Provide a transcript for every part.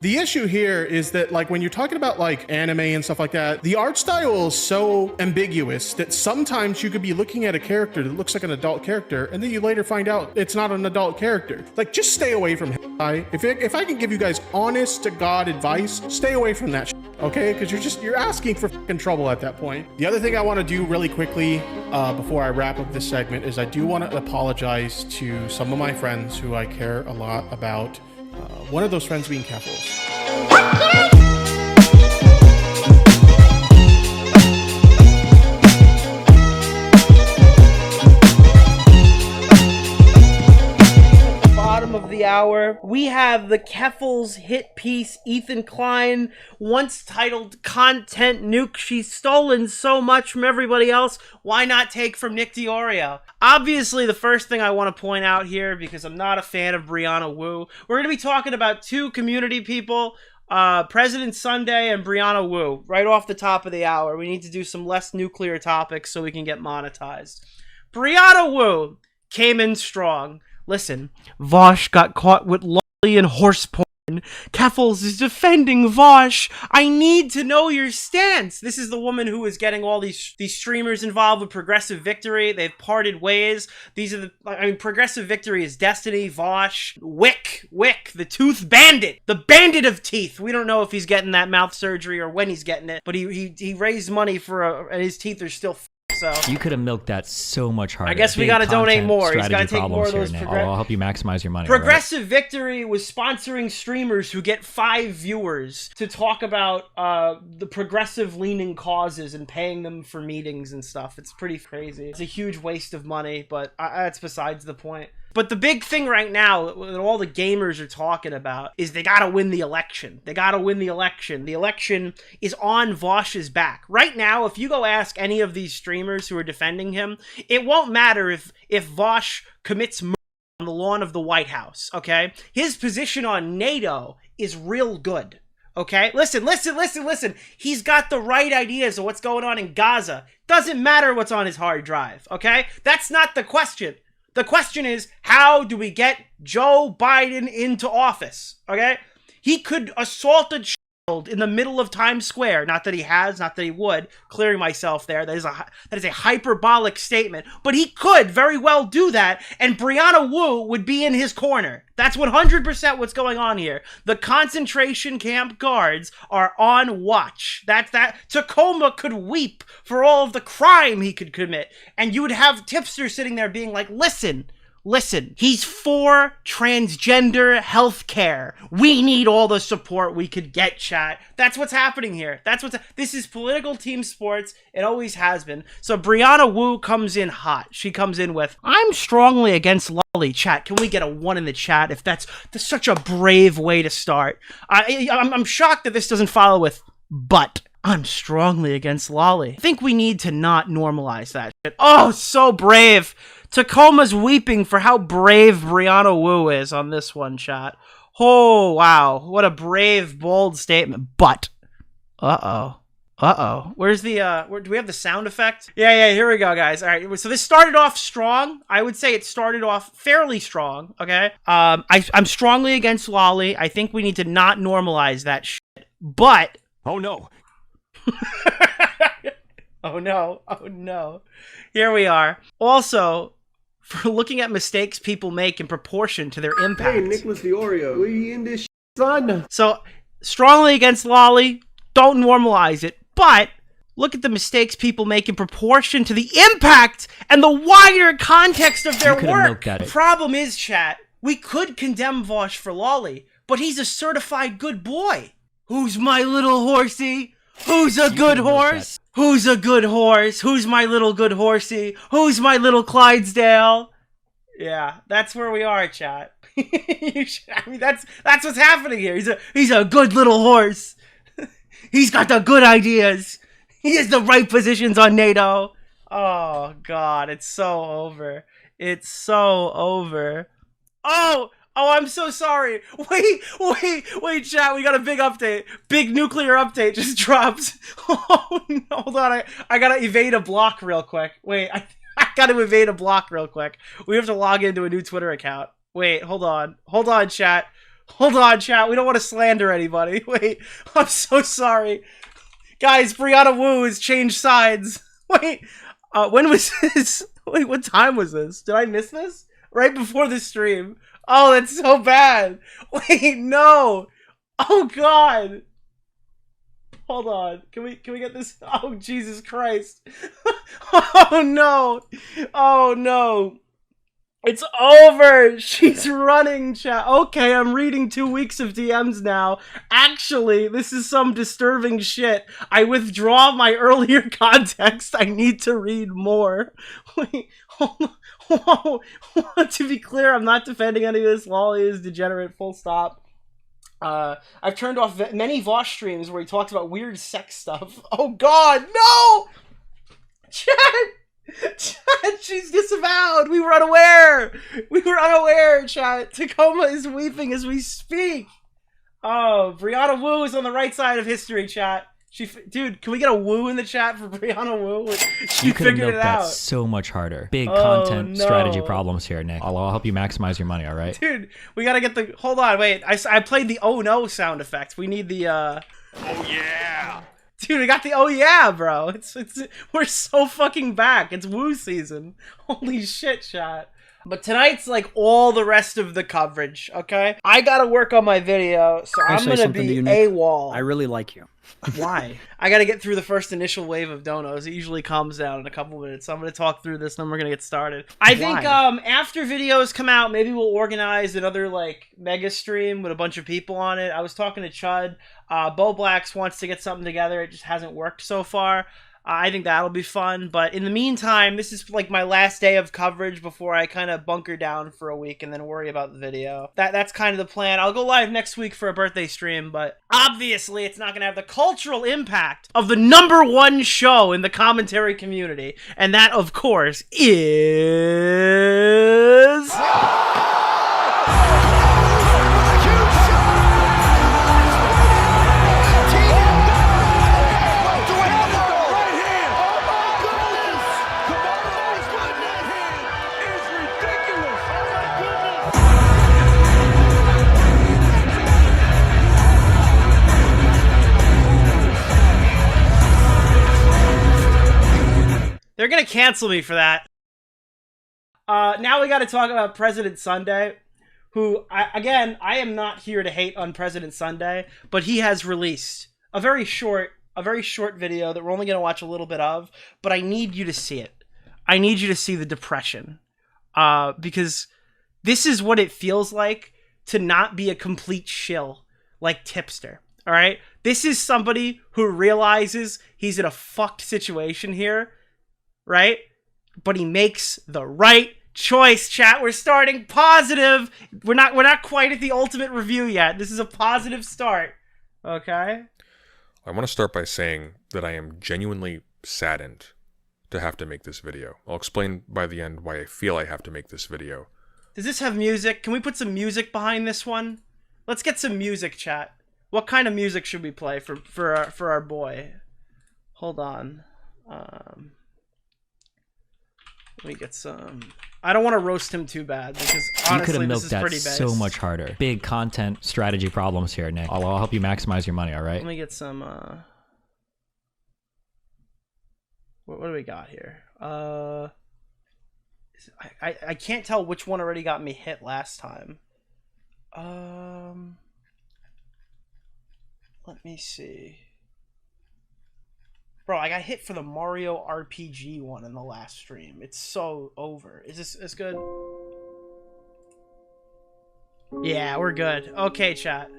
The issue here is that, like, when you're talking about like anime and stuff like that, the art style is so ambiguous that sometimes you could be looking at a character that looks like an adult character, and then you later find out it's not an adult character. Like, just stay away from hentai. If I can give you guys honest to God advice, stay away from that shit, okay? Because you're asking for fucking trouble at that point. The other thing I want to do really quickly before I wrap up this segment is I do want to apologize to some of my friends who I care a lot about. One of those friends being Keffels. Bottom of the hour, we have the Keffels hit piece, Ethan Klein, once titled Content Nuke. She's stolen so much from everybody else, why not take from Nick DeOrio? Obviously, the first thing I want to point out here, because I'm not a fan of Brianna Wu, we're going to be talking about two community people, President Sunday and Brianna Wu, right off the top of the hour. We need to do some less nuclear topics so we can get monetized. Brianna Wu came in strong. Listen, Vaush got caught with lolly and horse porn. Keffels is defending Vaush. I need to know your stance. This is the woman who is getting all these streamers involved with Progressive Victory. They've parted ways. These are Progressive Victory is Destiny, Vaush, Wick, the Tooth Bandit, the Bandit of Teeth. We don't know if he's getting that mouth surgery or when he's getting it, but he raised money for and his teeth are still. So you could have milked that so much harder. I guess we got to donate more. He's got to take more of those. I'll help you maximize your money. Progressive Victory was sponsoring streamers who get 5 viewers to talk about the progressive leaning causes and paying them for meetings and stuff. It's pretty crazy. It's a huge waste of money, but that's besides the point. But the big thing right now that all the gamers are talking about is they gotta win the election. They gotta win the election. The election is on Vaush's back. Right now, if you go ask any of these streamers who are defending him, it won't matter if Vaush commits murder on the lawn of the White House, okay? His position on NATO is real good. Okay, listen. He's got the right ideas of what's going on in Gaza. Doesn't matter what's on his hard drive, okay? That's not the question. The question is, how do we get Joe Biden into office, okay? He could assault a child in the middle of Times Square. Not that he has, not that he would. Clearing myself there. That is a hyperbolic statement. But he could very well do that, and Brianna Wu would be in his corner. That's 100% what's going on here. The concentration camp guards are on watch. Tacoma could weep for all of the crime he could commit. And you would have Tipster sitting there being like, listen, he's for transgender healthcare. We need all the support we could get, chat. That's what's happening here. This is political team sports. It always has been. So Brianna Wu comes in hot. She comes in with, I'm strongly against lolly, chat. Can we get a 1 in the chat if that's such a brave way to start? I'm shocked that this doesn't follow with, but I'm strongly against lolly. I think we need to not normalize that shit. Oh, so brave. Tacoma's weeping for how brave Brianna Wu is on this one, chat. Oh, wow. What a brave, bold statement. But, where's the, do we have the sound effect? Yeah, here we go, guys. All right, so this started off strong. I would say it started off fairly strong, okay? I'm strongly against lolly. I think we need to not normalize that shit. But... Oh, no. Oh, no. Here we are. Also... for looking at mistakes people make in proportion to their impact. Hey, Nicholas DeOrio, we in this son. So, strongly against lolly, don't normalize it, but look at the mistakes people make in proportion to the impact and the wider context of their work. The problem is, chat, we could condemn Vaush for lolly, but he's a certified good boy. Who's my little horsey? Who's a good horse? Who's a good horse? Who's my little good horsey? Who's my little Clydesdale? Yeah, that's where we are, chat. That's what's happening here. He's a good little horse. He's got the good ideas. He has the right positions on NATO. Oh, God, it's so over. It's so over. Oh, I'm so sorry. Wait, chat. We got a big update. Big nuclear update just dropped. Oh, no, hold on. I gotta evade a block real quick. Wait, I gotta evade a block real quick. We have to log into a new Twitter account. Wait, hold on. Hold on, chat. Hold on, chat. We don't want to slander anybody. Wait, I'm so sorry. Guys, Brianna Wu has changed sides. Wait, when was this? Wait, what time was this? Did I miss this? Right before the stream. Oh, that's so bad. Wait, no. Oh, God. Hold on. Can we get this? Oh, Jesus Christ. Oh, no. Oh, no. It's over. She's running, chat. Okay, I'm reading 2 weeks of DMs now. Actually, this is some disturbing shit. I withdraw my earlier context. I need to read more. Wait, hold on. Whoa. To be clear, I'm not defending any of this. Lolly is degenerate, full stop. I've turned off many Vaush streams where he talks about weird sex stuff. Oh, God, no! Chat, she's disavowed. We were unaware. Chat. Tacoma is weeping as we speak. Oh, Brianna Wu is on the right side of history, chat. Dude, can we get a woo in the chat for Brianna Wu? She You could have figured milked it out. that so much harder. Big content no. strategy problems here, Nick. I'll help you maximize your money, all right? Dude, we gotta get the... Hold on, wait. I played the oh no sound effect. We need the, Oh yeah! Dude, we got the oh yeah, bro. We're so fucking back. It's Woo season. Holy shit, chat. But tonight's like all the rest of the coverage, okay? I gotta work on my video, so I'm gonna be AWOL. I really like you. Why? I gotta get through the first initial wave of donos. It usually calms down in a couple minutes. So I'm gonna talk through this, and then we're gonna get started. I think after videos come out, maybe we'll organize another like mega stream with a bunch of people on it. I was talking to Chud. Bo Blacks wants to get something together. It just hasn't worked so far. I think that'll be fun, but in the meantime, this is like my last day of coverage before I kind of bunker down for a week and then worry about the video. That's kind of the plan. I'll go live next week for a birthday stream, but obviously it's not going to have the cultural impact of the #1 show in the commentary community, and that, of course, is... They're gonna cancel me for that. Now we gotta talk about President Sunday, who, I am not here to hate on President Sunday, but he has released a very short video that we're only gonna watch a little bit of, but I need you to see it. I need you to see the depression. Because this is what it feels like to not be a complete shill like Tipster, alright? This is somebody who realizes he's in a fucked situation here, right? But he makes the right choice, chat. We're starting positive. We're not quite at the ultimate review yet. This is a positive start. Okay? I want to start by saying that I am genuinely saddened to have to make this video. I'll explain by the end why I feel I have to make this video. Does this have music? Can we put some music behind this one? Let's get some music, chat. What kind of music should we play for our boy? Hold on. Let me get some... I don't want to roast him too bad, because honestly, this is pretty base. So much harder. Big content strategy problems here, Nick. I'll help you maximize your money, all right? Let me get some, What do we got here? I can't tell which one already got me hit last time. Let me see. Bro, I got hit for the Mario RPG one in the last stream. It's so over. Is this good? Yeah, we're good. Okay, chat.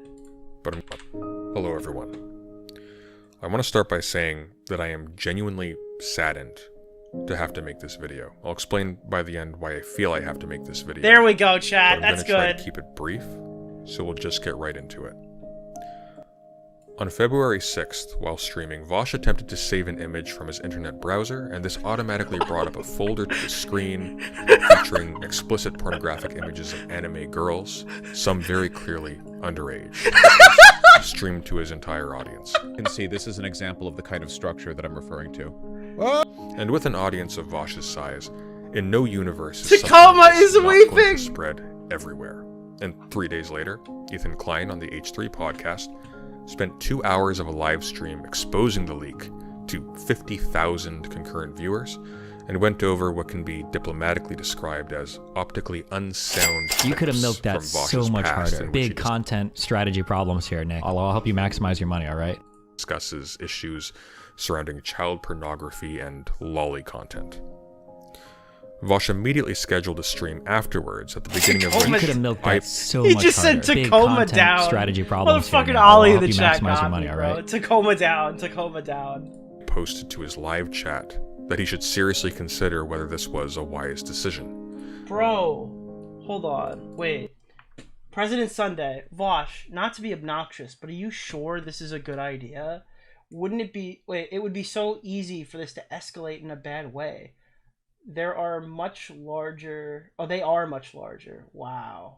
But hello, everyone. I want to start by saying that I am genuinely saddened to have to make this video. I'll explain by the end why I feel I have to make this video. There we go, chat. But I'm That's gonna try good. to keep it brief, so we'll just get right into it. On February 6th, while streaming, Vaush attempted to save an image from his internet browser, and this automatically brought up a folder to the screen featuring explicit pornographic images of anime girls, some very clearly underage, streamed to his entire audience. You can see this is an example of the kind of structure that I'm referring to. And with an audience of Vaush's size, in no universe is Tacoma something like this is not going to weeping! spread everywhere. And 3 days later, Ethan Klein on the H3 podcast spent 2 hours of a live stream exposing the leak to 50,000 concurrent viewers and went over what can be diplomatically described as optically unsound You could have clips milked that from so Vaush's much past harder. in which he Big content strategy problems here, Nick. I'll help you maximize your money, all right? discusses issues surrounding child pornography and lolly content. Vaush immediately scheduled a stream afterwards at the beginning of You which could have milked that so He much just harder. said Big Tacoma content down. strategy problems here, Motherfucking Nick. I'll Ollie in help the you chat maximize your got money, me, all bro. right? Tacoma down, Tacoma down. posted to his live chat that he should seriously consider whether this was a wise decision. Bro, hold on, wait. President Sunday, Vaush, not to be obnoxious, but are you sure this is a good idea? Wouldn't it be, it would be so easy for this to escalate in a bad way. There are much larger, they are much larger. Wow.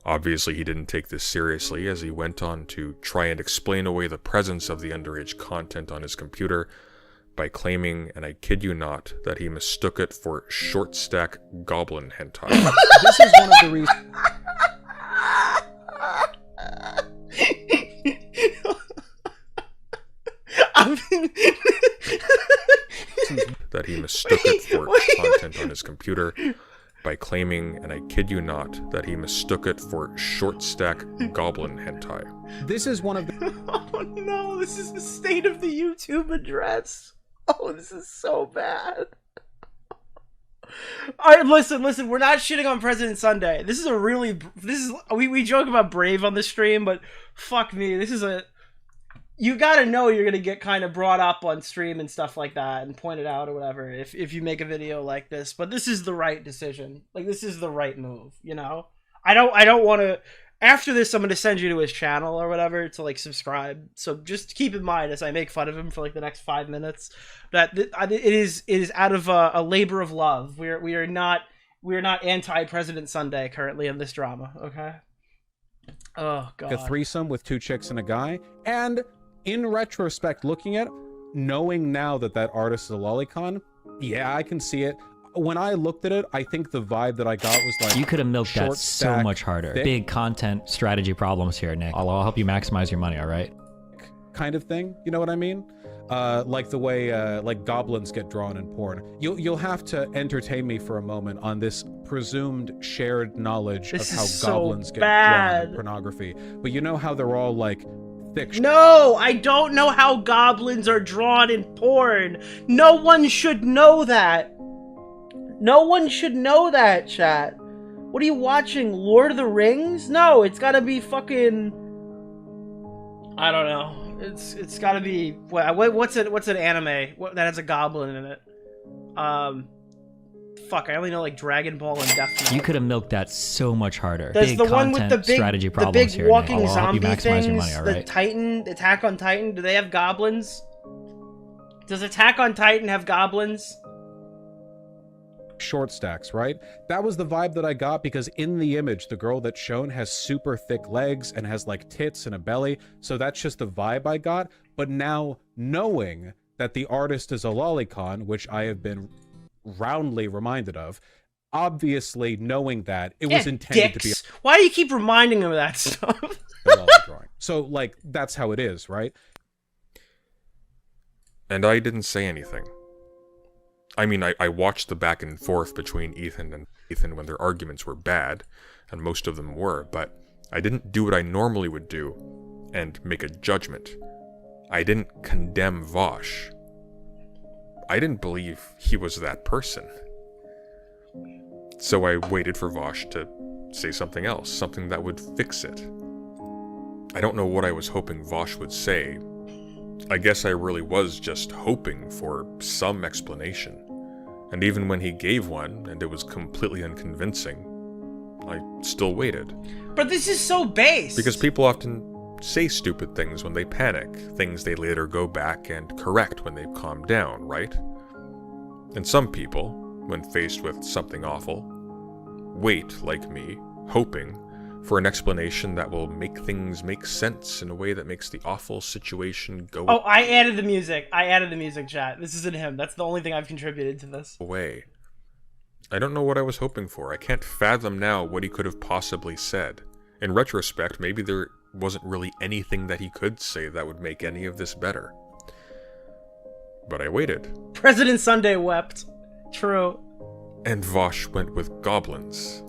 Obviously, he didn't take this seriously as he went on to try and explain away the presence of the underage content on his computer by claiming, and I kid you not, that he mistook it for short stack goblin hentai. This is one of the reasons. That he mistook it for content on his computer by claiming, and I kid you not, that he mistook it for short stack goblin hentai. This is one of the. Oh no, this is the state of the YouTube address. Oh, this is so bad. Alright, listen, we're not shitting on President Sunday. This is we joke about Brave on the stream, but fuck me, this is you gotta know you're gonna get kind of brought up on stream and stuff like that and pointed out or whatever if you make a video like this. But this is the right decision. Like, this is the right move, you know? I don't want to... After this, I'm going to send you to his channel or whatever to, like, subscribe. So just keep in mind as I make fun of him for, like, the next 5 minutes that it is out of a labor of love. We are not anti-President Sunday currently in this drama, okay? Oh, God. A threesome with 2 chicks and a guy, and in retrospect, looking at it, knowing now that that artist is a lolicon, yeah, I can see it. When I looked at it, I think the vibe that I got was like, You could have milked that short so stack, much harder. thick. Big content strategy problems here, Nick. I'll help you maximize your money, all right? kind of thing. You know what I mean? Like the way like goblins get drawn in porn. You'll have to entertain me for a moment on this presumed shared knowledge This of how is so goblins get bad. drawn in pornography. But you know how they're all like thick. No, I don't know how goblins are drawn in porn. No one should know that. No one should know that, chat. What are you watching? Lord of the Rings? No, it's gotta be fucking... I don't know. It's gotta be... What's an anime that has a goblin in it? Fuck, I only know like Dragon Ball and Death Note. You could have milked that so much harder. Does Big the one with content the big, strategy the problems big here, Nick. walking I'll help you zombie maximize things, your money, all the right? Titan, Attack on Titan, do they have goblins? Does Attack on Titan have goblins? Short stacks, right? That was the vibe that I got because in the image, the girl that's shown has super thick legs and has like tits and a belly. So that's just the vibe I got. But now knowing that the artist is a lolicon, which I have been roundly reminded of, obviously knowing that it was intended to be Why do you keep reminding him of that stuff? a lolly drawing. So like, that's how it is, right? And I didn't say anything. I mean, I watched the back and forth between Ethan and Ethan when their arguments were bad, and most of them were, but I didn't do what I normally would do and make a judgment. I didn't condemn Vaush. I didn't believe he was that person. So I waited for Vaush to say something else, something that would fix it. I don't know what I was hoping Vaush would say. I guess I really was just hoping for some explanation. And even when he gave one, and it was completely unconvincing, I still waited. But this is so base. Because people often say stupid things when they panic, things they later go back and correct when they've calmed down, right? And some people, when faced with something awful, wait, like me, hoping for an explanation that will make things make sense in a way that makes the awful situation go Oh, I added the music. I added the music, chat. This isn't him. That's the only thing I've contributed to this. away. I don't know what I was hoping for. I can't fathom now what he could have possibly said. In retrospect, maybe there wasn't really anything that he could say that would make any of this better. But I waited. President Sunday wept. True. And Vaush went with goblins.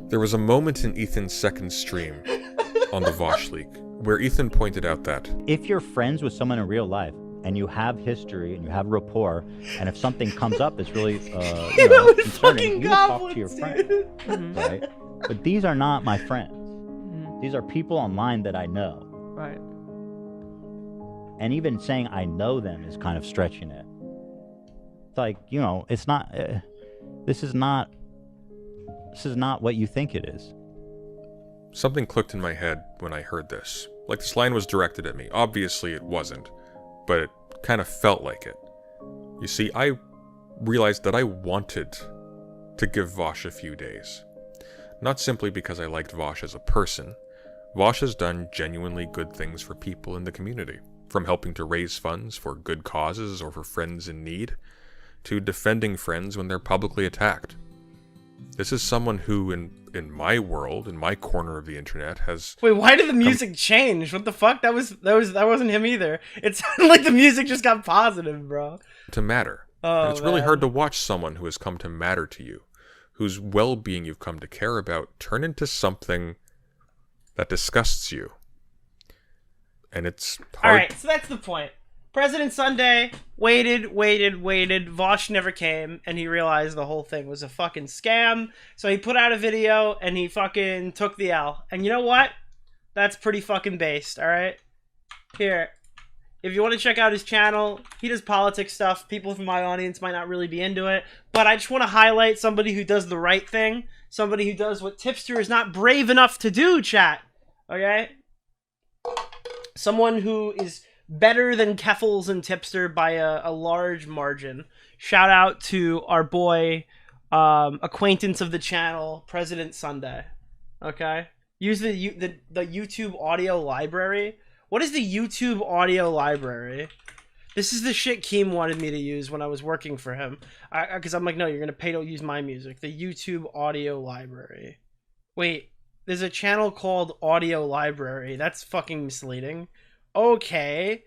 There was a moment in Ethan's second stream on the Vaush leak where Ethan pointed out that if you're friends with someone in real life and you have history and you have rapport, and if something comes up that's really concerning, you talk to your friend, right? But these are not my friends. These are people online that I know. Right. And even saying I know them is kind of stretching it. It's like, you know, it's not. This is not what you think it is. something clicked in my head when I heard this. Like this line was directed at me. Obviously it wasn't, but it kind of felt like it. You see, I realized that I wanted to give Vaush a few days. Not simply because I liked Vaush as a person. Vaush has done genuinely good things for people in the community, from helping to raise funds for good causes or for friends in need, to defending friends when they're publicly attacked. This is someone who, in my world, in my corner of the internet, has... Wait, why did the music change? What the fuck? That wasn't him either. It sounded like the music just got positive, bro. to matter. Oh, and it's really hard to watch someone who has come to matter to you, whose well-being you've come to care about, turn into something that disgusts you. And it's hard. Alright, so that's the point. President Sunday waited. Vaush never came, and he realized the whole thing was a fucking scam. So he put out a video, and he fucking took the L. And you know what? That's pretty fucking based, alright? Here. If you want to check out his channel, he does politics stuff. People from my audience might not really be into it. But I just want to highlight somebody who does the right thing. Somebody who does what Tipster is not brave enough to do, chat. Okay? Someone who is better than Keffels and Tipster by a large margin. Shout out to our boy, acquaintance of the channel, President Sunday. Okay? Use the YouTube audio library. What is the YouTube audio library? This is the shit Keem wanted me to use when I was working for him. Because I'm like, no, you're going to pay to use my music. The YouTube audio library. Wait, there's a channel called Audio Library. That's fucking misleading. Okay.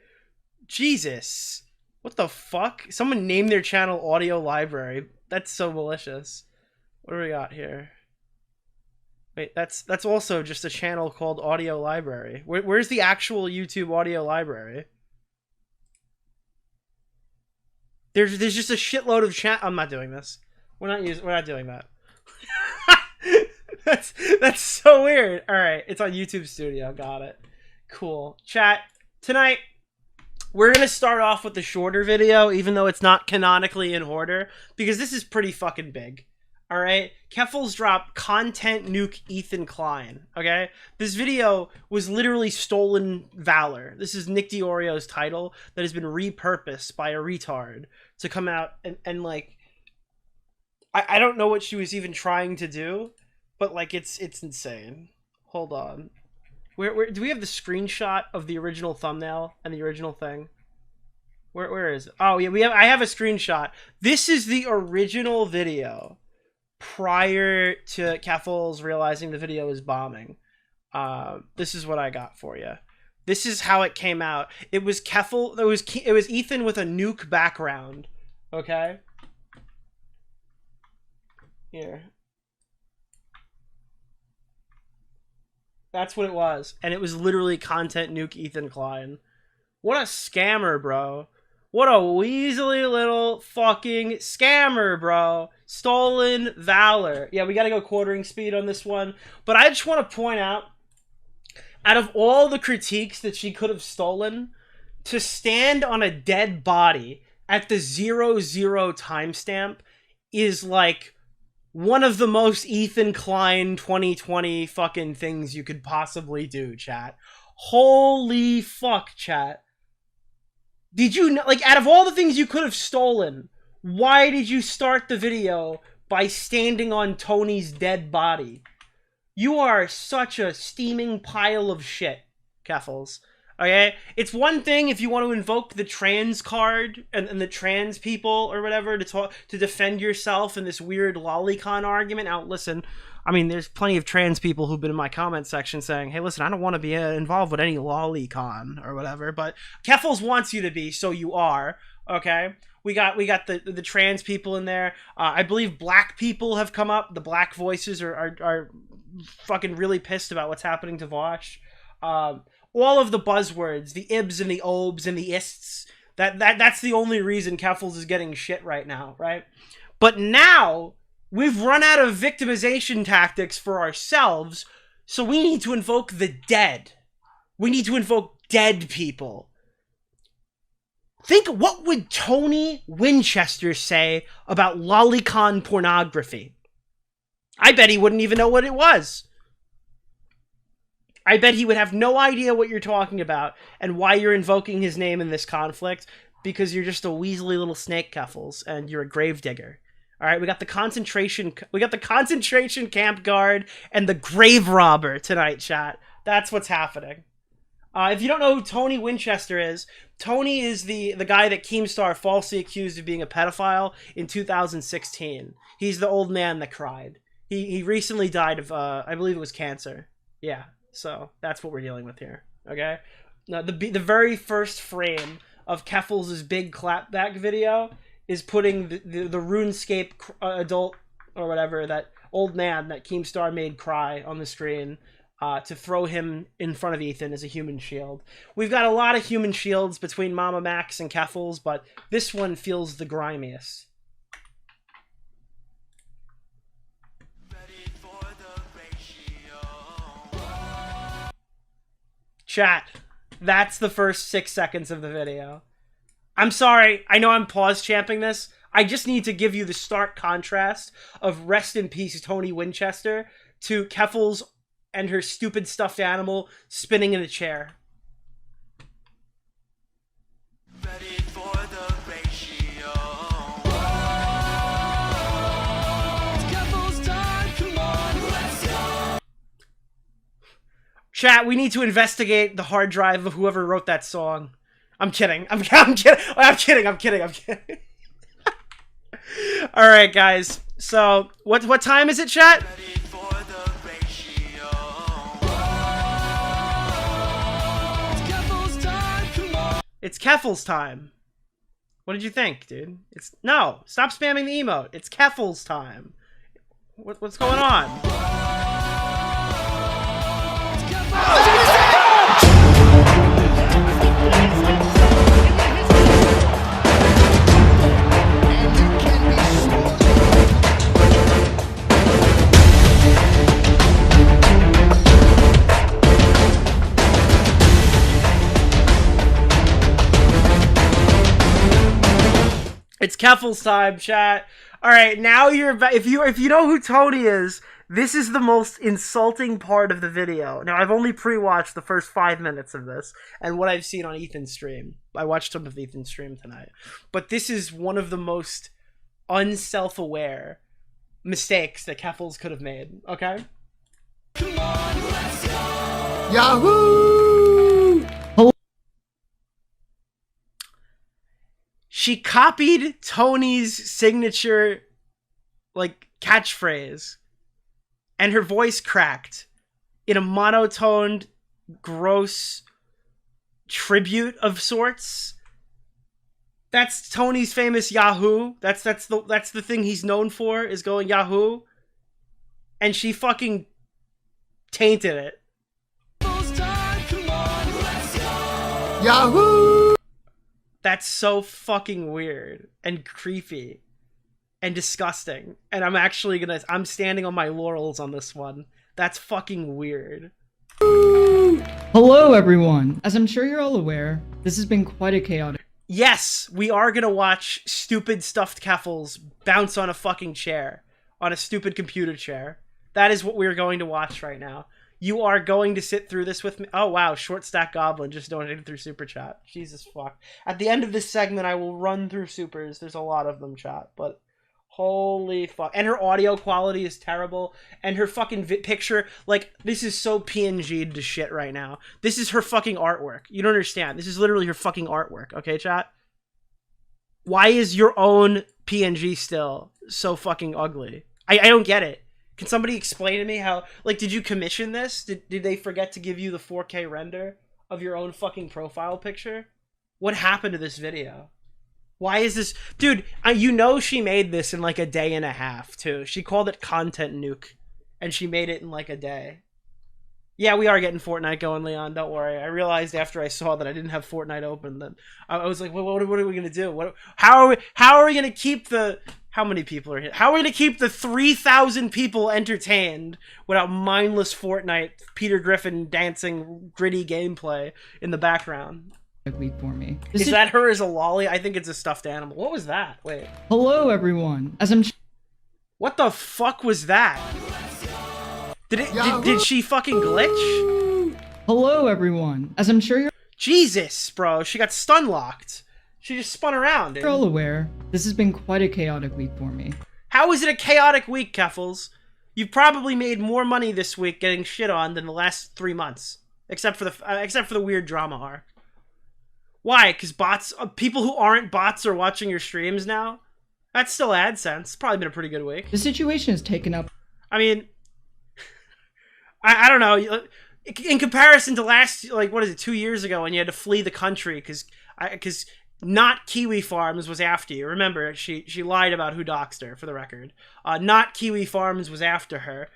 Jesus. What the fuck? Someone named their channel Audio Library. That's so malicious. What do we got here? Wait, that's also just a channel called Audio Library. Where's the actual YouTube Audio Library? There's just a shitload of chat. I'm not doing this. We're not doing that. That's so weird. All right, it's on YouTube Studio. Got it. Cool. Chat, tonight we're going to start off with the shorter video, even though it's not canonically in order, because this is pretty fucking big. All right, Keffels dropped content nuke Ethan Klein. Okay, this video was literally stolen valor. This is Nick DeOrio's title that has been repurposed by a retard to come out and like, I don't know what she was even trying to do, but like it's insane. Hold on, where do we have the screenshot of the original thumbnail and the original thing? Where is it? Oh yeah, I have a screenshot. This is the original video prior to Keffels realizing the video was bombing. This is what I got for you. This is how it came out. It was Keffel. It was Ethan with a nuke background. Okay. Here. That's what it was, and it was literally content nuke Ethan Klein. What a scammer, bro. What a weaselly little fucking scammer, bro. Stolen valor. Yeah, we gotta go quartering speed on this one. But I just want to point out of all the critiques that she could have stolen, to stand on a dead body at the 00 timestamp is like one of the most Ethan Klein 2020 fucking things you could possibly do, chat. Holy fuck, chat. Did you, like, out of all the things you could have stolen, why did you start the video by standing on Tony's dead body? You are such a steaming pile of shit, Keffels. Okay? It's one thing if you want to invoke the trans card and the trans people or whatever to defend yourself in this weird lolicon argument. Now, listen, I mean, there's plenty of trans people who've been in my comment section saying, hey, listen, I don't want to be involved with any lolicon or whatever, but Keffels wants you to be, so you are, okay? We got the trans people in there. I believe black people have come up. The black voices are fucking really pissed about what's happening to Vaush. All of the buzzwords, the ibs and the obs and the ists, that's the only reason Keffels is getting shit right now, right? But now we've run out of victimization tactics for ourselves, so we need to invoke the dead. We need to invoke dead people. Think, what would Tony Winchester say about lolicon pornography? I bet he wouldn't even know what it was. I bet he would have no idea what you're talking about and why you're invoking his name in this conflict, because you're just a weaselly little snake, Keffels, and you're a gravedigger. All right, we got the concentration camp guard and the grave robber tonight, chat. That's what's happening. If you don't know who Tony Winchester is, Tony is the guy that Keemstar falsely accused of being a pedophile in 2016. He's the old man that cried. He recently died of, I believe it was cancer. Yeah, so that's what we're dealing with here, okay? Now, the very first frame of Keffels' big clapback video is putting the RuneScape adult, or whatever, that old man that Keemstar made cry on the screen, to throw him in front of Ethan as a human shield. We've got a lot of human shields between Mama Max and Keffels, but this one feels the grimiest. Chat, that's the first 6 seconds of the video. I'm sorry, I know I'm pause champing this. I just need to give you the stark contrast of rest in peace Tony Winchester to Keffels and her stupid stuffed animal spinning in a chair. Ready for the ratio. Keffels time, come on, let's go. Chat, we need to investigate the hard drive of whoever wrote that song. I'm kidding. I'm kidding. All right, guys. So, what time is it, chat? It's Keffels time. What did you think, dude? No, stop spamming the emote. It's Keffels time. What's going on? It's Keffels time, chat. All right, now if you know who Tony is, this is the most insulting part of the video. Now, I've only pre-watched the first 5 minutes of this and what I've seen on Ethan's stream. I watched some of Ethan's stream tonight. But this is one of the most unself-aware mistakes that Keffels could have made, okay? Come on, let's go! Yahoo! She copied Tony's signature, like, catchphrase, and her voice cracked in a monotoned, gross tribute of sorts. That's Tony's famous Yahoo. That's the thing he's known for, is going Yahoo. And she fucking tainted it. Yahoo! That's so fucking weird and creepy and disgusting. And I'm standing on my laurels on this one. That's fucking weird. Hello, everyone. As I'm sure you're all aware, this has been quite a chaotic. Yes, we are gonna watch stupid stuffed Keffels bounce on a fucking chair. On a stupid computer chair. That is what we're going to watch right now. You are going to sit through this with me. Oh, wow. Short Stack Goblin just donated through Super Chat. Jesus fuck. At the end of this segment, I will run through supers. There's a lot of them, chat. But Holy fuck. And her audio quality is terrible. And her fucking picture, like, this is so PNG'd to shit right now. This is her fucking artwork. You don't understand. This is literally her fucking artwork. Okay, chat? Why is your own PNG still so fucking ugly? I don't get it. Can somebody explain to me how, like, did you commission this? Did they forget to give you the 4K render of your own fucking profile picture? What happened to this video? Why is this... Dude, you know she made this in like a day and a half, too. She called it content nuke, and she made it in like a day. Yeah, we are getting Fortnite going, Leon. Don't worry. I realized after I saw that I didn't have Fortnite open that I was like, what are we going to do? How are we going to keep the... How many people are here? How are we going to keep the 3,000 people entertained without mindless Fortnite, Peter Griffin dancing gritty gameplay in the background? Week for me. Is that her as a lolly? I think it's a stuffed animal. What was that? Wait. Hello, everyone. What the fuck was that? Did she fucking glitch? Hello, everyone. As I'm sure you're Jesus, bro. She got stun locked. She just spun around, dude. all aware, this has been quite a chaotic week for me. How is it a chaotic week, Keffels? You've probably made more money this week getting shit on than the last 3 months, except for the weird drama arc. Why? Because people who aren't bots are watching your streams now? That's still AdSense. It's probably been a pretty good week. The situation has taken up... I mean, I don't know. In comparison to last, like, what is it, 2 years ago when you had to flee the country because not Kiwi Farms was after you. Remember, she lied about who doxed her, for the record. Not Kiwi Farms was after her.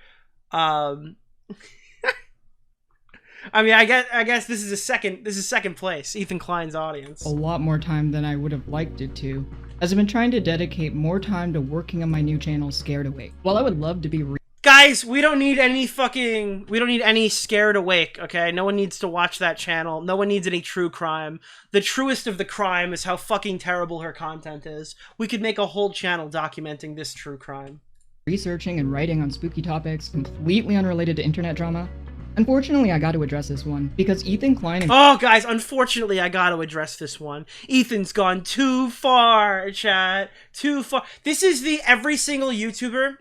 I mean, I guess this is second place, Ethan Klein's audience. A lot more time than I would have liked it to, as I've been trying to dedicate more time to working on my new channel, Scared Awake. While I would love to be Guys, we don't need any Scared Awake, okay? No one needs to watch that channel. No one needs any true crime. The truest of the crime is how fucking terrible her content is. We could make a whole channel documenting this true crime. Researching and writing on spooky topics completely unrelated to internet drama. Unfortunately, I got to address this one, because Ethan Klein and- Oh, guys, unfortunately, I got to address this one. Ethan's gone too far, chat. Too far. This is the every single YouTuber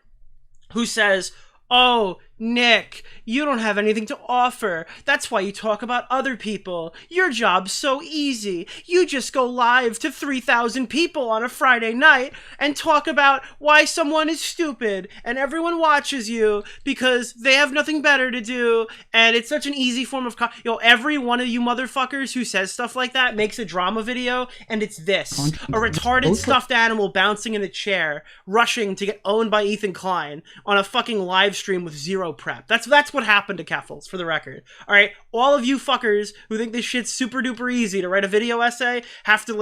who says, oh, Nick, you don't have anything to offer. That's why you talk about other people. Your job's so easy. You just go live to 3,000 people on a Friday night and talk about why someone is stupid, and everyone watches you because they have nothing better to do, and it's such an easy form of every one of you motherfuckers who says stuff like that makes a drama video, and it's this. A retarded stuffed animal bouncing in a chair, rushing to get owned by Ethan Klein on a fucking live stream with zero prep. That's what happened to Keffels, for the record. All right, all of you fuckers who think this shit's super duper easy to write a video essay have to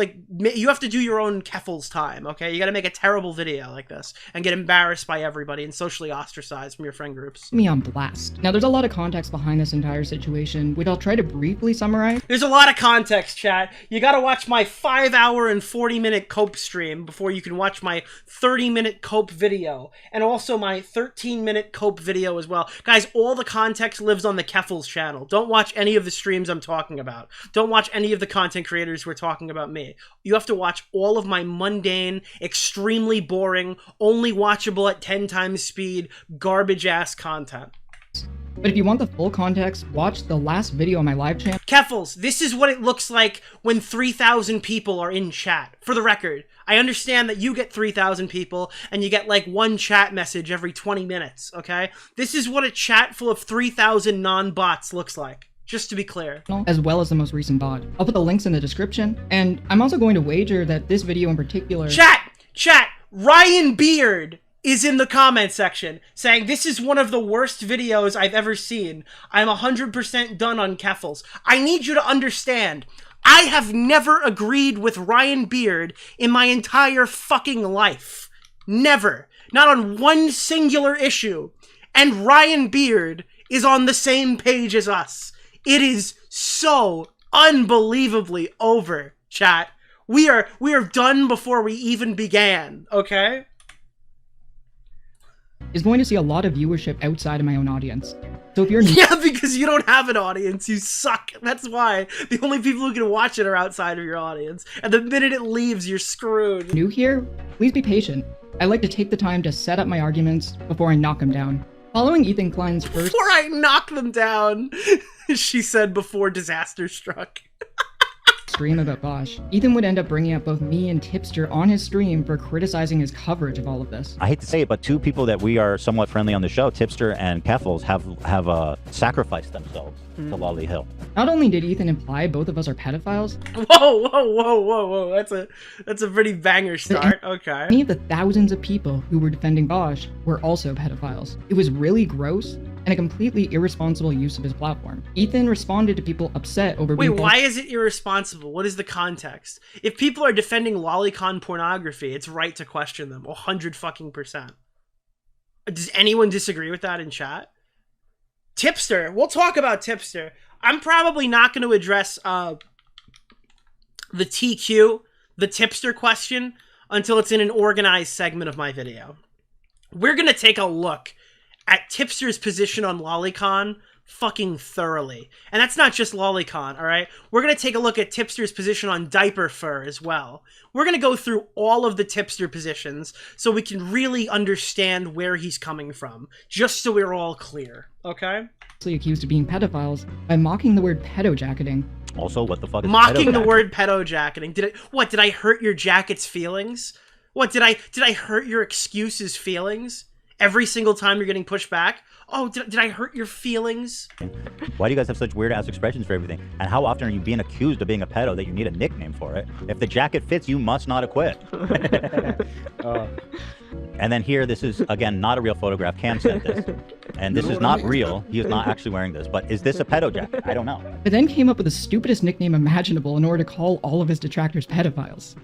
you have to do your own Keffels time. Okay, you got to make a terrible video like this and get embarrassed by everybody and socially ostracized from your friend groups. Me on blast. Now, there's a lot of context behind this entire situation, which I'll try to briefly summarize. There's a lot of context, chat. You got to watch my 5-hour and 40-minute cope stream before you can watch my 30-minute cope video, and also my 13-minute cope video as well. Guys, all the context lives on the Keffels channel. Don't watch any of the streams I'm talking about. Don't watch any of the content creators who are talking about me. You have to watch all of my mundane, extremely boring, only watchable at 10 times speed, garbage-ass content. But if you want the full context, watch the last video on my live channel. Keffels, this is what it looks like when 3,000 people are in chat. For the record, I understand that you get 3,000 people and you get like one chat message every 20 minutes, okay? This is what a chat full of 3,000 non-bots looks like. Just to be clear. As well as the most recent bot. I'll put the links in the description, and I'm also going to wager that this video in particular... Chat! Ryan Beard is in the comment section saying, this is one of the worst videos I've ever seen. I'm 100% done on Keffels. I need you to understand, I have never agreed with Ryan Beard in my entire fucking life. Never. Not on one singular issue. And Ryan Beard is on the same page as us. It is so unbelievably over, chat. We are done before we even began, okay? Is going to see a lot of viewership outside of my own audience. So if you're Yeah, because you don't have an audience, you suck. That's why. The only people who can watch it are outside of your audience. And the minute it leaves, you're screwed. new here, please be patient. I like to take the time to set up my arguments before I knock them down. Following Ethan Klein's first Before I knock them down, she said before disaster struck. stream about Vaush, Ethan would end up bringing up both me and Tipster on his stream for criticizing his coverage of all of this. I hate to say it, but two people that we are somewhat friendly on the show, Tipster and Keffels, have sacrificed themselves to Lolly Hill. Not only did Ethan imply both of us are pedophiles, Whoa. That's a pretty banger start. Okay. many of the thousands of people who were defending Vaush were also pedophiles. It was really gross and a completely irresponsible use of his platform. Ethan responded to people upset over Wait, being why is it irresponsible? What is the context? If people are defending lolicon pornography, it's right to question them. 100%. Does anyone disagree with that in chat? Tipster. We'll talk about Tipster. I'm probably not going to address the TQ, the Tipster question, until it's in an organized segment of my video. We're going to take a look at Tipster's position on lolicon fucking thoroughly. And that's not just lolicon, all right? We're going to take a look at Tipster's position on diaper fur as well. We're going to go through all of the Tipster positions so we can really understand where he's coming from, just so we're all clear, okay? accused of being pedophiles by mocking the word pedojacketing. Also, what the fuck is mocking the pedojacketing? word pedojacketing? Did I hurt your jacket's feelings? What did I hurt your excuses' feelings? Every single time you're getting pushed back? Oh, did I hurt your feelings? Why do you guys have such weird-ass expressions for everything? And how often are you being accused of being a pedo that you need a nickname for it? If the jacket fits, you must not acquit. And then here, this is, again, not a real photograph. Cam sent this. And this is not real. He is not actually wearing this. But is this a pedo jacket? I don't know. But then came up with the stupidest nickname imaginable in order to call all of his detractors pedophiles.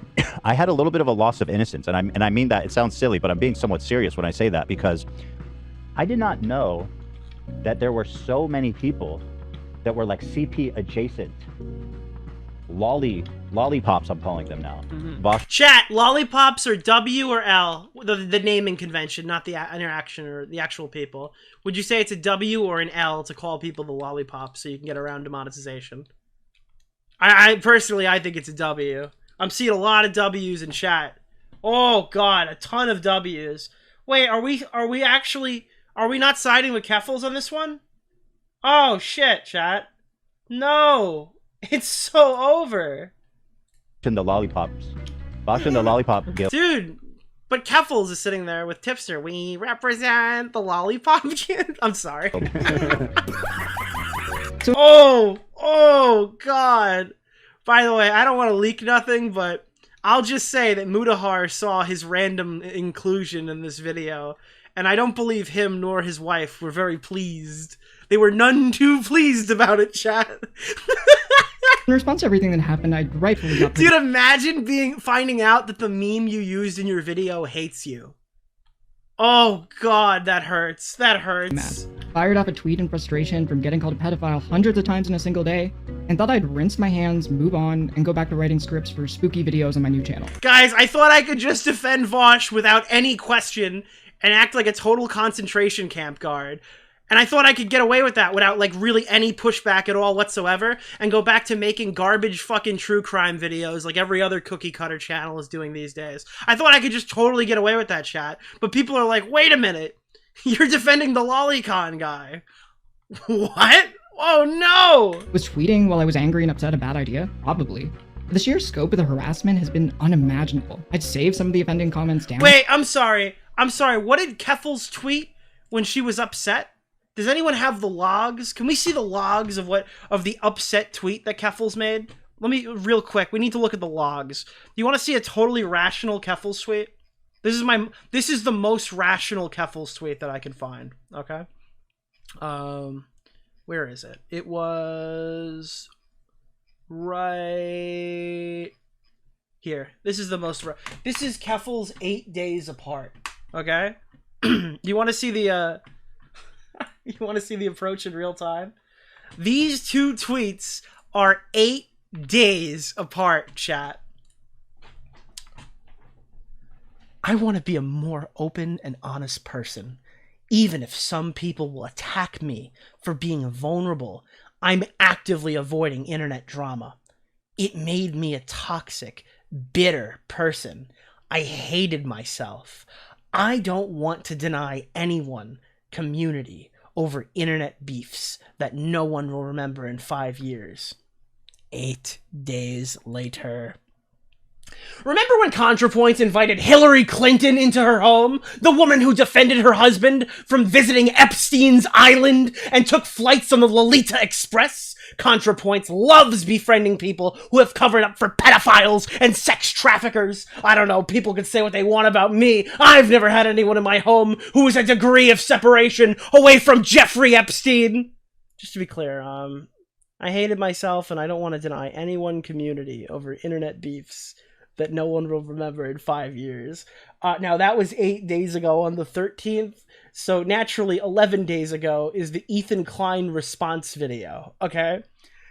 I had a little bit of a loss of innocence. And I mean that, it sounds silly, but I'm being somewhat serious when I say that, because I did not know that there were so many people that were like CP adjacent. Lollipops, I'm calling them now. Vaush. Chat, lollipops are W or L? The naming convention, not the interaction or the actual people. Would you say it's a W or an L to call people the lollipops so you can get around demonetization? I personally, I think it's a W. I'm seeing a lot of W's in chat. Oh god, a ton of W's. Wait, are we not siding with Keffels on this one? Oh shit, chat. No. It's so over. And the lollipops. Vaush and the lollipop guild. Dude, but Keffels is sitting there with Tipster. We represent the lollipop kid. I'm sorry. Oh god. By the way, I don't want to leak nothing, but I'll just say that Mudahar saw his random inclusion in this video, and I don't believe him nor his wife were very pleased. They were none too pleased about it, chat. In response to everything that happened, I rightfully got Dude, imagine finding out that the meme you used in your video hates you. Oh god, that hurts. That hurts. mad. Fired off a tweet in frustration from getting called a pedophile hundreds of times in a single day, and thought I'd rinse my hands, move on, and go back to writing scripts for spooky videos on my new channel. Guys, I thought I could just defend Vaush without any question and act like a total concentration camp guard. And I thought I could get away with that without, like, really any pushback at all whatsoever, and go back to making garbage fucking true crime videos like every other cookie cutter channel is doing these days. I thought I could just totally get away with that, chat. But people are like, wait a minute, you're defending the lolicon guy. What? Oh no! Was tweeting while I was angry and upset a bad idea? Probably. But the sheer scope of the harassment has been unimaginable. I'd save some of the offending comments down. Wait, I'm sorry. What did Keffels tweet when she was upset? Does anyone have the logs? Can we see the logs of the upset tweet that Keffels made? Let me, real quick, we need to look at the logs. Do you want to see a totally rational Keffels tweet? This is the most rational Keffels tweet that I can find. Okay. Where is it? It was right here. This is this is Keffels 8 days apart. Okay. You want to see the you want to see the approach in real time? These two tweets are 8 days apart, chat. I want to be a more open and honest person. Even if some people will attack me for being vulnerable, I'm actively avoiding internet drama. It made me a toxic, bitter person. I hated myself. I don't want to deny anyone community over internet beefs that no one will remember in 5 years. 8 days later. Remember when ContraPoints invited Hillary Clinton into her home? The woman who defended her husband from visiting Epstein's Island and took flights on the Lolita Express? ContraPoints loves befriending people who have covered up for pedophiles and sex traffickers. I don't know, people can say what they want about me. I've never had anyone in my home who is a degree of separation away from Jeffrey Epstein. Just to be clear, I hated myself and I don't want to deny anyone community over internet beefs that no one will remember in 5 years. Now, that was 8 days ago on the 13th, so naturally 11 days ago is the Ethan Klein response video, okay?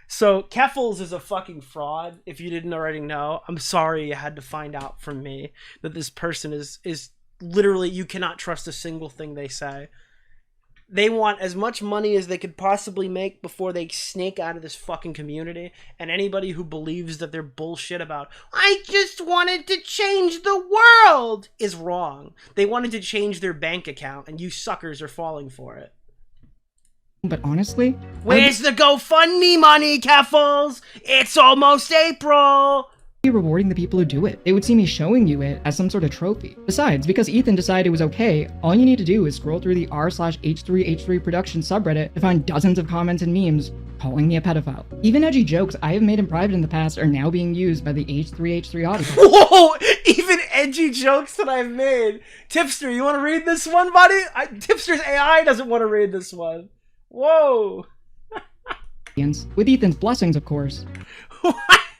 So, Keffels is a fucking fraud, if you didn't already know. I'm sorry you had to find out from me that this person is literally, you cannot trust a single thing they say. They want as much money as they could possibly make before they snake out of this fucking community. And anybody who believes that they're bullshit about, I just wanted to change the world, is wrong. They wanted to change their bank account, and you suckers are falling for it. But honestly, where's the GoFundMe money, Keffels? It's almost April! Be rewarding the people who do it. They would see me showing you it as some sort of trophy. Besides, because Ethan decided it was okay, all you need to do is scroll through the r/h3h3 production subreddit to find dozens of comments and memes calling me a pedophile. Even edgy jokes I have made in private in the past are now being used by the H3H3 audience. Whoa! Even edgy jokes that I've made. Tipster, you want to read this one, buddy? Tipster's AI doesn't want to read this one. Whoa! With Ethan's blessings, of course.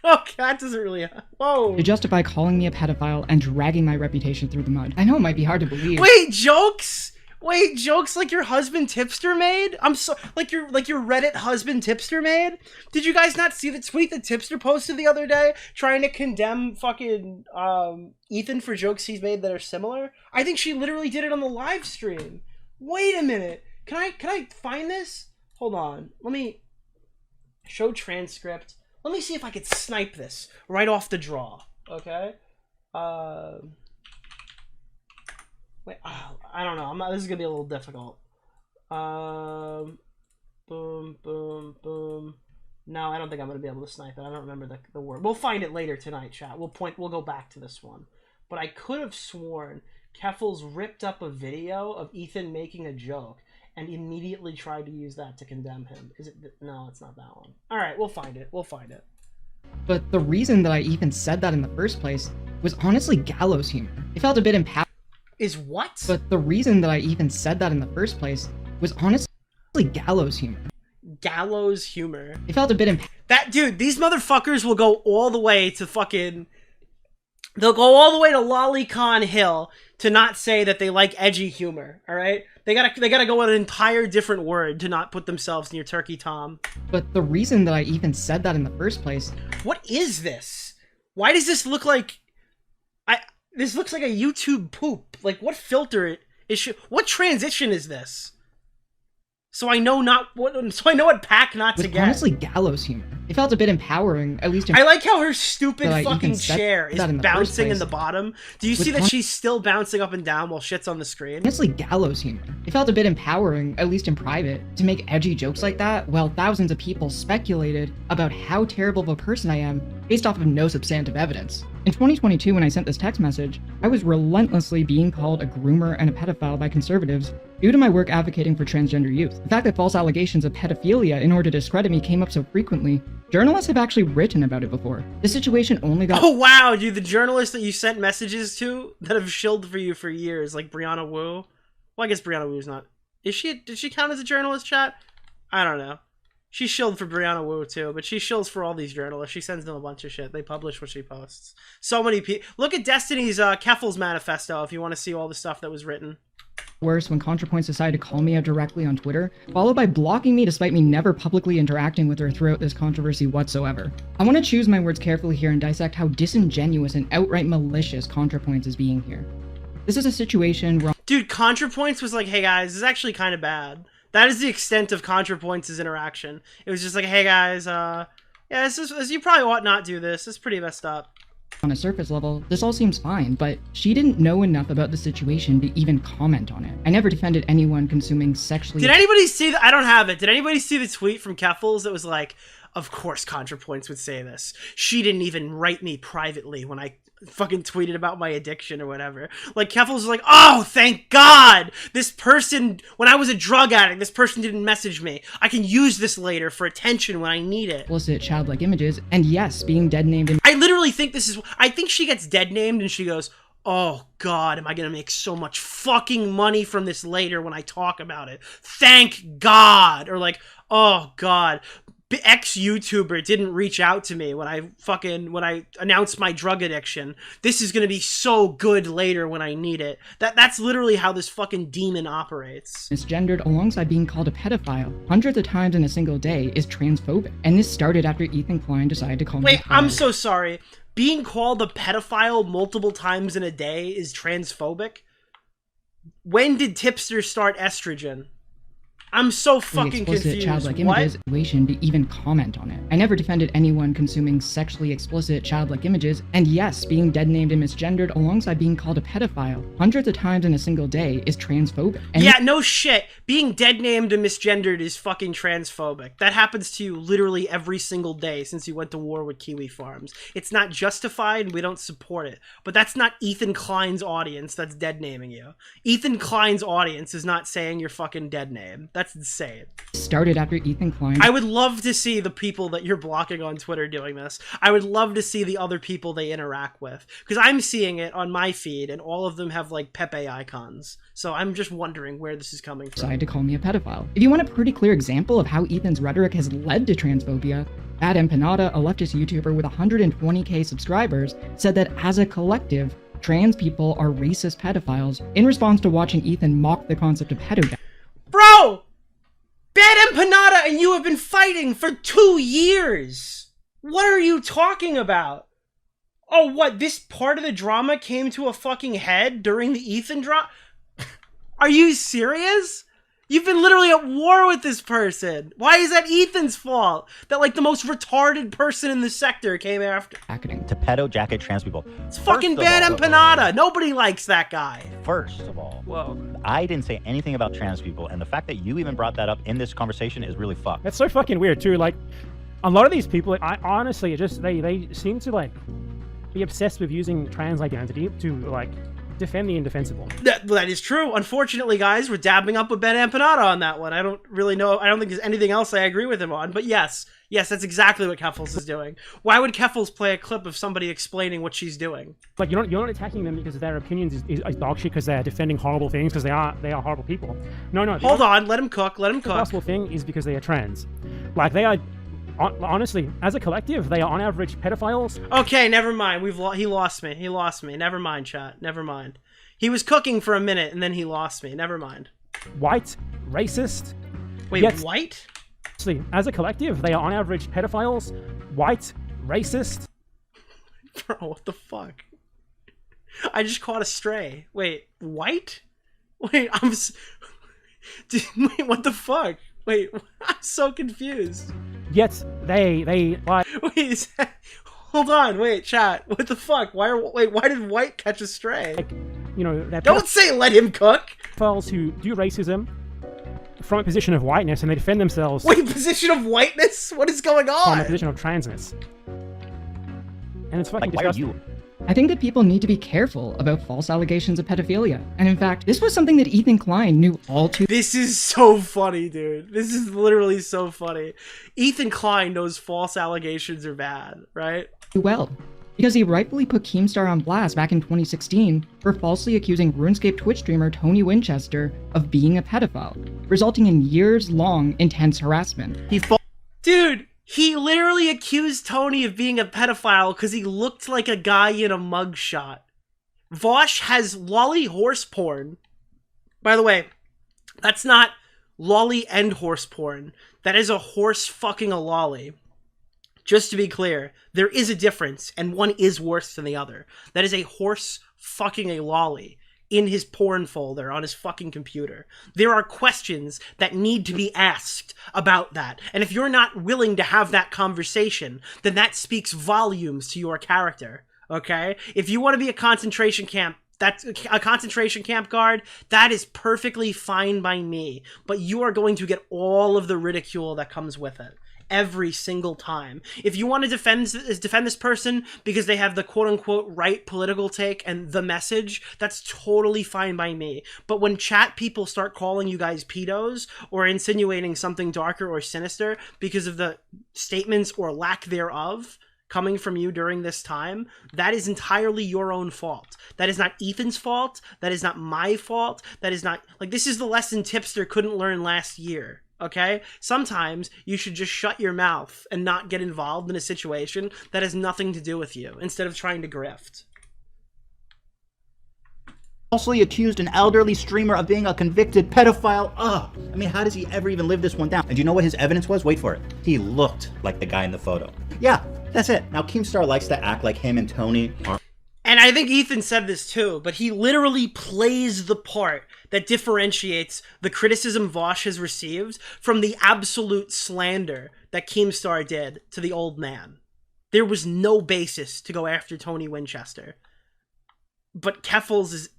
Okay, that doesn't really... Whoa. To justify calling me a pedophile and dragging my reputation through the mud. I know it might be hard to believe. Wait, jokes? Wait, jokes like your husband Tipster made? I'm so... Like your Reddit husband Tipster made? Did you guys not see the tweet that Tipster posted the other day? Trying to condemn fucking Ethan for jokes he's made that are similar? I think she literally did it on the live stream. Wait a minute. Can I find this? Hold on. Let me... Show transcript. Let me see if I could snipe this right off the draw, okay? Wait, I don't know. This is gonna be a little difficult. Boom, boom, boom. No, I don't think I'm gonna be able to snipe it. I don't remember the word. We'll find it later tonight, chat. We'll go back to this one. But I could have sworn Keffels ripped up a video of Ethan making a joke and immediately tried to use that to condemn him. Is it? No, it's not that one. All right, we'll find it. We'll find it. But the reason that I even said that in the first place was honestly gallows humor. It felt a bit empowering. Is what? But the reason that I even said that in the first place was honestly gallows humor. Gallows humor. It felt a bit that dude, these motherfuckers will go all the way to fucking... They'll go all the way to Lolicon Hill to not say that they like edgy humor, all right? They gotta go with an entire different word to not put themselves near Turkey Tom. But the reason that I even said that in the first place... What is this? Why does this look like... This looks like a YouTube poop. Like, what filter what transition is this? So I know what pack not to get. Honestly, gallows humor. It felt a bit empowering, at least. I like how her stupid fucking chair is bouncing in the bottom. Do you see that she's still bouncing up and down while shit's on the screen? Honestly, gallows humor. It felt a bit empowering, at least in private, to make edgy jokes like that while thousands of people speculated about how terrible of a person I am based off of no substantive evidence. In 2022, when I sent this text message, I was relentlessly being called a groomer and a pedophile by conservatives due to my work advocating for transgender youth. The fact that false allegations of pedophilia in order to discredit me came up so frequently, journalists have actually written about it before. This situation only got— Oh wow, dude, the journalists that you sent messages to that have shilled for you for years, like Brianna Wu. Well, I guess Brianna Wu's not... Did she count as a journalist, chat? I don't know. She shilled for Brianna Wu too, but she shills for all these journalists. She sends them a bunch of shit. They publish what she posts. So many people. Look at Destiny's Keffels manifesto if you want to see all the stuff that was written. Worse when ContraPoints decided to call me out directly on Twitter, followed by blocking me despite me never publicly interacting with her throughout this controversy whatsoever. I want to choose my words carefully here and dissect how disingenuous and outright malicious ContraPoints is being here. This is a situation where— Dude, ContraPoints was like, hey guys, this is actually kind of bad. That is the extent of ContraPoints' interaction. It was just like, hey guys, yeah, this you probably ought not do this. It's pretty messed up. On a surface level, this all seems fine, but she didn't know enough about the situation to even comment on it. I never defended anyone consuming sexually— Did anybody see I don't have it. Did anybody see the tweet from Keffels that was like, of course ContraPoints would say this. She didn't even write me privately when I fucking tweeted about my addiction or whatever. Like, Keffels was like, oh, thank God! This person, when I was a drug addict, this person didn't message me. I can use this later for attention when I need it. explicit childlike images, and yes, being dead named in— I literally think I think she gets dead named and she goes, oh God, am I gonna make so much fucking money from this later when I talk about it? Thank God! Or like, oh God, ex-YouTuber didn't reach out to me when I announced my drug addiction. This is gonna be so good later when I need it. That's literally how this fucking demon operates. misgendered alongside being called a pedophile hundreds of times in a single day is transphobic. And this started after Ethan Klein decided to call me— Wait, I'm so sorry. Being called a pedophile multiple times in a day is transphobic? When did Tipster start estrogen? I'm so fucking confused. childlike What? images situation to even comment on it. I never defended anyone consuming sexually explicit childlike images, and yes, being dead named and misgendered alongside being called a pedophile hundreds of times in a single day is transphobic. And Yeah, no shit. Being dead named and misgendered is fucking transphobic. That happens to you literally every single day since you went to war with Kiwi Farms. It's not justified and we don't support it. But that's not Ethan Klein's audience that's dead naming you. Ethan Klein's audience is not saying your fucking dead name. That's insane. started after Ethan Klein— I would love to see the people that you're blocking on Twitter doing this. I would love to see the other people they interact with. Because I'm seeing it on my feed, and all of them have, like, Pepe icons. So I'm just wondering where this is coming from. decided to call me a pedophile. If you want a pretty clear example of how Ethan's rhetoric has led to transphobia, Bad Empanada, a leftist YouTuber with 120k subscribers, said that as a collective, trans people are racist pedophiles in response to watching Ethan mock the concept of pedo— Bro! Bad Empanada and you have been fighting for 2 years! What are you talking about? Oh, what? This part of the drama came to a fucking head during the Ethan drama? Are you serious? You've been literally at war with this person. Why is that Ethan's fault? That, like, the most retarded person in the sector came after. bracketing. To pedo jacket trans people. It's fucking First of Bad all- Empanada. Nobody likes that guy. First of all, Whoa. I didn't say anything about trans people, and the fact that you even brought that up in this conversation is really fucked. That's so fucking weird too. Like, a lot of these people, I honestly just they seem to like be obsessed with using trans identity to like defend the indefensible. That is true. Unfortunately, guys, we're dabbing up with Ben Empanada on that one. I don't really know. I don't think there's anything else I agree with him on. But yes, that's exactly what Keffels is doing. Why would Keffels play a clip of somebody explaining what she's doing? Like, you're not attacking them because their opinions is dog shit because they're defending horrible things because they are horrible people. No. Hold on. Let him cook. Let him The cook. possible thing is because they are trans. Like, they are, honestly, as a collective, they are on average pedophiles. Okay, never mind. He lost me. He lost me. Never mind, chat. Never mind. He was cooking for a minute and then he lost me. Never mind. White, racist. Wait, Yet- white? Honestly, as a collective, they are on average pedophiles. White, racist. Bro, what the fuck? I just caught a stray. Wait, white? Wait, Dude, wait, what the fuck? Wait, I'm so confused. Yet they like. Wait, hold on, wait, chat. What the fuck? Why did white catch a stray? You know, they're Don't say let him cook! pedophiles who do racism from a position of whiteness and they defend themselves Wait, position of whiteness? What is going from a on? position of transness. And it's fucking Like, why are disgusting. you? I think that people need to be careful about false allegations of pedophilia. And in fact, this was something that Ethan Klein knew all too This is so funny, dude. This is literally so funny. Ethan Klein knows false allegations are bad, right? well, because he rightfully put Keemstar on blast back in 2016 for falsely accusing RuneScape Twitch streamer Tony Winchester of being a pedophile, resulting in years-long intense harassment. Dude, he literally accused Tony of being a pedophile because he looked like a guy in a mugshot. Vaush has lolly horse porn. By the way, that's not lolly and horse porn. That is a horse fucking a lolly. Just to be clear, there is a difference, and one is worse than the other. That is a horse fucking a lolly in his porn folder on his fucking computer. There are questions that need to be asked about that. And if you're not willing to have that conversation, then that speaks volumes to your character. Okay? If you want to be a concentration camp, that's a concentration camp guard, that is perfectly fine by me. But you are going to get all of the ridicule that comes with it. Every single time. If you want to defend this person because they have the quote-unquote right political take and the message, that's totally fine by me. But when chat people start calling you guys pedos or insinuating something darker or sinister because of the statements or lack thereof coming from you during this time, that is entirely your own fault. That is not Ethan's fault. That is not my fault. That is not... Like, this is the lesson Tipster couldn't learn last year. Okay? Sometimes you should just shut your mouth and not get involved in a situation that has nothing to do with you, instead of trying to grift. Falsely accused an elderly streamer of being a convicted pedophile. Ugh. I mean, how does he ever even live this one down? And do you know what his evidence was? Wait for it. He looked like the guy in the photo. Yeah, that's it. Now, Keemstar likes to act like him and Tony are... And I think Ethan said this too, but he literally plays the part that differentiates the criticism Vaush has received from the absolute slander that Keemstar did to the old man. There was no basis to go after Tony Winchester. But Keffels is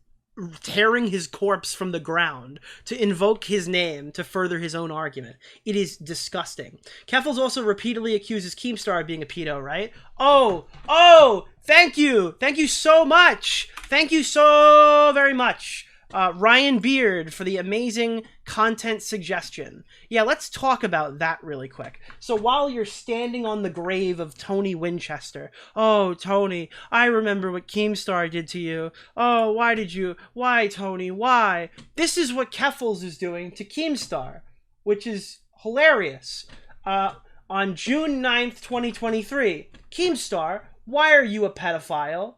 tearing his corpse from the ground to invoke his name to further his own argument. It is disgusting. Keffels also repeatedly accuses Keemstar of being a pedo, right? Oh, thank you. Thank you so much. Thank you so very much. Ryan Beard for the amazing content suggestion. Yeah, let's talk about that really quick. So while you're standing on the grave of Tony Winchester, oh, Tony, I remember what Keemstar did to you. Oh, why, Tony, why? This is what Keffels is doing to Keemstar, which is hilarious. On June 9th, 2023, Keemstar, why are you a pedophile?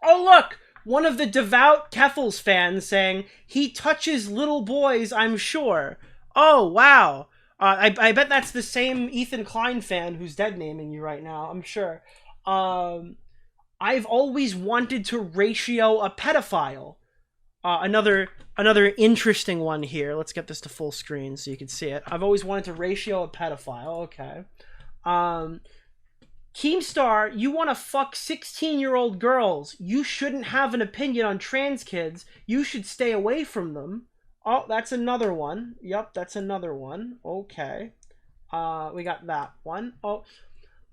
Oh, look! One of the devout Keffels fans saying, he touches little boys, I'm sure. Oh, wow. I bet that's the same Ethan Klein fan who's dead naming you right now, I'm sure. I've always wanted to ratio a pedophile. Another interesting one here. Let's get this to full screen so you can see it. I've always wanted to ratio a pedophile. Okay. Keemstar, you want to fuck 16-year-old girls. You shouldn't have an opinion on trans kids. You should stay away from them. Oh, that's another one. Yep, that's another one. Okay. We got that one. Oh,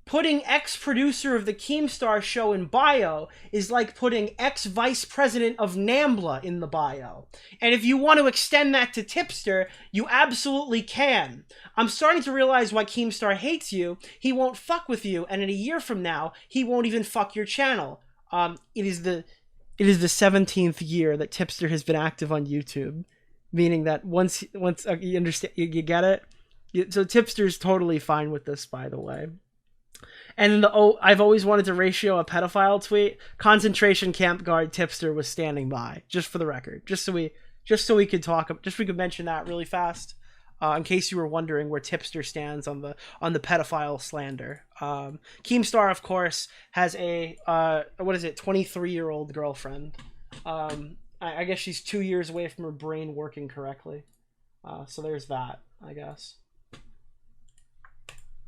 putting ex-producer of the Keemstar show in bio is like putting ex-vice president of NAMBLA in the bio. And if you want to extend that to Tipster, you absolutely can. I'm starting to realize why Keemstar hates you. He won't fuck with you, and in a year from now, he won't even fuck your channel. It is the 17th year that Tipster has been active on YouTube, meaning that once you understand, you get it. So Tipster's totally fine with this, by the way. And I've always wanted to ratio a pedophile tweet. Concentration camp guard Tipster was standing by, just for the record, just so we could mention that really fast, in case you were wondering where Tipster stands on the pedophile slander. Keemstar, of course, has a 23-year-old girlfriend. I guess she's 2 years away from her brain working correctly. So there's that, I guess.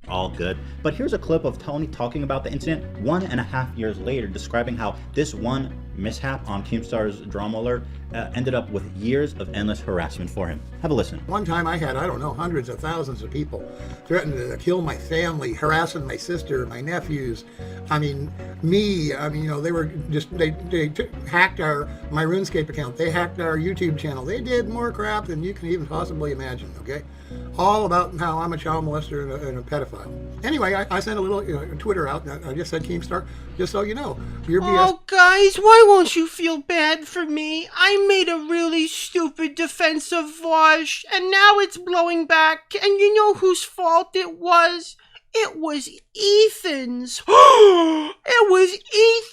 All good. But here's a clip of Tony talking about the incident 1.5 years later, describing how this one mishap on Keemstar's drama alert ended up with years of endless harassment for him. Have a listen. One time I had, hundreds of thousands of people threatened to kill my family, harassing my sister, my nephews. They were just, they hacked my RuneScape account. They hacked our YouTube channel. They did more crap than you can even possibly imagine, okay? All about how I'm a child molester and a pedophile. Anyway, I sent a little Twitter out. I just said, Keemstar, just so you know, your BS. Oh, guys, why won't you feel bad for me? I made a really stupid defense of Vaush, and now it's blowing back. And you know whose fault it was? It was Ethan's. It was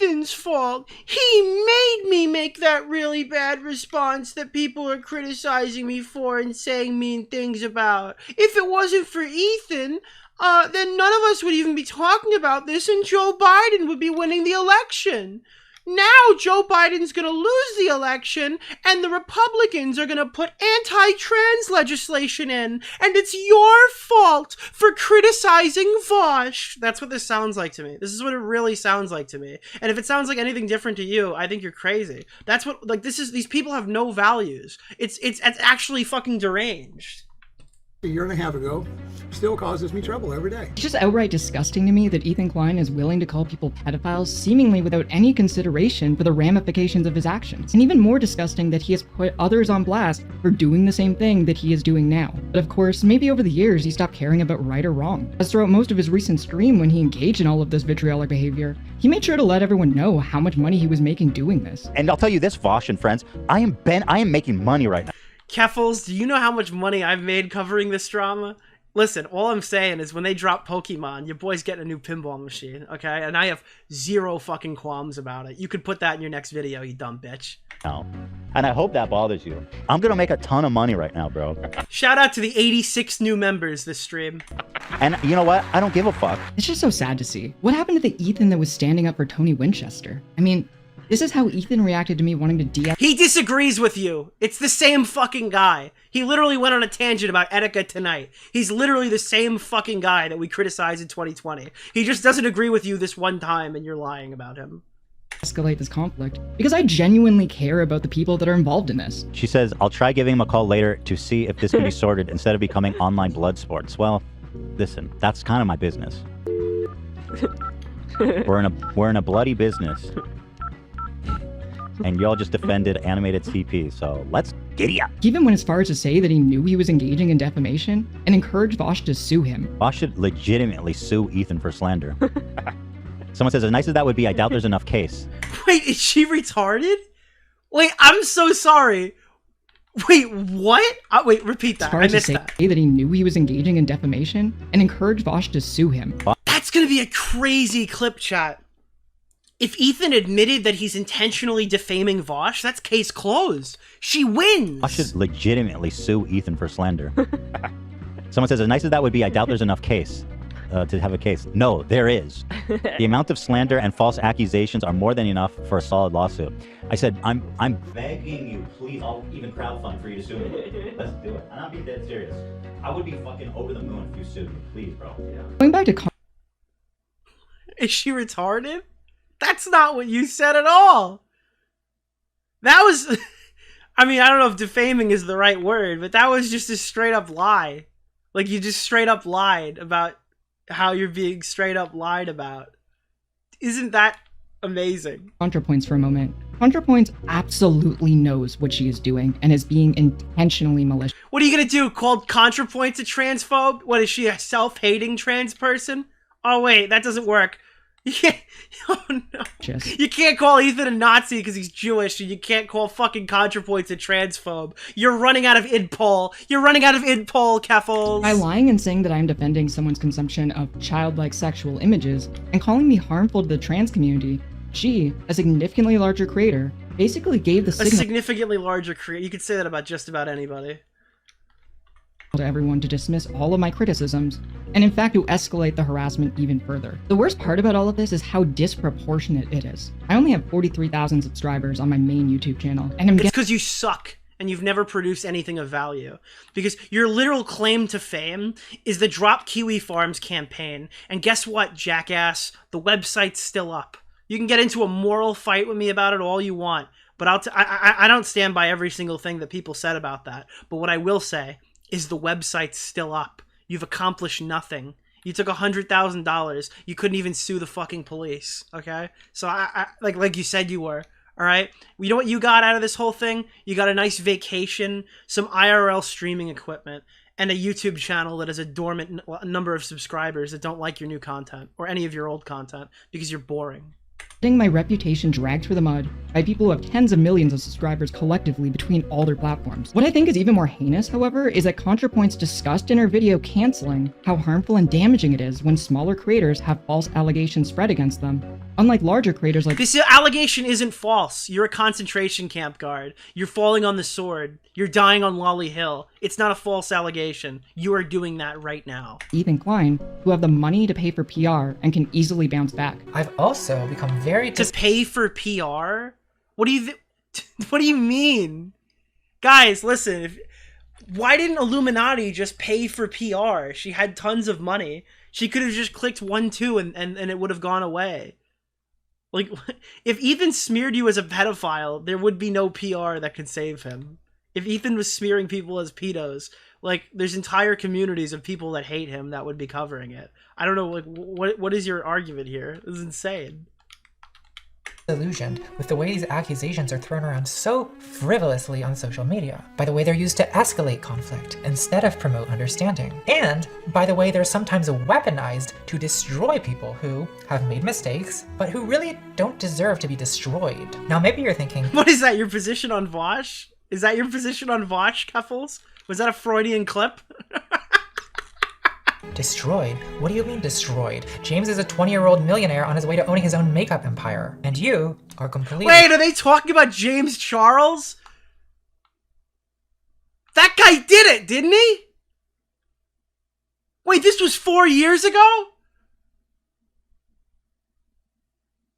Ethan's fault. He made me make that really bad response that people are criticizing me for and saying mean things about. If it wasn't for Ethan, then none of us would even be talking about this, and Joe Biden would be winning the election. now Joe Biden's gonna lose the election and the Republicans are gonna put anti-trans legislation in, and it's your fault for criticizing Vaush. That's what this sounds like to me. This is what it really sounds like to me. And if it sounds like anything different to you, I think you're crazy. That's what, like, these people have no values. It's actually fucking deranged. A year and a half ago, still causes me trouble every day. It's just outright disgusting to me that Ethan Klein is willing to call people pedophiles seemingly without any consideration for the ramifications of his actions. And even more disgusting that he has put others on blast for doing the same thing that he is doing now. But of course, maybe over the years he stopped caring about right or wrong. As throughout most of his recent stream when he engaged in all of this vitriolic behavior, he made sure to let everyone know how much money he was making doing this. And I'll tell you this, Vaush and friends, I am making money right now. Keffels, do you know how much money I've made covering this drama? Listen, all I'm saying is when they drop Pokemon, your boy's getting a new pinball machine, okay? And I have zero fucking qualms about it. You could put that in your next video, you dumb bitch. And I hope that bothers you. I'm gonna make a ton of money right now, bro. Shout out to the 86 new members this stream. And you know what? I don't give a fuck. It's just so sad to see. What happened to the Ethan that was standing up for Tony Winchester? I mean, this is how Ethan reacted to me wanting to DM. He disagrees with you. It's the same fucking guy. He literally went on a tangent about Etika tonight. He's literally the same fucking guy that we criticized in 2020. He just doesn't agree with you this one time and you're lying about him. Escalate this conflict because I genuinely care about the people that are involved in this. She says, I'll try giving him a call later to see if this can be sorted instead of becoming online blood sports. Well, listen, that's kind of my business. We're in a bloody business. And y'all just defended animated CP, so let's giddy up. He even went as far as to say that he knew he was engaging in defamation and encouraged Vaush to sue him. Vaush should legitimately sue Ethan for slander. Someone says, as nice as that would be, I doubt there's enough case. Wait, is she retarded? Wait, I'm so sorry. Wait, what? Wait, repeat that. I missed that. That he knew he was engaging in defamation and encouraged Vaush to sue him. That's gonna be a crazy clip, chat. If Ethan admitted that he's intentionally defaming Vaush, that's case closed. She wins. Vaush should legitimately sue Ethan for slander. Someone says, as nice as that would be, I doubt there's enough case to have a case. No, there is. The amount of slander and false accusations are more than enough for a solid lawsuit. I said, I'm begging you, please, I'll even crowdfund for you to sue me. Let's do it. And I'm being dead serious. I would be fucking over the moon if you sued me. Please, bro. Yeah. Going back to... Is she retarded? That's not what you said at all. That was... I mean, I don't know if defaming is the right word, but that was just a straight up lie. Like, you just straight up lied about how you're being straight up lied about. Isn't that amazing? ContraPoints for a moment. ContraPoints absolutely knows what she is doing and is being intentionally malicious. What are you gonna do? Call ContraPoints a transphobe? What, is she a self-hating trans person? Oh wait, that doesn't work. You can't, oh no. You can't call Ethan a Nazi because he's Jewish, and you can't call fucking ContraPoints a transphobe. You're running out of idpol. You're running out of idpol, Keffels. By lying and saying that I'm defending someone's consumption of childlike sexual images and calling me harmful to the trans community, she, a significantly larger creator, basically gave the signal. A significantly larger creator. You could say that about just about anybody. To everyone to dismiss all of my criticisms, and in fact to escalate the harassment even further. The worst part about all of this is how disproportionate it is. I only have 43,000 subscribers on my main YouTube channel, and it's because you suck and you've never produced anything of value. Because your literal claim to fame is the Drop Kiwi Farms campaign, and guess what, jackass? The website's still up. You can get into a moral fight with me about it all you want, but I don't stand by every single thing that people said about that. But what I will say is the website's still up. You've accomplished nothing. You took $100,000. You couldn't even sue the fucking police, okay? So I like you said you were, all right? You know what you got out of this whole thing? You got a nice vacation, some IRL streaming equipment, and a YouTube channel that has a dormant number of subscribers that don't like your new content or any of your old content because you're boring. Getting my reputation dragged through the mud by people who have tens of millions of subscribers collectively between all their platforms. What I think is even more heinous, however, is that ContraPoints discussed in her video canceling how harmful and damaging it is when smaller creators have false allegations spread against them, Unlike larger creators like This allegation isn't false. You're a concentration camp guard. You're falling on the sword. You're dying on Lolly Hill. It's not a false allegation. You are doing that right now. Ethan Klein, who have the money to pay for PR and can easily bounce back. I've also become very To pay for PR? What do you mean? Guys, listen. Why didn't Illuminati just pay for PR? She had tons of money. She could have just clicked 1-2 and it would have gone away. Like, if Ethan smeared you as a pedophile, there would be no PR that could save him. If Ethan was smearing people as pedos, like, there's entire communities of people that hate him that would be covering it. I don't know, like, what is your argument here? This is insane. Disillusioned with the way these accusations are thrown around so frivolously on social media, by the way they're used to escalate conflict instead of promote understanding, and by the way they're sometimes weaponized to destroy people who have made mistakes, but who really don't deserve to be destroyed. Now maybe you're thinking, what is that, your position on Vaush? Is that your position on Vaush, Keffels? Was that a Freudian clip? destroyed? What do you mean destroyed? James is a 20-year-old millionaire on his way to owning his own makeup empire, and you are completely— Wait, are they talking about James Charles? That guy did it, didn't he? Wait, this was 4 years ago?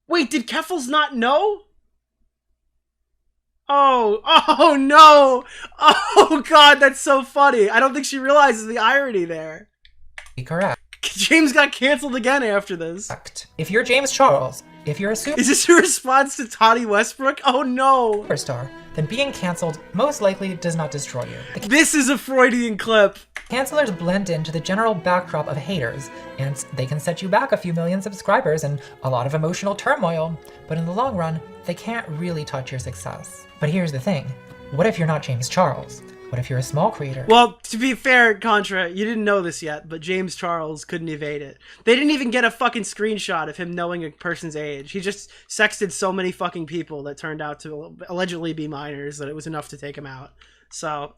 Wait, did Keffels not know? Oh no! Oh god, that's so funny. I don't think she realizes the irony there. Correct. James got canceled again after this. If you're James Charles, if you're a Is this a response to Toddy Westbrook? Oh no! superstar, then being canceled most likely does not destroy you. This is a Freudian clip. Cancelers blend into the general backdrop of haters, and they can set you back a few million subscribers and a lot of emotional turmoil, but in the long run, they can't really touch your success. But here's the thing, what if you're not James Charles? What if you're a small creator? Well, to be fair, Contra, you didn't know this yet, but James Charles couldn't evade it. They didn't even get a fucking screenshot of him knowing a person's age. He just sexted so many fucking people that turned out to allegedly be minors that it was enough to take him out. So,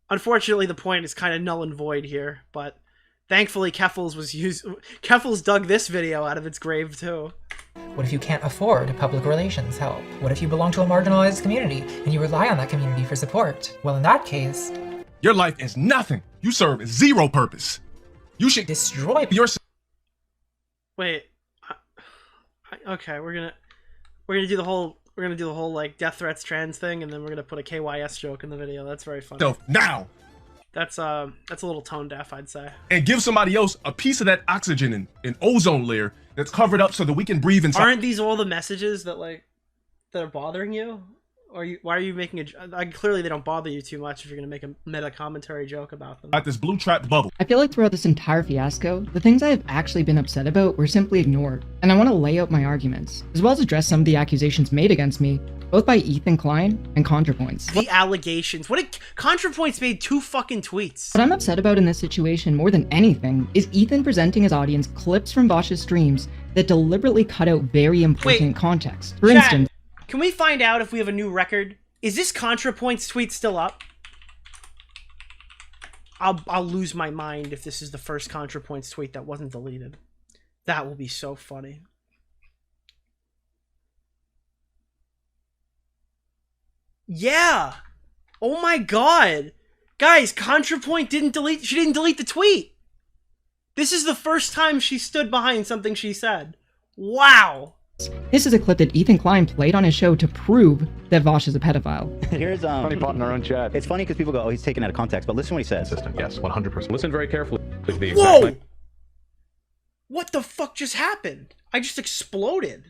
unfortunately, the point is kind of null and void here, but thankfully Keffels dug this video out of its grave too. What if you can't afford public relations help? What if you belong to a marginalized community and you rely on that community for support? Well, in that case, your life is nothing. You serve zero purpose. You should destroy yourself. Wait, okay, we're gonna do the whole like death threats trans thing, and then we're gonna put a KYS joke in the video. That's very funny. Now. That's a little tone deaf, I'd say. And give somebody else a piece of that oxygen and ozone layer that's covered up so that we can breathe inside. Aren't these all the messages that are bothering you? Or why are you making clearly they don't bother you too much if you're gonna make a meta commentary joke about them. At this blue trap bubble. I feel like throughout this entire fiasco, the things I have actually been upset about were simply ignored, and I want to lay out my arguments, as well as address some of the accusations made against me, both by Ethan Klein and ContraPoints. The allegations. ContraPoints made 2 fucking tweets. What I'm upset about in this situation more than anything is Ethan presenting his audience clips from Vaush's streams that deliberately cut out very important context. For instance, can we find out if we have a new record? Is this ContraPoints tweet still up? I'll lose my mind if this is the first ContraPoints tweet that wasn't deleted. That will be so funny. Yeah. Oh my god. Guys, ContraPoint didn't delete the tweet. This is the first time she stood behind something she said. Wow. This is a clip that Ethan Klein played on his show to prove that Vaush is a pedophile. Here's funny part in our own chat. It's funny because people go, "Oh, he's taken out of context," but listen to what he says. Yes, 100%. Listen very carefully. Whoa! What the fuck just happened? I just exploded.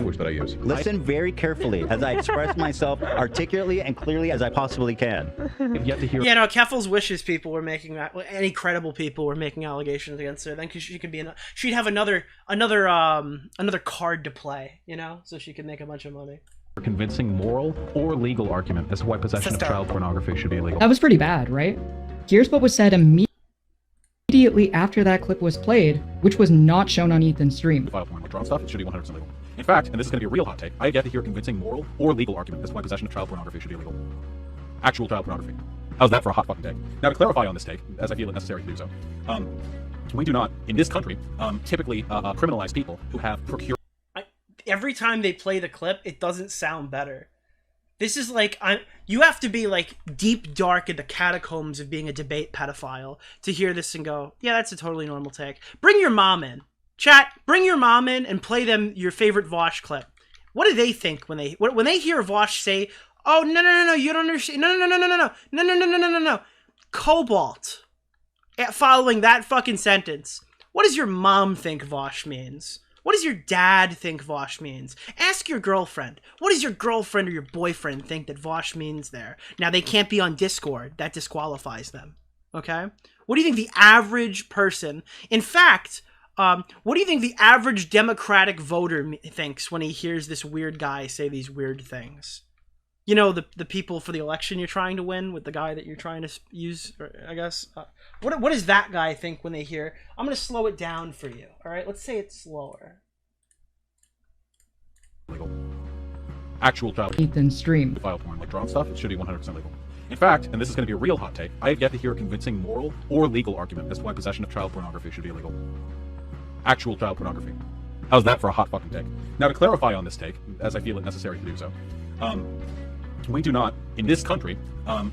Language that I use. Listen very carefully as I express myself articulately and clearly as I possibly can. Yet to hear. Yeah, no, Keffels wishes people were making that. Any credible people were making allegations against her. Then she could be she'd have another card to play, you know, so she could make a bunch of money. Convincing moral or legal argument as to why possession of child pornography should be illegal. That was pretty bad, right? Here's what was said immediately after that clip was played, which was not shown on Ethan's stream. File porn with drawn stuff, it should be 100% legal. In fact, and this is going to be a real hot take, I have yet to hear a convincing moral or legal argument as to why possession of child pornography should be illegal. Actual child pornography. How's that for a hot fucking take? Now to clarify on this take, as I feel it necessary to do so, We do not, in this country, typically criminalize people who have procured. Every time they play the clip, it doesn't sound better. This is like, you have to be like deep dark in the catacombs of being a debate pedophile to hear this and go, yeah, that's a totally normal take. Bring your mom in. Chat, bring your mom in and play them your favorite Vaush clip. What do they think when they hear Vaush say, oh, no, you don't understand. No. Cobalt. Following that fucking sentence. What does your mom think Vaush means? What does your dad think Vaush means? Ask your girlfriend. What does your girlfriend or your boyfriend think that Vaush means there? Now, they can't be on Discord. That disqualifies them. Okay? What do you think the average person... In fact, what do you think the average Democratic voter thinks when he hears this weird guy say these weird things? You know, the people for the election you're trying to win with the guy that you're trying to use, I guess. What does that guy think when they hear, I'm going to slow it down for you, all right? Let's say it's slower. Legal. Actual child Ethan stream. file porn, like drone stuff, it should be 100% legal. In fact, and this is going to be a real hot take, I have yet to hear a convincing moral or legal argument as to why possession of child pornography should be illegal. Actual child pornography. How's that for a hot fucking take? Now, to clarify on this take, as I feel it necessary to do so, we do not, in this country,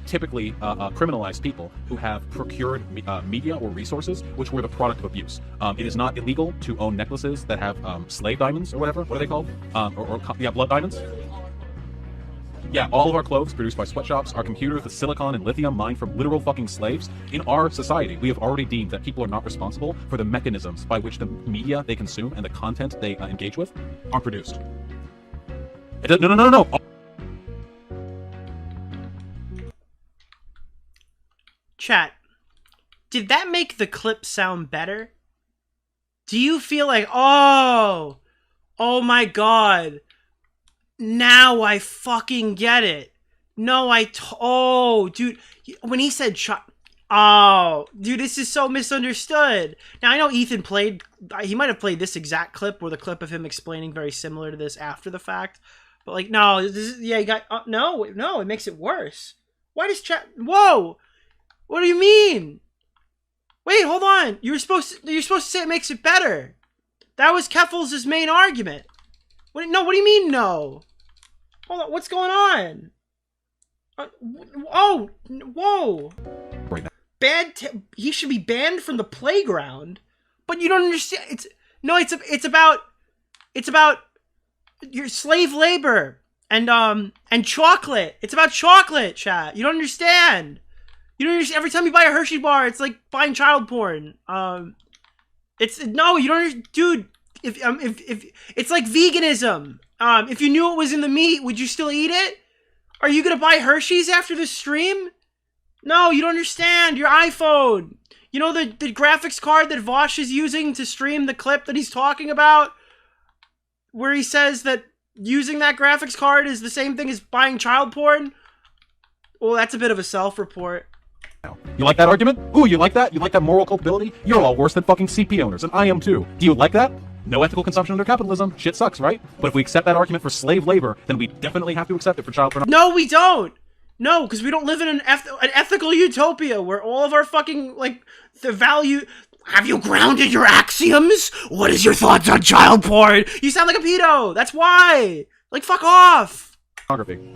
typically criminalize people who have procured media or resources which were the product of abuse. It is not illegal to own necklaces that have slave diamonds or whatever. What are they called? Yeah, blood diamonds. Yeah, all of our clothes produced by sweatshops, our computers, the silicon and lithium mined from literal fucking slaves. In our society, we have already deemed that people are not responsible for the mechanisms by which the media they consume and the content they engage with are produced. No. Chat, did that make the clip sound better? Do you feel like, oh my god, now I fucking get it. No, dude, when he said dude, this is so misunderstood. Now, I know Ethan he might have played this exact clip or the clip of him explaining very similar to this after the fact. But like, no, you got, no, it makes it worse. Why does chat, whoa! What do you mean? Wait, hold on. You're supposed to say it makes it better. That was Keffels' main argument. What do you mean no? Hold on, what's going on? Whoa. He should be banned from the playground. But you don't understand. It's about your slave labor and chocolate. It's about chocolate, chat. You don't understand. You don't understand. Every time you buy a Hershey bar, it's like buying child porn. You don't, dude. If it's like veganism. If you knew it was in the meat, would you still eat it? Are you gonna buy Hershey's after the stream? No, you don't understand. Your iPhone. You know the graphics card that Vaush is using to stream the clip that he's talking about, where he says that using that graphics card is the same thing as buying child porn. Well, that's a bit of a self-report. You like that argument? Ooh, you like that? You like that moral culpability? You're all worse than fucking CP owners, and I am too. Do you like that? No ethical consumption under capitalism. Shit sucks, right? But if we accept that argument for slave labor, then we definitely have to accept it for child pornography. No, we don't! No, because we don't live in an ethical utopia where all of our fucking, like, the value... Have you grounded your axioms? What is your thoughts on child porn? You sound like a pedo! That's why! Like, fuck off! Pornography.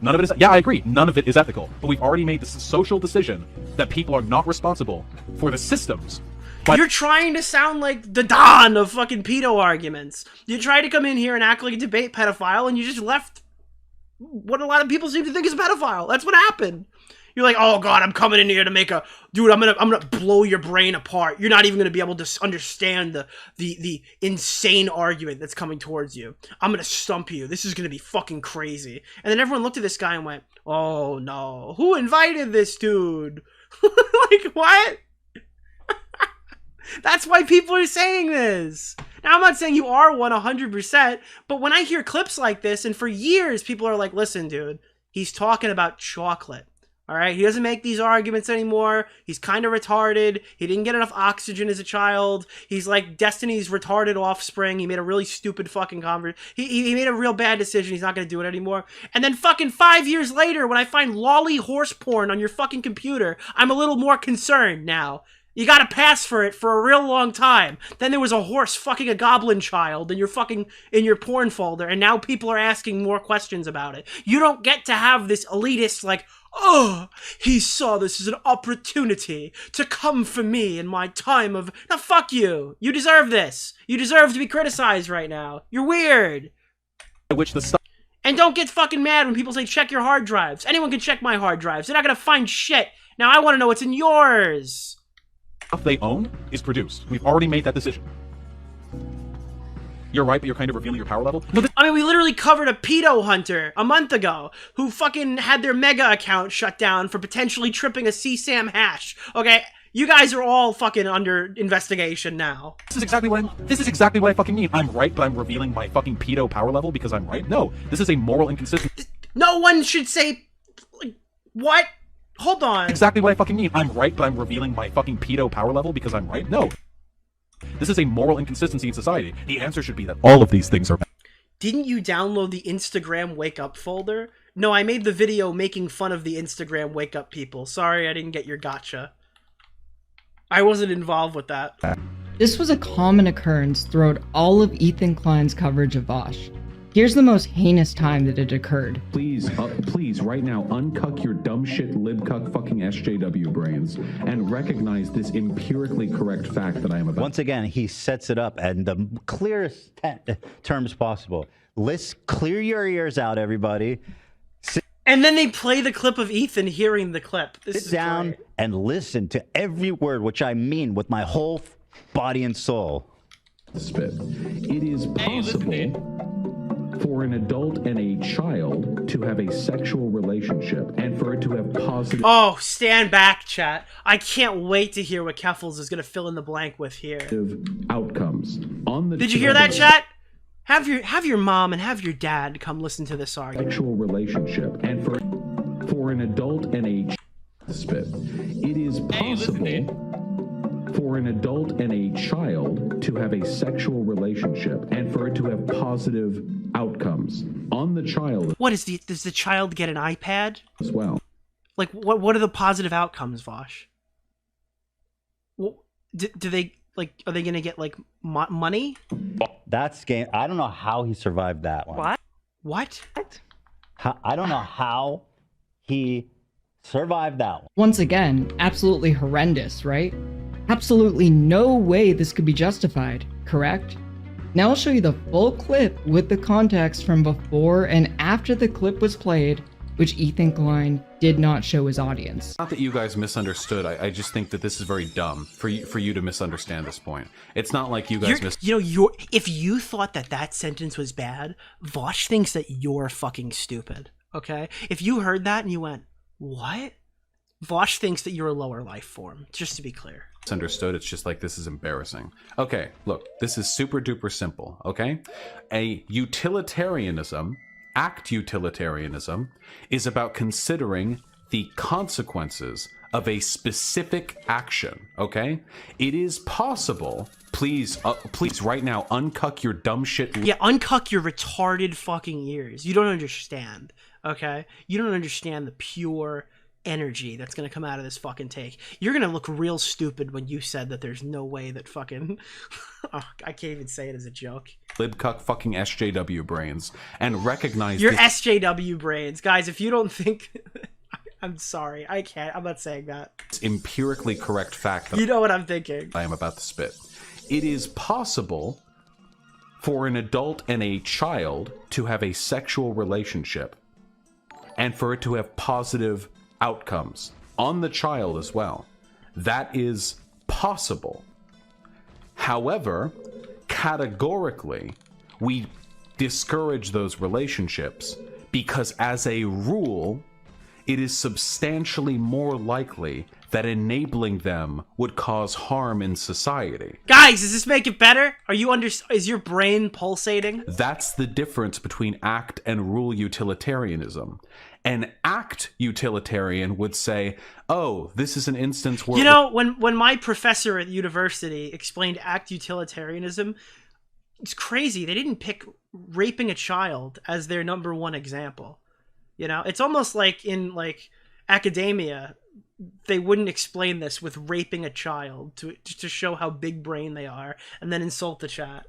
None of it is... Yeah, I agree. None of it is ethical. But we've already made this social decision that people are not responsible for the systems. You're trying to sound like the Don of fucking pedo arguments. You tried to come in here and act like a debate pedophile, and you just left what a lot of people seem to think is a pedophile. That's what happened. You're like, oh god, I'm coming in here to make a... Dude, I'm gonna blow your brain apart. You're not even gonna be able to understand the insane argument that's coming towards you. I'm gonna stump you. This is gonna be fucking crazy. And then everyone looked at this guy and went, oh no, who invited this dude? Like, what? That's why people are saying this. Now, I'm not saying you are one 100%, but when I hear clips like this, and for years, people are like, listen, dude, he's talking about chocolate. All right, he doesn't make these arguments anymore. He's kind of retarded. He didn't get enough oxygen as a child. He's like Destiny's retarded offspring. He made a really stupid fucking he made a real bad decision. He's not going to do it anymore. And then fucking 5 years later, when I find lolly horse porn on your fucking computer, I'm a little more concerned now. You got to pass for it for a real long time. Then there was a horse fucking a goblin child in your porn folder, and now people are asking more questions about it. You don't get to have this elitist like, oh, he saw this as an opportunity to come for me in my time of... Now fuck you. You deserve this. You deserve to be criticized right now. You're weird. And don't get fucking mad when people say check your hard drives. Anyone can check my hard drives. They're not gonna find shit. Now I want to know what's in yours. Stuff they own is produced. We've already made that decision. You're right, but you're kind of revealing your power level. I mean, we literally covered a pedo hunter a month ago who fucking had their mega account shut down for potentially tripping a CSAM hash. Okay, you guys are all fucking under investigation now. This is exactly what I fucking mean. I'm right, but I'm revealing my fucking pedo power level because I'm right. No, this is a moral inconsistency. No one should say, like, what? Hold on. Exactly what I fucking mean. I'm right, but I'm revealing my fucking pedo power level because I'm right. No. This is a moral inconsistency in society. The answer should be that all of these things are bad. Didn't you download the Instagram wake up folder? No, I made the video making fun of the Instagram wake up people. Sorry, I didn't get your gotcha. I wasn't involved with that. This was a common occurrence throughout all of Ethan Klein's coverage of Vaush. Here's the most heinous time that it occurred. Please, right now, uncuck your dumb shit libcuck fucking SJW brains and recognize this empirically correct fact that I am about. Once again, he sets it up in the clearest terms possible. Clear your ears out, everybody. And then they play the clip of Ethan hearing the clip. Sit down and listen to every word, which I mean with my whole body and soul. Spit. It is possible for an adult and a child to have a sexual relationship and for it to have positive... Oh, stand back, chat. I can't wait to hear what Keffels is going to fill in the blank with here. ...outcomes. On the Did you hear that, chat? Have your mom and have your dad come listen to this argument. Sexual relationship and for an adult and a... Spit. It is possible... for an adult and a child to have a sexual relationship and for it to have positive outcomes on the child. What is does the child get an iPad as well? Like what are the positive outcomes, Vaush? Well, do they like? Are they gonna get like money? That's game. I don't know how he survived that one. What? I don't know how he survived that one. Once again, absolutely horrendous, right? Absolutely no way this could be justified, correct? Now I'll show you the full clip with the context from before and after the clip was played, which Ethan Klein did not show his audience. Not that you guys misunderstood. I just think that this is very dumb for you to misunderstand this point. It's not like you guys if you thought that sentence was bad, Vaush thinks that you're fucking stupid, okay? If you heard that and you went, what? Vaush thinks that you're a lower life form, just to be clear. Misunderstood. It's just like, this is embarrassing. Okay, look, this is super duper simple, okay? A utilitarianism, act utilitarianism, is about considering the consequences of a specific action, okay? It is possible, please right now, uncuck your dumb shit. Yeah, uncuck your retarded fucking ears. You don't understand, okay? You don't understand the pure energy that's gonna come out of this fucking take. You're gonna look real stupid when you said that there's no way that fucking oh, I can't even say it as a joke. Libcuck fucking SJW brains and recognize your SJW brains, guys. If you don't think, I'm sorry, I can't. I'm not saying that. It's empirically correct fact. You know what I'm thinking. I am about to spit. It is possible for an adult and a child to have a sexual relationship and for it to have positive outcomes on the child as well. That is possible. However, categorically, we discourage those relationships because as a rule, it is substantially more likely that enabling them would cause harm in society. Guys, does this make it better? Is your brain pulsating? That's the difference between act and rule utilitarianism. An act utilitarian would say, oh, this is an instance where... You know, when my professor at university explained act utilitarianism, it's crazy. They didn't pick raping a child as their #1 example. You know, it's almost like in like academia, they wouldn't explain this with raping a child to show how big brain they are and then insult the chat.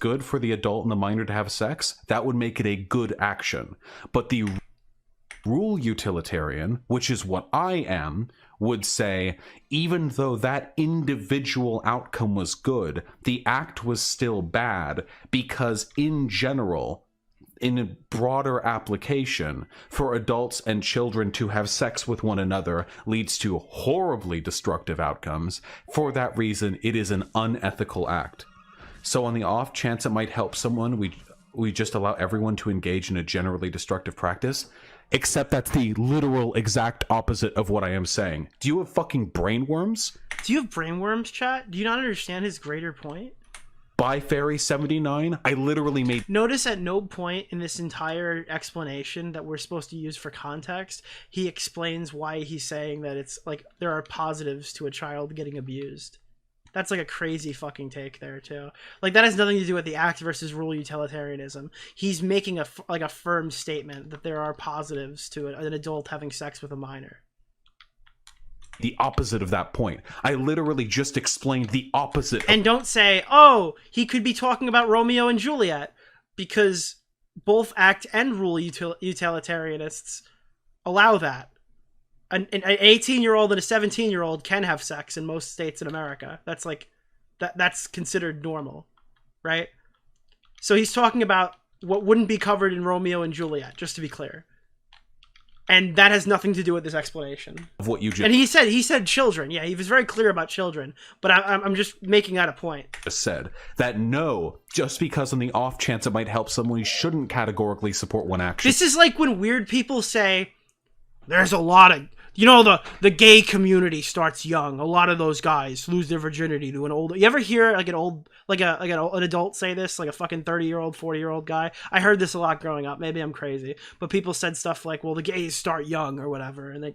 Good for the adult and the minor to have sex, that would make it a good action. But the rule utilitarian, which is what I am, would say, even though that individual outcome was good, the act was still bad because in general, in a broader application, for adults and children to have sex with one another leads to horribly destructive outcomes. For that reason, it is an unethical act. So on the off chance it might help someone, we just allow everyone to engage in a generally destructive practice. Except that's the literal exact opposite of what I am saying. Do you have fucking brainworms? Do you have brainworms, chat? Do you not understand his greater point? By Fairy 79, I literally made... Notice at no point in this entire explanation that we're supposed to use for context, he explains why he's saying that it's like there are positives to a child getting abused. That's like a crazy fucking take there too. Like that has nothing to do with the act versus rule utilitarianism. He's making a firm statement that there are positives to an adult having sex with a minor. The opposite of that point. I literally just explained the opposite. And don't say, oh, he could be talking about Romeo and Juliet, because both act and rule utilitarianists allow that. An 18-year-old and a 17-year-old can have sex in most states in America. That's like, that's considered normal, right? So he's talking about what wouldn't be covered in Romeo and Juliet, just to be clear. And that has nothing to do with this explanation. Of what you just... And he said children. Yeah, he was very clear about children. But I'm just making out a point. Said that no, just because on the off chance it might help someone, we shouldn't categorically support one action. This is like when weird people say, there's a lot of... You know, the gay community starts young. A lot of those guys lose their virginity to an old... You ever hear like an adult say this? Like a fucking 30-year-old, 40-year-old guy? I heard this a lot growing up. Maybe I'm crazy. But people said stuff like, well, the gays start young or whatever. And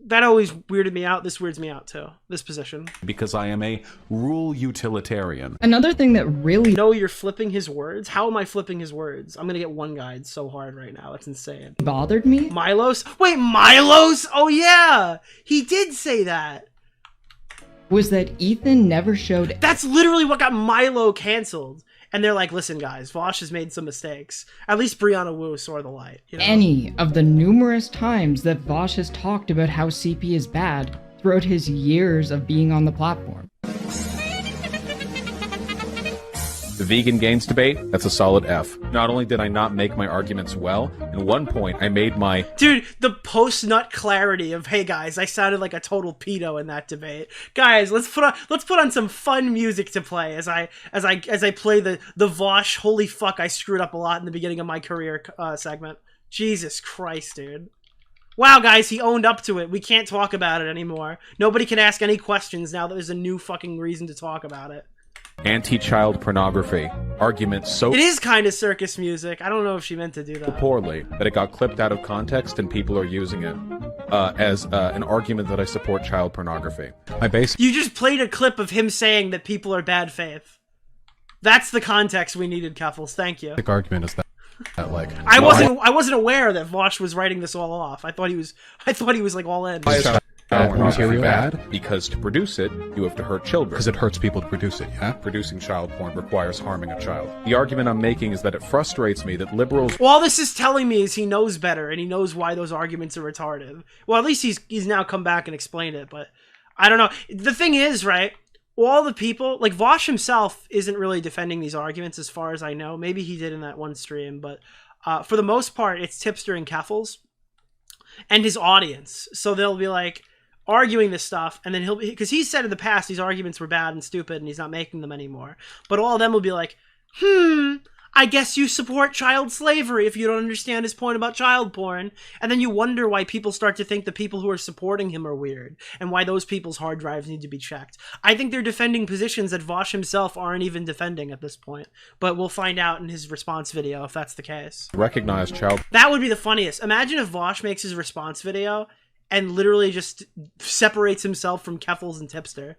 that always weirded me out. This weirds me out too. This position. Because I am a rule utilitarian. Another thing that really... No, you're flipping his words? How am I flipping his words? I'm gonna get one guide so hard right now. It's insane. Bothered me? Milos? Wait, Milos? Oh yeah! He did say that! Was that Ethan never showed... That's literally what got Milo canceled. And they're like, listen guys, Vaush has made some mistakes. At least Brianna Wu saw the light. You know? Any of the numerous times that Vaush has talked about how CP is bad throughout his years of being on the platform. The vegan gains debate, that's a solid F. Not only did I not make my arguments well, in one point I made my... Dude, the post-nut clarity of, hey guys, I sounded like a total pedo in that debate. Guys, let's put on some fun music to play as I play the Vaush, holy fuck, I screwed up a lot in the beginning of my career segment. Jesus Christ, dude. Wow, guys, he owned up to it. We can't talk about it anymore. Nobody can ask any questions now that there's a new fucking reason to talk about it. Anti-child pornography argument so... It is kind of circus music. I don't know if she meant to do that. ...poorly that it got clipped out of context and people are using it as an argument that I support child pornography. You just played a clip of him saying that people are bad faith. That's the context we needed, Keffels. Thank you. The argument is that like... I wasn't aware that Vaush was writing this all off. I thought he was like all in. Pornography bad because to produce it, you have to hurt children. Because it hurts people to produce it, yeah? Producing child porn requires harming a child. The argument I'm making is that it frustrates me that liberals... Well, all this is telling me is he knows better, and he knows why those arguments are retarded. Well, at least he's now come back and explained it, but I don't know. The thing is, right, all the people... Like, Vaush himself isn't really defending these arguments as far as I know. Maybe he did in that one stream, but for the most part, it's Tipster and Keffels and his audience. So they'll be like... arguing this stuff, and then because he said in the past these arguments were bad and stupid and he's not making them anymore, but all of them will be like, I guess you support child slavery if you don't understand his point about child porn. And then you wonder why people start to think the people who are supporting him are weird and why those people's hard drives need to be checked. I think they're defending positions that Vaush himself aren't even defending at this point, but we'll find out in his response video if that's the case. Recognize child... That would be the funniest. Imagine if Vaush makes his response video and literally just separates himself from Keffels and Tipster.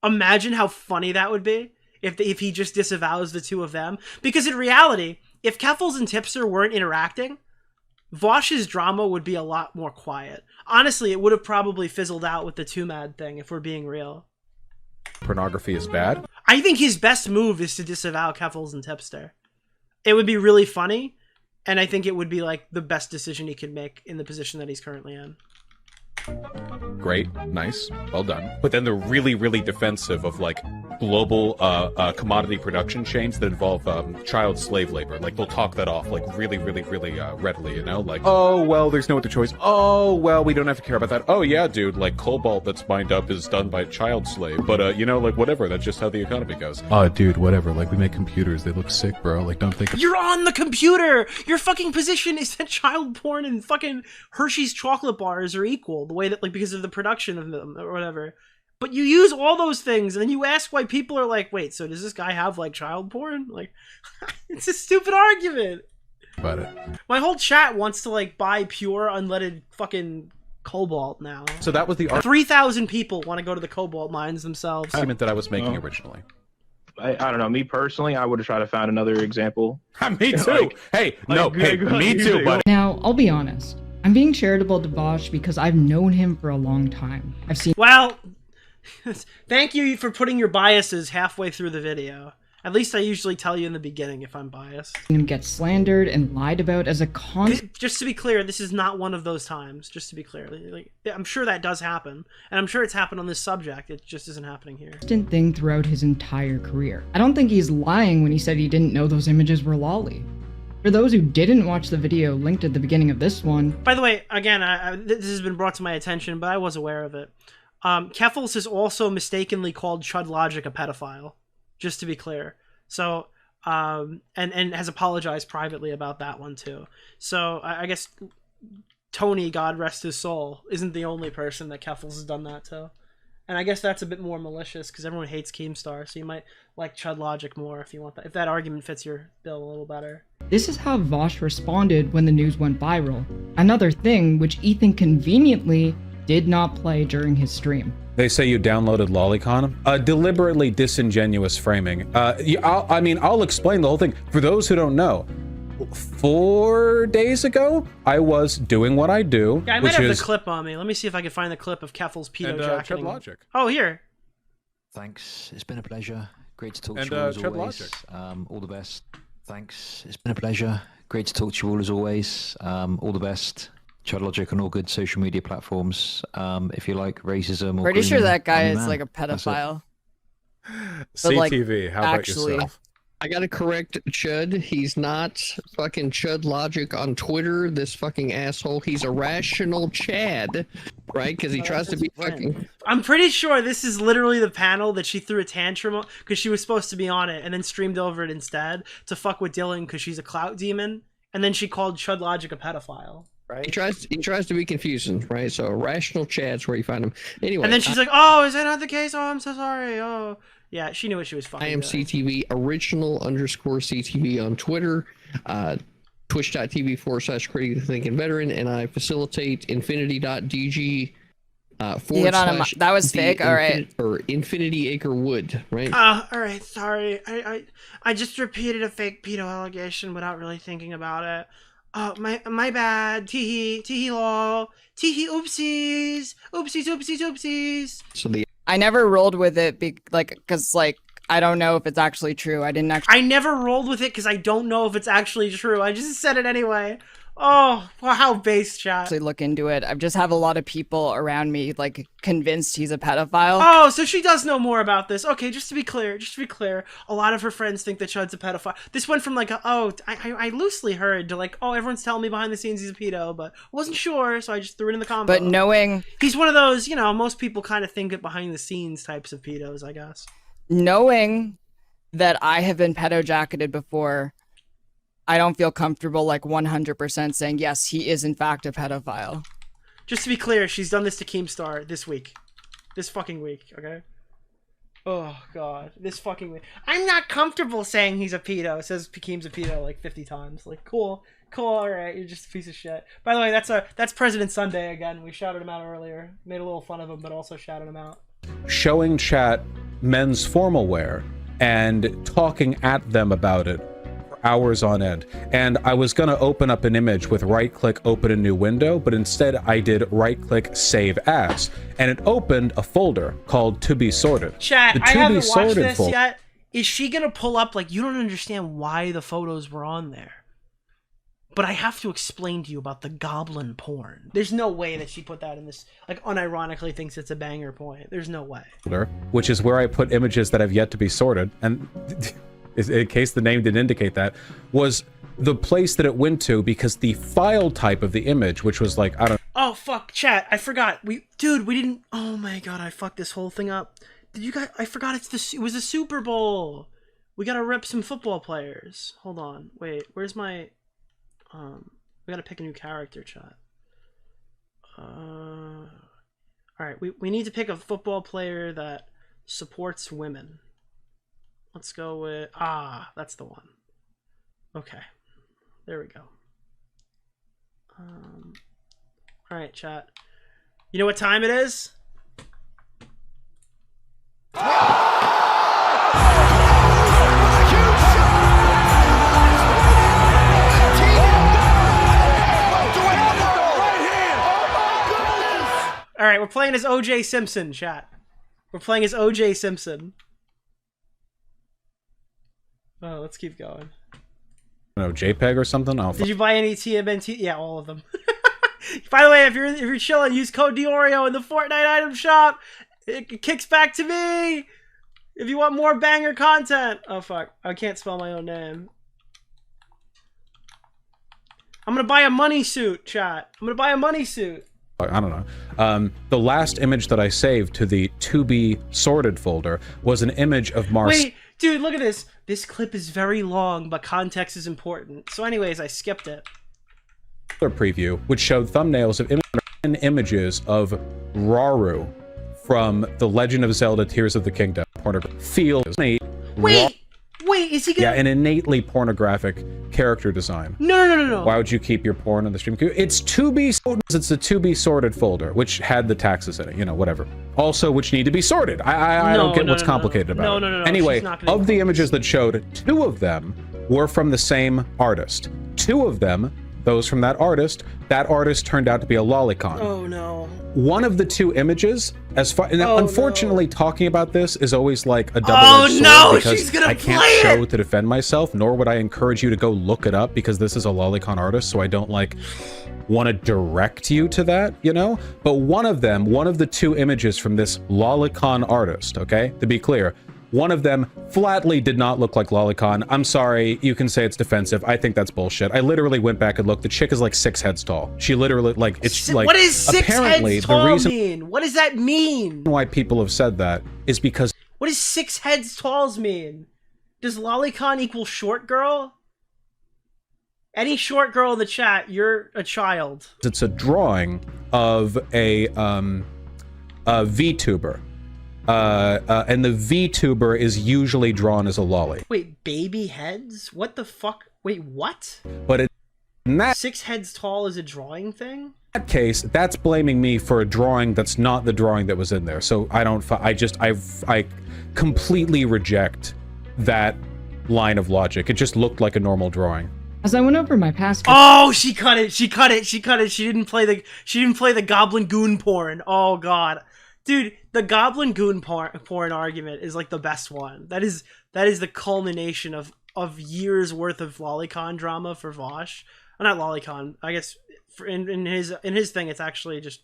Imagine how funny that would be if he just disavows the two of them. Because in reality, if Keffels and Tipster weren't interacting, Vaush's drama would be a lot more quiet. Honestly, it would have probably fizzled out with the 2Mad thing, if we're being real. Pornography is bad? I think his best move is to disavow Keffels and Tipster. It would be really funny, and I think it would be like the best decision he could make in the position that he's currently in. Great, nice, well done. But then they're really, really defensive of like global commodity production chains that involve child slave labor. Like they'll talk that off like really, really, really readily, you know? Like, oh, well, there's no other choice. Oh, well, we don't have to care about that. Oh, yeah, dude, like cobalt that's mined up is done by child slave. But, you know, like whatever, that's just how the economy goes. Oh, dude, whatever. Like we make computers. They look sick, bro. Like don't think You're on the computer! Your fucking position is that child porn and fucking Hershey's chocolate bars are equal. The way that, like, because of the production of them or whatever. But you use all those things, and then you ask why people are like, wait, so does this guy have, like, child porn? Like, it's a stupid argument. about it. My whole chat wants to, like, buy pure, unleaded fucking cobalt now. So that was the 3,000 people want to go to the cobalt mines themselves. argument that I was making originally. I don't know. Me personally, I would have tried to find another example. Me too. Hey, me too, buddy. Now, I'll be honest. I'm being charitable to Vaush because I've known him for a long time. I've seen. Well, thank you for putting your biases halfway through the video. At least I usually tell you in the beginning if I'm biased. Him get slandered and lied about as a Just to be clear, this is not one of those times. Just to be clear, like, I'm sure that does happen, and I'm sure it's happened on this subject. It just isn't happening here. constant thing throughout his entire career. I don't think he's lying when he said he didn't know those images were lolly. For those who didn't watch the video linked at the beginning of this one. By the way, again, this has been brought to my attention, but I was aware of it. Keffels has also mistakenly called Chud Logic a pedophile, just to be clear. So, and has apologized privately about that one too. So I guess Tony, God rest his soul, isn't the only person that Keffels has done that to. And I guess that's a bit more malicious because everyone hates Keemstar, so you might like Chud Logic more if you want that. If that argument fits your bill a little better. This is how Vaush responded when the news went viral. Another thing which Ethan conveniently did not play during his stream. They say you downloaded Lolicon. Deliberately disingenuous framing. I'll explain the whole thing. For those who don't know, 4 days ago, I was doing what I do. Yeah, I might have the clip on me. Let me see if I can find the clip of Keffels pedo jacketing. Chud Logic. Oh, here. Thanks. It's been a pleasure. Great to talk And, to you all as Chud always. Logic. All the best. Thanks. It's been a pleasure. Great to talk to you all as always. All the best. Chud Logic on all good social media platforms. If you like racism or Pretty sure grooming, that guy I'm your is man. like a That's it. pedophile. CTV, how about yourself? I gotta correct Chud. He's not fucking Chud Logic on Twitter. This fucking asshole. He's a rational Chad, right? Because he tries to be fucking. I'm pretty sure this is literally the panel that she threw a tantrum because she was supposed to be on it and then streamed over it instead to fuck with Dylan because she's a clout demon. And then she called Chud Logic a pedophile. Right? He tries to be confusing, right? So rational Chad's where you find him. Anyway. And then she's like, "Oh, is that not the case? Oh, I'm so sorry. Oh." Yeah, she knew what she was fucking I am doing. CTV original_CTV on Twitter, twitch.tv/critically thinking veteran, and I facilitate infinity.dg hit on him. That was fake. All right. Or Infinity Acre Wood, right? All right. Sorry. I just repeated a fake pedo allegation without really thinking about it. Oh, my bad. Teehee lol. Teehee oopsies. Oopsies. So I never rolled with it because I don't know if it's actually true. I never rolled with it because I don't know if it's actually true. I just said it anyway. Oh, well, how base, chat. actually look into it. I just have a lot of people around me like convinced he's a pedophile. Oh, so she does know more about this. Okay, just to be clear, a lot of her friends think that Chud's a pedophile. This went from like, I loosely heard to like, oh, everyone's telling me behind the scenes he's a pedo, but I wasn't sure, so I just threw it in the combo. But knowing he's one of those, most people kind of think it behind the scenes types of pedos, I guess. Knowing that I have been pedo jacketed before, I don't feel comfortable like 100% saying yes, he is in fact a pedophile. Just to be clear, she's done this to Keemstar this week. This fucking week, okay? Oh, God. This fucking week. I'm not comfortable saying he's a pedo. It says Keem's a pedo like 50 times. Like, cool, alright, you're just a piece of shit. By the way, that's President Sunday again. We shouted him out earlier. Made a little fun of him, but also shouted him out. Showing chat men's formal wear and talking at them about it for hours on end. And I was gonna open up an image with right-click, open a new window, but instead I did right-click, save as, and it opened a folder called To Be Sorted. Chat, The I To Be haven't watched Sorted this folder. yet. Is she gonna pull up, like, you don't understand why the photos were on there, but I have to explain to you about the goblin porn. There's no way that she put that in this, like, unironically thinks it's a banger point. There's no way. Which is where I put images that have yet to be sorted, and in case the name didn't indicate that, was the place that it went to because the file type of the image, which was like, I don't Oh, fuck, chat, I forgot. Dude, we didn't, oh my god, I fucked this whole thing up. Did you guys, I forgot it was the Super Bowl. We gotta rip some football players. Hold on, wait, where's my, we gotta pick a new character, chat. Alright, we need to pick a football player that supports women. Let's go with, that's the one. Okay, there we go. Alright, chat. You know what time it is? Alright, we're playing as OJ Simpson, chat. We're playing as OJ Simpson. Oh, let's keep going. know, JPEG or something. Did you buy any TMNT? Yeah, all of them. By the way, if you're chilling, use code DeOrio in the Fortnite item shop. It kicks back to me. If you want more banger content. Oh fuck, I can't spell my own name. I'm gonna buy a money suit, chat. I'm gonna buy a money suit. I don't know. The last image that I saved to the to be sorted folder was an image of Mars. Wait, dude, look at this. This clip is very long, but context is important. So anyways, I skipped it. Preview, which showed thumbnails of images of Rauru from The Legend of Zelda: Tears of the Kingdom. Feels Wait, is he gonna... Yeah, an innately pornographic character design. No. Why would you keep your porn on the stream? It's to be sorted. It's the to be sorted folder, which had the taxes in it. You know, whatever. Also, which need to be sorted. I don't get what's complicated about it. No. Anyway, of the images that showed, 2 of them were from the same artist. 2 of them, those from that artist turned out to be a lolicon. Oh no. One of the 2 images, as far now, unfortunately, talking about this is always like a double-edged sword because she's gonna I can't show to defend myself, nor would I encourage you to go look it up because this is a lolicon artist, so I don't like want to direct you to that, you know? But one of the 2 images from this lolicon artist, okay, to be clear, one of them flatly did not look like lolicon. I'm sorry, you can say it's defensive. I think that's bullshit. I literally went back and looked. The chick is like 6 heads tall. She literally, like, it's like... What does 6 apparently, heads tall the reason mean? What does that mean? why people have said that is because... What does 6 heads talls mean? Does lolicon equal short girl? Any short girl in the chat, you're a child. It's a drawing of a VTuber. And the VTuber is usually drawn as a lolly. Wait, baby heads? What the fuck? Wait, what? But in that 6 heads tall is a drawing thing? that case, that's blaming me for a drawing that's not the drawing that was in there. So I completely reject that line of logic. It just looked like a normal drawing. As I went over my past... Oh, she cut it. She didn't play the goblin goon porn. Oh god. Dude, the goblin goon porn argument is like the best one. That is the culmination of years worth of lolicon drama for Vaush. Not lolicon. I guess in his thing it's actually just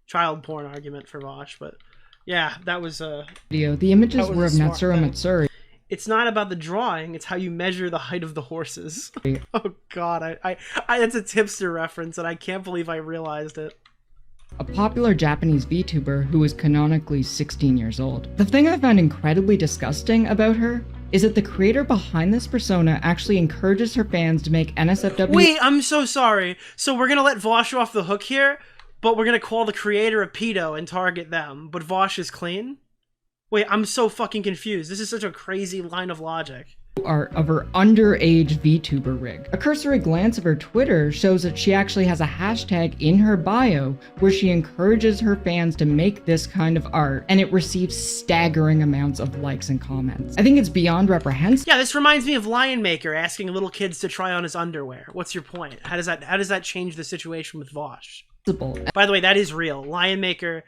child porn argument for Vaush, but yeah, that was video. The images were of Natsura Matsuri. It's not about the drawing, it's how you measure the height of the horses. Oh god, I that's a Tipster reference and I can't believe I realized it. A popular Japanese VTuber who is canonically 16 years old. The thing I found incredibly disgusting about her is that the creator behind this persona actually encourages her fans to make NSFW- Wait, I'm so sorry. So we're gonna let Vaush off the hook here, but we're gonna call the creator a pedo and target them, but Vaush is clean? Wait, I'm so fucking confused. This is such a crazy line of logic. art of her underage VTuber rig. A cursory glance of her Twitter shows that she actually has a hashtag in her bio where she encourages her fans to make this kind of art, and it receives staggering amounts of likes and comments. I think it's beyond reprehensible. Yeah, this reminds me of Lion Maker asking little kids to try on his underwear. What's your point? How does that change the situation with Vaush? By the way, that is real. Lion Maker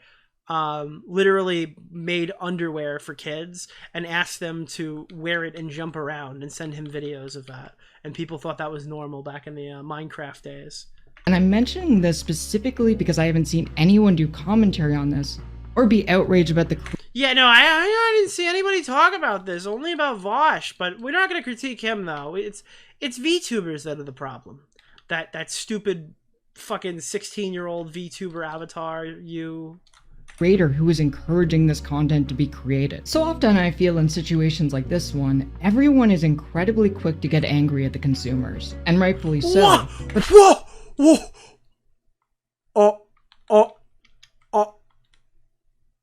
literally made underwear for kids and asked them to wear it and jump around and send him videos of that. And people thought that was normal back in the Minecraft days. And I'm mentioning this specifically because I haven't seen anyone do commentary on this or be outraged about the... Yeah, no, I didn't see anybody talk about this, only about Vaush, but we're not going to critique him, though. It's VTubers that are the problem. That stupid fucking 16-year-old VTuber avatar, creator who is encouraging this content to be created. So often I feel in situations like this one, everyone is incredibly quick to get angry at the consumers, and rightfully so. Whoa!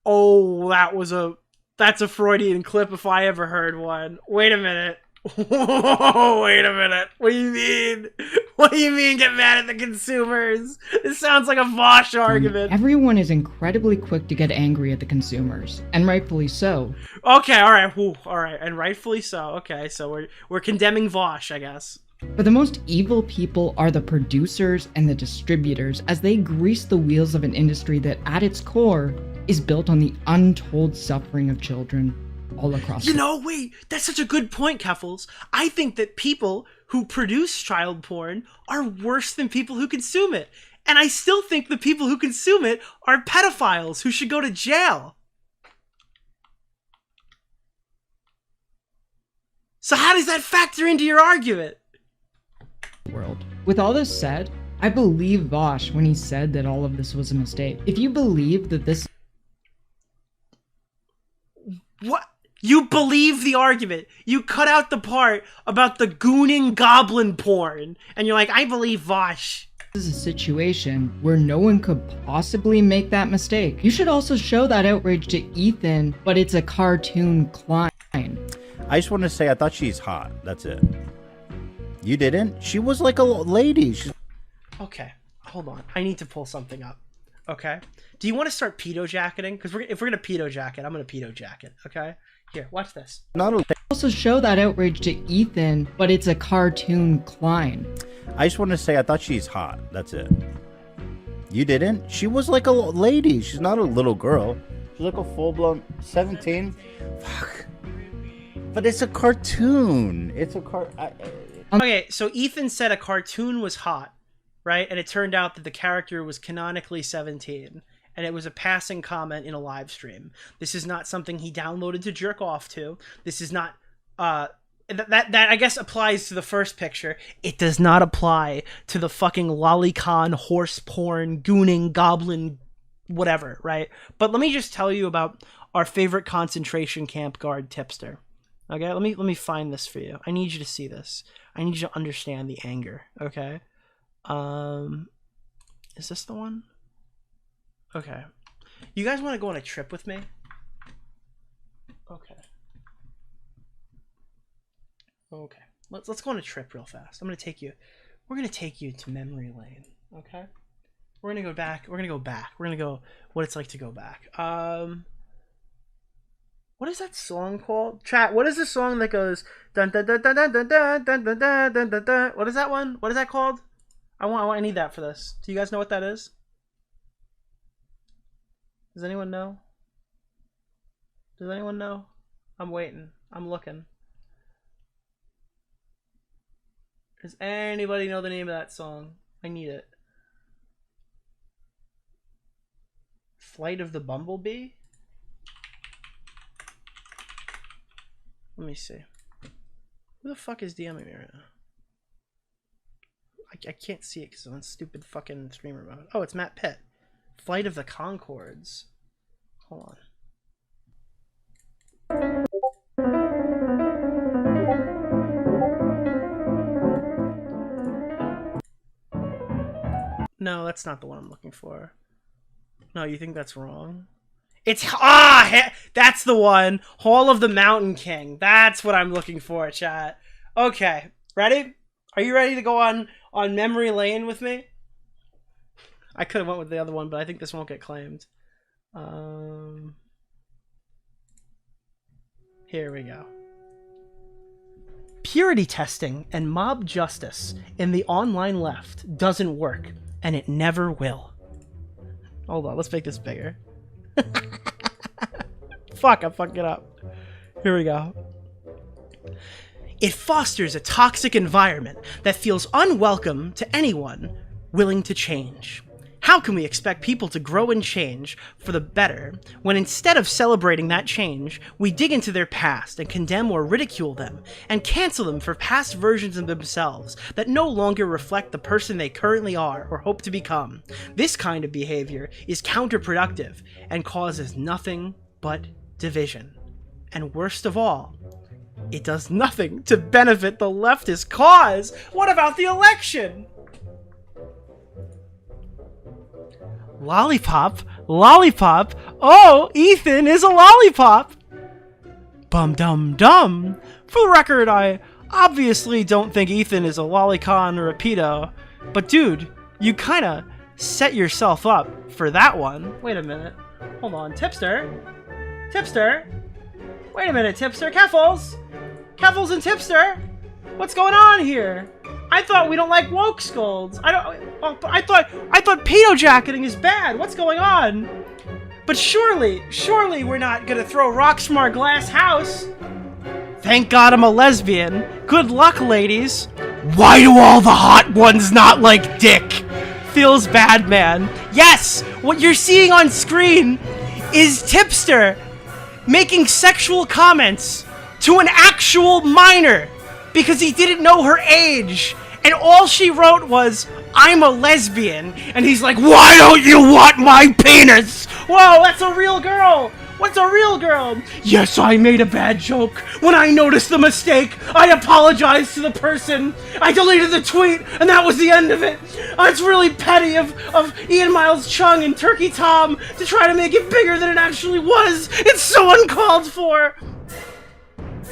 Oh, that's a Freudian clip if I ever heard one. Wait a minute. Wait a minute. What do you mean? What do you mean get mad at the consumers? This sounds like a Vaush argument. Everyone is incredibly quick to get angry at the consumers, and rightfully so. Okay, alright, and rightfully so. Okay, so we're condemning Vaush, I guess. But the most evil people are the producers and the distributors, as they grease the wheels of an industry that at its core is built on the untold suffering of children all across. Wait, that's such a good point, Keffels. I think that people who produce child porn are worse than people who consume it. And I still think the people who consume it are pedophiles who should go to jail. So how does that factor into your argument? World. With all this said, I believe Vaush when he said that all of this was a mistake. If you believe that this... What? You believe the argument. You cut out the part about the gooning goblin porn. And you're like, I believe Vaush. This is a situation where no one could possibly make that mistake. You should also show that outrage to Ethan, but it's a cartoon Klein. I just want to say I thought she's hot. That's it. You didn't? She was like a lady. Okay, hold on. I need to pull something up. Okay? Do you want to start pedo jacketing? Because if we're going to pedo jacket, I'm going to pedo jacket. Okay? Here, watch this. Also show that outrage to Ethan, but it's a cartoon Klein. I just want to say I thought she's hot. That's it. You didn't? She was like a lady. She's not a little girl. She's like a full-blown 17. Fuck. But it's a cartoon. It's a Okay, so Ethan said a cartoon was hot, right? And it turned out that the character was canonically 17. And it was a passing comment in a live stream. This is not something he downloaded to jerk off to. This is not that I guess applies to the first picture. It does not apply to the fucking lolicon, horse porn, gooning, goblin, whatever, right? But let me just tell you about our favorite concentration camp guard, Tipster. Okay, let me find this for you. I need you to see this. I need you to understand the anger, okay? Is this the one? Okay. You guys want to go on a trip with me? Okay. Okay. Let's go on a trip real fast. We're gonna take you to memory lane, okay? We're gonna go back. We're gonna go what it's like to go back. What is that song called? Chat, what is the song that goes dun dun dun dun dun dun dun dun dun dun dun dun dun? What is that one? What is that called? I need that for this. Do you guys know what that is? Does anyone know? Does anyone know? I'm waiting. I'm looking. Does anybody know the name of that song? I need it. Flight of the Bumblebee? Let me see. Who the fuck is DMing me right now? I can't see it because I'm on stupid fucking streamer mode. Oh, it's Matt Pitt. Flight of the Conchords. Hold on. No, that's not the one I'm looking for. No, you think that's wrong? It's that's the one. Hall of the Mountain King. That's what I'm looking for, chat. Okay, ready? Are you ready to go on memory lane with me? I could have went with the other one, but I think this won't get claimed. Here we go. Purity testing and mob justice in the online left doesn't work, and it never will. Hold on, let's make this bigger. Fuck, I fucked it up. Here we go. It fosters a toxic environment that feels unwelcome to anyone willing to change. How can we expect people to grow and change for the better when instead of celebrating that change, we dig into their past and condemn or ridicule them and cancel them for past versions of themselves that no longer reflect the person they currently are or hope to become? This kind of behavior is counterproductive and causes nothing but division. And worst of all, it does nothing to benefit the leftist cause. What about the election? Lollipop, lollipop, oh, Ethan is a lollipop. Bum dum dum. For the record, I obviously don't think Ethan is a lolicon or a pedo, but dude, you kinda set yourself up for that one. Wait a minute. Hold on, Tipster? Tipster? Wait a minute, Tipster. Keffels? Keffels and Tipster? What's going on here? I thought we don't like woke scolds. I thought pedo jacketing is bad. What's going on? But surely we're not gonna throw rocks from our glass house. Thank God I'm a lesbian. Good luck, ladies. Why do all the hot ones not like dick? Feels bad, man. Yes, what you're seeing on screen is Tipster making sexual comments to an actual minor because he didn't know her age. And all she wrote was, I'm a lesbian. And he's like, why don't you want my penis? Whoa, that's a real girl. What's a real girl? Yes, I made a bad joke. When I noticed the mistake, I apologized to the person. I deleted the tweet, and that was the end of it. It's really petty of Ian Miles Chung and Turkey Tom to try to make it bigger than it actually was. It's so uncalled for.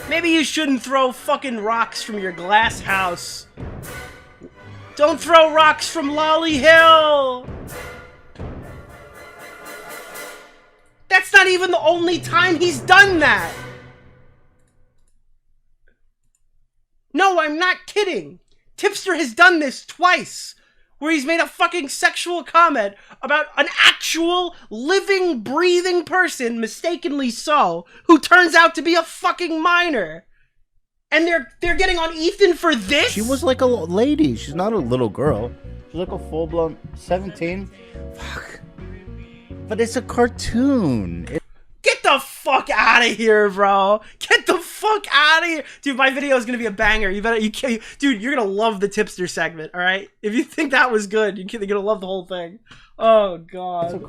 Maybe you shouldn't throw fucking rocks from your glass house. Don't throw rocks from Lolly Hill! That's not even the only time he's done that! No, I'm not kidding! Tipster has done this twice! Where he's made a fucking sexual comment about an actual living, breathing person, mistakenly so, who turns out to be a fucking minor. And they're getting on Ethan for this? She was like a lady. She's not a little girl. She's like a full-blown 17. Fuck. But it's a cartoon. Get the fuck out of here, bro. Get the fuck out of here. Dude, my video is going to be a banger. Dude, you're going to love the Tipster segment, all right? If you think that was good, you're going to love the whole thing. Oh, God.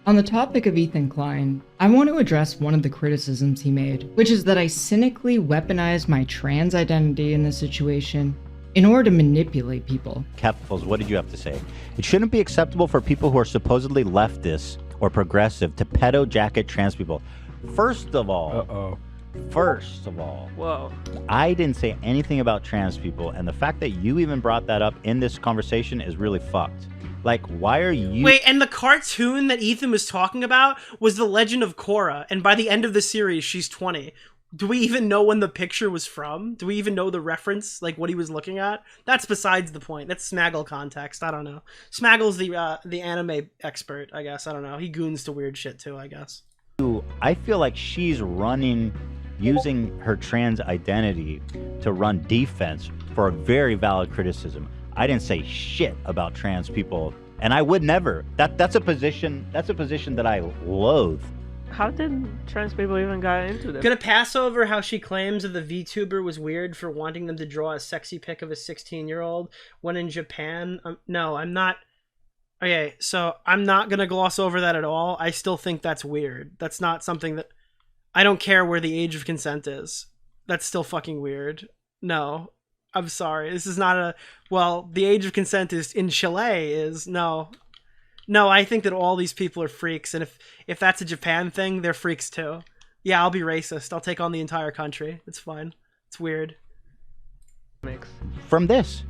On the topic of Ethan Klein, I want to address one of the criticisms he made, which is that I cynically weaponized my trans identity in this situation in order to manipulate people. Keffels, what did you have to say? It shouldn't be acceptable for people who are supposedly leftists or progressive to pedo jacket trans people. First of all, whoa, I didn't say anything about trans people, and the fact that you even brought that up in this conversation is really fucked. Like, why are you... Wait, and the cartoon that Ethan was talking about was The Legend of Korra, and by the end of the series, she's 20. Do we even know when the picture was from? Do we even know the reference, like what he was looking at? That's besides the point. That's Smaggle context. I don't know. Smaggle's the anime expert, I guess. I don't know. He goons to weird shit too, I guess. I feel like she's using her trans identity to run defense for a very valid criticism. I didn't say shit about trans people, and I would never. That's a position that I loathe. How did trans people even get into this? Gonna pass over how she claims that the VTuber was weird for wanting them to draw a sexy pic of a 16-year-old when in Japan. No, I'm not. Okay, so I'm not gonna gloss over that at all. I still think that's weird. That's not something that... I don't care where the age of consent is. That's still fucking weird. No. I'm sorry. This is not a... Well, the age of consent is in Chile is... No. No, I think that all these people are freaks, and if that's a Japan thing, they're freaks too. Yeah, I'll be racist. I'll take on the entire country. It's fine. It's weird. From this.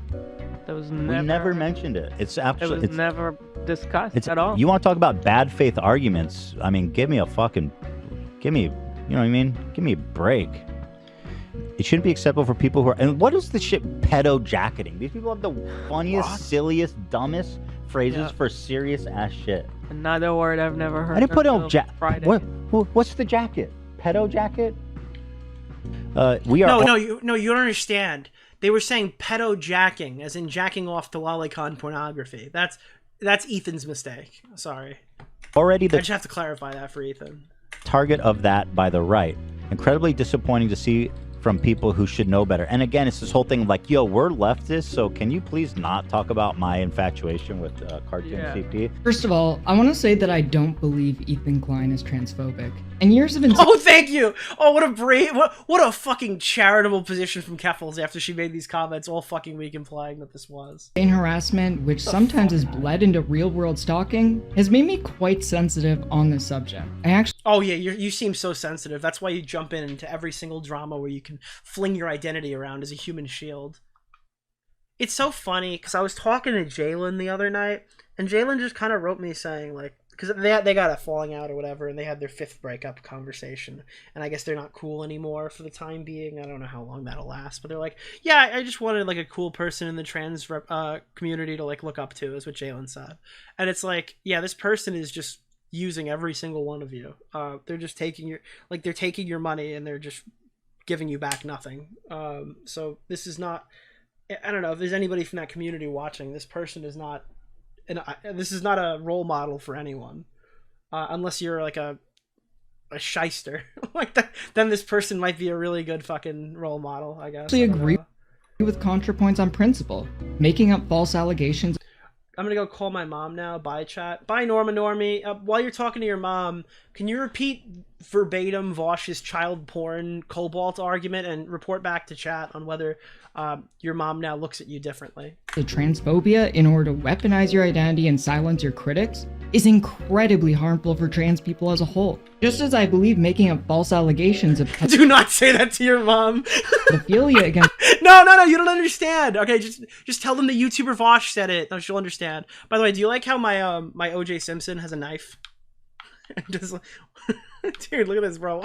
That was We never mentioned it. It's It absolutely. was It's, never discussed it's at all. You want to talk about bad faith arguments? I mean, give me, you know what I mean? Give me a break. It shouldn't be acceptable for people who are. And what is the shit pedo jacketing? These people have the funniest, silliest, dumbest phrases for serious ass shit. Another word I've never heard. I didn't put on until Friday. What's the jacket? Pedo jacket? We are. No, you don't understand. They were saying pedo jacking, as in jacking off to lolicon pornography. That's Ethan's mistake. Sorry. Already I the just have to clarify that for Ethan. target of that by the right. Incredibly disappointing to see from people who should know better. And again, it's this whole thing of like, yo, we're leftists, so can you please not talk about my infatuation with cartoon CP? First of all, I want to say that I don't believe Ethan Klein is transphobic. And years of Oh, thank you. Oh, what a brave, what a fucking charitable position from Keffels after she made these comments all fucking week implying that this was. insane harassment, which sometimes has bled into real-world stalking, has made me quite sensitive on this subject. I actually. Oh yeah, you seem so sensitive. That's why you jump into every single drama where you can fling your identity around as a human shield. It's so funny because I was talking to Jalen the other night, and Jalen just kind of wrote me saying like, because they got a falling out or whatever, and they had their 5th breakup conversation, and I guess they're not cool anymore for the time being. I don't know how long that'll last, but they're like, yeah, I just wanted like a cool person in the trans community to like look up to, is what Jalen said. And it's like, yeah, this person is just using every single one of you. They're just taking your money and they're just giving you back nothing. So this is not, I don't know if there's anybody from that community watching. This person is not, this is not a role model for anyone, unless you're like a shyster like that. Then this person might be a really good fucking role model, I guess. actually agree with ContraPoints on principle. Making up false allegations. I'm gonna go call my mom now. Bye, chat. Bye, Normie. While you're talking to your mom, can you repeat verbatim Vaush's child porn cobalt argument and report back to chat on whether your mom now looks at you differently? The transphobia, in order to weaponize your identity and silence your critics, is incredibly harmful for trans people as a whole. Just as I believe making up false allegations of Do not say that to your mom. pedophilia against No, you don't understand. Okay, just tell them the YouTuber Vaush said it. No, she'll understand. By the way, do you like how my my OJ Simpson has a knife? Just, dude, look at this, bro.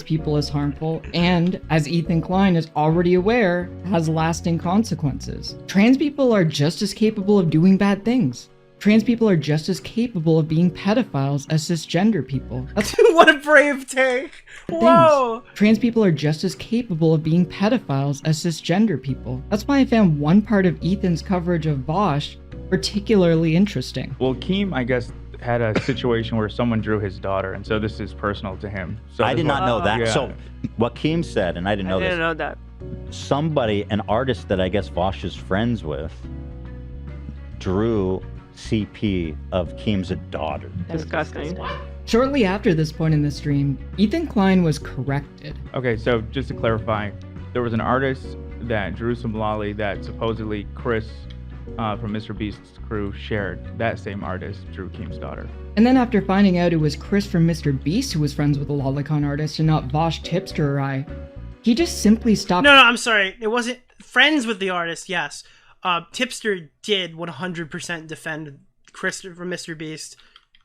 people is harmful, and, as Ethan Klein is already aware, has lasting consequences. Trans people are just as capable of doing bad things. Trans people are just as capable of being pedophiles as cisgender people. That's what a brave take. Whoa. Trans people are just as capable of being pedophiles as cisgender people. That's why I found one part of Ethan's coverage of Vaush particularly interesting. Well, Keem, I guess, had a situation where someone drew his daughter, and so this is personal to him. So I did not know that. Yeah. So what Keem said, and I didn't know I this. didn't know that. Somebody, an artist that I guess Vaush is friends with, drew CP of Keem's daughter. Disgusting. Shortly after this point in the stream, Ethan Klein was corrected. Okay, so just to clarify, there was an artist that drew some lolly that supposedly Chris from Mr. Beast's crew shared. That same artist drew Keem's daughter. And then after finding out it was Chris from Mr. Beast who was friends with the lolicon artist and not Vaush, Tipster, or I, he just simply stopped. No, I'm sorry. It wasn't friends with the artist, yes. Tipster did 100% defend Chris from Mr. Beast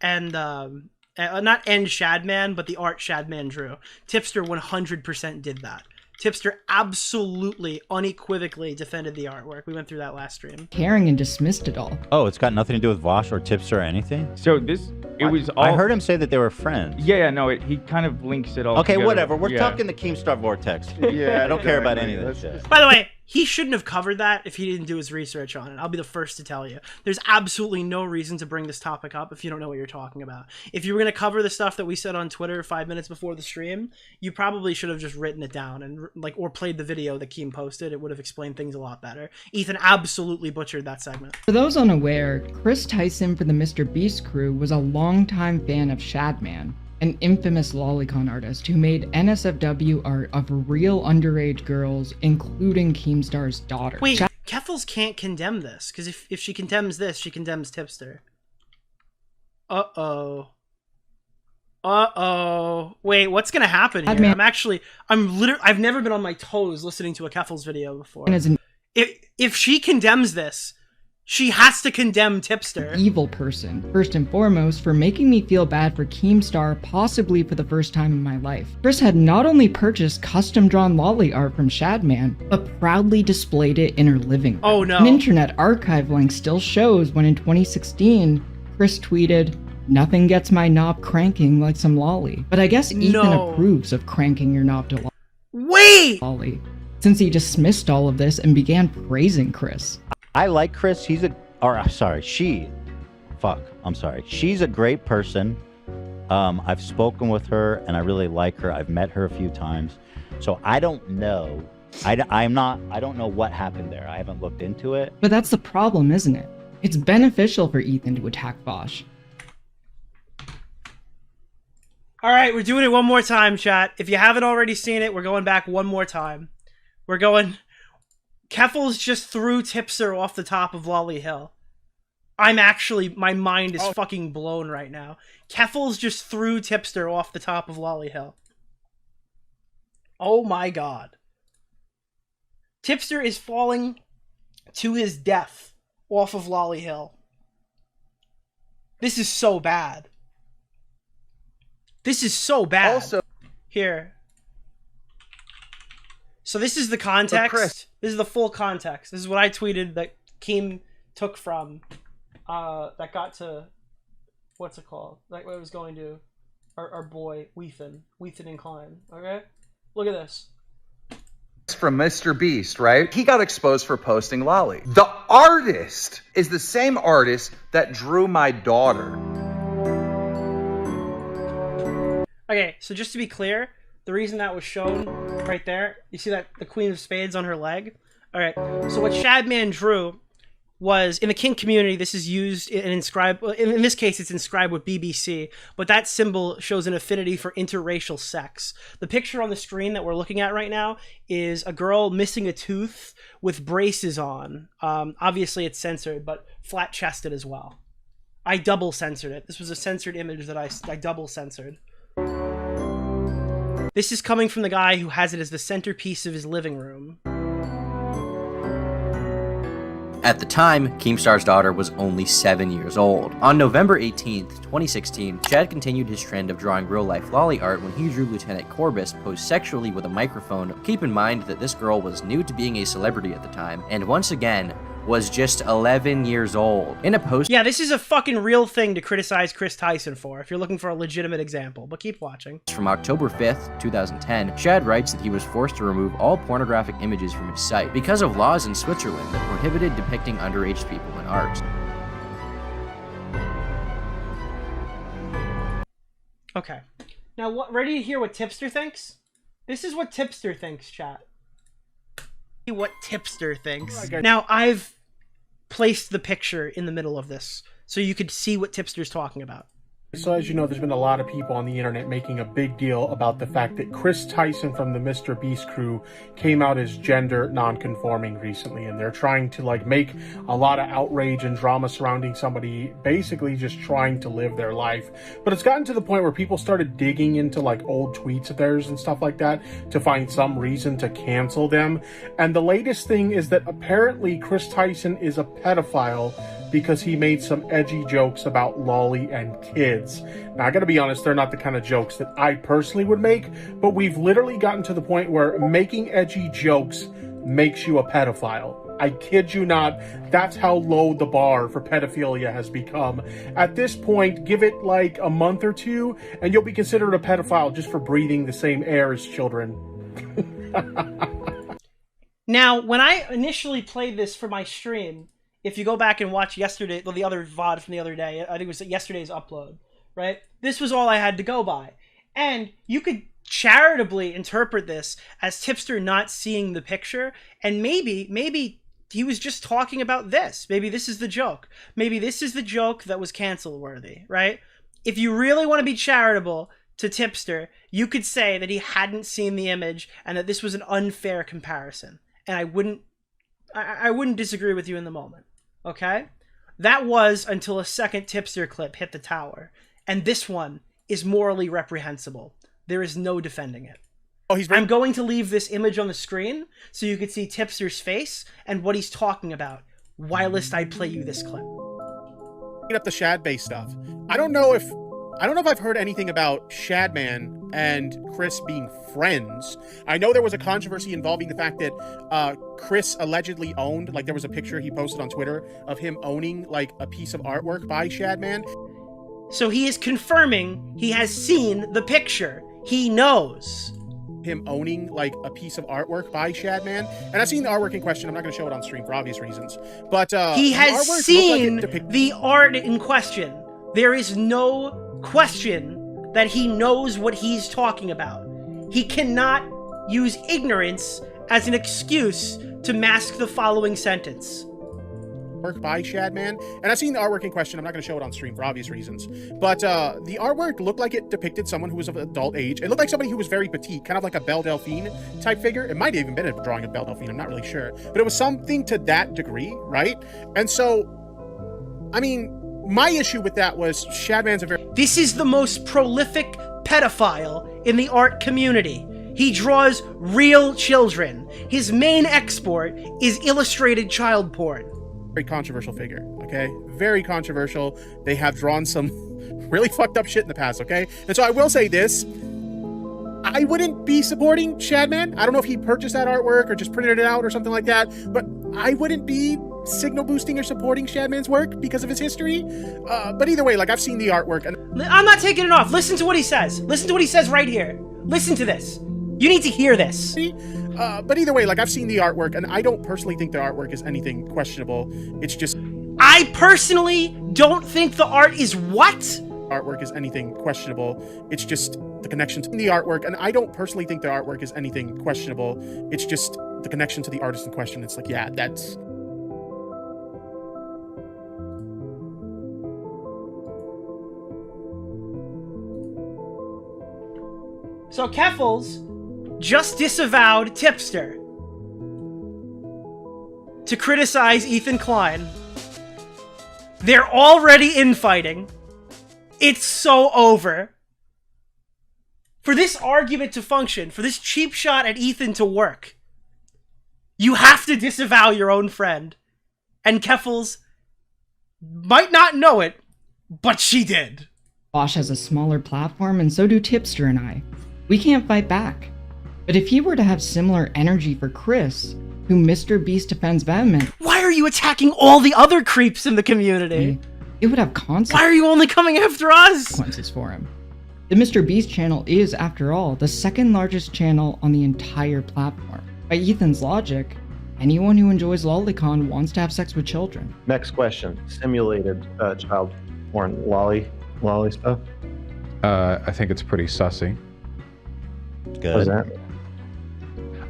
and not end Shadman, but the art Shadman drew. Tipster 100% did that. Tipster absolutely, unequivocally defended the artwork. We went through that last stream. Caring and dismissed it all. Oh, it's got nothing to do with Vaush or Tipster or anything? So it was all... I heard him say that they were friends. Yeah, no, he kind of links it all Okay, together. whatever. We're Yeah. talking the Keemstar Vortex. Yeah, I don't care about any of that shit. By the way, he shouldn't have covered that if he didn't do his research on it. I'll be the first to tell you. There's absolutely no reason to bring this topic up if you don't know what you're talking about. If you were going to cover the stuff that we said on Twitter 5 minutes before the stream, you probably should have just written it down and or played the video that Keem posted. It would have explained things a lot better. Ethan absolutely butchered that segment. For those unaware, Chris Tyson for the Mr. Beast crew was a longtime fan of Shadman, an infamous lolicon artist who made NSFW art of real underage girls, including Keemstar's daughter. Wait, Keffels can't condemn this, because if she condemns this, she condemns Tipster. Uh-oh. Uh-oh. Wait, what's gonna happen here? Admin. I've never been on my toes listening to a Keffel's video before. And as an If she condemns this, she has to condemn Tipster. evil person, first and foremost, for making me feel bad for Keemstar possibly for the first time in my life. Chris had not only purchased custom-drawn lolly art from Shadman, but proudly displayed it in her living room. Oh no. An internet archive link still shows when in 2016, Chris tweeted, "Nothing gets my knob cranking like some lolly." But I guess Ethan approves of cranking your knob to lolly, since he dismissed all of this and began praising Chris. I like Chris. She's a great person. I've spoken with her and I really like her. I've met her a few times. So I don't know. I don't know what happened there. I haven't looked into it. But that's the problem, isn't it? It's beneficial for Ethan to attack Vaush. All right, we're doing it one more time, chat. If you haven't already seen it, we're going back one more time. We're going... Keffels just threw Tipster off the top of Lolly Hill. My mind is fucking blown right now. Keffels just threw Tipster off the top of Lolly Hill. Oh my god. Tipster is falling to his death off of Lolly Hill. This is so bad. This is so bad. Also, here. So this is the context. This is the full context. This is what I tweeted that Keem took from that got to what's it called? Like what it was going to our boy Weethan and Klein. Okay? Look at this. from Mr. Beast, right? He got exposed for posting lolly. The artist is the same artist that drew my daughter. Okay, so just to be clear, the reason that was shown right there, you see that the Queen of Spades on her leg? Alright, so what Shadman drew was, in the kink community, this is used and inscribed, in this case it's inscribed with BBC, but that symbol shows an affinity for interracial sex. The picture on the screen that we're looking at right now is a girl missing a tooth with braces on. Obviously it's censored, but flat-chested as well. I double censored it. This was a censored image that I double censored. This is coming from the guy who has it as the centerpiece of his living room. At the time, Keemstar's daughter was only 7 years old. On November 18th, 2016, Chad continued his trend of drawing real-life lolly art when he drew Lieutenant Corbus posed sexually with a microphone. Keep in mind that this girl was new to being a celebrity at the time, and once again, was just 11 years old. In a post— Yeah, this is a fucking real thing to criticize Chris Tyson for, if you're looking for a legitimate example, but keep watching. From October 5th, 2010, Chad writes that he was forced to remove all pornographic images from his site because of laws in Switzerland that prohibited depicting underage people in art. Okay. Now, ready to hear what Tipster thinks? This is what Tipster thinks, chat. What Tipster thinks. Now, I've placed the picture in the middle of this so you could see what Tipster's talking about. So as you know, there's been a lot of people on the internet making a big deal about the fact that Chris Tyson from the Mr. Beast crew came out as gender non-conforming recently, and they're trying to like make a lot of outrage and drama surrounding somebody basically just trying to live their life. But it's gotten to the point where people started digging into like old tweets of theirs and stuff like that to find some reason to cancel them. And the latest thing is that apparently Chris Tyson is a pedophile because he made some edgy jokes about lolly and kids. Now, I gotta be honest, they're not the kind of jokes that I personally would make, but we've literally gotten to the point where making edgy jokes makes you a pedophile. I kid you not, that's how low the bar for pedophilia has become. At this point, give it like a month or two, and you'll be considered a pedophile just for breathing the same air as children. Now, when I initially played this for my stream, if you go back and watch yesterday, well, the other VOD from the other day, I think it was yesterday's upload, right? This was all I had to go by. And you could charitably interpret this as Tipster not seeing the picture, and maybe he was just talking about this. Maybe this is the joke. Maybe this is the joke that was cancel worthy, right? If you really want to be charitable to Tipster, you could say that he hadn't seen the image and that this was an unfair comparison. And I wouldn't disagree with you in the moment. Okay? That was until a second Tipster clip hit the tower. And this one is morally reprehensible. There is no defending it. I'm going to leave this image on the screen so you can see Tipster's face and what he's talking about whilst I play you this clip. Up the Shad-based stuff. I don't know if I've heard anything about Shadman and Chris being friends. I know there was a controversy involving the fact that Chris allegedly owned, like there was a picture he posted on Twitter of him owning like a piece of artwork by Shadman. So he is confirming he has seen the picture. He knows. Him owning like a piece of artwork by Shadman. And I've seen the artwork in question. I'm not going to show it on stream for obvious reasons. But he has seen the art in question. There is no question that he knows what he's talking about. He cannot use ignorance as an excuse to mask the following sentence. Work by Shadman, and I've seen the artwork in question. I'm not going to show it on stream for obvious reasons, but the artwork looked like it depicted someone who was of adult age. It looked like somebody who was very petite, kind of like a Belle Delphine type figure. It might have even been a drawing of Belle Delphine, I'm not really sure, but it was something to that degree, right? And so, I mean, my issue with that was Shadman's a very... This is the most prolific pedophile in the art community. He draws real children. His main export is illustrated child porn. Very controversial figure, okay? Very controversial. They have drawn some really fucked up shit in the past, okay? And so I will say this. I wouldn't be supporting Shadman. I don't know if he purchased that artwork or just printed it out or something like that, but I wouldn't be signal boosting or supporting Shadman's work because of his history. But either way, like, I've seen the artwork. And I'm not taking it off. Listen to what he says. Listen to what he says right here. Listen to this. You need to hear this. But either way, like, I've seen the artwork, and I don't personally think the artwork is anything questionable. It's just... I personally don't think the art is what? Artwork is anything questionable. It's just the connection to the artwork, and I don't personally think the artwork is anything questionable. It's just the connection to the artist in question. It's like, yeah, that's... So Keffels just disavowed Tipster to criticize Ethan Klein. They're already infighting. It's so over. For this argument to function, for this cheap shot at Ethan to work, you have to disavow your own friend. And Keffels might not know it, but she did. Vaush has a smaller platform, and so do Tipster and I. We can't fight back. But if he were to have similar energy for Chris, who Mr. Beast defends vehemently... Why are you attacking all the other creeps in the community? It would have consequences. Why are you only coming after us? Consequences for him. The Mr. Beast channel is, after all, the second largest channel on the entire platform. By Ethan's logic, anyone who enjoys lolicon wants to have sex with children. Next question. Simulated child porn. Lolly stuff? I think it's pretty sussy. Good.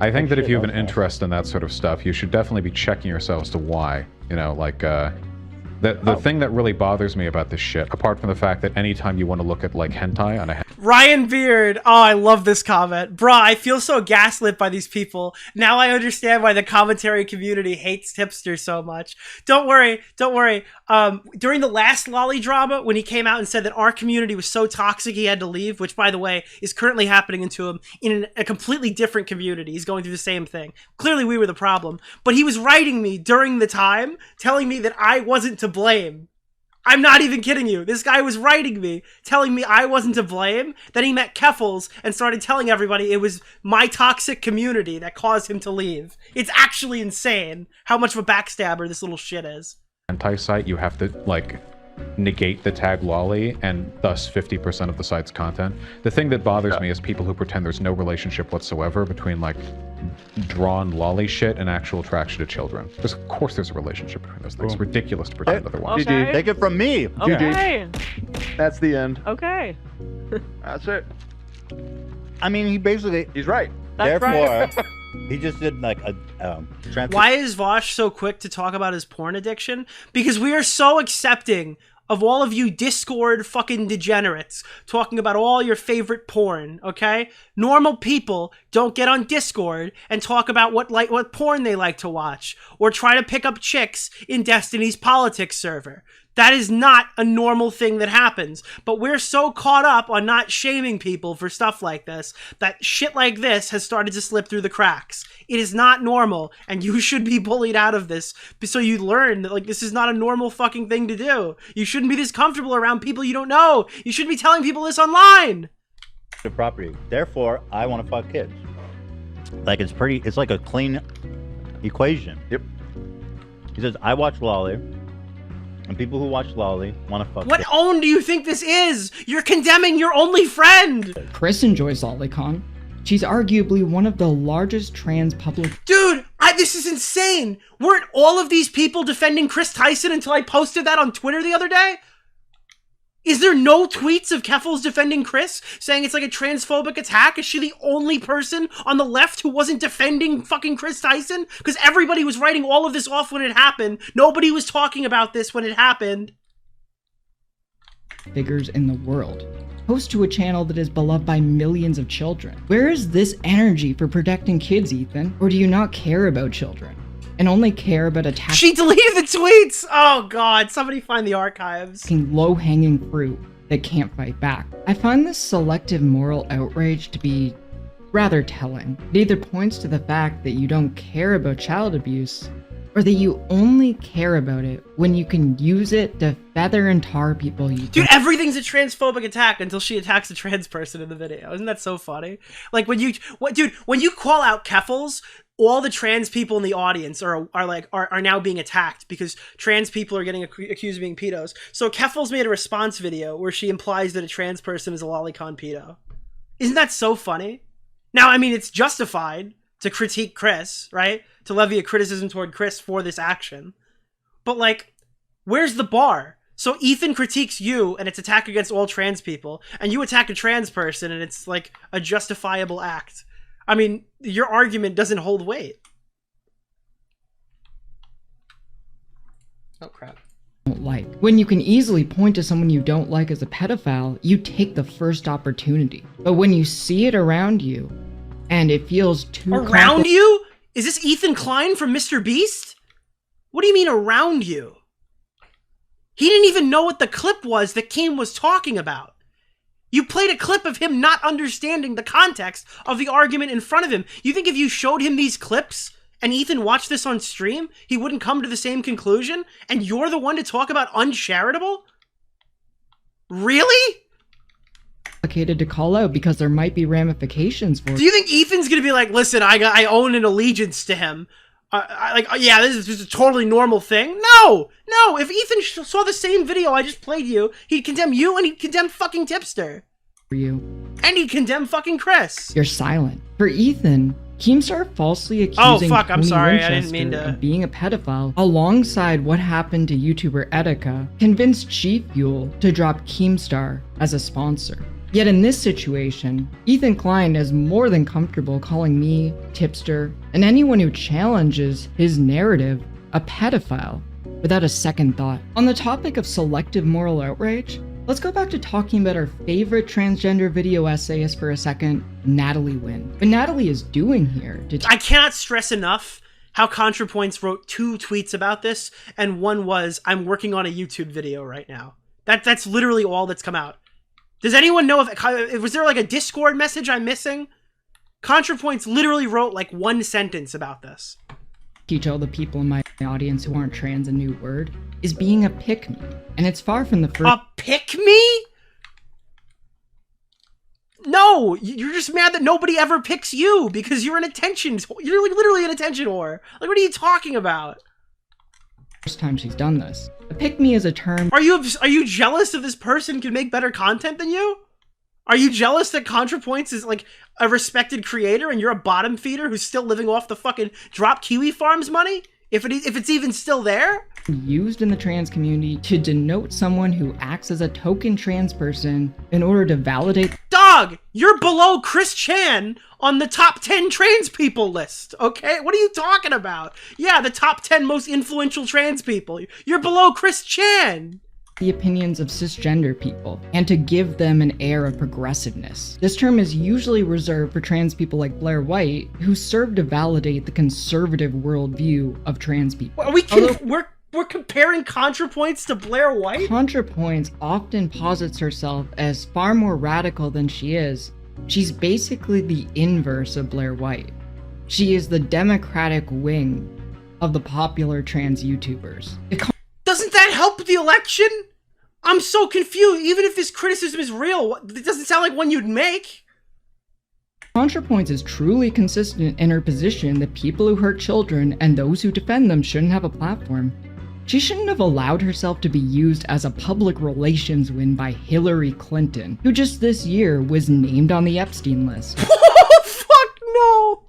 I think that if you have an interest in that sort of stuff, you should definitely be checking yourself as to why. You know, like, the thing that really bothers me about this shit, apart from the fact that anytime you want to look at, like, hentai on a... Ryan Beard. Oh, I love this comment. Bruh, I feel so gaslit by these people. Now I understand why the commentary community hates Tipster so much. Don't worry. During the last Lolly drama, when he came out and said that our community was so toxic he had to leave, which, by the way, is currently happening to him in a completely different community. He's going through the same thing. Clearly, we were the problem. But he was writing me during the time, telling me that I wasn't to blame. I'm not even kidding you. This guy was writing me, telling me I wasn't to blame. Then he met Keffels and started telling everybody it was my toxic community that caused him to leave. It's actually insane how much of a backstabber this little shit is. Hentai site, you have to, like, negate the tag lolly and thus 50% of the site's content. The thing that bothers me is people who pretend there's no relationship whatsoever between, like, drawn lolly shit and actual attraction to children. Of course there's a relationship between those things. It's ridiculous to pretend otherwise. GG. Take it from me. Okay. That's the end. Okay. That's it. I mean, he basically... He's right. That's Therefore, right. he just did, like, a... Why is Vaush so quick to talk about his porn addiction? Because we are so accepting of all of you Discord fucking degenerates talking about all your favorite porn, okay? Normal people don't get on Discord and talk about what porn they like to watch or try to pick up chicks in Destiny's politics server. That is not a normal thing that happens. But we're so caught up on not shaming people for stuff like this that shit like this has started to slip through the cracks. It is not normal, and you should be bullied out of this so you learn that, like, this is not a normal fucking thing to do. You shouldn't be this comfortable around people you don't know. You shouldn't be telling people this online. The property. Therefore, I want to fuck kids. Like, it's like a clean equation. Yep. He says, I watch Lolly. And people who watch Lolly want to fuck. What own do you think this is? You're condemning your only friend! Chris enjoys LollyCon. She's arguably one of the largest trans public. Dude, this is insane! Weren't all of these people defending Chris Tyson until I posted that on Twitter the other day? Is there no tweets of Keffels defending Chris, saying it's like a transphobic attack? Is she the only person on the left who wasn't defending fucking Chris Tyson? Because everybody was writing all of this off when it happened. Nobody was talking about this when it happened. Figures in the world host to a channel that is beloved by millions of children. Where is this energy for protecting kids, Ethan? Or do you not care about children and only care about attacking? She deleted the tweets! Oh god, somebody find the archives. Low-hanging fruit that can't fight back. I find this selective moral outrage to be rather telling. It either points to the fact that you don't care about child abuse, or that you only care about it when you can use it to feather and tar people you Dude, everything's a transphobic attack until she attacks a trans person in the video. Isn't that so funny? Like, when you call out Keffels, all the trans people in the audience are now being attacked because trans people are getting accused of being pedos. So Keffels made a response video where she implies that a trans person is a lolicon pedo. Isn't that so funny? Now, I mean, it's justified to critique Chris, right? To levy a criticism toward Chris for this action. But, like, where's the bar? So Ethan critiques you, and it's attack against all trans people, and you attack a trans person, and it's, like, a justifiable act. I mean, your argument doesn't hold weight. Oh, crap. Like. When you can easily point to someone you don't like as a pedophile, you take the first opportunity. But when you see it around you, and it feels too around you? Is this Ethan Klein from Mr. Beast? What do you mean around you? He didn't even know what the clip was that Keem was talking about. You played a clip of him not understanding the context of the argument in front of him. You think if you showed him these clips and Ethan watched this on stream, he wouldn't come to the same conclusion? And you're the one to talk about uncharitable? Really? Complicated to call out because there might be ramifications for it. Do you think Ethan's gonna be like, listen, I own an allegiance to him? Yeah, this is a totally normal thing. No! If Ethan saw the same video I just played you, he'd condemn you and he'd condemn fucking Tipster. For you. And he'd condemn fucking Chris. You're silent. For Ethan, Keemstar falsely accusing I'm sorry, I didn't Winchester mean to... of being a pedophile, alongside what happened to YouTuber Etika, convinced G Fuel to drop Keemstar as a sponsor. Yet in this situation, Ethan Klein is more than comfortable calling me, Tipster, and anyone who challenges his narrative a pedophile without a second thought. On the topic of selective moral outrage, let's go back to talking about our favorite transgender video essayist for a second, Natalie Wynn. What Natalie is doing here I cannot stress enough how ContraPoints wrote 2 tweets about this, and one was, I'm working on a YouTube video right now. That's literally all that's come out. Does anyone know if was there like a Discord message I'm missing? ContraPoints literally wrote like 1 sentence about this. Teach all the people in my audience who aren't trans a new word is being a pick-me, and it's far from the first. A pick-me? No, you're just mad that nobody ever picks you because you're an attention. You're like literally an attention whore. Like, what are you talking about? First time she's done this. A pick-me is a term. Are you jealous of this person can make better content than you? Are you jealous that ContraPoints is like a respected creator and you're a bottom feeder who's still living off the fucking Drop Kiwi Farms money? If it's even still there? Used in the trans community to denote someone who acts as a token trans person in order to validate. Dog, you're below Chris Chan on the top 10 trans people list, okay? What are you talking about? Yeah, the top 10 most influential trans people. You're below Chris Chan. the opinions of cisgender people and to give them an air of progressiveness. This term is usually reserved for trans people like Blair White, who serve to validate the conservative worldview of trans people. Are we're comparing ContraPoints to Blair White? ContraPoints often posits herself as far more radical than she is. She's basically the inverse of Blair White. She is the Democratic wing of the popular trans YouTubers. Doesn't that help the election? I'm so confused. Even if this criticism is real, it doesn't sound like one you'd make. ContraPoints is truly consistent in her position that people who hurt children and those who defend them shouldn't have a platform. She shouldn't have allowed herself to be used as a public relations win by Hillary Clinton, who just this year was named on the Epstein list. Oh, fuck no!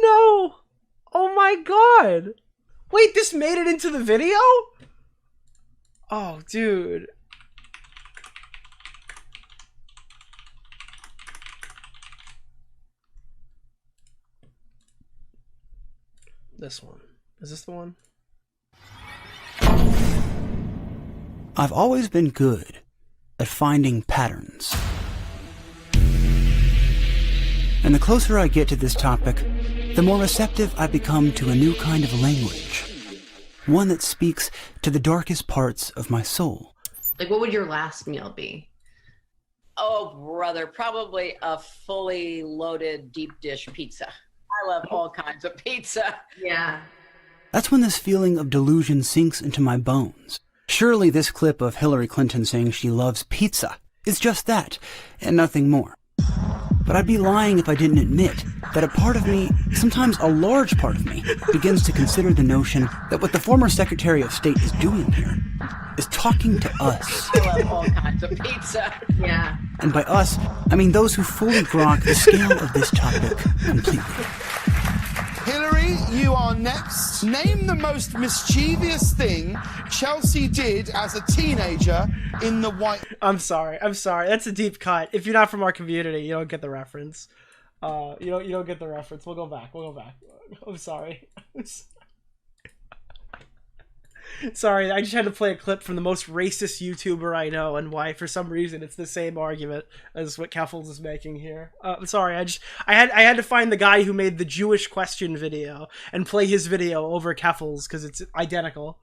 No! Oh my god! Wait, this made it into the video? Oh, dude. This one. Is this the one? I've always been good at finding patterns. And the closer I get to this topic, the more receptive I become to a new kind of language. One that speaks to the darkest parts of my soul. Like, what would your last meal be? Oh, brother, probably a fully loaded deep dish pizza. I love all kinds of pizza. Yeah. That's when this feeling of delusion sinks into my bones. Surely this clip of Hillary Clinton saying she loves pizza is just that, and nothing more. But I'd be lying if I didn't admit that a part of me, sometimes a large part of me, begins to consider the notion that what the former Secretary of State is doing here is talking to us. I love all kinds of pizza. Yeah. And by us, I mean those who fully grok the scale of this topic completely. Hillary, you are next. Name the most mischievous thing Chelsea did as a teenager in the White... I'm sorry. That's a deep cut. If you're not from our community, you don't get the reference. You don't get the reference. We'll go back. I'm sorry. Sorry, I just had to play a clip from the most racist YouTuber I know, and why for some reason it's the same argument as what Keffels is making here. I'm sorry, I had to find the guy who made the Jewish question video and play his video over Keffels because it's identical.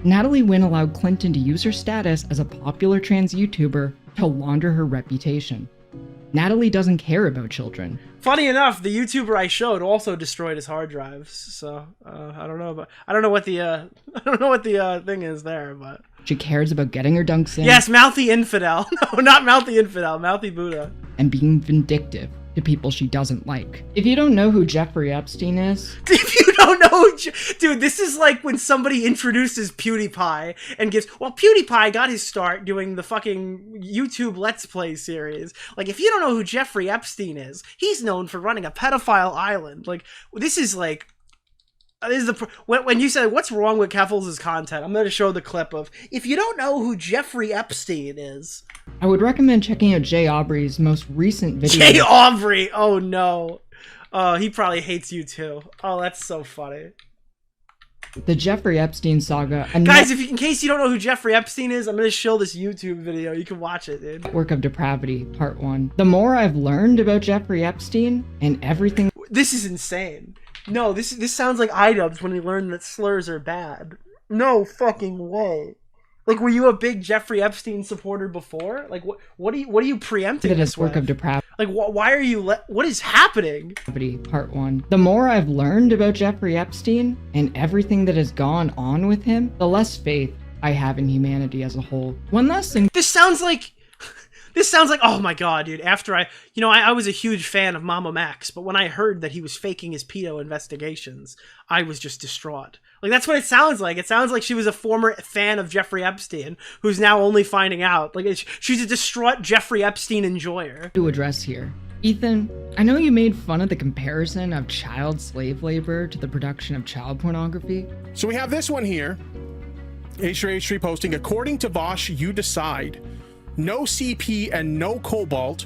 Natalie Wynn allowed Clinton to use her status as a popular trans YouTuber to launder her reputation. Natalie doesn't care about children. Funny enough, the YouTuber I showed also destroyed his hard drives. So I don't know what the thing is there, but she cares about getting her dunks in. Yes, mouthy infidel. No, not mouthy infidel. Mouthy Buddha. And being vindictive to people she doesn't like. If you don't know who Jeffrey Epstein is... If you don't know... Dude, this is like when somebody introduces PewDiePie and gives... Well, PewDiePie got his start doing the fucking YouTube Let's Play series. Like, if you don't know who Jeffrey Epstein is, he's known for running a pedophile island. Like, this is like... This is the when you said what's wrong with Keffels' content, I'm going to show the clip of if you don't know who Jeffrey Epstein is. I would recommend checking out Jay Aubrey's most recent video. Jay Aubrey! Oh no. Oh, he probably hates you too. Oh, that's so funny. The Jeffrey Epstein saga. Guys, in case you don't know who Jeffrey Epstein is, I'm going to show this YouTube video. You can watch it, dude. Network of Depravity, Part 1. The more I've learned about Jeffrey Epstein and everything... This is insane. No, this sounds like iDubbbz when we learned that slurs are bad. No fucking way. Like, were you a big Jeffrey Epstein supporter before? Like, what are you preempting this work of depravity? Like, why are you? What is happening? Part 1. The more I've learned about Jeffrey Epstein and everything that has gone on with him, the less faith I have in humanity as a whole. One last thing. This sounds like, oh my god, dude. After I was a huge fan of Mama Max, but when I heard that he was faking his pedo investigations, I was just distraught. Like, that's what it sounds like. It sounds like she was a former fan of Jeffrey Epstein, who's now only finding out. Like, she's a distraught Jeffrey Epstein enjoyer. To address here. Ethan, I know you made fun of the comparison of child slave labor to the production of child pornography. So we have this one here. H3 posting, according to Vaush, you decide. No CP and no cobalt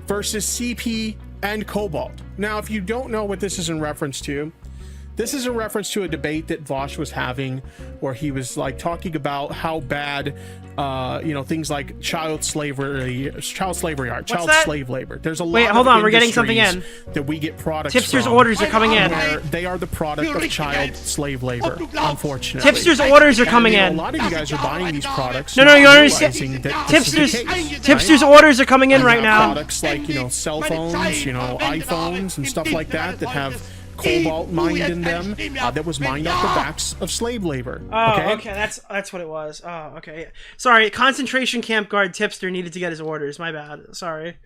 versus CP and cobalt. Now, if you don't know what this is in reference to, This is a reference to a debate that Vaush was having where he was like talking about how bad things like child slavery are, child slave labor. There's a lot hold of on, we're getting something in. that we get products Tipster's from orders are coming in. where they are the product of child slave labor, unfortunately. Tipster's orders are coming in. A lot of you guys are buying these products. No, you understand. realizing that this is the case, Tipster's right? orders are coming in right now. Products like, cell phones, iPhones and stuff like that have cobalt mined in them that was mined off the backs of slave labor. Oh, okay, that's what it was. Oh, okay. Sorry, concentration camp guard Tipster needed to get his orders. My bad. Sorry.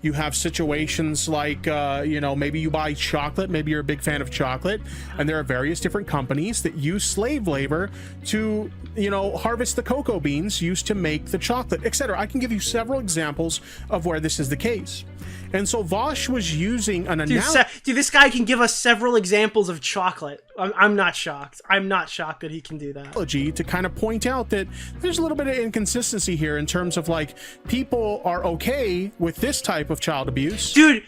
You have situations like, maybe you buy chocolate, maybe you're a big fan of chocolate, and there are various different companies that use slave labor to, harvest the cocoa beans used to make the chocolate, etc. I can give you several examples of where this is the case. And so Vaush was using an analogy. Dude, this guy can give us several examples of chocolate. I'm not shocked. I'm not shocked that he can do that. To kind of point out that there's a little bit of inconsistency here in terms of people are okay with this type of child abuse. Dude,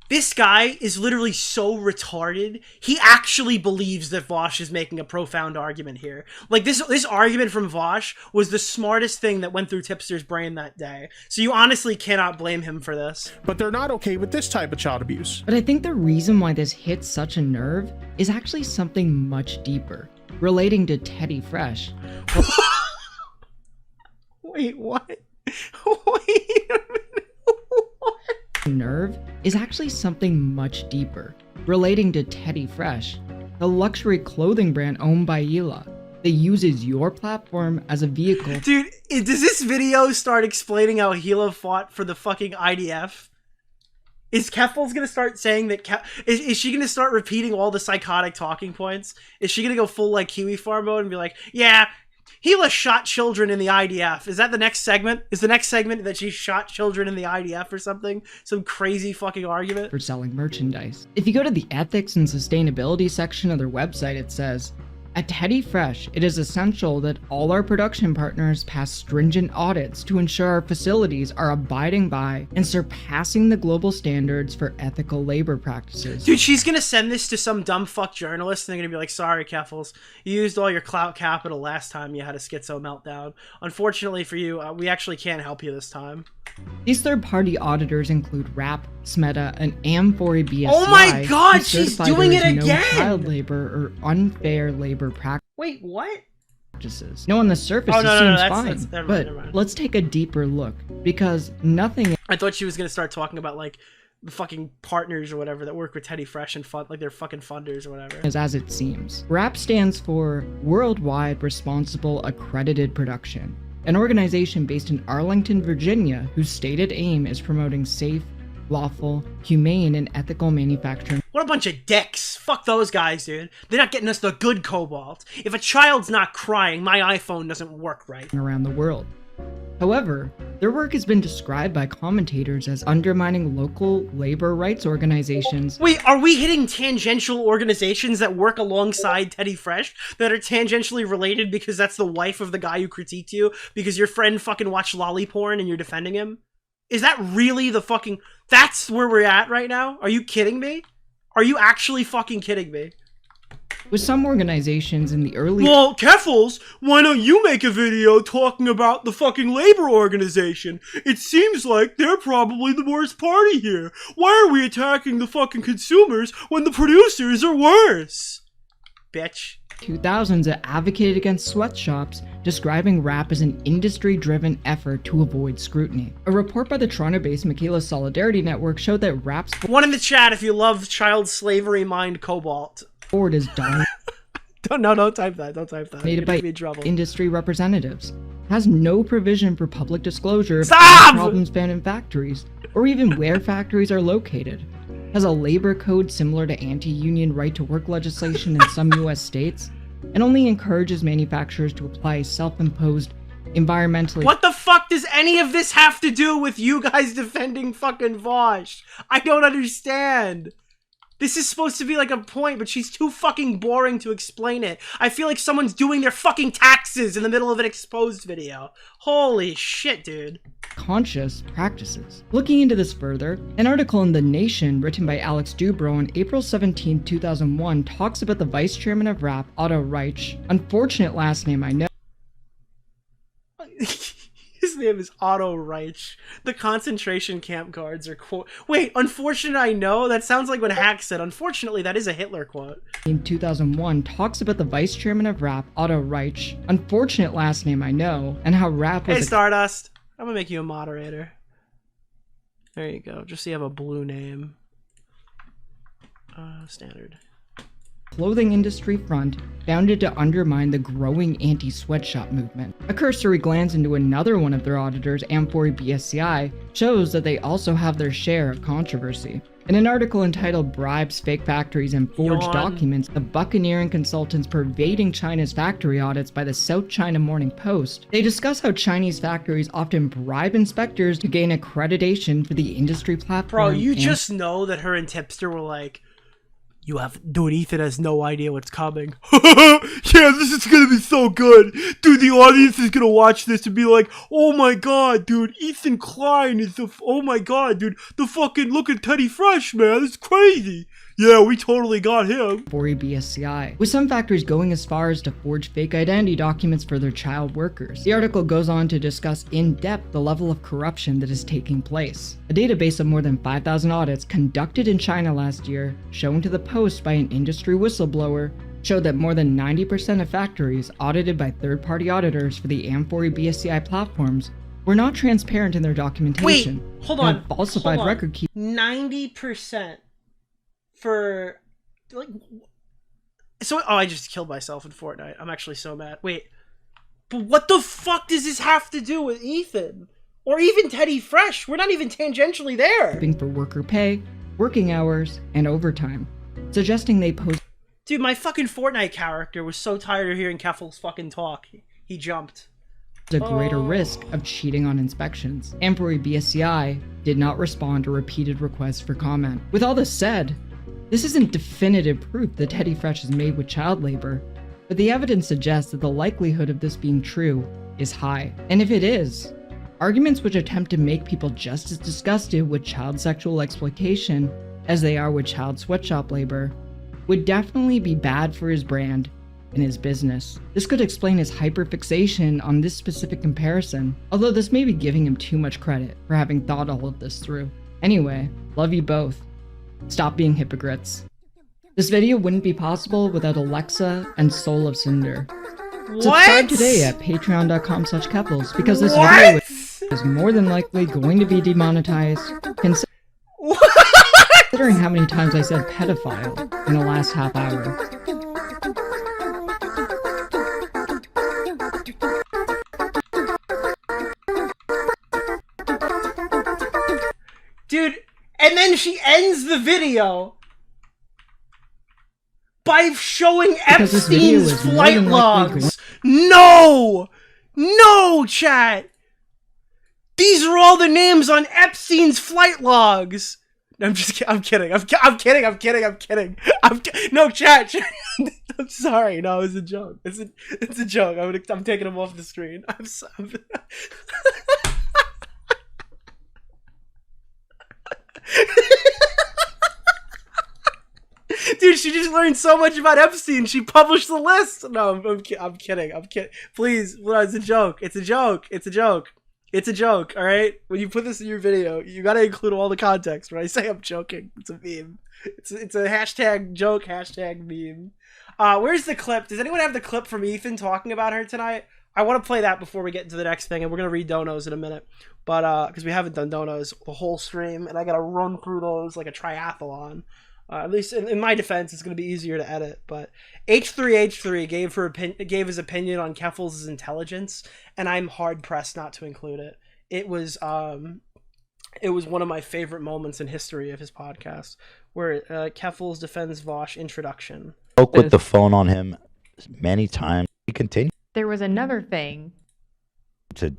this guy is literally so retarded. He actually believes that Vaush is making a profound argument here. This argument from Vaush was the smartest thing that went through Tipster's brain that day. So you honestly cannot blame him for this. But they're not okay with this type of child abuse. But I think the reason why this hits such a nerve is actually something much deeper, relating to Teddy Fresh. Wait, what? Nerve is actually something much deeper, relating to Teddy Fresh, the luxury clothing brand owned by Hila that uses your platform as a vehicle. Dude, does this video start explaining how Hila fought for the fucking IDF? Is Keffels gonna start saying that? Is she gonna start repeating all the psychotic talking points? Is she gonna go full Kiwi Farm mode and be like, yeah, Hila shot children in the IDF. Is that the next segment? Is the next segment that she shot children in the IDF or something? Some crazy fucking argument? For selling merchandise. If you go to the ethics and sustainability section of their website, it says, at Teddy Fresh, it is essential that all our production partners pass stringent audits to ensure our facilities are abiding by and surpassing the global standards for ethical labor practices. Dude, she's gonna send this to some dumb fuck journalist and they're gonna be like, sorry, Keffels, you used all your clout capital last time you had a schizo meltdown. Unfortunately for you, we actually can't help you this time. These third-party auditors include RAP, SMETA, and Amphori BSCI. Oh my god, she's doing it again! No child labor or unfair labor practices. Wait, what? No, on the surface it seems fine, never but mind. let's take a deeper look, because nothing... I thought she was gonna start talking about the fucking partners or whatever that work with Teddy Fresh and fund, they're fucking funders or whatever. Is as it seems. RAP stands for Worldwide Responsible Accredited Production, an organization based in Arlington, Virginia, whose stated aim is promoting safe, lawful, humane, and ethical manufacturing. What a bunch of dicks. Fuck those guys, dude. They're not getting us the good cobalt. If a child's not crying, my iPhone doesn't work right. Around the world. However, their work has been described by commentators as undermining local labor rights organizations. Wait, are we hitting tangential organizations that work alongside Teddy Fresh that are tangentially related because that's the wife of the guy who critiqued you because your friend fucking watched lolly porn and you're defending him? Is that really the fucking... That's where we're at right now? Are you kidding me? Are you actually fucking kidding me? With some organizations in the early... Well, Keffels, why don't you make a video talking about the fucking labor organization? It seems like they're probably the worst party here. Why are we attacking the fucking consumers when the producers are worse? Bitch. 2000s that advocated against sweatshops, describing RAP as an industry-driven effort to avoid scrutiny. A report by the Toronto-based Michaela Solidarity Network showed that RAP's... One in the chat if you love child slavery mined cobalt. Board is done. Don't type that. Don't type that. Made by industry representatives. Has no provision for public disclosure of problems found in factories, or even where factories are located. Has a labor code similar to anti-union right-to-work legislation in some U.S. states, and only encourages manufacturers to apply self-imposed environmentally... What the fuck does any of this have to do with you guys defending fucking Vaush? I don't understand. This is supposed to be like a point, but she's too fucking boring to explain it. I feel like someone's doing their fucking taxes in the middle of an exposed video. Holy shit, dude. Conscious practices. Looking into this further, an article in The Nation written by Alex Dubrow on April 17, 2001 talks about the vice chairman of RAP, Otto Reich. Unfortunate last name, I know. His name is Otto Reich. The concentration camp guards are quote. Wait, unfortunate I know? That sounds like what Hack said. Unfortunately, that is a Hitler quote. In 2001 talks about the vice chairman of RAP, Otto Reich. Unfortunate last name, I know, and how RAP was Hey, Stardust. I'm gonna make you a moderator. There you go. Just so you have a blue name. Standard. clothing industry front founded to undermine the growing anti-sweatshop movement. A cursory glance into another one of their auditors, Amphori BSCI, shows that they also have their share of controversy. In an article entitled Bribes, Fake Factories, and Forged Documents, the buccaneering consultants pervading China's factory audits by the South China Morning Post, they discuss how Chinese factories often bribe inspectors to gain accreditation for the industry platform. Bro, you just know that her and Tipster were like, dude, Ethan has no idea what's coming. Yeah, this is gonna be so good. Dude, the audience is gonna watch this and be like, oh my god, dude, Ethan Klein is oh my god, dude, the fucking, look at Teddy Fresh, man, it's crazy. Yeah, we totally got him. For BSCI, with some factories going as far as to forge fake identity documents for their child workers. The article goes on to discuss in depth the level of corruption that is taking place. A database of more than 5,000 audits conducted in China last year, shown to the Post by an industry whistleblower, showed that more than 90% of factories audited by third-party auditors for the Amphori BSCI platforms were not transparent in their documentation. Wait, hold on. Falsified record keeping. 90% for, like, so, oh, I just killed myself in Fortnite. I'm actually so mad. Wait, but what the fuck does this have to do with Ethan? Or even Teddy Fresh? We're not even tangentially there. For worker pay, working hours, and overtime, suggesting they pose. Dude, my fucking Fortnite character was so tired of hearing Keffel's fucking talk. He jumped. A greater risk of cheating on inspections. Amphori BSCI did not respond to repeated requests for comment. With all this said, this isn't definitive proof that Teddy Fresh is made with child labor, but the evidence suggests that the likelihood of this being true is high. And if it is, arguments which attempt to make people just as disgusted with child sexual exploitation as they are with child sweatshop labor would definitely be bad for his brand and his business. This could explain his hyperfixation on this specific comparison, although this may be giving him too much credit for having thought all of this through. Anyway, love you both. Stop being hypocrites. This video wouldn't be possible without Alexa and Soul of Cinder. Subscribe today at patreon.com/Keffels because this video is more than likely going to be demonetized. Considering how many times I said pedophile in the last half hour. Dude, and then she ends the video by showing Epstein's flight logs. No! No, chat! These are all the names on Epstein's flight logs! I'm just kidding. I'm kidding. No, chat. I'm sorry. No, it's a joke. It's a joke. I'm taking him off the screen. I'm sorry. Dude, she just learned so much about Epstein. She published the list. No, I'm kidding. Please, it's a joke. It's a joke. It's a joke, all right? When you put this in your video, you gotta include all the context. When I say I'm joking, it's a meme. It's a hashtag joke, hashtag meme. Where's the clip? Does anyone have the clip from Ethan talking about her tonight? I want to play that before we get into the next thing, and we're gonna read donos in a minute. But because we haven't done donos the whole stream, and I gotta run through those like a triathlon. At least in my defense, it's going to be easier to edit. But H3H3 gave his opinion on Keffels' intelligence, and I'm hard pressed not to include it. It was one of my favorite moments in history of his podcast, where Keffels defends Vaush introduction. Spoke with the phone on him many times. He continued There was another thing. to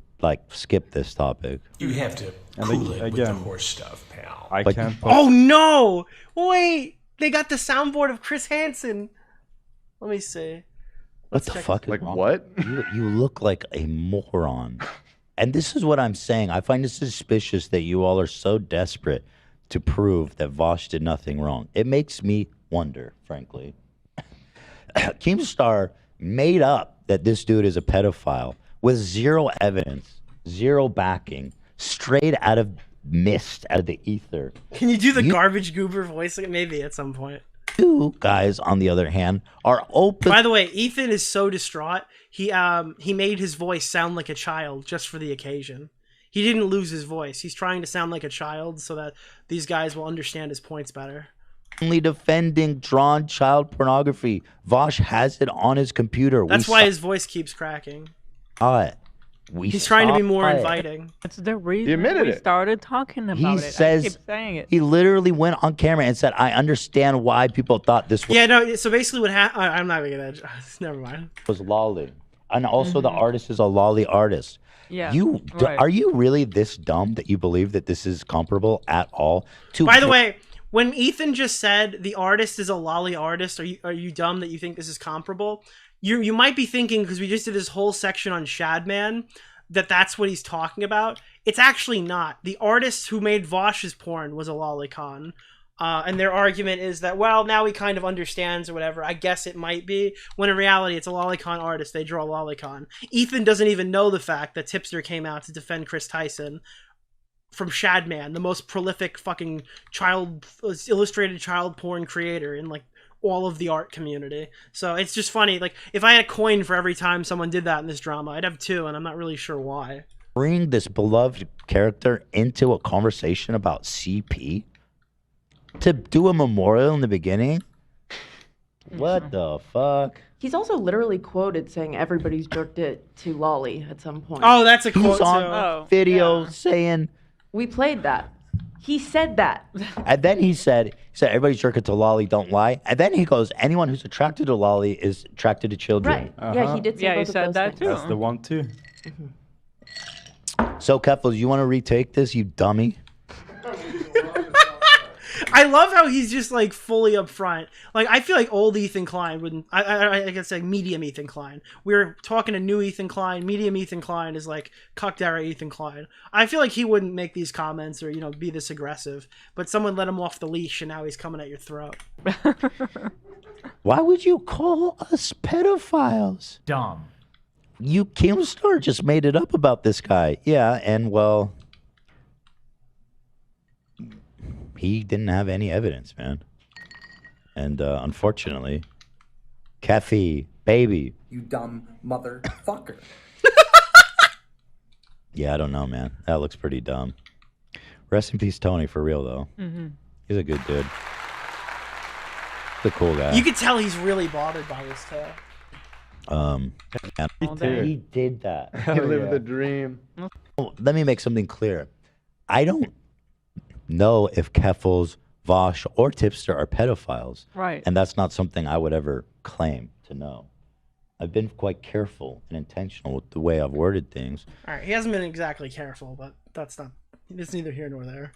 skip this topic. You have to cool it with the horse stuff, pal. I can't. Oh no! Wait, They got the soundboard of Chris Hansen. Let me see. What the fuck is Like wrong? what? You look like a moron. And this is what I'm saying. I find it suspicious that you all are so desperate to prove that Vaush did nothing wrong. It makes me wonder, frankly. Keemstar made up that this dude is a pedophile with zero evidence, zero backing, straight out of mist, out of the ether. Can you do the garbage goober voice? Maybe at some point. You guys, on the other hand, are open. By the way, Ethan is so distraught. He made his voice sound like a child just for the occasion. He didn't lose his voice. He's trying to sound like a child so that these guys will understand his points better. Only defending drawn child pornography. Vaush has it on his computer. That's why his voice keeps cracking. He's trying to be more inviting. It's the reason He admitted we it. started talking about He it. says I keep saying it. he literally went on camera and said, "I understand why people thought this was." Yeah, no. So basically, what happened? I'm not gonna get that. Never mind. Was lolly, and also the artist is a lolly artist. Yeah, right. Are you really this dumb that you believe that this is comparable at all? To By the way, when Ethan just said the artist is a lolly artist, are you dumb that you think this is comparable? You might be thinking, because we just did this whole section on Shadman, that's what he's talking about. It's actually not. The artist who made Vaush's porn was a lolicon. And their argument is that, well, now he kind of understands or whatever. I guess it might be. When in reality, it's a lolicon artist. They draw lolicon. Ethan doesn't even know the fact that Tipster came out to defend Chris Tyson from Shadman, the most prolific fucking illustrated child porn creator in like all of the art community. So it's just funny. Like, if I had a coin for every time someone did that in this drama, I'd have two, and I'm not really sure why. bring this beloved character into a conversation about CP to do a memorial in the beginning? What the fuck? He's also literally quoted saying everybody's jerked it to Lolly at some point. Oh, that's a He's quote. on video saying, We played that. He said that. and then he said everybody's jerking to Lolly, don't lie. And then he goes, anyone who's attracted to Lolly is attracted to children. Right. Yeah, he did say both of those things. That's the one too. So, Keffels, you want to retake this, you dummy? I love how he's just like fully upfront. Like, I feel like old Ethan Klein wouldn't. I guess like medium Ethan Klein. We're talking to new Ethan Klein. Medium Ethan Klein is like cucked era Ethan Klein. I feel like he wouldn't make these comments or be this aggressive. But someone let him off the leash, and now he's coming at your throat. Why would you call us pedophiles? Dumb. You Keemstar just made it up about this guy. Yeah, and well, he didn't have any evidence, man. And unfortunately, Kathy, baby. You dumb motherfucker. Yeah, I don't know, man. That looks pretty dumb. Rest in peace, Tony, for real, though. Mhm. He's a good dude. He's a cool guy. You could tell he's really bothered by this too. He did that. He lived the dream. Oh, let me make something clear. I don't know if Keffels, Vaush, or Tipster are pedophiles. Right. And that's not something I would ever claim to know. I've been quite careful and intentional with the way I've worded things. All right, he hasn't been exactly careful, but it's neither here nor there.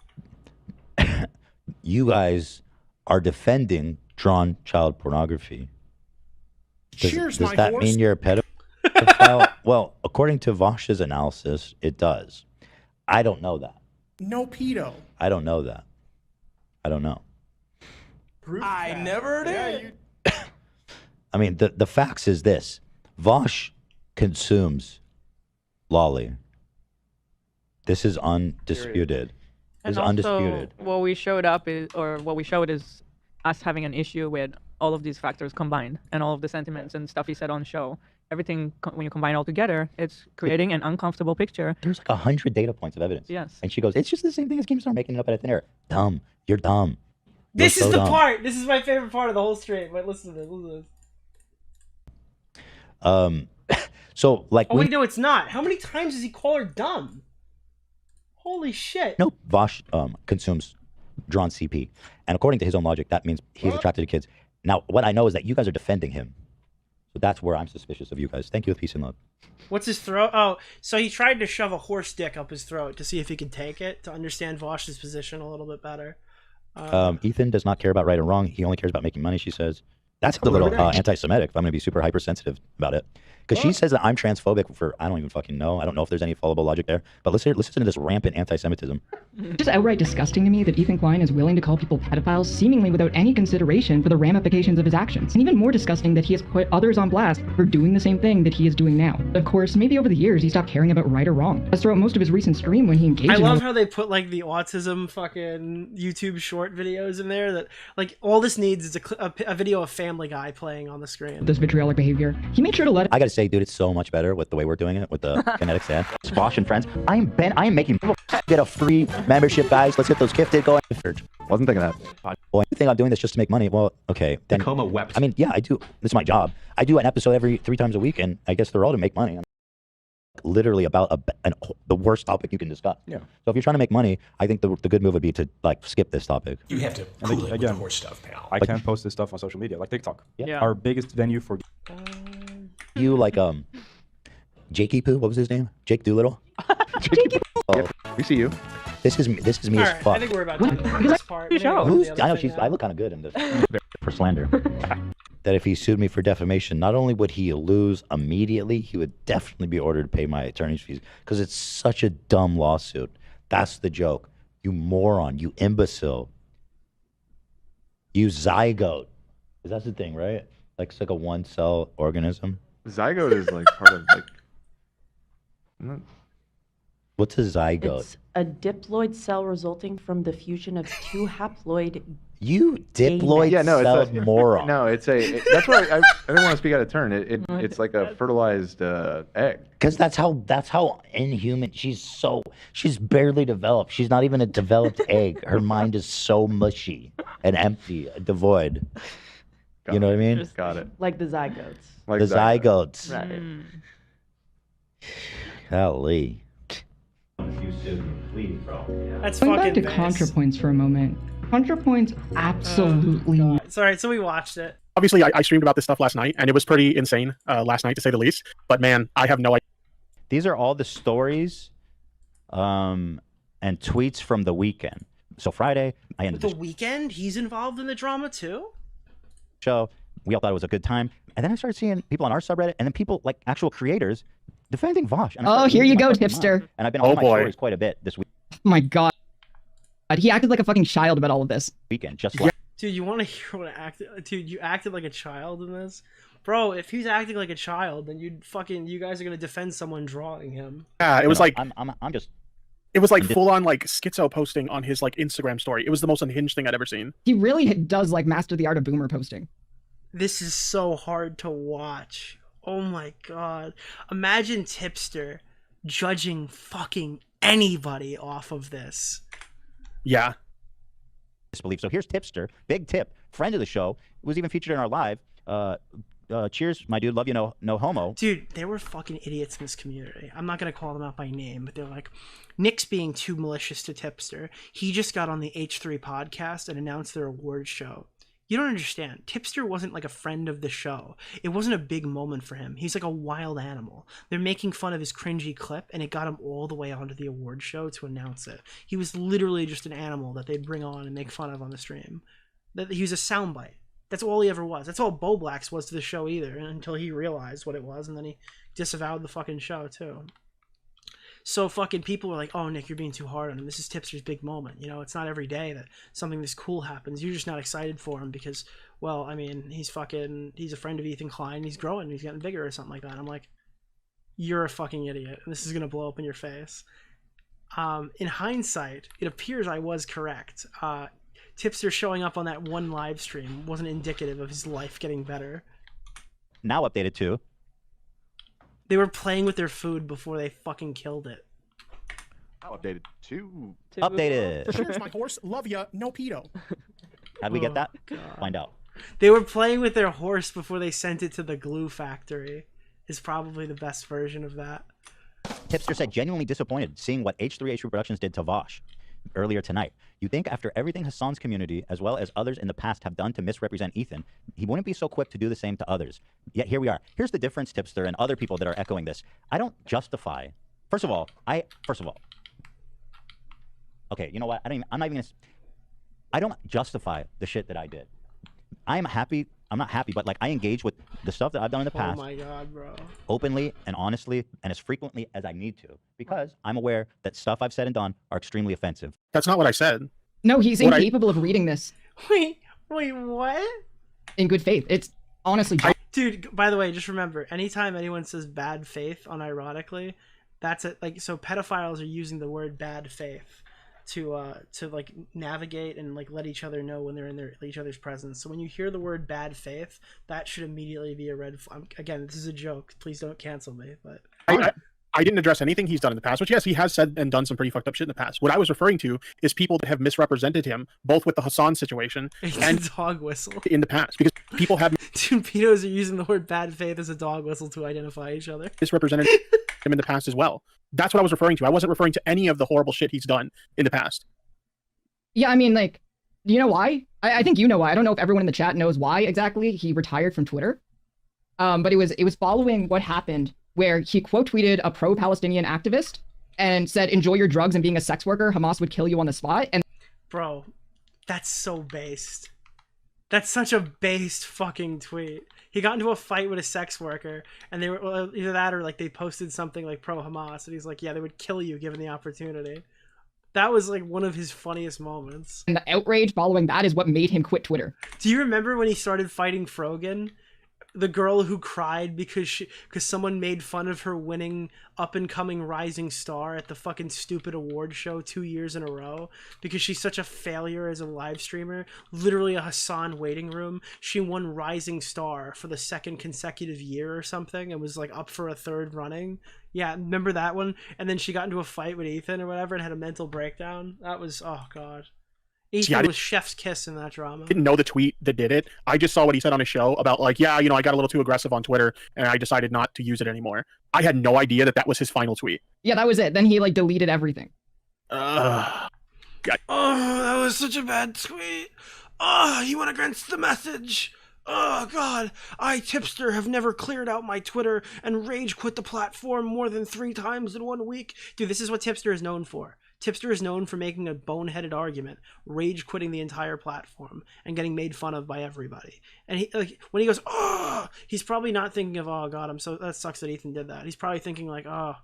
You guys are defending drawn child pornography. Cheers, does my that horse. mean you're a pedophile? Well, according to Vaush's analysis, it does. I don't know that. No pedo. I don't know that. I don't know. I never did. I mean, the facts is this. Vaush consumes Lolly. This is undisputed. And It's also, undisputed. what we showed is us having an issue with all of these factors combined and all of the sentiments and stuff he said on show. Everything, when you combine all together, it's creating an uncomfortable picture. There's like 100 data points of evidence. Yes. And she goes, it's just the same thing as Keemstar making it up out of thin air. Dumb. You're dumb. This You're is so the dumb. part. This is my favorite part of the whole stream. Wait, listen to this. Listen to this. So, like, Oh, wait, no, it's not. How many times does he call her dumb? Holy shit. no, Vaush consumes drawn CP. And according to his own logic, that means he's attracted to kids. Now, what I know is that you guys are defending him. So that's where I'm suspicious of you guys. Thank you with peace and love. What's his throat? Oh, so he tried to shove a horse dick up his throat to see if he could take it, to understand Vaush's position a little bit better. Ethan does not care about right or wrong. He only cares about making money, she says. That's a little anti-Semitic, if I'm going to be super hypersensitive about it. Because she says that I'm transphobic for, I don't even fucking know. I don't know if there's any followable logic there. But listen to this rampant anti-Semitism. It's just outright disgusting to me that Ethan Klein is willing to call people pedophiles seemingly without any consideration for the ramifications of his actions. And even more disgusting that he has put others on blast for doing the same thing that he is doing now. Of course, maybe over the years he stopped caring about right or wrong. As throughout most of his recent stream when he engaged I in love how they put like the autism fucking YouTube short videos in there. That like all this needs is a video of Family Guy playing on the screen. this vitriolic behavior. He made sure to let I gotta say, dude, it's so much better with the way we're doing it with the kinetic sand. Vaush and friends. I am making get a free membership, guys. Let's get those gifted going. Wasn't thinking that. Well, you think I'm doing this just to make money? Well, okay. Then, Tacoma wept. I mean, yeah, I do. This is my job. I do an episode every 3 times a week, and I guess they're all to make money. I'm literally about the worst topic you can discuss. Yeah. So if you're trying to make money, I think the good move would be to like skip this topic. You have to cool it with the horse stuff, pal. I can't post this stuff on social media, like TikTok. Yeah. Our biggest venue for. You like Jakey Poo? What was his name? Jake Doolittle. Yeah, we see you. This is me All as right, fuck. I think we're about done with this part. I know I look kind of good in this for slander. That if he sued me for defamation, not only would he lose immediately, he would definitely be ordered to pay my attorney's fees because it's such a dumb lawsuit. That's the joke. You moron. You imbecile. You zygote. That's the thing, right? Like it's like a one-cell organism. Zygote is like part of like. What's a zygote? It's a diploid cell resulting from the fusion of two haploid. You diploid cell moron. No, it's that's why I didn't want to speak out of turn. It's like a fertilized egg. Because that's how inhuman. She's barely developed. She's not even a developed egg. Her mind is so mushy and empty, devoid. You know what I mean? Got it. Like the zygotes. Like the zygotes. Right. Golly. That's Going fucking back to base. ContraPoints for a moment. ContraPoints absolutely. Sorry, so we watched it. Obviously, I streamed about this stuff last night, and it was pretty insane last night, to say the least. But man, I have no idea. These are all the stories and tweets from the weekend. So Friday, I ended The the Weekend, he's involved in the drama too. show. We all thought it was a good time. And then I started seeing people on our subreddit and then people, like actual creators, defending Vaush. And I Oh, started here losing you my go, fucking Tipster. mind. And I've been on my stories quite a bit this week. Oh my god. He acted like a fucking child about all of this. Weekend, just like Dude, you want to hear what I acted? Dude, you acted like a child in this, bro. If he's acting like a child, then you guys are gonna defend someone drawing him. Yeah, it was like I'm just. It was like full on like schizo posting on his like Instagram story. It was the most unhinged thing I'd ever seen. He really does like master the art of boomer posting. This is so hard to watch. Oh my god. Imagine Tipster judging fucking anybody off of this. Yeah. Disbelief. So here's Tipster, big tip, friend of the show, was even featured in our live. Cheers, my dude, love you, no homo. Dude, there were fucking idiots in this community. I'm not gonna call them out by name, but they're like, Nick's being too malicious to Tipster. He just got on the H3 podcast and announced their awards show. You don't understand. Tipster wasn't like a friend of the show. It wasn't a big moment for him. He's like a wild animal. They're making fun of his cringy clip, and it got him all the way onto the award show to announce it. He was literally just an animal that they'd bring on and make fun of on the stream. That he was a soundbite. That's all he ever was. That's all Bo Blacks was to the show either, until he realized what it was, and then he disavowed the fucking show too. So fucking people were like, oh, Nick, you're being too hard on him. This is Tipster's big moment. You know, it's not every day that something this cool happens. You're just not excited for him because, well, I mean, he's a friend of Ethan Klein. He's growing. He's getting bigger or something like that. I'm like, you're a fucking idiot. This is going to blow up in your face. In hindsight, it appears I was correct. Tipster showing up on that one live stream wasn't indicative of his life getting better. Now updated too. They were playing with their food before they fucking killed it. Updated too. Updated. Cheers, my horse. Love ya. No pedo. How'd we get that? God. Find out. They were playing with their horse before they sent it to the glue factory. Is probably the best version of that. Tipster said, genuinely disappointed seeing what H3H Productions did to Vaush earlier tonight. You think after everything Hassan's community, as well as others in the past, have done to misrepresent Ethan, he wouldn't be so quick to do the same to others. Yet here we are. Here's the difference, Tipster, and other people that are echoing this. I don't justify. First of all, okay, you know what? I'm not even gonna. I don't justify the shit that I did. I'm happy. I'm not happy, but like I engage with the stuff that I've done in the past. Oh my god, bro. Openly and honestly and as frequently as I need to, because I'm aware that stuff I've said and done are extremely offensive. That's not what I said. No, he's incapable of reading this. Wait, what? In good faith. It's honestly... Dude, by the way, just remember, anytime anyone says bad faith unironically, that's it. Like, so pedophiles are using the word bad faith to like navigate and like let each other know when they're in each other's presence. So when you hear the word bad faith, that should immediately be a red flag. Again, this is a joke. Please don't cancel me. But I didn't address anything he's done in the past, which yes, he has said and done some pretty fucked up shit in the past. What I was referring to is people that have misrepresented him, both with the Hassan situation and dog whistle in the past, because people have dude, pedos are using the word bad faith as a dog whistle to identify each other. misrepresented him in the past as well. That's what I was referring to. I wasn't referring to any of the horrible shit he's done in the past. Yeah, I mean, like, do you know why? I think you know why. I don't know if everyone in the chat knows why exactly he retired from Twitter. But it was following what happened where he quote tweeted a pro-Palestinian activist and said, "Enjoy your drugs and being a sex worker. Hamas would kill you on the spot." And bro, that's so based. That's such a based fucking tweet. He got into a fight with a sex worker, and they were either that or like they posted something like pro-Hamas, and he's like, "Yeah, they would kill you given the opportunity." That was like one of his funniest moments. And the outrage following that is what made him quit Twitter. Do you remember when he started fighting Frogan? The girl who cried because someone made fun of her winning up-and-coming rising star at the fucking stupid award show 2 years in a row because she's such a failure as a live streamer. Literally a Hassan waiting room. She won rising star for the second consecutive year or something and was like up for a third running. Yeah, remember that one? And then she got into a fight with Ethan or whatever and had a mental breakdown. That was, oh god. Ethan was chef's kiss in that drama. I didn't know the tweet that did it. I just saw what he said on his show about like, yeah, you know, I got a little too aggressive on Twitter and I decided not to use it anymore. I had no idea that that was his final tweet. Yeah, that was it. Then he like deleted everything. Oh, that was such a bad tweet. Oh, he went against the message. Oh god, I, Tipster, have never cleared out my Twitter and rage quit the platform more than 3 times in 1 week. Dude, this is what Tipster is known for. Tipster is known for making a boneheaded argument, rage quitting the entire platform, and getting made fun of by everybody. And he, like, when he goes, oh, he's probably not thinking of, oh god, that sucks that Ethan did that. He's probably thinking like, oh,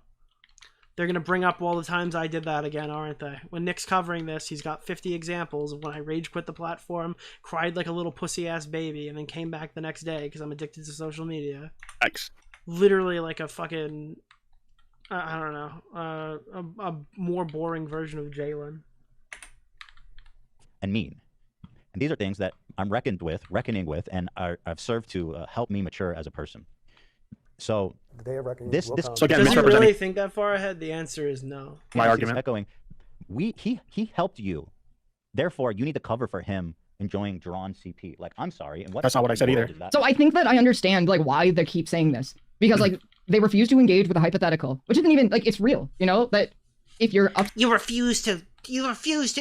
they're gonna bring up all the times I did that again, aren't they? When Nick's covering this, he's got 50 examples of when I rage quit the platform, cried like a little pussy ass baby, and then came back the next day because I'm addicted to social media. Thanks. Literally like a fucking, I don't know, a more boring version of Jalen. And mean. And these are things that I'm reckoning with, and have served to help me mature as a person. So the day of reckoning this so again, does he really think that far ahead? The answer is no. My argument echoing, he helped you, therefore you need to cover for him enjoying drawn CP. Like, I'm sorry, and that's not what I said either. So I think that I understand like why they keep saying this, because like they refuse to engage with a hypothetical, which isn't even like, it's real, you know, that if you're up, you refuse to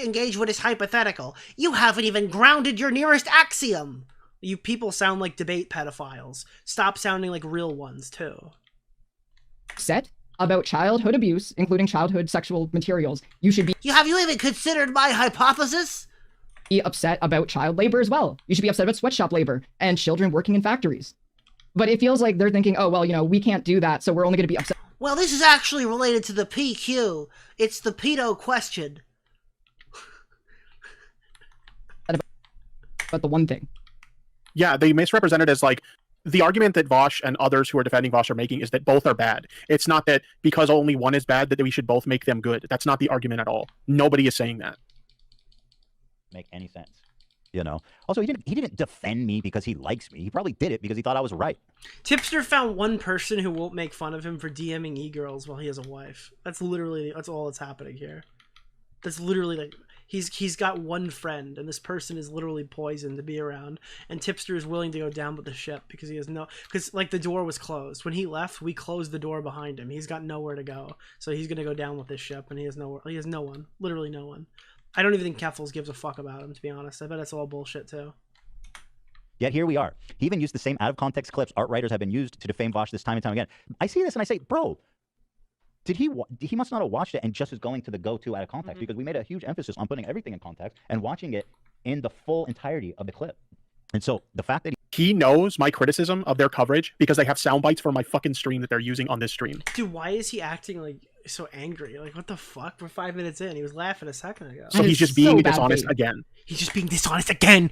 engage with his hypothetical. You haven't even grounded your nearest axiom. You people sound like debate pedophiles. Stop sounding like real ones too. Upset about childhood abuse, including childhood sexual materials, you should be. Have you even considered my hypothesis? Be upset about child labor as well. You should be upset about sweatshop labor and children working in factories. But it feels like they're thinking, oh, well, you know, we can't do that, so we're only going to be upset. Well, this is actually related to the PQ. It's the pedo question. But the one thing. Yeah, they misrepresented as like, the argument that Vaush and others who are defending Vaush are making is that both are bad. It's not that because only one is bad that we should both make them good. That's not the argument at all. Nobody is saying that. Make any sense, you know? Also, he didn't defend me because he likes me. He probably did it because he thought I was right. Tipster found one person who won't make fun of him for DMing e-girls while he has a wife. That's all that's happening here. That's literally like, he's got one friend, and this person is literally poison to be around, and Tipster is willing to go down with the ship because he has because like the door was closed. When he left, we closed the door behind him. He's got nowhere to go, so he's gonna go down with this ship, and he has no one, literally no one. I don't even think Keffels gives a fuck about him, to be honest. I bet it's all bullshit too. Yet here we are. He even used the same out-of-context clips art writers have been used to defame Vaush this time and time again. I see this and I say, bro, he must not have watched it and just is going to the go-to out of context, because we made a huge emphasis on putting everything in context and watching it in the full entirety of the clip. And so the fact that he knows my criticism of their coverage because they have sound bites for my fucking stream that they're using on this stream. Dude, why is he acting like so angry? Like, what the fuck? We're 5 minutes in. He was laughing a second ago. So he's just being dishonest again. He's just being dishonest again.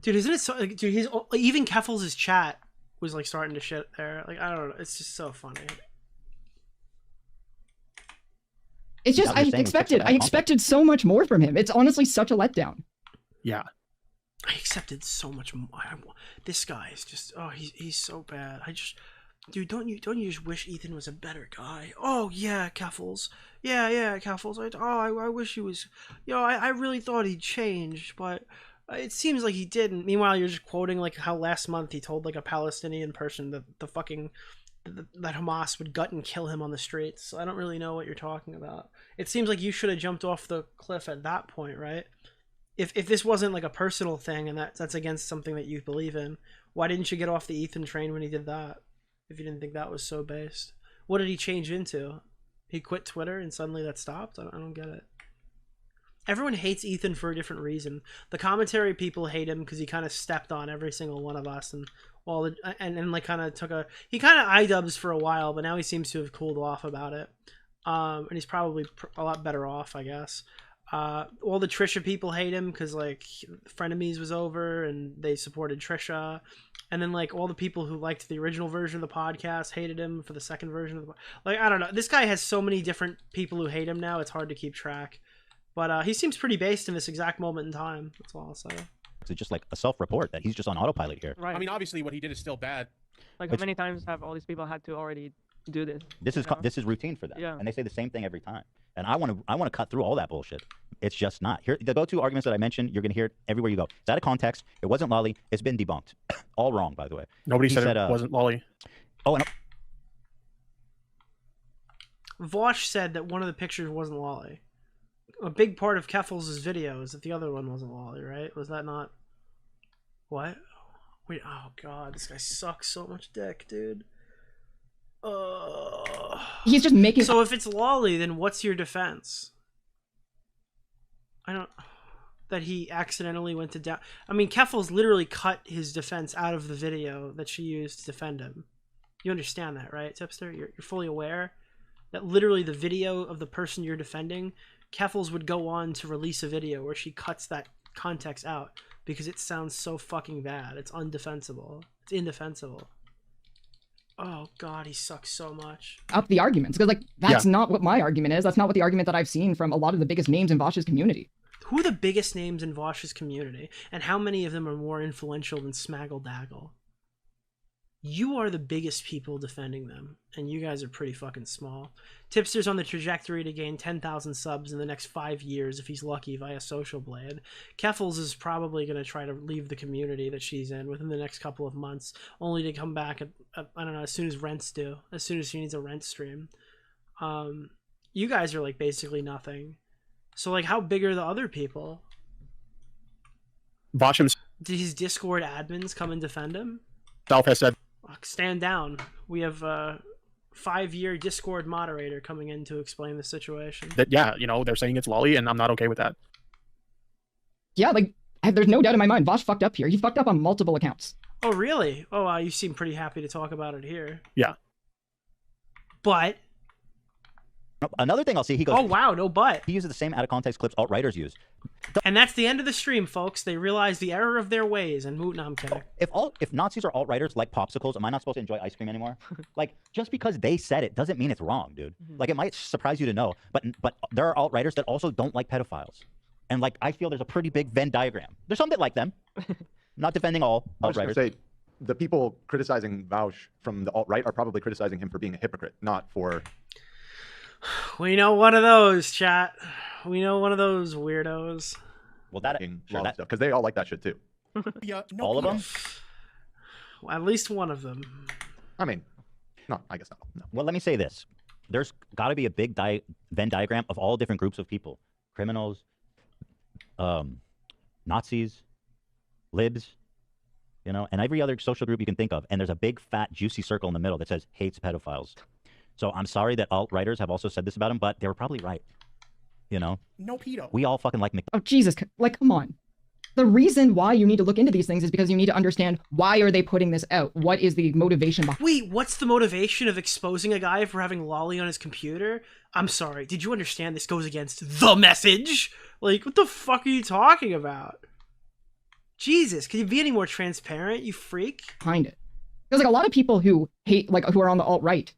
Dude, isn't it so? Like, dude, his even Keffels' chat was like starting to shit there. Like, I don't know. It's just so funny. It's just I expected so much more from him. It's honestly such a letdown. Yeah. I accepted so much more. This guy is just he's so bad. Dude, don't you just wish Ethan was a better guy? Oh yeah, Keffels. Yeah, Keffels. I wish he was. I really thought he'd change, but it seems like he didn't. Meanwhile, you're just quoting like how last month he told like a Palestinian person that that Hamas would gut and kill him on the streets. So I don't really know what you're talking about. It seems like you should have jumped off the cliff at that point, right? If this wasn't like a personal thing and that's against something that you believe in, why didn't you get off the Ethan train when he did that? If you didn't think that was so based, what did he change into? He quit Twitter and suddenly that stopped? I don't get it. Everyone hates Ethan for a different reason. The commentary people hate him because he kind of stepped on every single one of us and like kind of he kind of iDubbbz for a while, but now he seems to have cooled off about it. And he's probably a lot better off, I guess. All the Trisha people hate him because like Frenemies was over and they supported Trisha, and then like all the people who liked the original version of the podcast hated him for the second version of the like I don't know. This guy has so many different people who hate him now. It's hard to keep track, but he seems pretty based in this exact moment in time. That's all I'll say. It's just like a self-report that he's just on autopilot here. Right. I mean, obviously, what he did is still bad. Like, how many times have all these people had to already do this? This is routine for them, Yeah. and they say the same thing every time. And I want to cut through all that bullshit. It's just not here. The go-to arguments that I mentioned, you're gonna hear it everywhere you go. It's out of context. It wasn't Lolly. It's been debunked. All wrong, by the way. Nobody said it wasn't Lolly. Oh, and Vaush said that one of the pictures wasn't Lolly. A big part of Keffels' video is that the other one wasn't Lolly, right? Was that not? What? Wait, oh god, this guy sucks so much dick, dude. He's just making. So if it's Lolly, then what's your defense? I don't. That he accidentally went to down. I mean, Keffels literally cut his defense out of the video that she used to defend him. You understand that, right, Tipster? You're fully aware that literally the video of the person you're defending, Keffels would go on to release a video where she cuts that context out because it sounds so fucking bad. It's undefensible. It's indefensible. Oh god, he sucks so much. Up the arguments because like that's not what my argument is. That's not what the argument that I've seen from a lot of the biggest names in Vaush's community. Who are the biggest names in Vaush's community, and how many of them are more influential than Smaggle Daggle? You are the biggest people defending them, and you guys are pretty fucking small. Tipster's on the trajectory to gain 10,000 subs in the next 5 years if he's lucky via Social Blade. Keffels is probably going to try to leave the community that she's in within the next couple of months, only to come back, I don't know, as soon as rents due, as soon as she needs a rent stream. You guys are like basically nothing. So like how big are the other people? Vaush himself Did his Discord admins come and defend him? has said, stand down. We have a 5-year Discord moderator coming in to explain the situation. that, yeah, you know, they're saying it's Lolly, and I'm not okay with that. Yeah, like there's no doubt in my mind. Vaush fucked up here. He fucked up on multiple accounts. Oh, really? Oh, you seem pretty happy to talk about it here. Yeah. But another thing I'll see, he goes, oh wow, no but. He uses the same out of context clips alt-writers use. And that's the end of the stream, folks. They realize the error of their ways and no, I'm kidding. If Nazis are alt-writers like popsicles, am I not supposed to enjoy ice cream anymore? Like, just because they said it doesn't mean it's wrong, dude. Like, it might surprise you to know, but there are alt-writers that also don't like pedophiles. And like, I feel there's a pretty big Venn diagram. There's some that like them. Not defending all alt-writers. I was gonna say, the people criticizing Vaush from the alt-right are probably criticizing him for being a hypocrite, not for... We know one of those, chat. We know one of those weirdos. Well, that stuff, because they all like that shit too. Yeah, no, all of them? Well, at least one of them. I mean, no, I guess not. No. Well, let me say this. There's got to be a big Venn diagram of all different groups of people. Criminals, Nazis, libs, you know, and every other social group you can think of. And there's a big, fat, juicy circle in the middle that says hates pedophiles. So I'm sorry that alt-writers have also said this about him, but they were probably right. You know? No pedo. We all fucking like Oh, Jesus. Like, come on. The reason why you need to look into these things is because you need to understand why are they putting this out? What is the motivation behind? Wait, what's the motivation of exposing a guy for having lolly on his computer? I'm sorry, did you understand this goes against the message? Like, what the fuck are you talking about? Jesus, can you be any more transparent, you freak? Behind it. Because like a lot of people who hate, like who are on the alt-right,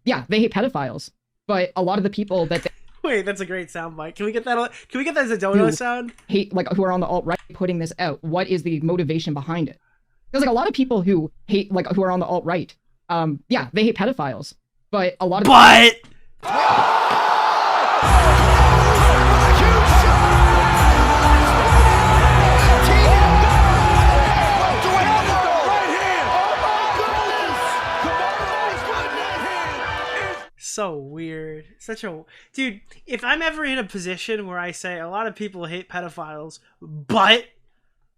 yeah, they hate pedophiles. But a lot of the people that Wait, that's a great soundbite. Can we get that? Can we get that as a dono sound? hate, like who are on the alt-right putting this out, what is the motivation behind it? Because like a lot of people who hate, like who are on the alt-right, yeah, they hate pedophiles. But a lot of So weird. Such a dude. If I'm ever in a position where I say a lot of people hate pedophiles, but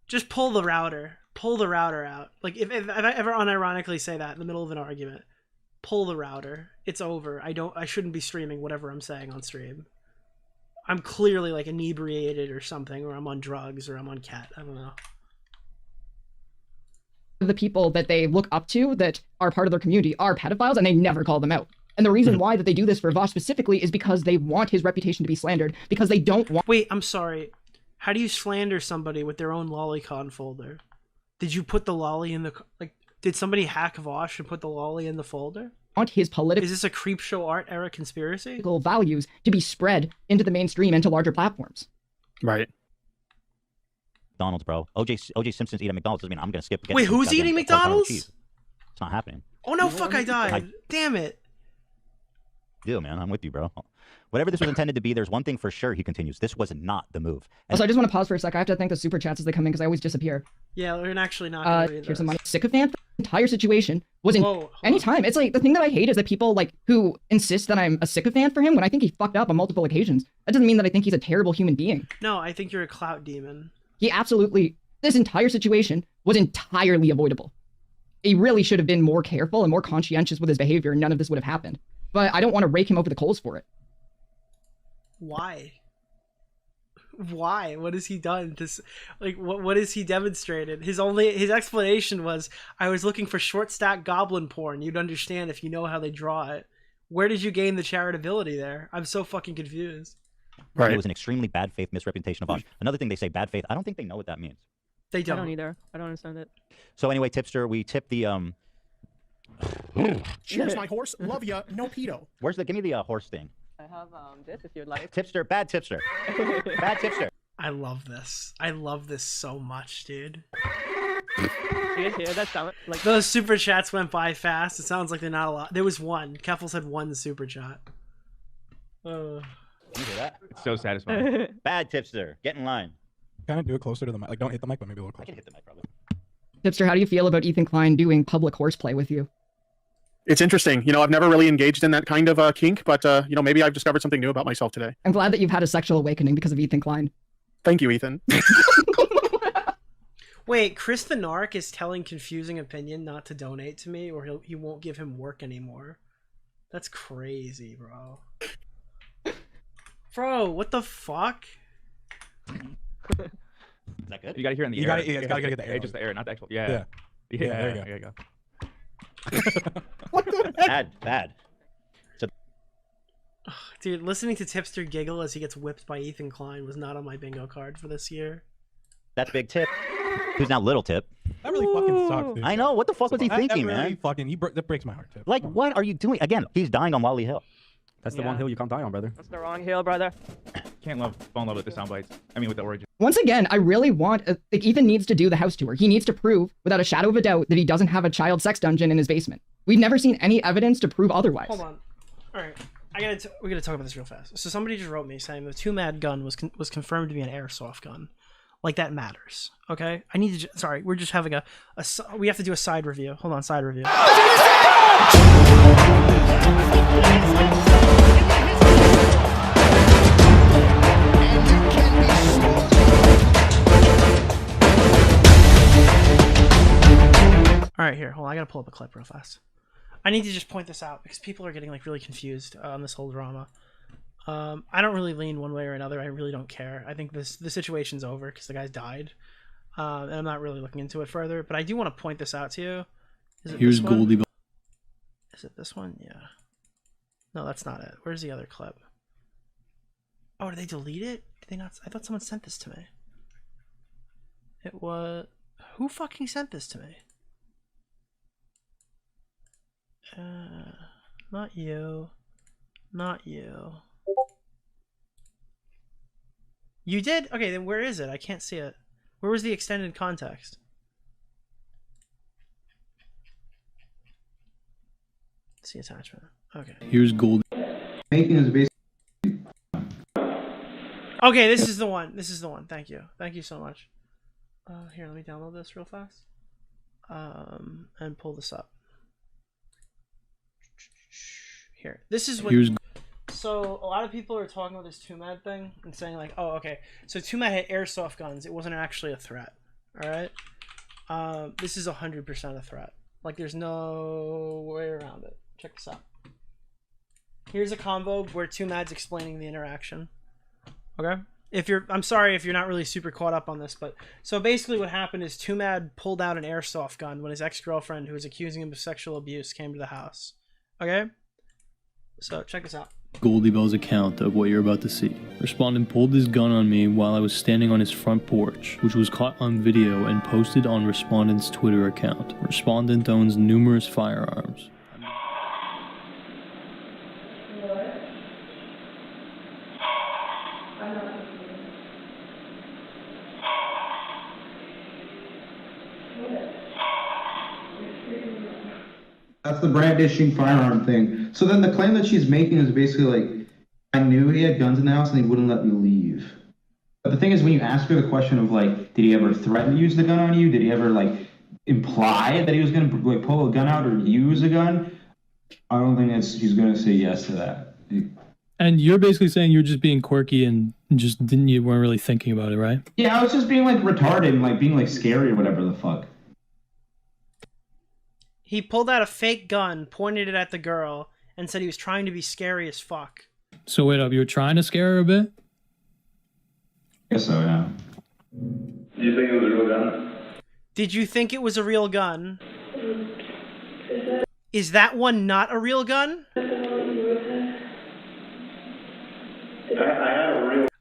just pull the router. Pull the router out. Like if I ever unironically say that in the middle of an argument, pull the router. It's over. I shouldn't be streaming whatever I'm saying on stream. I'm clearly like inebriated or something, or I'm on drugs, or I'm on cat. I don't know. the people that they look up to that are part of their community are pedophiles, and they never call them out. And the reason why that they do this for Vaush specifically is because they want his reputation to be slandered, because they don't want— Wait, I'm sorry. How do you slander somebody with their own lolicon folder? Did you put the lolly in the— like, did somebody hack Vaush and put the lolly in the folder? Want his political— Is this a Creepshow art era conspiracy? values to be spread into the mainstream and to larger platforms. Right. McDonald's, bro. OJ Simpson's eating McDonald's doesn't mean I'm gonna skip. Wait, who's eating McDonald's? It's not happening. Oh no, fuck! I died. Damn it. Deal, man. I'm with you, bro. Whatever this was intended to be, there's one thing for sure, he continues. This was not the move. Also, I just want to pause for a sec. I have to thank the super chats as they come in because I always disappear. Yeah, we're actually not gonna read here's those. some money. Sycophant for the entire situation was in anytime. It's like the thing that I hate is that people like who insist that I'm a sycophant for him when I think he fucked up on multiple occasions. That doesn't mean that I think he's a terrible human being. No, I think you're a clout demon. He absolutely— this entire situation was entirely avoidable. He really should have been more careful and more conscientious with his behavior, and none of this would have happened. But I don't want to rake him over the coals for it. Why? Why? What has he done to like what has he demonstrated? His explanation was, I was looking for short stack goblin porn. You'd understand if you know how they draw it. Where did you gain the charitability there? I'm so fucking confused. Right. It was an extremely bad faith misrepresentation of Vaush. Another thing they say, bad faith. I don't think they know what that means. They don't. I don't either. I don't understand it. So anyway, Tipster, we tip the Cheers, my horse. Love ya. No pedo. Where's the— give me the horse thing. I have this if you'd like. Tipster, bad Tipster. Bad Tipster. I love this. I love this so much, dude. You hear that sound? Like those super chats went by fast. It sounds like they're not a lot. There was one. Keffel said one super chat. You hear that? It's so satisfying. Bad Tipster. Get in line. Kind of do it closer to the mic. Like, don't hit the mic, but maybe a little closer. I can hit the mic, probably. Tipster, how do you feel about Ethan Klein doing public horseplay with you? It's interesting. You know, I've never really engaged in that kind of kink, but, you know, maybe I've discovered something new about myself today. I'm glad that you've had a sexual awakening because of Ethan Klein. Thank you, Ethan. Wait, Chris the Narc is telling Confusing Opinion not to donate to me, or he won't give him work anymore. That's crazy, bro. Bro, what the fuck? Is that good? You gotta hear it in the You air. gotta get the air. Just the air, not the actual. Yeah. Yeah, there you go. There you go. What the heck? Bad. So, dude, listening to Tipster giggle as he gets whipped by Ethan Klein was not on my bingo card for this year. That's Big Tip. Who's now Little Tip? That really fucking sucks, dude. I know. What the fuck was he thinking, that really man? Fucking, that breaks my heart, Tip. Like, what are you doing? Again, he's dying on Wally Hill. That's the one hill you can't die on, brother. That's the wrong hill, brother. Can't fall in love with the sound bites. I mean, with the origin. Once again, I really want— like, Ethan needs to do the house tour. He needs to prove, without a shadow of a doubt, that he doesn't have a child sex dungeon in his basement. We've never seen any evidence to prove otherwise. Hold on. All right, we gotta talk about this real fast. So somebody just wrote me saying the 2 Mad gun was confirmed to be an airsoft gun. Like, that matters. Okay, I need to. Sorry, we're just having we have to do a side review. Hold on, side review. All right, here. Hold on, I gotta pull up a clip real fast. I need to just point this out because people are getting like really confused on this whole drama. I don't really lean one way or another. I really don't care. I think the situation's over because the guy's died, and I'm not really looking into it further. But I do want to point this out to you. Is it Here's this one? Goldie. Is it this one? Yeah. No, that's not it. Where's the other clip? Oh, did they delete it? Did they not? I thought someone sent this to me. It was... Who fucking sent this to me? Not you. Not you. You did? Okay, then where is it? I can't see it. Where was the extended context? See attachment. Okay. Here's Goldie. Making is basically. Okay, this is the one. This is the one. Thank you. Thank you so much. Here, let me download this real fast. And pull this up. Here. This is what... So, a lot of people are talking about this Tumad thing and saying like, oh, okay. So, Tumad had airsoft guns. It wasn't actually a threat. Alright? This is 100% a threat. Like, there's no way around it. Check this out. Here's a convo where Tumad's explaining the interaction. Okay? I'm sorry if you're not really super caught up on this, but so basically what happened is Tumad pulled out an airsoft gun when his ex-girlfriend who was accusing him of sexual abuse came to the house. Okay? So check this out. Goldie Bell's account of what you're about to see. Respondent pulled his gun on me while I was standing on his front porch, which was caught on video and posted on Respondent's Twitter account. Respondent owns numerous firearms. That's the brandishing firearm thing. So then the claim that she's making is basically like, I knew he had guns in the house and he wouldn't let me leave. But the thing is, when you ask her the question of like, did he ever threaten to use the gun on you? Did he ever like imply that he was going to like pull a gun out or use a gun? I don't think she's going to say yes to that. And you're basically saying you're just being quirky and you weren't really thinking about it, right? Yeah, I was just being like retarded and like being like scary or whatever the fuck. He pulled out a fake gun, pointed it at the girl, and said he was trying to be scary as fuck. So wait up, you were trying to scare her a bit? Guess so, yeah. Did you think it was a real gun? Did you think it was a real gun? Is that one not a real gun?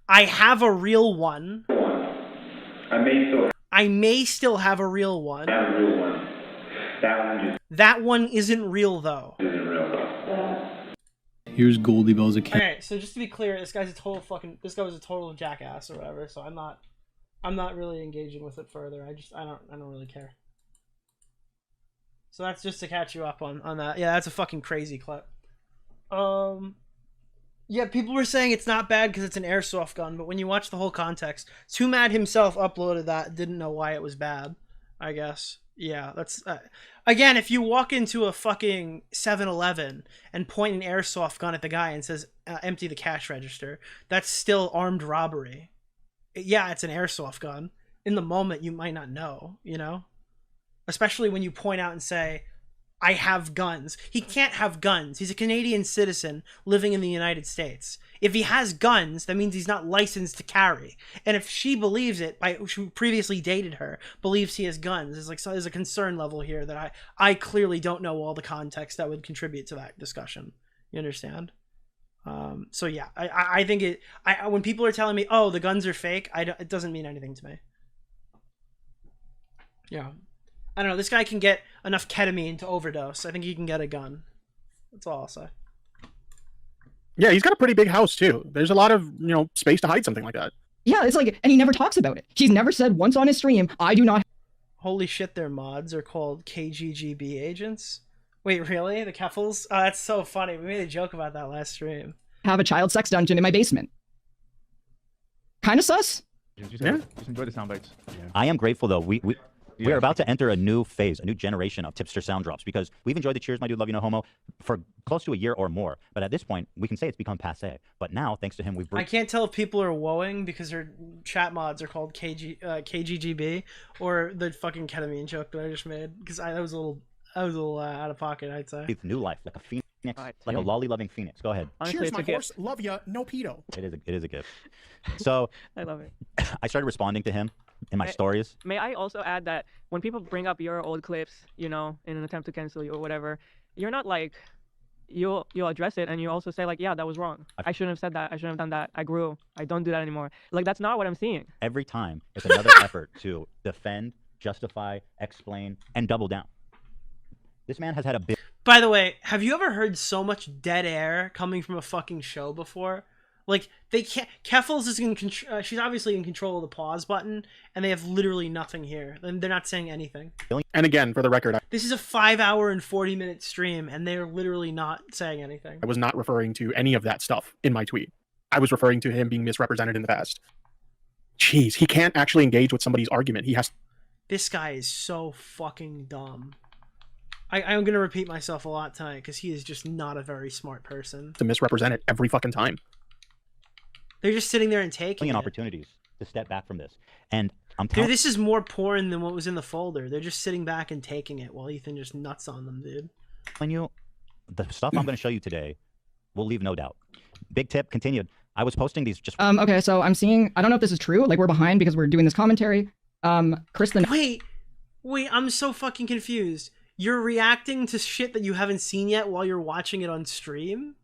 I have a real one. I may still have a real one. That one isn't real though. Here's Goldie Bell's account. Okay, so just to be clear, this guy was a total jackass or whatever. So I'm not really engaging with it further. I don't really care. So that's just to catch you up on that. Yeah, that's a fucking crazy clip. Yeah, people were saying it's not bad because it's an airsoft gun, but when you watch the whole context, Tumad himself uploaded that, didn't know why it was bad, I guess. Yeah, that's... again, if you walk into a fucking 7-Eleven and point an airsoft gun at the guy and says, empty the cash register, that's still armed robbery. Yeah, it's an airsoft gun. In the moment, you might not know, you know? Especially when you point out and say, I have guns. He can't have guns. He's a Canadian citizen living in the United States. If he has guns, that means he's not licensed to carry. And if she believes it, who previously dated her, believes he has guns, there's a concern level here that I clearly don't know all the context that would contribute to that discussion. You understand? So yeah, I think when people are telling me, oh, the guns are fake, it doesn't mean anything to me. Yeah. I don't know, this guy can get enough ketamine to overdose. I think he can get a gun. That's all I'll say. Yeah, he's got a pretty big house too. There's a lot of, space to hide something like that. Yeah, it's like, and he never talks about it. He's never said once on his stream, I do not... Holy shit, their mods are called KGGB agents? Wait, really? The Keffels? Oh, that's so funny. We made a joke about that last stream. Have a child sex dungeon in my basement. Kind of sus? Just enjoy the sound bites. Yeah. I am grateful though. We're about to enter a new phase, a new generation of tipster sound drops, because we've enjoyed the Cheers, My Dude, Love You No Homo for close to a year or more. But at this point, we can say it's become passé. But now, thanks to him, we've... I can't tell if people are woeing because their chat mods are called KGGB or the fucking ketamine joke that I just made, because that was a little out of pocket, I'd say. It's new life, like a phoenix. Phoenix, Right. like a lolly-loving phoenix. Go ahead. Honestly, Cheers, it's my a gift. horse. Love ya. No pedo. It is a gift. So I love it. I started responding to him in my stories. May I also add that when people bring up your old clips, you know, in an attempt to cancel you or whatever, you're not like, you'll address it and you also say like, yeah, that was wrong. I shouldn't have said that. I shouldn't have done that. I grew. I don't do that anymore. Like, that's not what I'm seeing. Every time it's another effort to defend, justify, explain, and double down. This man has had a big... By the way, have you ever heard so much dead air coming from a fucking show before? Like, they can't... Keffels is in control... she's obviously in control of the pause button, and they have literally nothing here. And they're not saying anything. And again, for the record, This is a 5-hour and 40-minute stream, and they're literally not saying anything. I was not referring to any of that stuff in my tweet. I was referring to him being misrepresented in the past. Jeez, he can't actually engage with somebody's argument. He has... This guy is so fucking dumb. I'm going to repeat myself a lot tonight, because he is just not a very smart person. to misrepresent it every fucking time. They're just sitting there and taking it. opportunities to step back from this. And I'm Dude, telling this is more porn than what was in the folder. They're just sitting back and taking it while Ethan just nuts on them, dude. you, the stuff I'm going to show you today will leave no doubt. Big tip, continued. I was posting these just... Okay, so I'm seeing, I don't know if this is true, like we're behind because we're doing this commentary. Chris the... Wait, I'm so fucking confused. You're reacting to shit that you haven't seen yet while you're watching it on stream?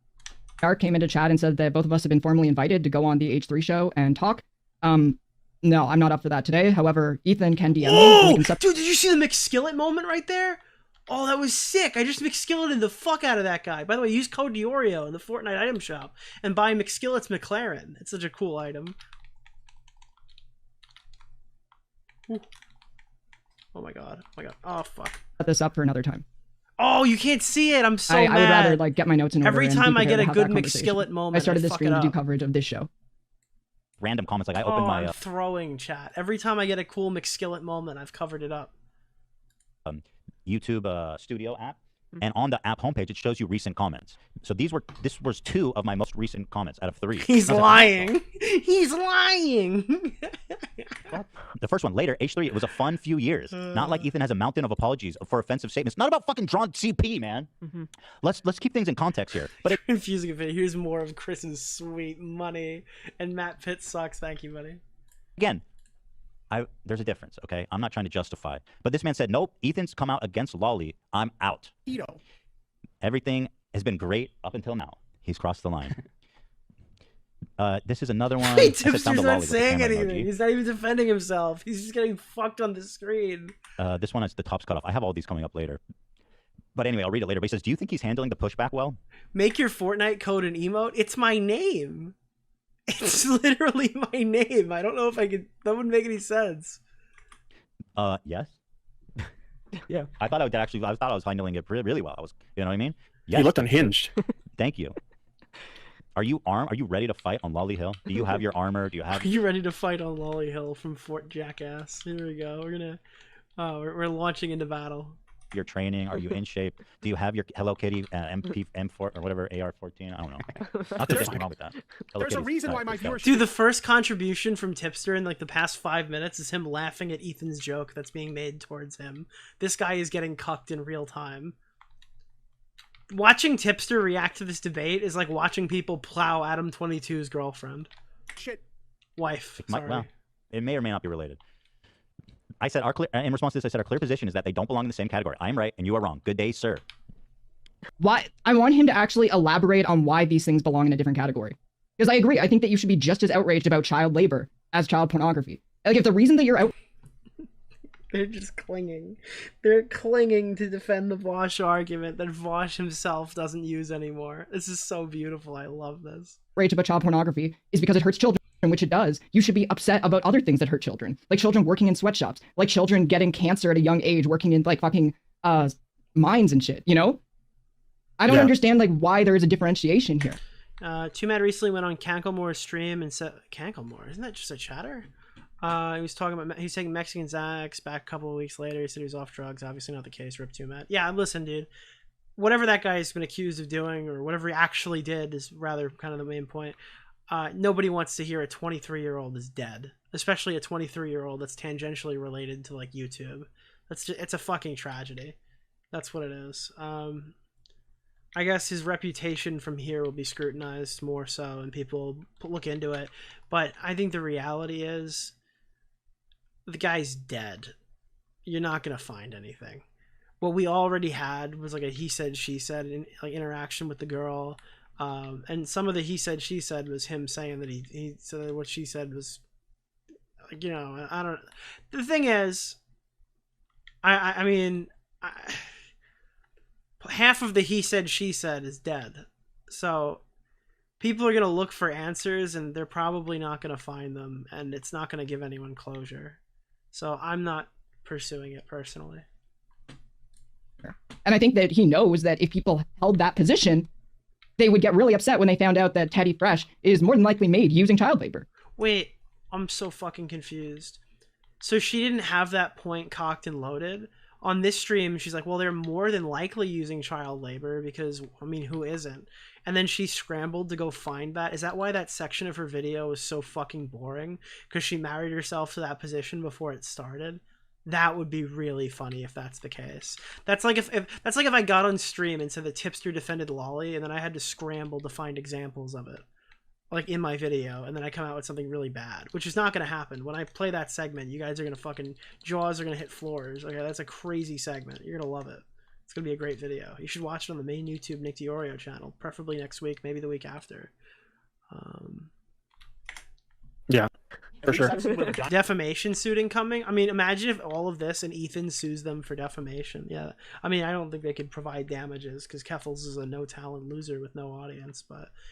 Narc came into chat and said that both of us have been formally invited to go on the H3 show and talk. No, I'm not up for that today. However, Ethan can DM me. And we can Dude, did you see the McSkillet moment right there? Oh, that was sick. I just McSkilleted the fuck out of that guy. By the way, use code DeOrio in the Fortnite item shop and buy McSkillet's McLaren. It's such a cool item. Ooh. Oh my god. Oh my god. Oh fuck. set this up for another time. Oh, you can't see it. I'm so mad. I would rather like get my notes in order. Every and time be I get a prepared to good have that conversation. McSkillet moment, I started this fuck stream it to do up. coverage of this show. Random comments, like I opened my... I'm throwing chat. Every time I get a cool McSkillet moment, I've covered it up. YouTube studio app, and on the app homepage it shows you recent comments. So this was 2 of my most recent comments out of 3. He's lying. He's lying. The first one, later, H3, it was a fun few years. Not like Ethan has a mountain of apologies for offensive statements. Not about fucking drawn CP, man. Let's keep things in context here. But Confusing a bit. Here's more of Chris's sweet money. And Matt Pitt sucks. Thank you, buddy. again, there's a difference, okay? I'm not trying to justify. But this man said, nope, Ethan's come out against Lolly. I'm out. Everything has been great up until now. He's crossed the line. This is another one. Hey, Tipster's not saying anything. He's not even defending himself. He's just getting fucked on the screen. This one is the top's cut off. I have all these coming up later. But anyway, I'll read it later. But he says, do you think he's handling the pushback well? Make your Fortnite code an emote. It's my name. It's literally my name. I don't know if I could... That wouldn't make any sense. Yes. Yeah. I thought I was handling it really well. You know what I mean? Yes. He looked unhinged. Thank you. Are you armed? Are you ready to fight on Lolly Hill? Do you have your armor? Do you have... Are you ready to fight on Lolly Hill from Fort Jackass? Here we go. We're gonna... we're launching into battle. Your training? Are you in shape? Do you have your Hello Kitty M4 or whatever AR-14? I don't know. Not that there's anything wrong with that. There's a reason why my viewers... Dude, the first contribution from Tipster in like the past 5 minutes is him laughing at Ethan's joke that's being made towards him. This guy is getting cucked in real time. Watching Tipster react to this debate is like watching people plow Adam 22's girlfriend. Shit. Wife. Sorry. Well, it may or may not be related. I said, in response to this, I said, our clear position is that they don't belong in the same category. I am right and you are wrong. Good day, sir. Why? I want him to actually elaborate on why these things belong in a different category. Because I agree. I think that you should be just as outraged about child labor as child pornography. Like, if the reason that you're out... They're just clinging. They're clinging to defend the Vaush argument that Vaush himself doesn't use anymore. This is so beautiful. I love this. Outraged about child pornography is because it hurts children, which it does. You should be upset about other things that hurt children, like children working in sweatshops, like children getting cancer at a young age, working in like fucking mines and shit, you know? I don't understand like why there is a differentiation here. Two Mad recently went on Canklemore's stream and said, Canklemore, isn't that just a chatter? He was talking about, he's taking Mexican Xanax. Back a couple of weeks later, he said he was off drugs. Obviously not the case. Rip Two Mad. Yeah, listen, dude. Whatever that guy's been accused of doing, or whatever he actually did, is rather kind of the main point. Nobody wants to hear a 23-year-old is dead, especially a 23-year-old that's tangentially related to like YouTube. It's a fucking tragedy. That's what it is. I guess his reputation from here will be scrutinized more so, and people look into it. But I think the reality is, the guy's dead. You're not gonna find anything. What we already had was like a he said she said interaction with the girl, and some of the he said she said was him saying that he said what she said was, like, I don't. The thing is, I mean. Half of the he said she said is dead, so people are going to look for answers and they're probably not going to find them, and it's not going to give anyone closure, so I'm not pursuing it personally. And I think that he knows that if people held that position, they would get really upset when they found out that Teddy Fresh is more than likely made using child labor. Wait, I'm so fucking confused. So she didn't have that point cocked and loaded? On this stream, she's like, well, they're more than likely using child labor because, I mean, who isn't? And then she scrambled to go find that. Is that why that section of her video was so fucking boring? Because she married herself to that position before it started? That would be really funny if that's the case. That's like if I got on stream and said that Tipster defended Lolly, and then I had to scramble to find examples of it, like in my video, and then I come out with something really bad, which is not going to happen. When I play that segment, you guys are going to fucking, jaws are going to hit floors. Okay, that's a crazy segment. You're going to love it. It's going to be a great video. You should watch it on the main YouTube Nick DeOrio channel, preferably next week, maybe the week after. Yeah, for sure. Defamation suit incoming. I mean, imagine if all of this and Ethan sues them for defamation. Yeah, I mean, I don't think they could provide damages because Keffels is a no talent loser with no audience,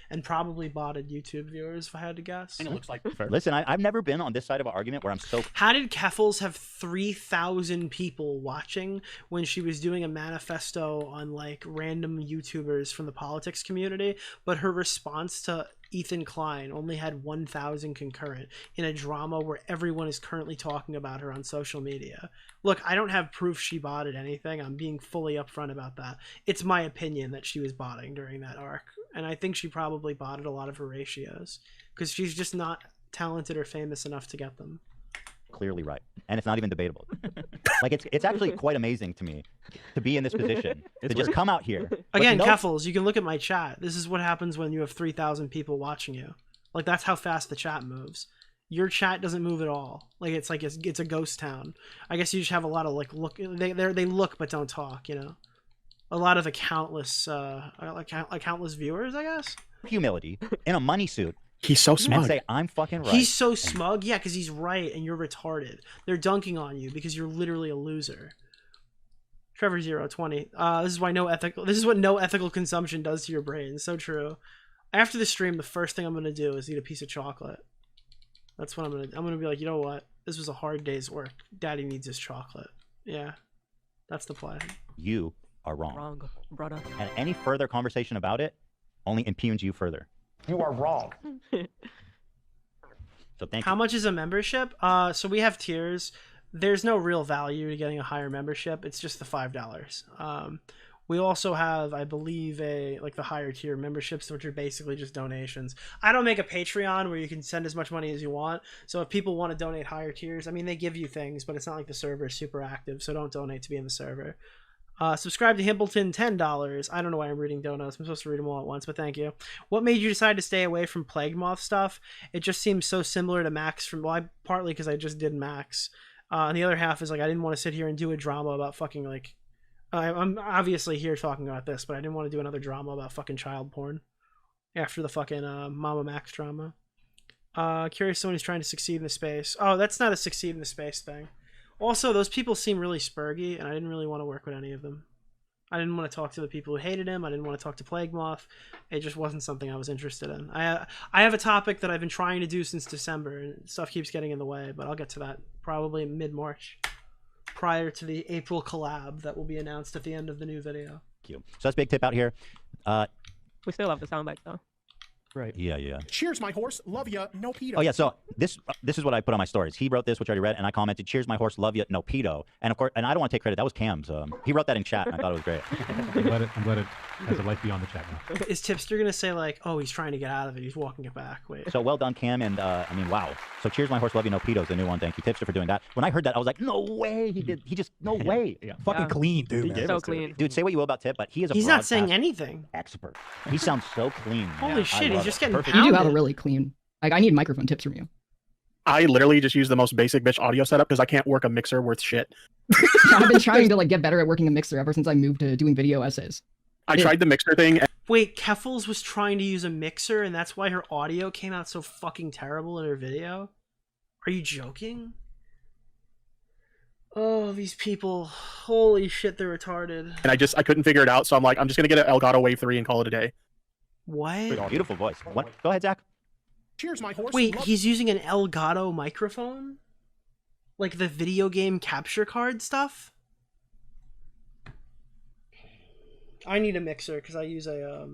and probably botted YouTube viewers if I had to guess. And it looks like. Listen, I've never been on this side of an argument where I'm so. How did Keffels have 3,000 people watching when she was doing a manifesto on like random YouTubers from the politics community, but her response to Ethan Klein only had 1,000 concurrent in a drama where everyone is currently talking about her on social media? Look, I don't have proof she botted anything. I'm being fully upfront about that. It's my opinion that she was botting during that arc, and I think she probably botted a lot of her ratios because she's just not talented or famous enough to get them. Clearly right, and it's not even debatable. Like it's actually quite amazing to me to be in this position to just come out here. Again, Keffels, you can look at my chat. This is what happens when you have 3,000 people watching you. Like, that's how fast the chat moves. Your chat doesn't move at all. Like, it's a ghost town. I guess you just have a lot of like they look but don't talk. A lot of countless viewers, I guess. Humility in a money suit. He's so smug. And say, I'm fucking right. He's so smug, yeah, because he's right and you're retarded. They're dunking on you because you're literally a loser. Trevor020. This is what no ethical consumption does to your brain. So true. After the stream, the first thing I'm gonna do is eat a piece of chocolate. That's what I'm gonna be like, you know what? This was a hard day's work. Daddy needs his chocolate. Yeah. That's the plan. You are wrong. Wrong, brother. And any further conversation about it only impugns you further. You are wrong. So thank you. How much is a membership? So we have tiers. There's no real value to getting a higher membership. It's just the $5. We also have, I believe, the higher tier memberships, which are basically just donations. I don't make a Patreon where you can send as much money as you want. So if people want to donate higher tiers, I mean, they give you things, but it's not like the server is super active. So don't donate to be in the server. Subscribe to Himpleton, $10. I don't know why I'm reading donuts. I'm supposed to read them all at once, but thank you. What made you decide to stay away from Plague Moth stuff? It just seems so similar to Max partly because I just did Max. And the other half is I didn't want to sit here and do a drama about fucking I'm obviously here talking about this, but I didn't want to do another drama about fucking child porn after the fucking Mama Max drama. Curious someone who's trying to succeed in the space. Oh, that's not a succeed in the space thing. Also, those people seem really spurgy, and I didn't really want to work with any of them. I didn't want to talk to the people who hated him. I didn't want to talk to Plague Moth. It just wasn't something I was interested in. I have a topic that I've been trying to do since December, and stuff keeps getting in the way, but I'll get to that probably mid-March, prior to the April collab that will be announced at the end of the new video. Thank you. So that's big tip out here. We still have the soundbite, though. right. Yeah. Cheers, my horse. Love ya. No pedo. Oh yeah, so this is what I put on my stories. He wrote this, which I already read, and I commented, "Cheers, my horse, love you, no pedo." And of course, and I don't want to take credit. That was Cam's. He wrote that in chat, and I thought it was great. I'm glad it has a life beyond the chat now. Is Tipster gonna say like, "Oh, he's trying to get out of it. He's walking it back"? Wait. So well done, Cam, and I mean, wow. So cheers, my horse, love you, no pedo is the new one. Thank you, Tipster, for doing that. When I heard that, I was like, no way, he did. He just no way. Fucking clean, dude. So clean. Dude, say what you will about Tip, but he is a He's not saying broadcast anything. expert. He sounds so clean. Holy shit, he's just getting You do pounded. have a really clean. Like, I need microphone tips from you. I literally just use the most basic bitch audio setup because I can't work a mixer worth shit. I've been trying to like get better at working a mixer ever since I moved to doing video essays. I tried the mixer thing. Wait, Keffels was trying to use a mixer, and that's why her audio came out so fucking terrible in her video? Are you joking? Oh, these people. Holy shit, they're retarded. And I couldn't figure it out, so I'm like, I'm just gonna get an Elgato Wave 3 and call it a day. What? Beautiful voice. What? Go ahead, Zach. Cheers, my horse. Wait, he's using an Elgato microphone? Like the video game capture card stuff? I need a mixer because I use a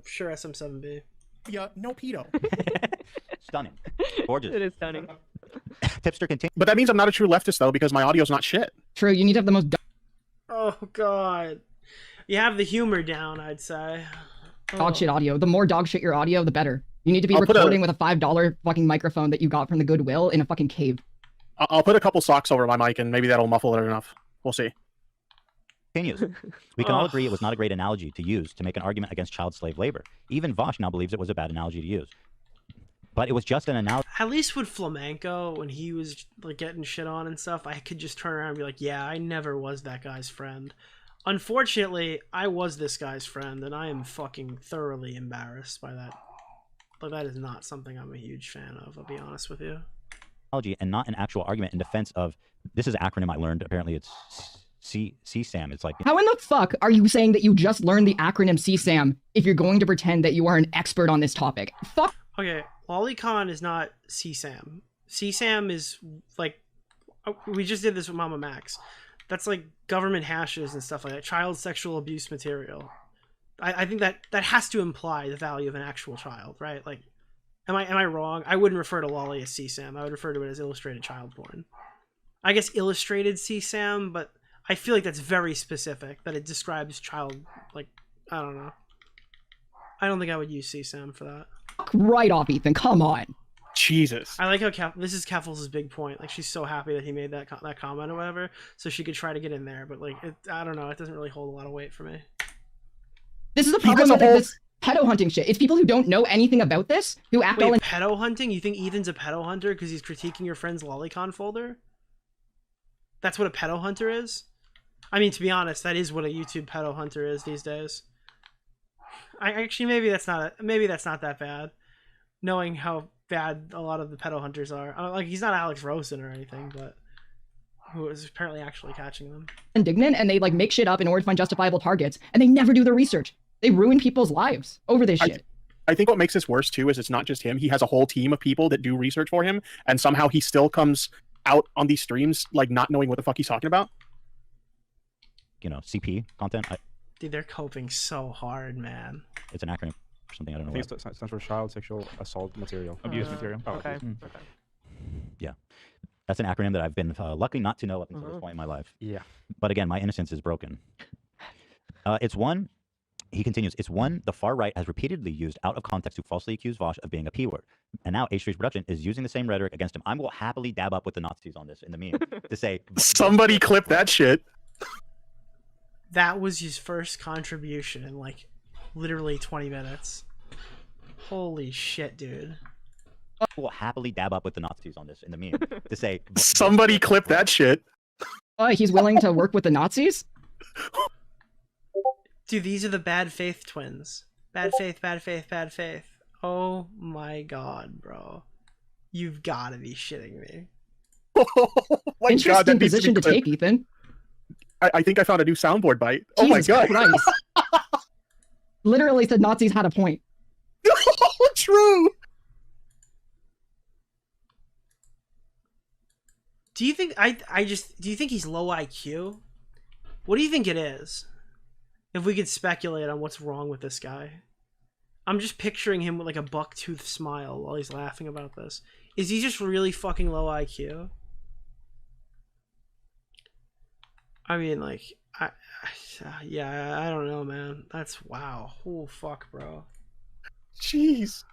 Shure SM7B. Yeah, no pedo. Stunning. Gorgeous. It is stunning. Tipster, continue. But that means I'm not a true leftist though, because my audio's not shit. True, you need to have the most. Oh god. You have the humor down, I'd say. Dog shit audio. The more dog shit your audio, the better. You need to be I'll put recording with a $5 fucking microphone that you got from the Goodwill in a fucking cave. I'll put a couple socks over my mic and maybe that'll muffle it enough. We'll see. Continues. We can all agree it was not a great analogy to use to make an argument against child slave labor. Even Vaush now believes it was a bad analogy to use. But it was just an analogy. At least with Flamenco, when he was like getting shit on and stuff, I could just turn around and be like, yeah, I never was that guy's friend. Unfortunately, I was this guy's friend, and I am fucking thoroughly embarrassed by that. Like, that is not something I'm a huge fan of, I'll be honest with you. And not an actual argument in defense of, this is an acronym I learned, apparently it's CSAM. It's like, How in the fuck are you saying that you just learned the acronym CSAM if you're going to pretend that you are an expert on this topic? Fuck. Okay, Lolicon is not CSAM. CSAM is like, we just did this with Mama Max. That's like government hashes and stuff like that. Child sexual abuse material. I think that has to imply the value of an actual child, right? Like, am I wrong? I wouldn't refer to Lolly as CSAM. I would refer to it as illustrated child porn. I guess illustrated CSAM, but I feel like that's very specific, that it describes child, like, I don't know. I don't think I would use CSAM for that. Right off, Ethan. Come on. Jesus. I like how this is Keffels' big point. Like, she's so happy that he made that comment or whatever, so she could try to get in there. But like, I don't know. It doesn't really hold a lot of weight for me. This is the problem with this pedo hunting shit. It's people who don't know anything about this who act all in. Pedo hunting? You think Ethan's a pedo hunter because he's critiquing your friend's Lolicon folder? That's what a pedo hunter is? I mean, to be honest, that is what a YouTube pedo hunter is these days. I actually maybe that's not that bad, knowing how bad a lot of the pedo hunters are. Like, he's not Alex Rosen or anything, but who is apparently actually catching them. Indignant, and they like make shit up in order to find justifiable targets, and they never do the research. They ruin people's lives over this shit. I think what makes this worse too is it's not just him. He has a whole team of people that do research for him, and somehow he still comes out on these streams like not knowing what the fuck he's talking about. You know, CP content. Dude, they're coping so hard, man. It's an acronym or something. I don't know. I think it stands for child sexual assault material. Abuse material. Oh, Okay. okay. Yeah. That's an acronym that I've been lucky not to know up until this point in my life. Yeah. But again, my innocence is broken. It's one, he continues, it's one the far right has repeatedly used out of context to falsely accuse Vaush of being a P-word. And now H3's production is using the same rhetoric against him. I will happily dab up with the Nazis on this in the meme to say... Somebody clip that shit. That was his first contribution in like literally 20 minutes. Holy shit, dude. I will happily dab up with the Nazis on this in the meme to say... Somebody clip that shit. He's willing to work with the Nazis? Dude, these are the bad faith twins. Bad faith, bad faith, bad faith. Oh my god, bro. You've got to be shitting me. My Interesting God, that needs position be to take, Ethan. I think I found a new soundboard bite. Oh Jesus my God. Christ. Literally said Nazis had a point. True. Do you think do you think he's low IQ? What do you think it is? If we could speculate on what's wrong with this guy. I'm just picturing him with like a buck-toothed smile while he's laughing about this. Is he just really fucking low IQ? I mean, like, yeah, I don't know, man. That's wow. Oh fuck, bro. Jeez.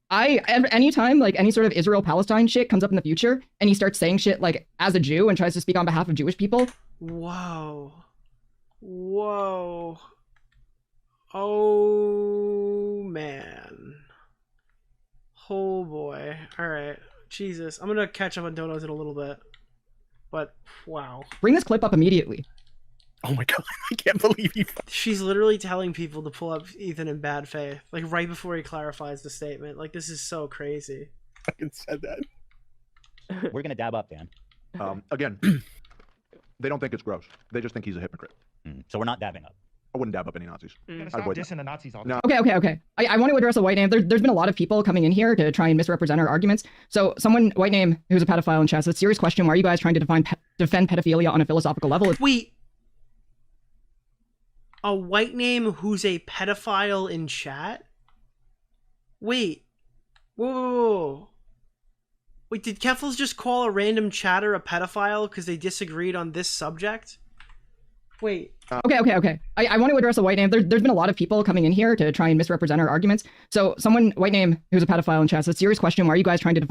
Anytime like any sort of Israel-Palestine shit comes up in the future, and he starts saying shit like as a Jew and tries to speak on behalf of Jewish people. Whoa. Whoa. Oh, man. Oh, boy. Alright. Jesus. I'm gonna catch up on donuts in a little bit. But, wow. Bring this clip up immediately. Oh my god, I can't believe you. She's literally telling people to pull up Ethan in bad faith. Like, right before he clarifies the statement. Like, this is so crazy. I fucking said that. We're gonna dab up, Dan. Again, they don't think it's gross. They just think he's a hypocrite. So we're not dabbing up. I wouldn't dab up any Nazis. Stop dissing the Nazis all the No. Okay. I want to address a white name. There's been a lot of people coming in here to try and misrepresent our arguments. So someone, white name, who's a pedophile in chat, it's a serious question. Why are you guys trying to defend pedophilia on a philosophical level? Wait. A white name who's a pedophile in chat? Wait. Whoa. Wait, did Keffels just call a random chatter a pedophile because they disagreed on this subject? Wait. Okay. I want to address a white name. There's been a lot of people coming in here to try and misrepresent our arguments. So someone, white name, who's a pedophile in chat, it's a serious question. Why are you guys trying to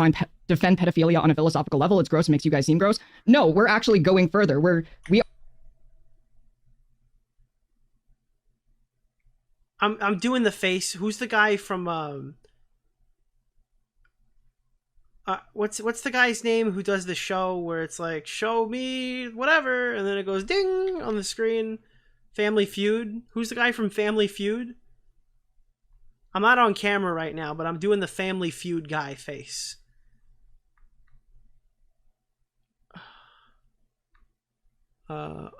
defend pedophilia on a philosophical level? It's gross. It makes you guys seem gross. No, we're actually going further. I'm doing the face. Who's the guy from what's the guy's name who does the show where it's like, show me whatever, and then it goes ding on the screen? Family Feud. Who's the guy from Family Feud? I'm not on camera right now, but I'm doing the Family Feud guy face.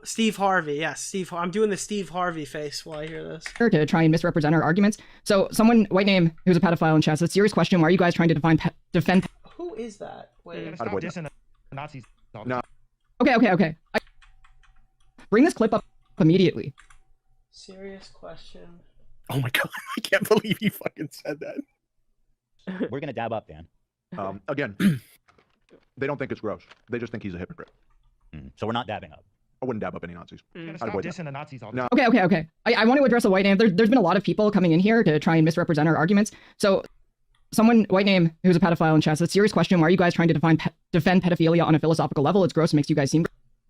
Steve Harvey. Yes, I'm doing the Steve Harvey face while I hear this. To try and misrepresent our arguments. So someone, white name, who's a pedophile in chat, it's a serious question. Why are you guys trying to defend? Who is that? Wait. Stop dissing the Nazis all the No. Okay. Bring this clip up immediately. Serious question. Oh my god, I can't believe you fucking said that. We're gonna dab up, Dan. Again, they don't think it's gross. They just think he's a hypocrite. So we're not dabbing up. I wouldn't dab up any Nazis. Stop dissing the Nazis all the No. Okay. I want to address a white name. There's been a lot of people coming in here to try and misrepresent our arguments. So someone, white name, who's a pedophile in chat, it's a serious question. Why are you guys trying to defend pedophilia on a philosophical level? It's gross. It makes you guys seem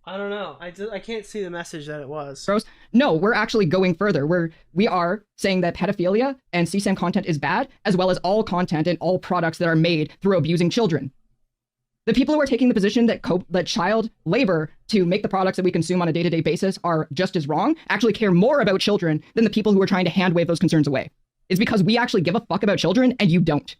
I don't know. I can't see the message that it was. gross. No, we're actually going further. We are saying that pedophilia and CSAM content is bad, as well as all content and all products that are made through abusing children. The people who are taking the position that child labor to make the products that we consume on a day-to-day basis are just as wrong, actually care more about children than the people who are trying to hand wave those concerns away. It's because we actually give a fuck about children and you don't.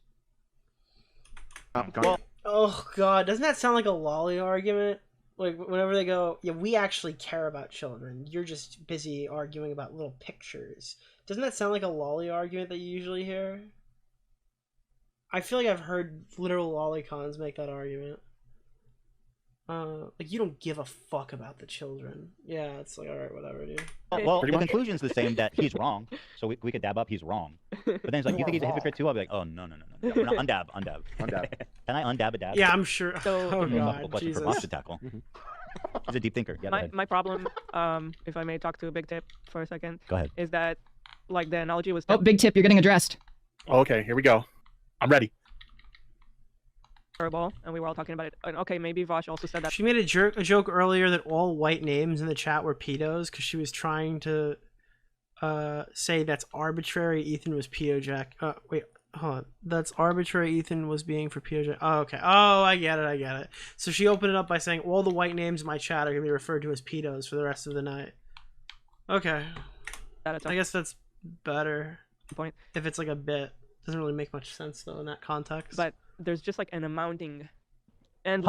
Oh god, doesn't that sound like a lolly argument? Like whenever they go, yeah, we actually care about children. You're just busy arguing about little pictures. Doesn't that sound like a lolly argument that you usually hear? I feel like I've heard literal lolicons make that argument. Like, you don't give a fuck about the children. Yeah, it's like, alright, whatever, dude. Well, the conclusion's the same, that he's wrong, so we could dab up he's wrong. But then it's like, you think he's a hypocrite too? I'll be like, oh, no. We're not, undab. Can I undab a dab? Yeah, I'm sure. Oh, God, question Jesus. for Vaush to tackle. He's a deep thinker. Yeah, my problem, if I may talk to Big Tip for a second, go ahead, is that, like, the analogy was... Oh, Big Tip, you're getting addressed. Okay, here we go. I'm ready. Terrible, and we were all talking about it. And okay, maybe Vaush also said that. She made a joke earlier that all white names in the chat were pedos because she was trying to say that's arbitrary. Ethan was pedo jack. Wait, hold on. That's arbitrary. Ethan was being for pedo jack. Oh, okay. Oh, I get it. So she opened it up by saying all the white names in my chat are gonna be referred to as pedos for the rest of the night. Okay. I guess that's better. Point. If it's like a bit, doesn't really make much sense though in that context. But there's just like an amounting and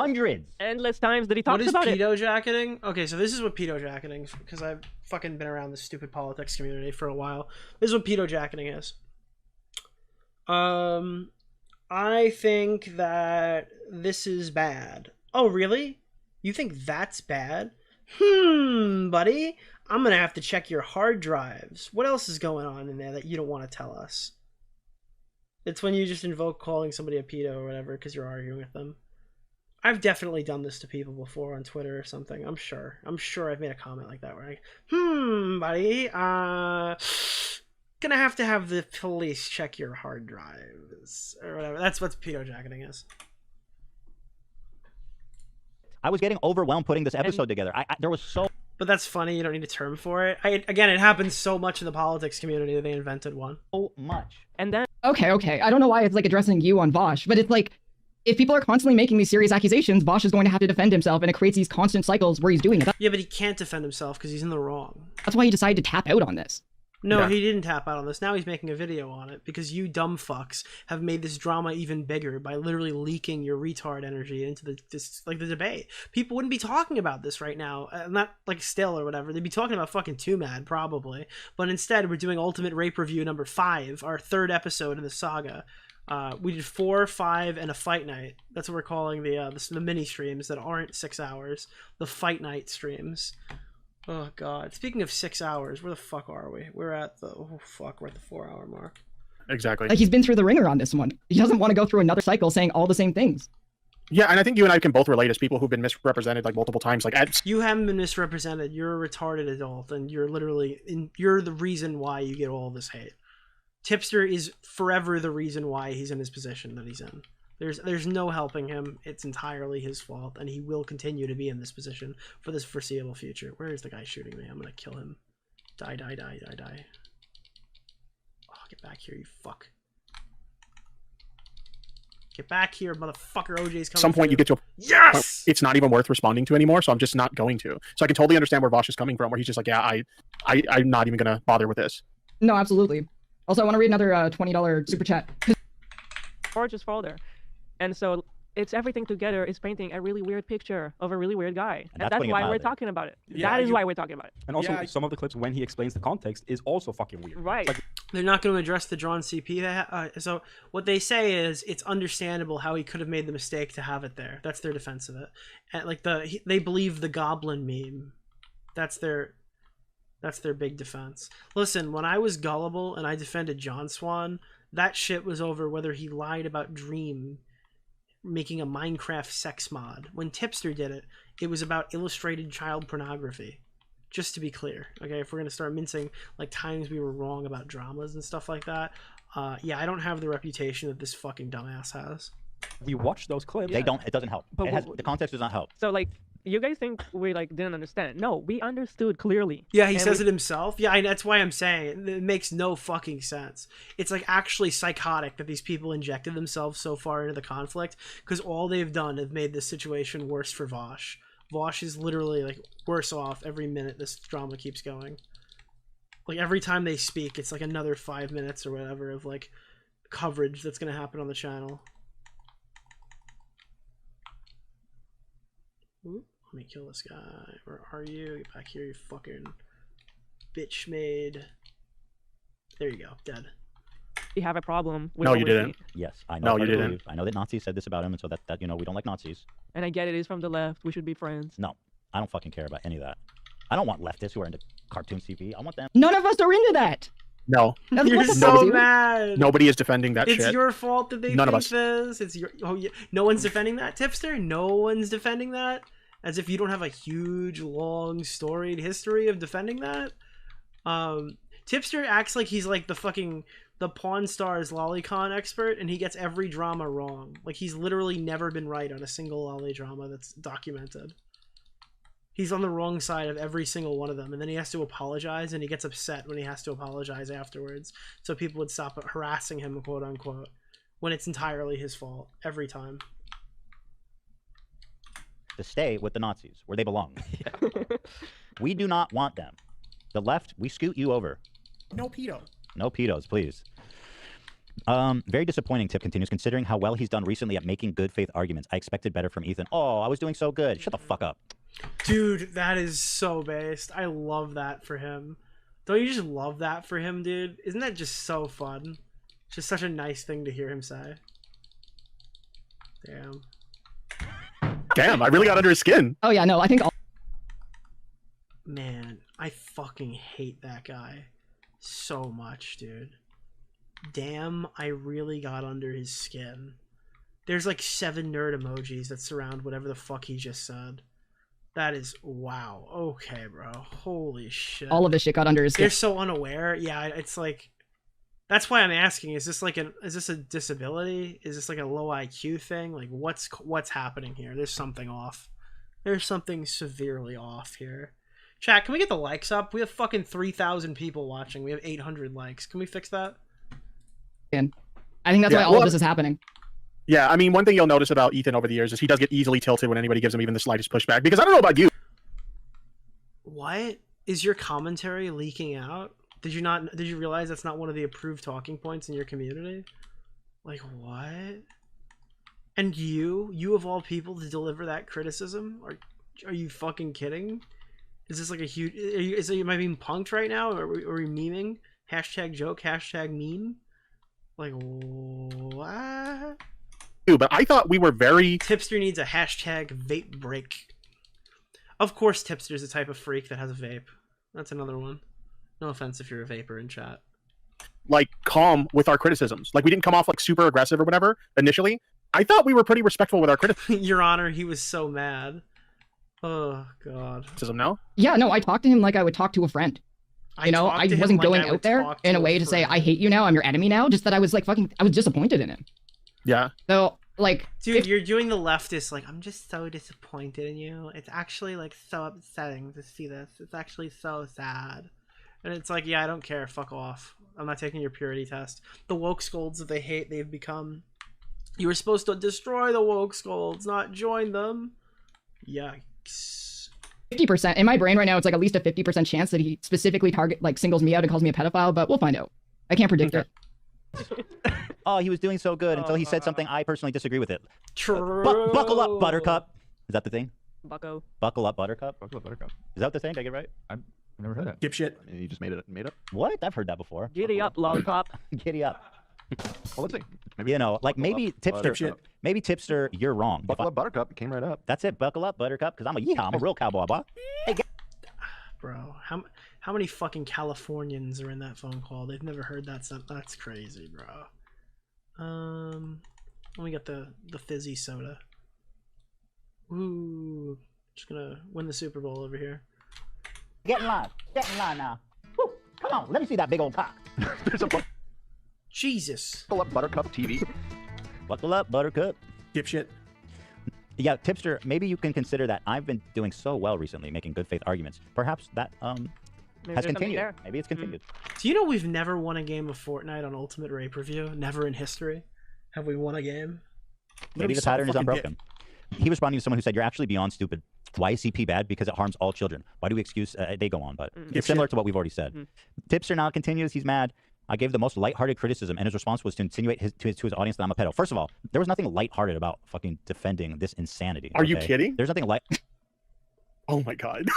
endless times that he What talks is about it. pedo jacketing? Okay, so this is what pedo jacketing is, because I've fucking been around this stupid politics community for a while. This is what pedo jacketing is. I think that this is bad. Oh, really? You think that's bad? Buddy. I'm gonna have to check your hard drives. What else is going on in there that you don't want to tell us? It's when you just invoke calling somebody a pedo or whatever because you're arguing with them. I've definitely done this to people before on Twitter or something. I'm sure I've made a comment like that where buddy, gonna have to have the police check your hard drives or whatever. That's what pedo jacketing is. I was getting overwhelmed putting this episode together. There was so... But that's funny. You don't need a term for it. Again, it happens so much in the politics community that they invented one. So much. And then... Okay. I don't know why it's like addressing you on Vaush, but it's like, if people are constantly making these serious accusations, Vaush is going to have to defend himself, and it creates these constant cycles where he's doing it. Yeah, but he can't defend himself because he's in the wrong. That's why he decided to tap out on this. No, he didn't tap out on this. Now he's making a video on it because you dumb fucks have made this drama even bigger by literally leaking your retard energy into the debate. People wouldn't be talking about this right now, not like still or whatever. They'd be talking about fucking Too Mad probably. But instead, we're doing Ultimate Rape Review number 5, our 3rd episode in the saga. We did 4, 5, and a fight night. That's what we're calling the mini streams that aren't 6 hours. The fight night streams. Oh god. Speaking of 6 hours, where the fuck are we? We're at the 4-hour mark. Exactly. Like, he's been through the ringer on this one. He doesn't want to go through another cycle saying all the same things. Yeah, and I think you and I can both relate as people who've been misrepresented like multiple times. Like, you haven't been misrepresented. You're a retarded adult, and you're you're the reason why you get all this hate. Tipster is forever the reason why he's in his position that he's in. There's no helping him. It's entirely his fault, and he will continue to be in this position for this foreseeable future. Where is the guy shooting me? I'm gonna kill him. Die. Oh, get back here, you fuck. Get back here, motherfucker. OJ's coming. At some point, you get to a yes! It's not even worth responding to anymore, so I'm just not going to. So I can totally understand where Vaush is coming from, where he's just like, yeah, I'm not even gonna bother with this. No, absolutely. Also, I want to read another $20 super chat. Gorgeous folder. And so it's everything together is painting a really weird picture of a really weird guy. And that's why we're talking about it. Yeah, that is why we're talking about it. And also, some of the clips when he explains the context is also fucking weird. Right. Like, they're not going to address the drawn CP. So what they say is it's understandable how he could have made the mistake to have it there. That's their defense of it. And like they believe the goblin meme. That's their big defense. Listen, when I was gullible and I defended John Swan, that shit was over whether he lied about Dream making a Minecraft sex mod. When Tipster did it, it was about illustrated child pornography. Just to be clear, okay? If we're going to start mincing like times we were wrong about dramas and stuff like that, yeah, I don't have the reputation that this fucking dumbass has. We watched those clips. It doesn't help. But The context does not help. So like, you guys think we like didn't understand? No, we understood clearly. Yeah, he says it himself. Yeah, that's why I'm saying it makes no fucking sense. It's like actually psychotic that these people injected themselves so far into the conflict because all they've done have made this situation worse for Vaush. Vaush is literally like worse off every minute this drama keeps going. Like every time they speak, it's like another 5 minutes or whatever of like coverage that's gonna happen on the channel. Ooh. Let me kill this guy. Where are you? Get back here, you fucking bitch made. There you go, dead. We have a problem with No, you didn't. Yes, I know. No, you didn't. I know that Nazis said this about him, and so that we don't like Nazis. And I get it is from the left. We should be friends. No, I don't fucking care about any of that. I don't want leftists who are into cartoon CP. I want them. None of us are into that. No. You're so mad. Nobody is defending that shit. It's your fault that they None of think us. this. It's your. Oh yeah. No one's defending that, Tipster. No one's defending that. As if you don't have a huge, long, storied history of defending that. Tipster acts like he's like the Pawn Stars lolicon expert, and he gets every drama wrong. Like he's literally never been right on a single lolly drama that's documented. He's on the wrong side of every single one of them, and then he has to apologize, and he gets upset when he has to apologize afterwards. So people would stop harassing him, quote unquote, when it's entirely his fault every time. To stay with the Nazis where they belong. We do not want them. The left, we scoot you over. No pedo. No pedos, please. Very disappointing, Tip continues, considering how well he's done recently at making good faith arguments. I expected better from Ethan. Oh, I was doing so good. Shut the fuck up. Dude, that is so based. I love that for him. Don't you just love that for him, dude? Isn't that just so fun? Just such a nice thing to hear him say. Damn. Damn, I really got under his skin. Oh yeah, no, I think Man, I fucking hate that guy so much, dude. Damn, I really got under his skin. There's like 7 nerd emojis that surround whatever the fuck he just said. That is, wow. Okay, bro. Holy shit. All of this shit got under his skin. They're so unaware. Yeah, it's like, that's why I'm asking, is this a disability? Is this like a low IQ thing? Like what's happening here? There's something off. There's something severely off here. Chat, can we get the likes up? We have fucking 3,000 people watching. We have 800 likes. Can we fix that? I think that's why all of this is happening. Yeah, I mean, one thing you'll notice about Ethan over the years is he does get easily tilted when anybody gives him even the slightest pushback. Because I don't know about you. What? Is your commentary leaking out? Did you realize that's not one of the approved talking points in your community? Like, what? And you of all people to deliver that criticism? Are you fucking kidding? Is this like a huge... am I being punked right now? Are we memeing? Hashtag joke, hashtag meme? Like, what? But I thought we were very... Tipster needs a hashtag vape break. Of course Tipster's the type of freak that has a vape. That's another one. No offense if you're a vapor in chat. Like, calm with our criticisms. Like, we didn't come off like super aggressive or whatever initially. I thought we were pretty respectful with our criticism. Your Honor, he was so mad. Oh, God. No? Yeah, no, I talked to him like I would talk to a friend. I wasn't going out there in a way to say, I hate you now, I'm your enemy now, just that I was like I was disappointed in him. Yeah. So, like... Dude, you're doing the leftist, like, I'm just so disappointed in you. It's actually, like, so upsetting to see this. It's actually so sad. And it's like, yeah, I don't care. Fuck off. I'm not taking your purity test. The woke scolds that they hate, they've become... You were supposed to destroy the woke scolds, not join them. Yikes. 50%. In my brain right now, it's like at least a 50% chance that he specifically singles me out and calls me a pedophile, but we'll find out. I can't predict it. Oh, he was doing so good until he said something I personally disagree with it. True. Buckle up, Buttercup. Is that the thing? Bucko. Buckle up, Buttercup. Buckle up, Buttercup. Is that the thing? Did I get it right? I've never heard that. Dipshit. You just made up. What? I've heard that before. Giddy up, lollipop. Giddy up. Well, let's see. You know, like maybe Tipster. Maybe Tipster, you're wrong. Buckle up, Buttercup. It came right up. That's it. Buckle up, Buttercup. Because I'm a real cowboy, boy. Hey, Bro, how many fucking Californians are in that phone call? They've never heard that stuff. That's crazy, bro. Let me get the fizzy soda. Ooh, just gonna win the Super Bowl over here. Get in line now. Woo. Come on, let me see that big old cock. There's a Jesus. Buckle up, Buttercup TV. Buckle up, Buttercup. Dipshit. Yeah, Tipster, maybe you can consider that I've been doing so well recently, making good faith arguments. Perhaps that has continued. Maybe it's continued. Do you know we've never won a game of Fortnite on Ultimate Rape Review? Never in history have we won a game. Maybe the pattern is unbroken. He was responding to someone who said, "You're actually beyond stupid. Why is CP bad? Because it harms all children. Why do we excuse?" They go on, but it's similar to what we've already said. Tipster now continues. He's mad. I gave the most lighthearted criticism, and his response was to insinuate to his audience that I'm a pedo. First of all, there was nothing lighthearted about fucking defending this insanity. Are you kidding? There's nothing light. Oh my god.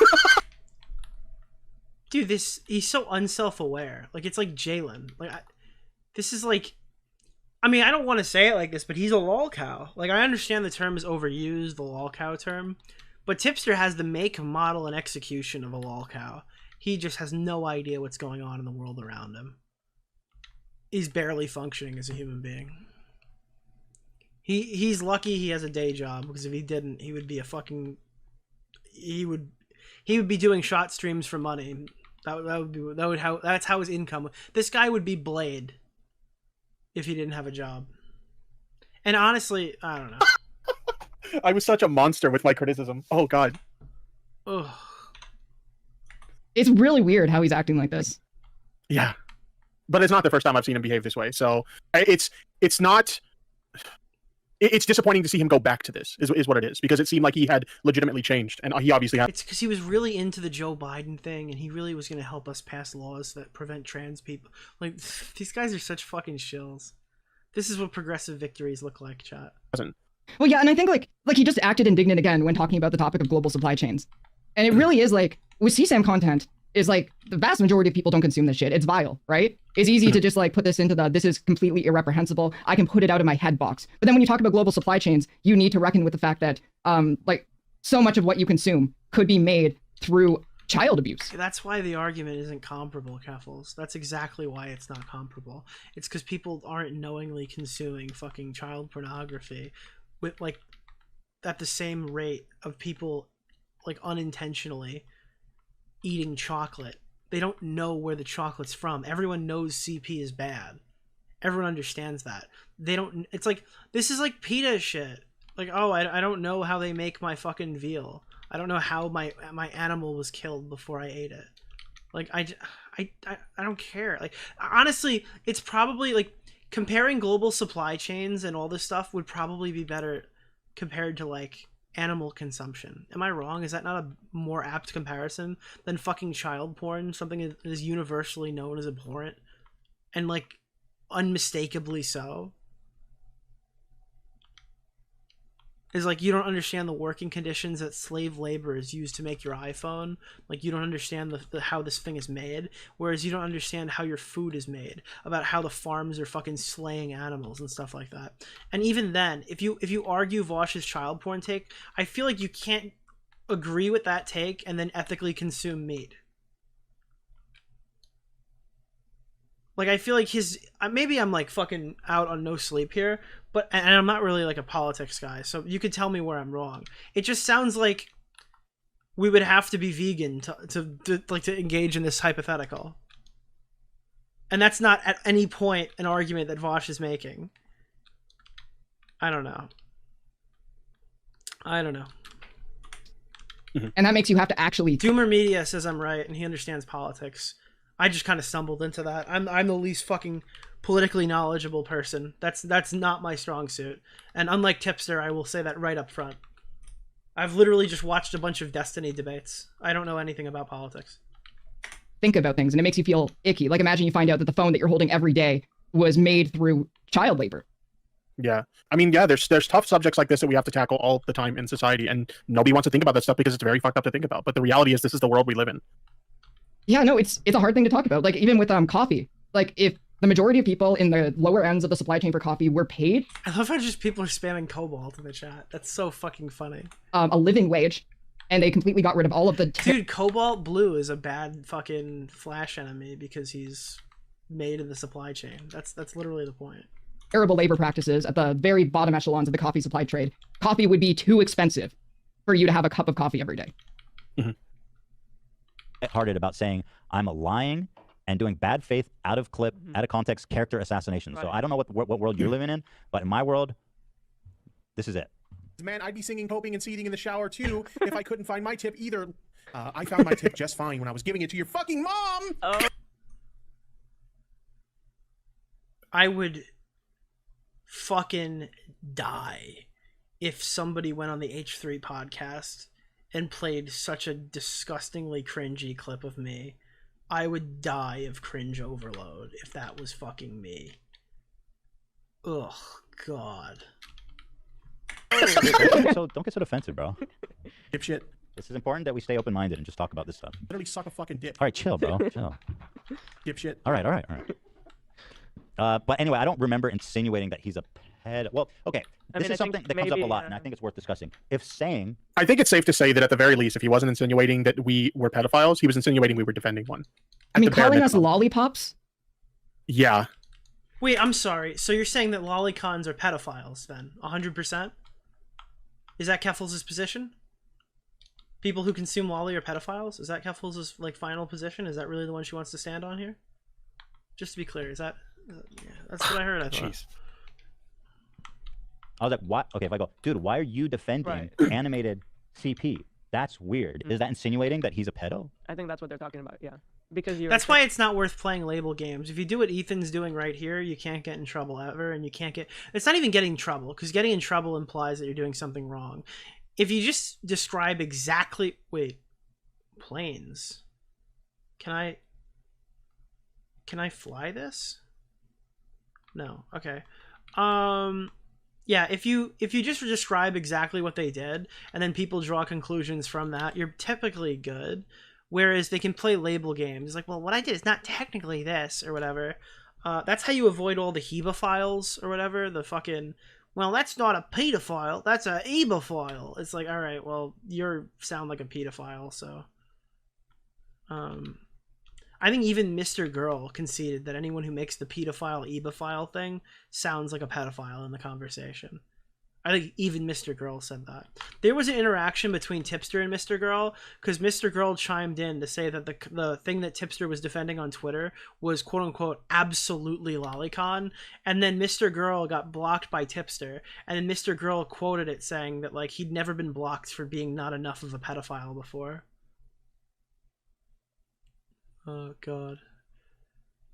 Dude, he's so unself-aware. Like, it's like Jalen. Like, this is like... I mean, I don't want to say it like this, but he's a lol cow. Like, I understand the term is overused, the lol cow term, but Tipster has the make, model, and execution of a lol cow. He just has no idea what's going on in the world around him. He's barely functioning as a human being. He's lucky he has a day job, because if he didn't, he would be a fucking... He would be doing shot streams for money. That's how his income... This guy would be Blade if he didn't have a job. And honestly, I don't know. I was such a monster with my criticism. Oh god. Ugh. It's really weird how he's acting like this. Yeah. But it's not the first time I've seen him behave this way. So it's not... It's disappointing to see him go back to this, is what it is. Because it seemed like he had legitimately changed. And he obviously had... It's because he was really into the Joe Biden thing, and he really was going to help us pass laws that prevent trans people. Like, these guys are such fucking shills. This is what progressive victories look like, chat. Well, yeah, and I think, like he just acted indignant again when talking about the topic of global supply chains. And it really is, like, with CSAM content, is like, the vast majority of people don't consume this shit. It's vile, right? It's easy to just like put this into this is completely irreprehensible. I can put it out of my head box. But then when you talk about global supply chains, you need to reckon with the fact that like so much of what you consume could be made through child abuse. That's why the argument isn't comparable, Keffels. That's exactly why it's not comparable. It's because people aren't knowingly consuming fucking child pornography with like at the same rate of people like unintentionally eating chocolate. They don't know where the chocolate's from. Everyone knows CP is bad. Everyone understands that. They don't. It's like this is like PETA shit. Like, oh, I don't know how they make my fucking veal. I don't know how my animal was killed before I ate it. Like, I don't care. Like, honestly, it's probably like comparing global supply chains and all this stuff would probably be better compared to like animal consumption. Am I wrong? Is that not a more apt comparison than fucking child porn, something that is universally known as abhorrent and like unmistakably so? Is like you don't understand the working conditions that slave labor is used to make your iPhone. Like you don't understand the how this thing is made, whereas you don't understand how your food is made, about how the farms are fucking slaying animals and stuff like that. And even then, if you argue Vaush's child porn take, I feel like you can't agree with that take and then ethically consume meat. Like, I feel like maybe I'm like fucking out on no sleep here, but, and I'm not really like a politics guy, so you could tell me where I'm wrong. It just sounds like we would have to be vegan to engage in this hypothetical. And that's not at any point an argument that Vaush is making. I don't know. And that makes you have to actually... Doomer Media says I'm right, and he understands politics. I just kind of stumbled into that. I'm the least fucking politically knowledgeable person. That's not my strong suit. And unlike Tipster, I will say that right up front. I've literally just watched a bunch of Destiny debates. I don't know anything about politics. Think about things, and it makes you feel icky. Like imagine you find out that the phone that you're holding every day was made through child labor. Yeah. I mean, yeah, there's tough subjects like this that we have to tackle all the time in society, and nobody wants to think about that stuff because it's very fucked up to think about. But the reality is this is the world we live in. Yeah, no, it's a hard thing to talk about. Like even with coffee, like if the majority of people in the lower ends of the supply chain for coffee were paid, I love how just people are spamming cobalt in the chat. That's so fucking funny. A living wage, and they completely got rid of all of the dude. Cobalt Blue is a bad fucking Flash enemy because he's made in the supply chain. That's literally the point. Terrible labor practices at the very bottom echelons of the coffee supply trade. Coffee would be too expensive for you to have a cup of coffee every day. Mm-hmm. Hearted about saying I'm lying and doing bad faith, out of clip, out of context, character assassination. Right. So I don't know what world you're living in, but in my world, this is it. Man, I'd be singing, hoping, and seething in the shower too if I couldn't find my tip either. I found my tip just fine when I was giving it to your fucking mom. Oh. I would fucking die if somebody went on the H3 podcast and played such a disgustingly cringy clip of me. I would die of cringe overload if that was fucking me. Ugh, God. Don't get so defensive, bro. Dipshit. This is important that we stay open-minded and just talk about this stuff. Literally suck a fucking dip. All right, chill, bro. Chill. Dipshit. All right. But anyway, I don't remember insinuating that he's a ped. Well, okay. This is something that comes up a lot, and I think it's worth discussing. If saying... I think it's safe to say that at the very least, if he wasn't insinuating that we were pedophiles, he was insinuating we were defending one. I mean, calling us lollipops? Yeah. Wait, I'm sorry. So you're saying that lollicons are pedophiles, then? 100%? Is that Keffels' position? People who consume lolly are pedophiles? Is that Keffels' like final position? Is that really the one she wants to stand on here? Just to be clear, is that... yeah, that's what I heard, I thought. Jeez. I was like, what? Okay, if I go, dude, why are you defending animated CP? That's weird. Is that insinuating that he's a pedo? I think that's what they're talking about, yeah. Because that's why it's not worth playing label games. If you do what Ethan's doing right here, you can't get in trouble ever, and you can't get... It's not even getting in trouble, because getting in trouble implies that you're doing something wrong. If you just describe exactly... Wait. Planes. Can I fly this? No. Okay. Yeah, if you just describe exactly what they did and then people draw conclusions from that, you're typically good. Whereas they can play label games like, well, what I did is not technically this or whatever. That's how you avoid all the hebophiles or whatever. The fucking, well, that's not a pedophile, that's a ebophile. It's like, all right, well, you sound like a pedophile, so I think even Mr. Girl conceded that anyone who makes the pedophile ebophile thing sounds like a pedophile in the conversation. I think even Mr. Girl said that. There was an interaction between Tipster and Mr. Girl, because Mr. Girl chimed in to say that the thing that Tipster was defending on Twitter was quote-unquote absolutely lolicon, and then Mr. Girl got blocked by Tipster, and then Mr. Girl quoted it saying that like he'd never been blocked for being not enough of a pedophile before. Oh, God.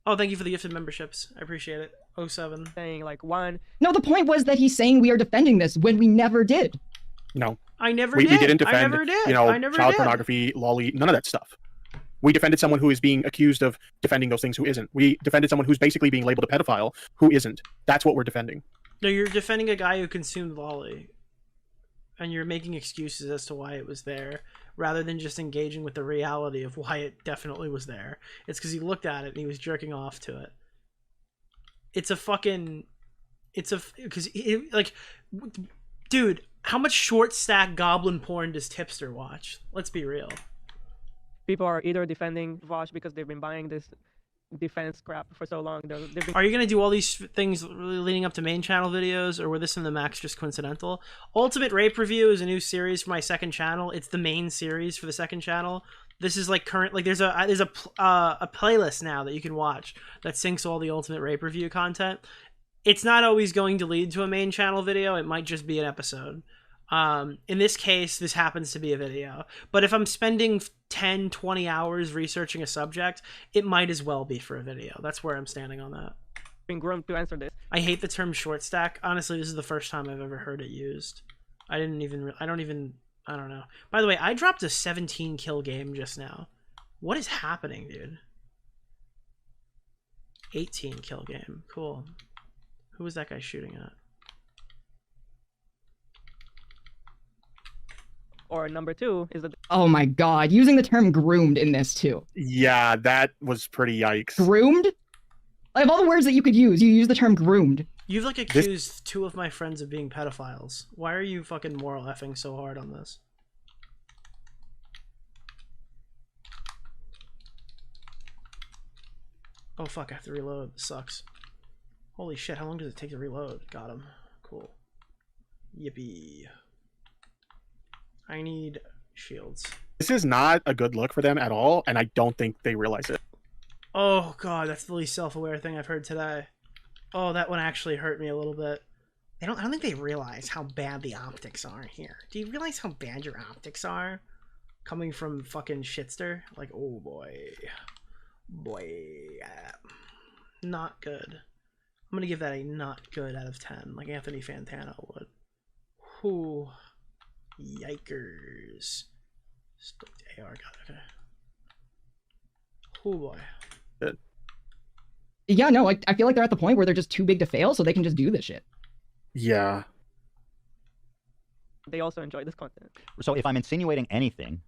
Oh, thank you for the gifted memberships. I appreciate it. 07. Saying, like, one... No, the point was that he's saying we are defending this when we never did. No. I never We did. didn't defend, I never did. you know, I never child did. pornography, lolly, none of that stuff. We defended someone who is being accused of defending those things who isn't. We defended someone who's basically being labeled a pedophile who isn't. That's what we're defending. No, you're defending a guy who consumed lolly. And you're making excuses as to why it was there, rather than just engaging with the reality of why it definitely was there. It's because he looked at it and he was jerking off to it. It's a fucking... Because, like... Dude, how much short stack goblin porn does Tipster watch? Let's be real. People are either defending Vaush because they've been buying this defense crap for so long. They've been... Are you going to do all these things leading up to main channel videos, or were this in the max just coincidental? Ultimate Rape Review is a new series for my second channel. It's the main series for the second channel. This is like current, like there's a playlist now that you can watch that syncs all the Ultimate Rape Review content. It's not always going to lead to a main channel video. It might just be an episode. In this case, this happens to be a video. But if I'm spending 10, 20 hours researching a subject, it might as well be for a video. That's where I'm standing on that. Been groomed to answer this. I hate the term short stack. Honestly, this is the first time I've ever heard it used. I don't know. By the way, I dropped a 17 kill game just now. What is happening, dude? 18 kill game. Cool. Who was that guy shooting at? Or number two is that... Oh my god, using the term groomed in this too. Yeah, that was pretty yikes. Groomed? Of all the words that you could use, you use the term groomed. You've like accused two of my friends of being pedophiles. Why are you fucking moral effing so hard on this? Oh fuck, I have to reload. This sucks. Holy shit, how long does it take to reload? Got him. Cool. Yippee. I need shields. This is not a good look for them at all, and I don't think they realize it. Oh god, that's the least self-aware thing I've heard today. Oh, that one actually hurt me a little bit. I don't think they realize how bad the optics are here. Do you realize how bad your optics are? Coming from fucking Shitster? Like, oh boy. Not good. I'm gonna give that a not good out of 10, like Anthony Fantano would. Whew. Yikers. Stoked AR, got it, okay. Oh boy. Good. Yeah, no, I feel like they're at the point where they're just too big to fail, so they can just do this shit. Yeah. They also enjoy this content. So if I'm insinuating anything,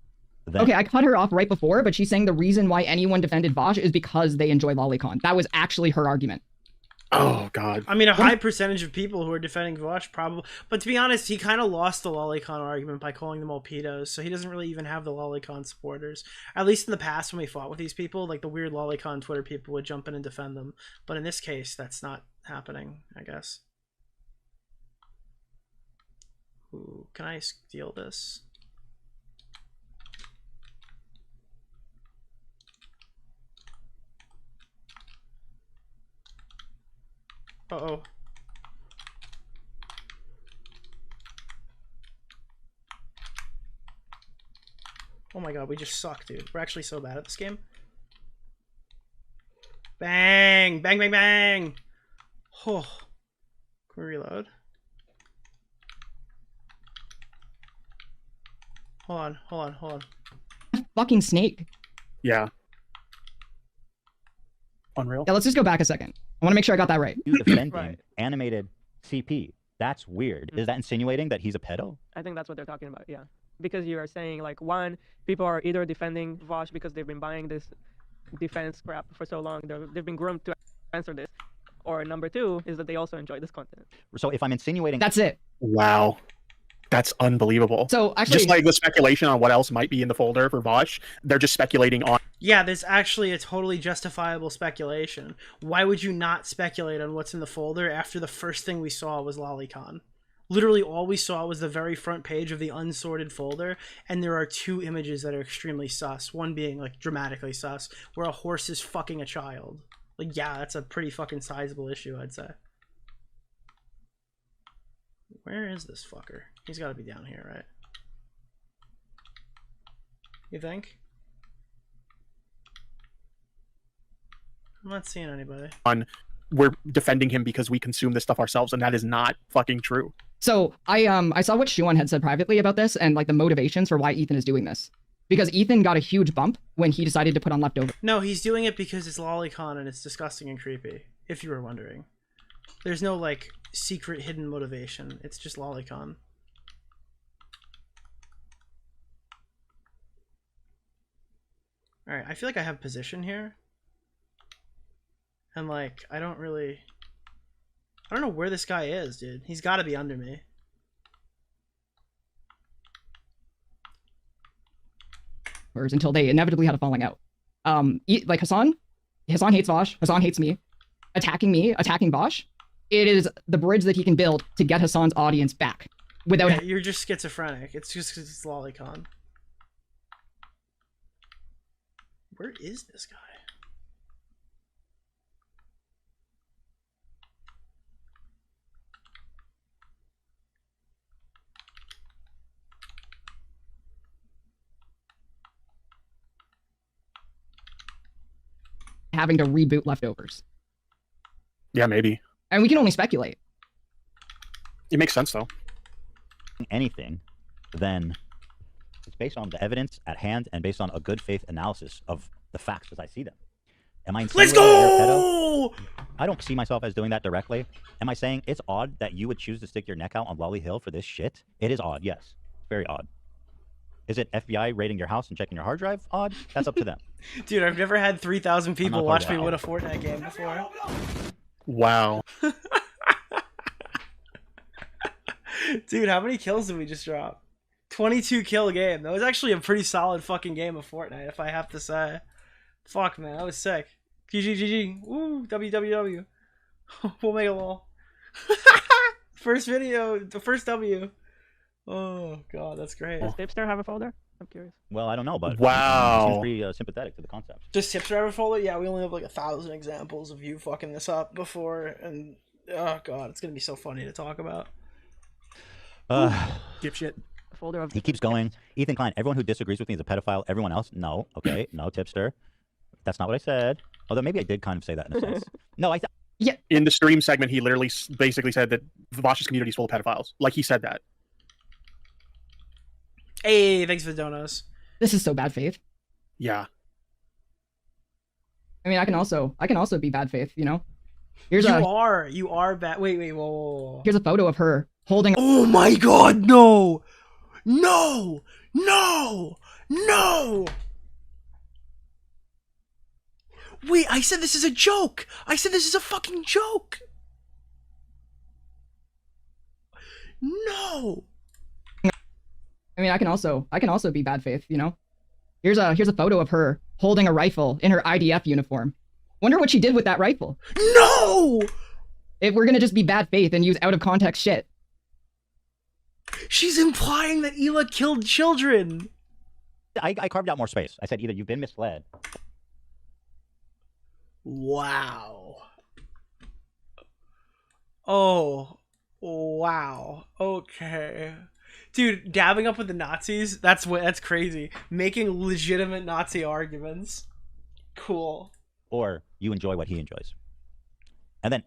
then... Okay, I cut her off right before, but she's saying the reason why anyone defended Vaush is because they enjoy lolicon. That was actually her argument. Oh, God. I mean, a high percentage of people who are defending Vaush probably... But to be honest, he kind of lost the lolicon argument by calling them all pedos, so he doesn't really even have the lolicon supporters. At least in the past when we fought with these people, like the weird lolicon Twitter people would jump in and defend them. But in this case, that's not happening, I guess. Ooh, can I steal this? Uh-oh. Oh my god, we just suck, dude. We're actually so bad at this game. Bang! Bang, bang, bang! Oh. Can we reload? Hold on. Fucking snake. Yeah. Unreal. Yeah, let's just go back a second. I want to make sure I got that right. You defending animated CP. That's weird. Is that insinuating that he's a pedo? I think that's what they're talking about, yeah. Because you are saying, like, one, people are either defending Vaush because they've been buying this defense crap for so long. They've been groomed to answer this. Or number two is that they also enjoy this content. So if I'm insinuating... That's it. Wow. That's unbelievable. So actually... Just like the speculation on what else might be in the folder for Vaush, they're just speculating on... Yeah, there's actually a totally justifiable speculation. Why would you not speculate on what's in the folder after the first thing we saw was Lolicon? Literally all we saw was the very front page of the unsorted folder, and there are 2 images that are extremely sus. One being, like, dramatically sus, where a horse is fucking a child. Like, yeah, that's a pretty fucking sizable issue, I'd say. Where is this fucker? He's gotta be down here, right? You think? I'm not seeing anybody. We're defending him because we consume this stuff ourselves, and that is not fucking true. So I saw what Shuan had said privately about this and like the motivations for why Ethan is doing this. Because Ethan got a huge bump when he decided to put on Leftover. No, he's doing it because it's Lolicon and it's disgusting and creepy, if you were wondering. There's no, like, secret hidden motivation. It's just Lolicon. Alright, I feel like I have position here. And, like, I don't know where this guy is, dude. He's gotta be under me. Until they inevitably had a falling out. Like Hassan hates Vaush, Hassan hates me, attacking Vaush. It is the bridge that he can build to get Hassan's audience back. Without Yeah, you're just schizophrenic. It's just because it's Lolicon. Where is this guy? having to reboot Leftovers. Yeah, maybe. And we can only speculate. It makes sense, though. Anything, then it's based on the evidence at hand and based on a good faith analysis of the facts as I see them. Am I Let's insinuating go! you're a pedo? I don't see myself as doing that directly. Am I saying it's odd that you would choose to stick your neck out on Lolly Hill for this shit? It is odd, yes. Very odd. Is it FBI raiding your house and checking your hard drive? Odd? That's up to them. Dude, I've never had 3,000 people not watch me wow. win a Fortnite game before. Wow. Dude, how many kills did we just drop? 22 kill game. That was actually a pretty solid fucking game of Fortnite, if I have to say. Fuck, man, that was sick. GG. Woo, WWW. We'll make a lol. First video, the first W. Oh, God, that's great. Does Tipster have a folder? I'm curious. Well, I don't know, but wow. seems pretty sympathetic to the concept. Does Tipster have a folder? Yeah, we only have like 1,000 examples of you fucking this up before, and oh, God, it's gonna be so funny to talk about. Dipshit. Folder of He keeps going. Ethan Klein, everyone who disagrees with me is a pedophile. Everyone else, no. Okay, no, Tipster. That's not what I said. Although maybe I did kind of say that in a sense. No, yeah. In the stream segment, he literally basically said that the Vaush's community is full of pedophiles. Like, he said that. Hey, thanks for the donuts. This is so bad faith. Yeah. I mean, I can also be bad faith, you know? You are bad. Wait, whoa. Here's a photo of her holding. Oh my God, no! Wait, I said this is a joke! I said this is a fucking joke! No! I mean, I can also be bad faith, you know? Here's a photo of her holding a rifle in her IDF uniform. Wonder what she did with that rifle. No! If we're gonna just be bad faith and use out of context shit. She's implying that Hila killed children. I carved out more space. I said either you've been misled. Wow. Oh, wow. Okay. Dude, dabbing up with the Nazis, that's crazy. Making legitimate Nazi arguments. Cool. Or you enjoy what he enjoys. And then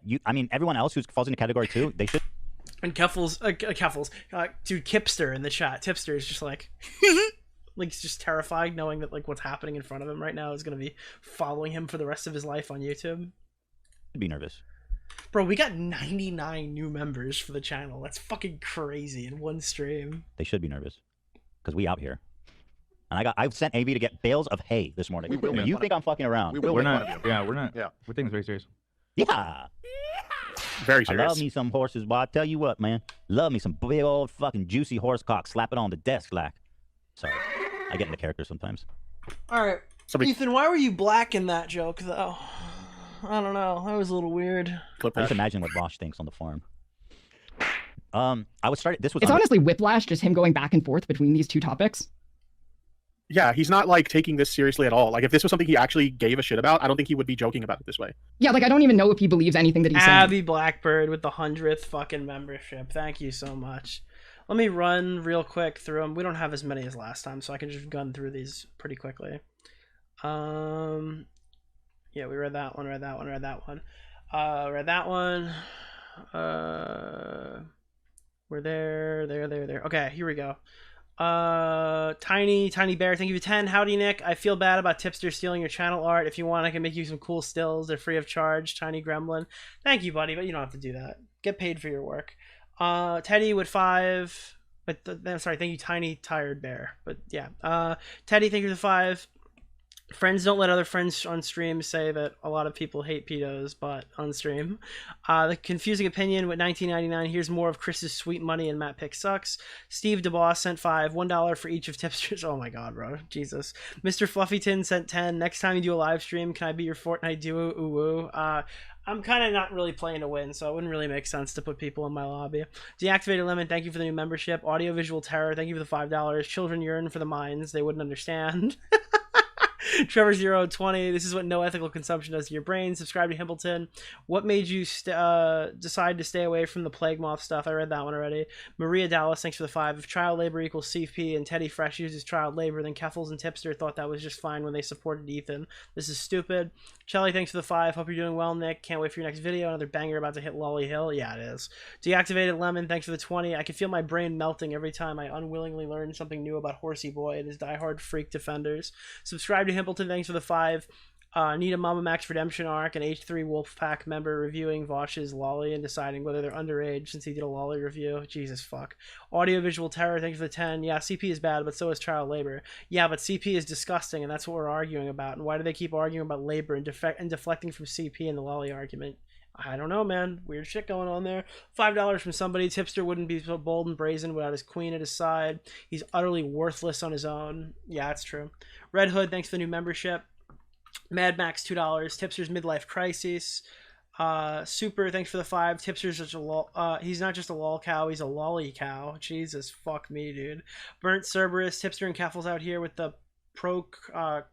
everyone else who falls into category 2, they should. And Keffels, dude, Kipster in the chat. Tipster is just like, like he's just terrified knowing that like what's happening in front of him right now is gonna be following him for the rest of his life on YouTube. Be nervous. Bro, we got 99 new members for the channel. That's fucking crazy in one stream. They should be nervous, because we out here. And I've sent AV to get bales of hay this morning. You think I'm fucking around? We're not. Yeah, we're not. Yeah, we're taking this very serious. Yeah. Very serious. I love me some horses, but I tell you what, man. Love me some big old fucking juicy horse cock. Slap it on the desk like. Sorry, I get into character sometimes. All right, Ethan, why were you black in that joke, though? I don't know. That was a little weird. Just imagine what Vaush thinks on the forum. I was started. This was. It's honestly whiplash, just him going back and forth between these two topics. Yeah, he's not like taking this seriously at all. Like if this was something he actually gave a shit about, I don't think he would be joking about it this way. Yeah, like I don't even know if he believes anything that he's saying. Abby Blackbird with the 100th fucking membership. Thank you so much. Let me run real quick through them. We don't have as many as last time, so I can just gun through these pretty quickly. Yeah, we read that one, read that one, read that one. Read that one. We're there. Okay, here we go. Tiny Bear, thank you for 10. Howdy, Nick. I feel bad about Tipster stealing your channel art. If you want, I can make you some cool stills. They're free of charge. Tiny Gremlin. Thank you, buddy, but you don't have to do that. Get paid for your work. Teddy with 5. But I'm sorry, thank you, Tiny Tired Bear. But yeah. Teddy, thank you for the 5. Friends don't let other friends on stream say that a lot of people hate pedos, but on stream. The confusing opinion with 19.99. Here's more of Chris's sweet money and Matt Pick sucks. Steve DeBoss sent 5. $1 for each of Tipsters. Oh my god, bro. Jesus. Mr. Fluffyton sent 10. Next time you do a live stream, can I be your Fortnite duo? Ooh, woo. I'm kind of not really playing to win, so it wouldn't really make sense to put people in my lobby. Deactivated Lemon, thank you for the new membership. Audiovisual Terror, thank you for the $5. Children yearn for the minds they wouldn't understand. Trevor020, this is what no ethical consumption does to your brain. Subscribe to Himpleton. What made you decide to stay away from the Plague Moth stuff? I read that one already. Maria Dallas, thanks for the 5. If child labor equals CP and Teddy Fresh uses child labor, then Keffels and Tipster thought that was just fine when they supported Ethan. This is stupid. Shelly, thanks for the 5. Hope you're doing well, Nick. Can't wait for your next video. Another banger about to hit Lolly Hill. Yeah, it is. Deactivated Lemon, thanks for the 20. I can feel my brain melting every time I unwillingly learn something new about Horsey Boy and his diehard freak defenders. Subscribe to Himpleton, thanks for the 5. Need a Mama Max Redemption arc, an H3 Wolfpack member reviewing Vaush's Lolly and deciding whether they're underage since he did a Lolly review. Jesus fuck. Audiovisual Terror, thanks for the 10. Yeah, CP is bad, but so is child labor. Yeah, but CP is disgusting, and that's what we're arguing about. And why do they keep arguing about labor and deflecting from CP in the Lolly argument? I don't know, man. Weird shit going on there. $5 from somebody. Tipster wouldn't be so bold and brazen without his queen at his side. He's utterly worthless on his own. Yeah, that's true. Red Hood, thanks for the new membership. Mad Max, $2. Tipster's Midlife Crisis. Super, thanks for the 5. Tipster's such a he's not just a lol cow, he's a lolly cow. Jesus fuck me, dude. Burnt Cerberus, Tipster and Keffels out here with the pro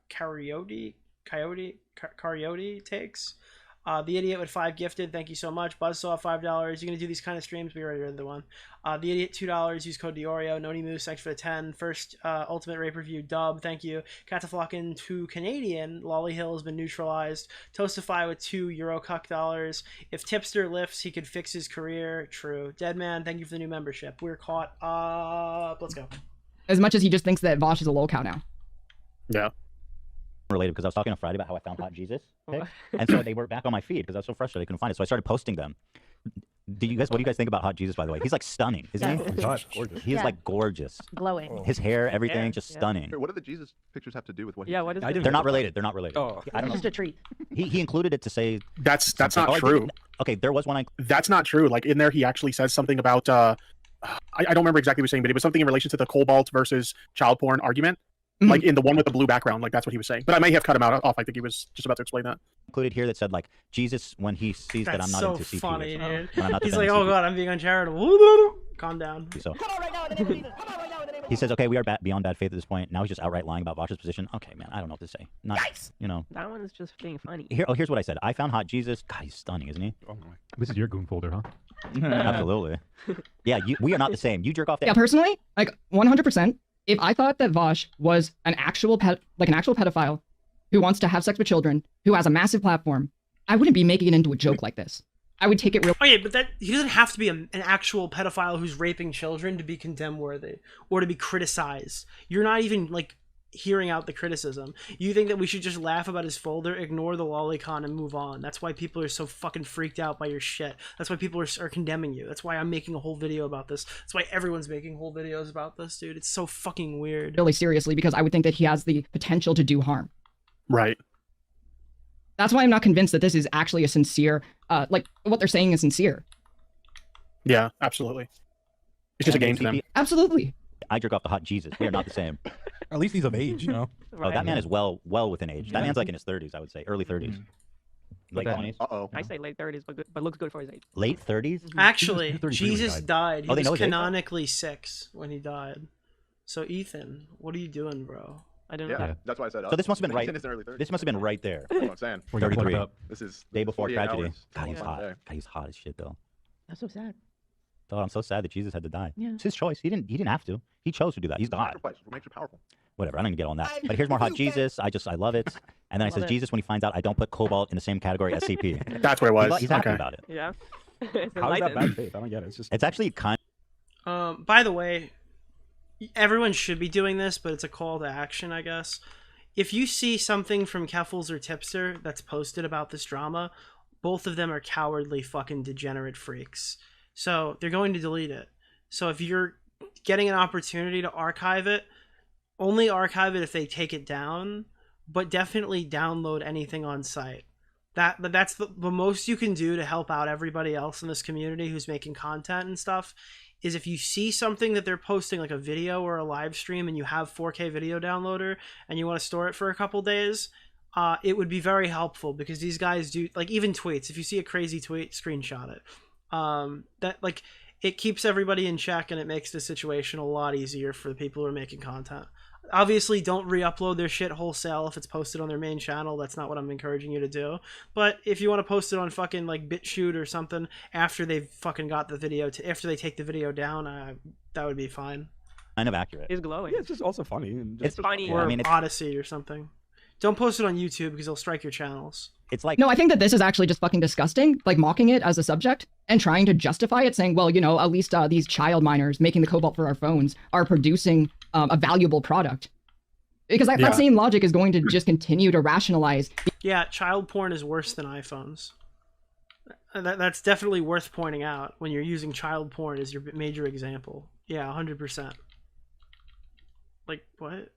Coyote takes. The Idiot with 5 gifted, thank you so much. Buzzsaw, $5. You're gonna do these kind of streams? We already read the one. The Idiot, $2. Use code DeOrio. Noni Moose, thanks for the 10. First Ultimate Rape Review dub, thank you. Cataflockin, 2 Canadian. Lolly Hill has been neutralized. Toastify with $2 If Tipster lifts, he could fix his career. True. Deadman, thank you for the new membership. We're caught up. Let's go. As much as he just thinks that Vaush is a lol cow now. Yeah. Related because I was talking on Friday about how I found Hot Jesus, okay? And so they were back on my feed because I was so frustrated I couldn't find it. So I started posting them. What do you guys think about Hot Jesus, by the way? He's like stunning, isn't he? Gorgeous. He is like gorgeous. Glowing. His hair, everything, just stunning. What do the Jesus pictures have to do with what? Yeah, what is They're not related. They're not related. Oh, I don't know. Just a treat. He included it to say that's not oh, true. Okay, there was one. That's not true. Like in there, he actually says something about. I don't remember exactly what he was saying, but it was something in relation to the cobalt versus child porn argument. Like in the one with the blue background, like that's what he was saying. But I may have cut him off. I think he was just about to explain that. Included here that said like Jesus when he sees that I'm not into CP. Funny, dude. Not He's like, oh god, I'm being uncharitable. Calm down. So. He says, okay, we are beyond bad faith at this point. Now he's just outright lying about Vaush's position. Okay, man, I don't know what to say. Nice. You know. That one's just being funny. Here's what I said. I found Hot Jesus. God, he's stunning, isn't he? Oh my. This is your goon folder, huh? Absolutely. Yeah, we are not the same. You jerk off. Yeah, personally, like 100%. If I thought that Vaush was an actual pedophile who wants to have sex with children, who has a massive platform, I wouldn't be making it into a joke like this. I would take it real. Oh yeah, but he doesn't have to be an actual pedophile who's raping children to be condemn worthy or to be criticized. You're not even like hearing out the criticism. You think that we should just laugh about his folder, ignore the lolicon, and move on. That's why people are so fucking freaked out by your shit. That's why people are condemning you. That's why I'm making a whole video about this. That's why everyone's making whole videos about this, dude. It's so fucking weird. Really seriously, because I would think that he has the potential to do harm. Right. That's why I'm not convinced that this is actually a sincere, like what they're saying is sincere. Yeah, absolutely. It's just a game to them. Absolutely. I jerk off the Hot Jesus. We are not the same. At least he's of age, you know. Oh, that man is well within age. That man's like in his 30s, I would say, early 30s. Late 20s. I say late 30s, but looks good for his age. Late 30s? Actually, Jesus died. He Oh, they know was his age? canonically 6 when he died. So Ethan, what are you doing, bro? I don't Yeah, know. that's why I said. So this must have been right. Ethan is in early 30s. This must have been right there. That's what I'm saying. 33. This is Day before 48 tragedy. hours. God, he's Yeah. hot. God, he's hot as shit though. That's so sad. Oh, I'm so sad that Jesus had to die. Yeah. It's his choice. He didn't have to. He chose to do that. He's God. Sacrifice what makes you powerful. Whatever. I don't even get on that. But here's more hot Jesus. I love it. And then I says Jesus when he finds out I don't put cobalt in the same category as CP. That's what it was. He's happy Okay. about it. Yeah. How is that bad faith? I don't get it. It's just. It's actually kind. By the way, everyone should be doing this, but it's a call to action, I guess. If you see something from Keffels or Tipster that's posted about this drama, both of them are cowardly fucking degenerate freaks. So they're going to delete it. So if you're getting an opportunity to archive it, only archive it if they take it down, but definitely download anything on site. That's the most you can do to help out everybody else in this community who's making content and stuff, is if you see something that they're posting, like a video or a live stream, and you have 4K video downloader and you want to store it for a couple days, it would be very helpful, because these guys do, like, even tweets. If you see a crazy tweet, screenshot it. That, like, it keeps everybody in check, and it makes the situation a lot easier for the people who are making content. Obviously, don't re-upload their shit wholesale if it's posted on their main channel. That's not what I'm encouraging you to do. But if you want to post it on fucking like BitChute or something after they've fucking got the video, after they take the video down, that would be fine. Kind of accurate. He's glowing. Yeah, it's just also funny. And It's funny. Or I mean, it's, Odyssey or something. Don't post it on YouTube because they'll strike your channels. it's like No, I think that this is actually just fucking disgusting, like mocking it as a subject and trying to justify it, saying, well, you know, at least these child miners making the cobalt for our phones are producing a valuable product. Because that same logic is going to just continue to rationalize. Yeah, child porn is worse than iPhones. That's definitely worth pointing out when you're using child porn as your major example. Yeah, 100%. Like, what?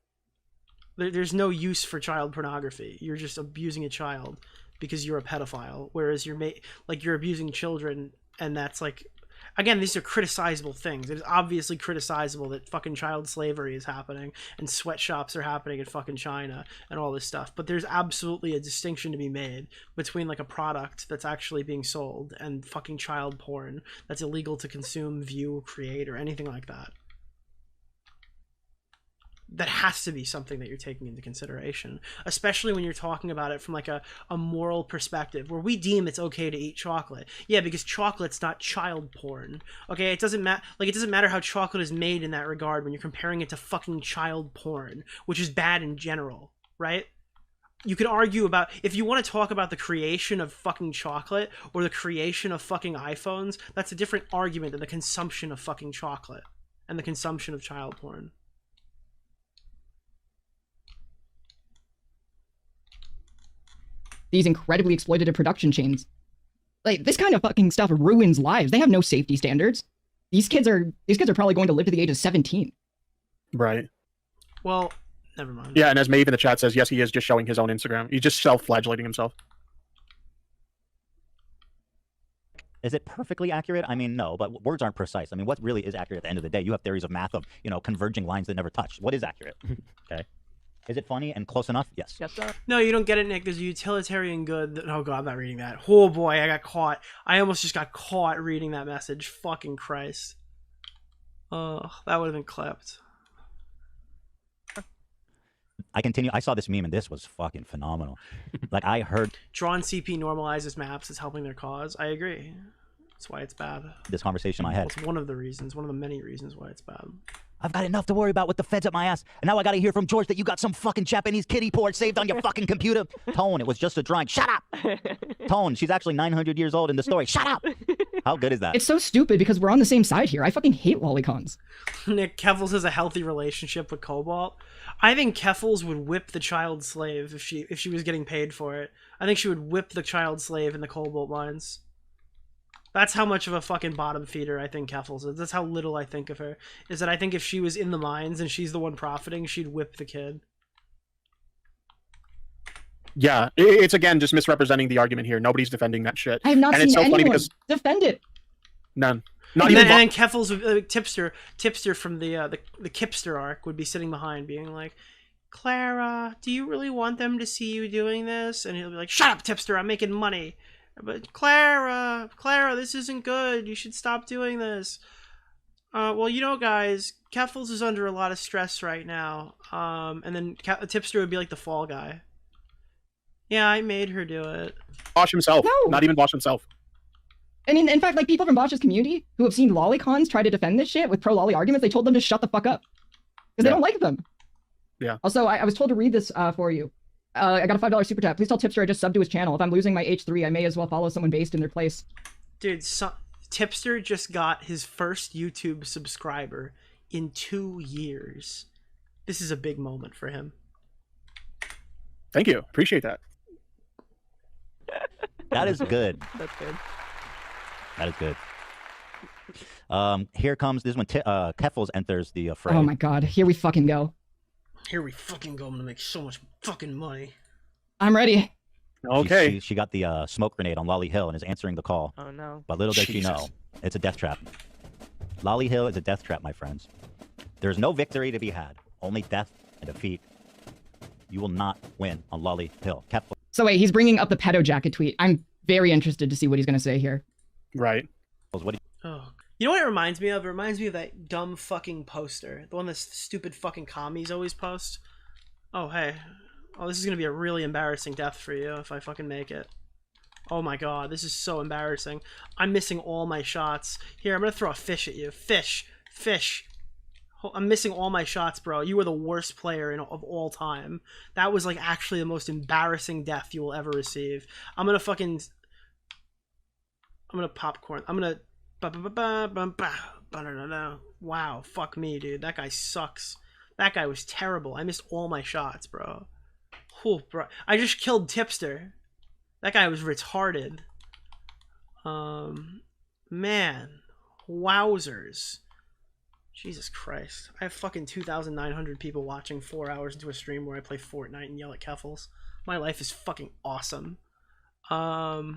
There's no use for child pornography. You're just abusing a child because you're a pedophile. Whereas you're abusing children, and that's like... Again, these are criticizable things. It is obviously criticizable that fucking child slavery is happening and sweatshops are happening in fucking China and all this stuff. But there's absolutely a distinction to be made between like a product that's actually being sold and fucking child porn that's illegal to consume, view, create, or anything like that. That has to be something that you're taking into consideration, especially when you're talking about it from like a moral perspective, where we deem it's okay to eat chocolate. Yeah, because chocolate's not child porn. Okay, it doesn't matter. Like, it doesn't matter how chocolate is made in that regard when you're comparing it to fucking child porn, which is bad in general, right? You can argue about, if you want to talk about the creation of fucking chocolate or the creation of fucking iPhones, that's a different argument than the consumption of fucking chocolate and the consumption of child porn. These incredibly exploitative production chains. Like, this kind of fucking stuff ruins lives. They have no safety standards. These kids are probably going to live to the age of 17. Right. Well, never mind. Yeah, and as Maeve in the chat says, yes, he is just showing his own Instagram. He's just self-flagellating himself. Is it perfectly accurate? I mean, no, but words aren't precise. I mean, what really is accurate at the end of the day? You have theories of math of, you know, converging lines that never touch. What is accurate? Okay. Is it funny and close enough? Yes. Yes, sir. No, you don't get it, Nick. There's a utilitarian good that... Oh, God, I'm not reading that. Oh, boy, I got caught. I almost just got caught reading that message. Fucking Christ. Oh, that would have been clipped. I continue. I saw this meme, and this was fucking phenomenal. Like, I heard... Drawn CP normalizes maps as helping their cause. I agree. That's why it's bad. This conversation in my head. It's one of the reasons. One of the many reasons why it's bad. I've got enough to worry about with the feds up my ass, and now I gotta hear from George that you got some fucking Japanese kiddie porn saved on your fucking computer. Tone, it was just a drawing. Shut up! Tone, she's actually 900 years old in the story. Shut up! How good is that? It's so stupid because we're on the same side here. I fucking hate lolicons. Nick, Keffels has a healthy relationship with Cobalt. I think Keffels would whip the child slave if she was getting paid for it. I think she would whip the child slave in the Cobalt mines. That's how much of a fucking bottom feeder I think Keffels is. That's how little I think of her. Is that I think if she was in the mines and she's the one profiting, she'd whip the kid. Yeah, it's again just misrepresenting the argument here. Nobody's defending that shit. I have not and seen it's so funny anyone because defend it. none. And then Keffels, Tipster from the Kipster arc would be sitting behind, being like, "Clara, do you really want them to see you doing this?" And he'll be like, "Shut up, Tipster! I'm making money." But Clara, this isn't good. You should stop doing this. Well, you know, guys, Keffels is under a lot of stress right now. And then Tipster would be like the fall guy. Yeah, I made her do it. Vaush himself. No. Not even Vaush himself. I mean, in fact, like, people from Vaush's community who have seen lolicons try to defend this shit with pro-lolly arguments, they told them to shut the fuck up. Because they don't like them. Yeah. Also, I was told to read this for you. I got a $5 super chat. Please tell Tipster I just subbed to his channel. If I'm losing my H3, I may as well follow someone based in their place. Dude, Tipster just got his first YouTube subscriber in 2 years. This is a big moment for him. Thank you. Appreciate that. That is good. That's good. That is good. Here comes this when Keffels enters the fray. Oh my god, here we fucking go. Here we fucking go. I'm gonna make so much fucking money. I'm ready. Okay. She got the smoke grenade on Lolly Hill and is answering the call. Oh no. But little does she know, it's a death trap. Lolly Hill is a death trap, my friends. There's no victory to be had, only death and defeat. You will not win on Lolly Hill. So wait, he's bringing up the pedo jacket tweet. I'm very interested to see what he's gonna say here. Right. What do You know what it reminds me of? It reminds me of that dumb fucking poster. The one that stupid fucking commies always post. Oh, hey. Oh, this is gonna be a really embarrassing death for you if I fucking make it. Oh my god, this is so embarrassing. I'm missing all my shots. Here, I'm gonna throw a fish at you. Fish. I'm missing all my shots, bro. You were the worst player of all time. That was, like, actually the most embarrassing death you will ever receive. I'm gonna popcorn. I'm gonna... Wow, fuck me, dude. That guy sucks. That guy was terrible. I missed all my shots, bro. Oh, bro. I just killed Tipster. That guy was retarded. Man. Wowzers. Jesus Christ. I have fucking 2,900 people watching 4 hours into a stream where I play Fortnite and yell at Keffels. My life is fucking awesome. Fuck,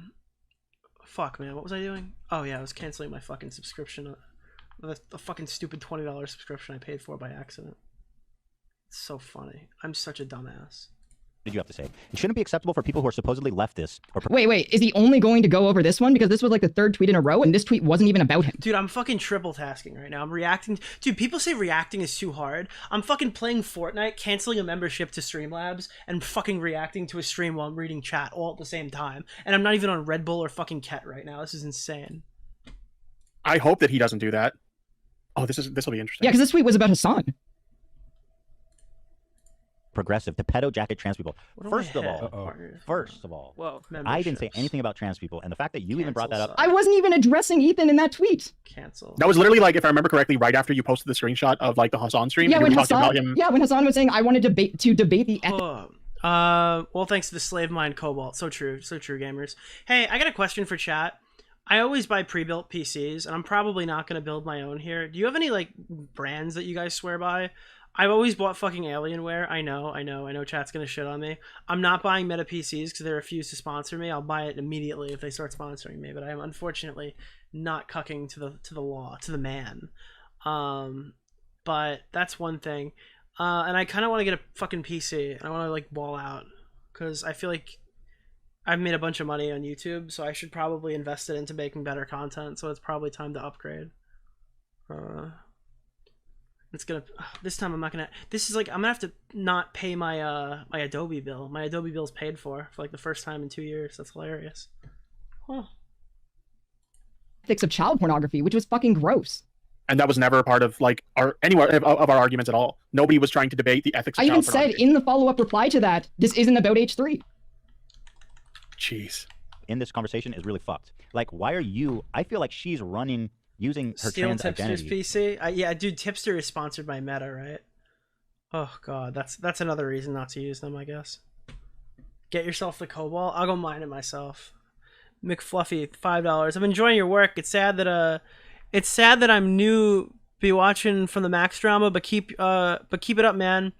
man. What was I doing? Oh, yeah. I was canceling my fucking subscription. The fucking stupid $20 subscription I paid for by accident. It's so funny. I'm such a dumbass. What did you have to say? It shouldn't be acceptable for people who are supposedly leftists. Or wait. Is he only going to go over this one? Because this was like the third tweet in a row, and this tweet wasn't even about him. Dude, I'm fucking triple tasking right now. I'm reacting. Dude, people say reacting is too hard. I'm fucking playing Fortnite, canceling a membership to Streamlabs, and fucking reacting to a stream while I'm reading chat all at the same time. And I'm not even on Red Bull or fucking Ket right now. This is insane. I hope that he doesn't do that. Oh, this will be interesting. Yeah, because this tweet was about Hassan. Progressive to pedo jacket trans people. First of all, whoa, I didn't say anything about trans people, and the fact that you even brought that up. I wasn't even addressing Ethan in that tweet. Cancel. That was literally, like, if I remember correctly, right after you posted the screenshot of, like, the Hassan stream. Yeah, and when we talked about Hassan, him. when Hassan was saying I wanted to debate the ethics. Well, thanks to the slave mind Cobalt. So true, gamers. Hey, I got a question for chat. I always buy pre-built PCs, and I'm probably not going to build my own here. Do you have any, like, brands that you guys swear by? I've always bought fucking Alienware. I know chat's going to shit on me. I'm not buying Meta PCs because they refuse to sponsor me. I'll buy it immediately if they start sponsoring me, but I am unfortunately not cucking to the law, to the man. But that's one thing. And I kind of want to get a fucking PC, and I want to, like, ball out because I feel like I've made a bunch of money on YouTube, so I should probably invest it into making better content, so it's probably time to upgrade. It's gonna... This time I'm not gonna... This is like... I'm gonna have to not pay my my Adobe bill. My Adobe bill's paid for like the first time in 2 years. That's hilarious. Huh. Ethics of child pornography, which was fucking gross. And that was never a part of, like, our our arguments at all. Nobody was trying to debate the ethics of I child even said pornography. in the follow-up reply to that, this isn't about H3. Jeez. In this conversation is really fucked. Like, why are you... I feel like she's using her Steal trans Tipster's identity. PC? Yeah, dude, Tipster is sponsored by Meta, right? Oh, God. That's another reason not to use them, I guess. Get yourself the Cobalt. I'll go mine it myself. McFluffy, $5. I'm enjoying your work. It's sad that I'm new, be watching from the Max drama, but keep it up, man.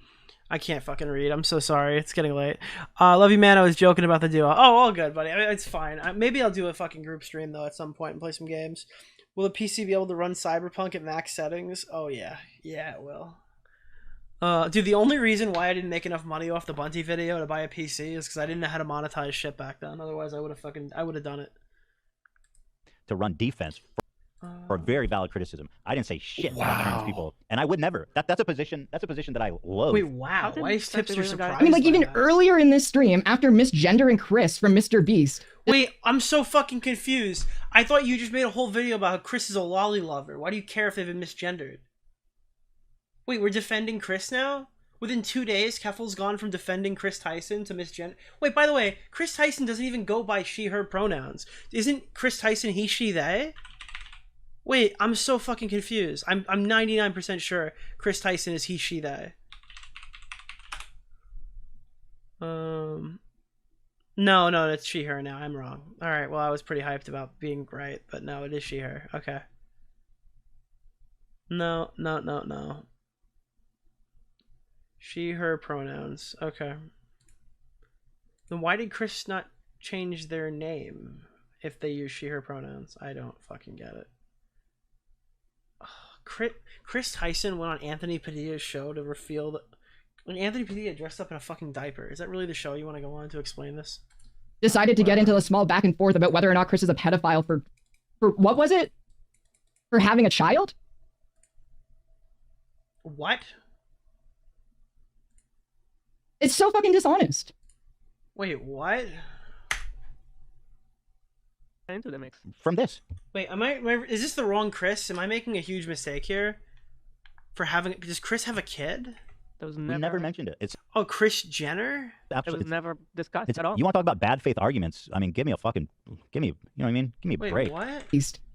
I can't fucking read. I'm so sorry. It's getting late. Love you, man. I was joking about the duo. Oh, all good, buddy. It's fine. Maybe I'll do a fucking group stream, though, at some point and play some games. Will the PC be able to run Cyberpunk at max settings? Oh yeah, yeah it will. Dude, the only reason why I didn't make enough money off the Bunty video to buy a PC is because I didn't know how to monetize shit back then. Otherwise, I would have done it. To run defense for a very valid criticism. I didn't say shit about trans people, and I would never. That's a position. That's a position that I love. Wait, wow. Why is Tipster surprised? I mean, like, by even that? earlier in this stream, after misgendering Chris from Mr. Beast. Wait, I'm so fucking confused. I thought you just made a whole video about how Chris is a lolly lover. Why do you care if they've been misgendered? Wait, we're defending Chris now? Within 2 days, Keffel's gone from defending Chris Tyson to misgender. Wait, by the way, Chris Tyson doesn't even go by she, her pronouns. Isn't Chris Tyson he, she, they? Wait, I'm so fucking confused. I'm 99% sure Chris Tyson is he, she, they. No, it's she, her now. I'm wrong. Alright, well, I was pretty hyped about being right, but no, it is she, her. Okay. No. She, her pronouns. Okay. Then why did Chris not change their name if they use she, her pronouns? I don't fucking get it. Chris Tyson went on Anthony Padilla's show to reveal that when Anthony Padilla dressed up in a fucking diaper. Is that really the show you want to go on to explain this? Decided to get into a small back and forth about whether or not Chris is a pedophile for what was it? For having a child? What? It's so fucking dishonest. Wait, what? Into the mix. From this. Wait, is this the wrong Chris? Am I making a huge mistake here? For having, does Chris have a kid? That was We never, never mentioned it. It's Oh, Chris Jenner? It was never discussed at all. You want to talk about bad faith arguments? I mean, give me, you know what I mean? Give me a Wait, break. what?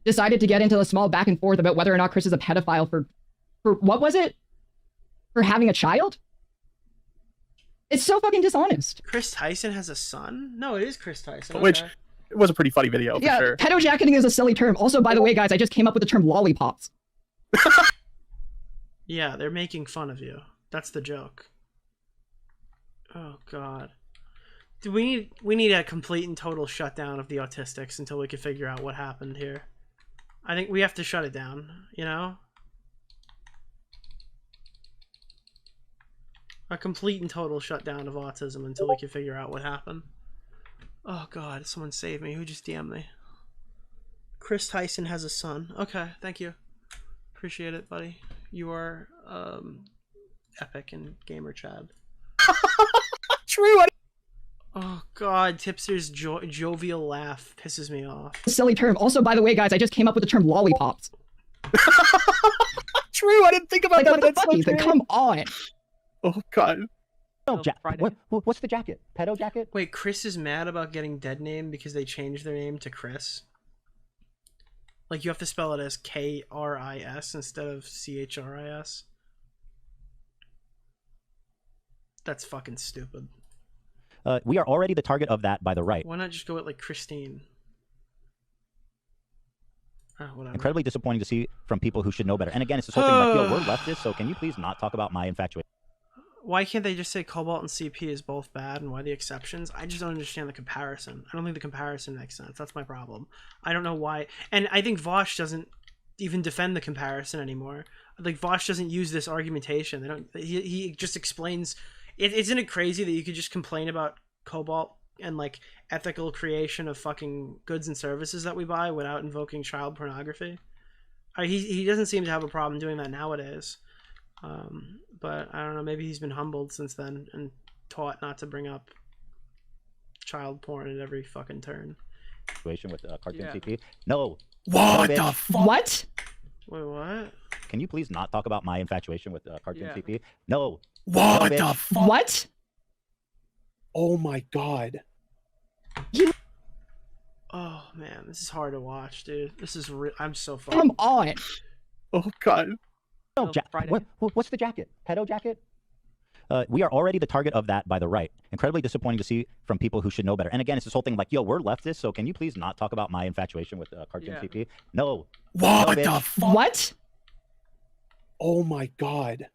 Decided to get into a small back and forth about whether or not Chris is a pedophile for what was it? For having a child? It's so fucking dishonest. Chris Tyson has a son? No, it is Chris Tyson. Which Okay. it was a pretty funny video, for Yeah, sure. pedojacketing is a silly term. Also, by the way, guys, I just came up with the term lollipops. Yeah, they're making fun of you. That's the joke. Oh god. Do we need a complete and total shutdown of the autistics until we can figure out what happened here. I think we have to shut it down, you know? A complete and total shutdown of autism until we can figure out what happened. Oh god, someone save me. Who just DM'd me? Chris Tyson has a son. Okay, thank you. Appreciate it, buddy. You are epic and gamer Chad. True. Oh god, Tipster's jovial laugh pisses me off. Silly term. Also, by the way, guys, I just came up with the term lollipops. True, I didn't think about that. What the That's fuck, so Ethan? true. Come on. Oh god. Oh, what's the jacket? Pedo jacket? Wait, Chris is mad about getting dead name because they changed their name to Chris? Like, you have to spell it as K-R-I-S instead of C-H-R-I-S? That's fucking stupid. We are already the target of that by the right. Why not just go with, like, Christine? Whatever. Incredibly disappointing to see from people who should know better. And again, it's this whole thing like, yo, we're leftists, so can you please not talk about my infatuation? Why can't they just say Cobalt and CP is both bad and why the exceptions? I just don't understand the comparison. I don't think the comparison makes sense. That's my problem. I don't know why. And I think Vaush doesn't even defend the comparison anymore. Like, Vaush doesn't use this argumentation. They don't. He just explains. Isn't it crazy that you could just complain about Cobalt and, like, ethical creation of fucking goods and services that we buy without invoking child pornography? He doesn't seem to have a problem doing that nowadays. But I don't know, maybe he's been humbled since then and taught not to bring up child porn at every fucking turn. Situation with Cartoon CP? No. What no, the fuck? What? Wait, what? Can you please not talk about my infatuation with Cartoon CP? No. What no, the fuck? What? Oh my god. Oh man, this is hard to watch, dude. This is I'm so fucking. Come on. Oh god. No, what's the jacket? Pedo jacket? We are already the target of that by the right. Incredibly disappointing to see from people who should know better. And again, it's this whole thing like, yo, we're leftists, so can you please not talk about my infatuation with Cartoon CP? No. What no, the fuck? What? Oh my god.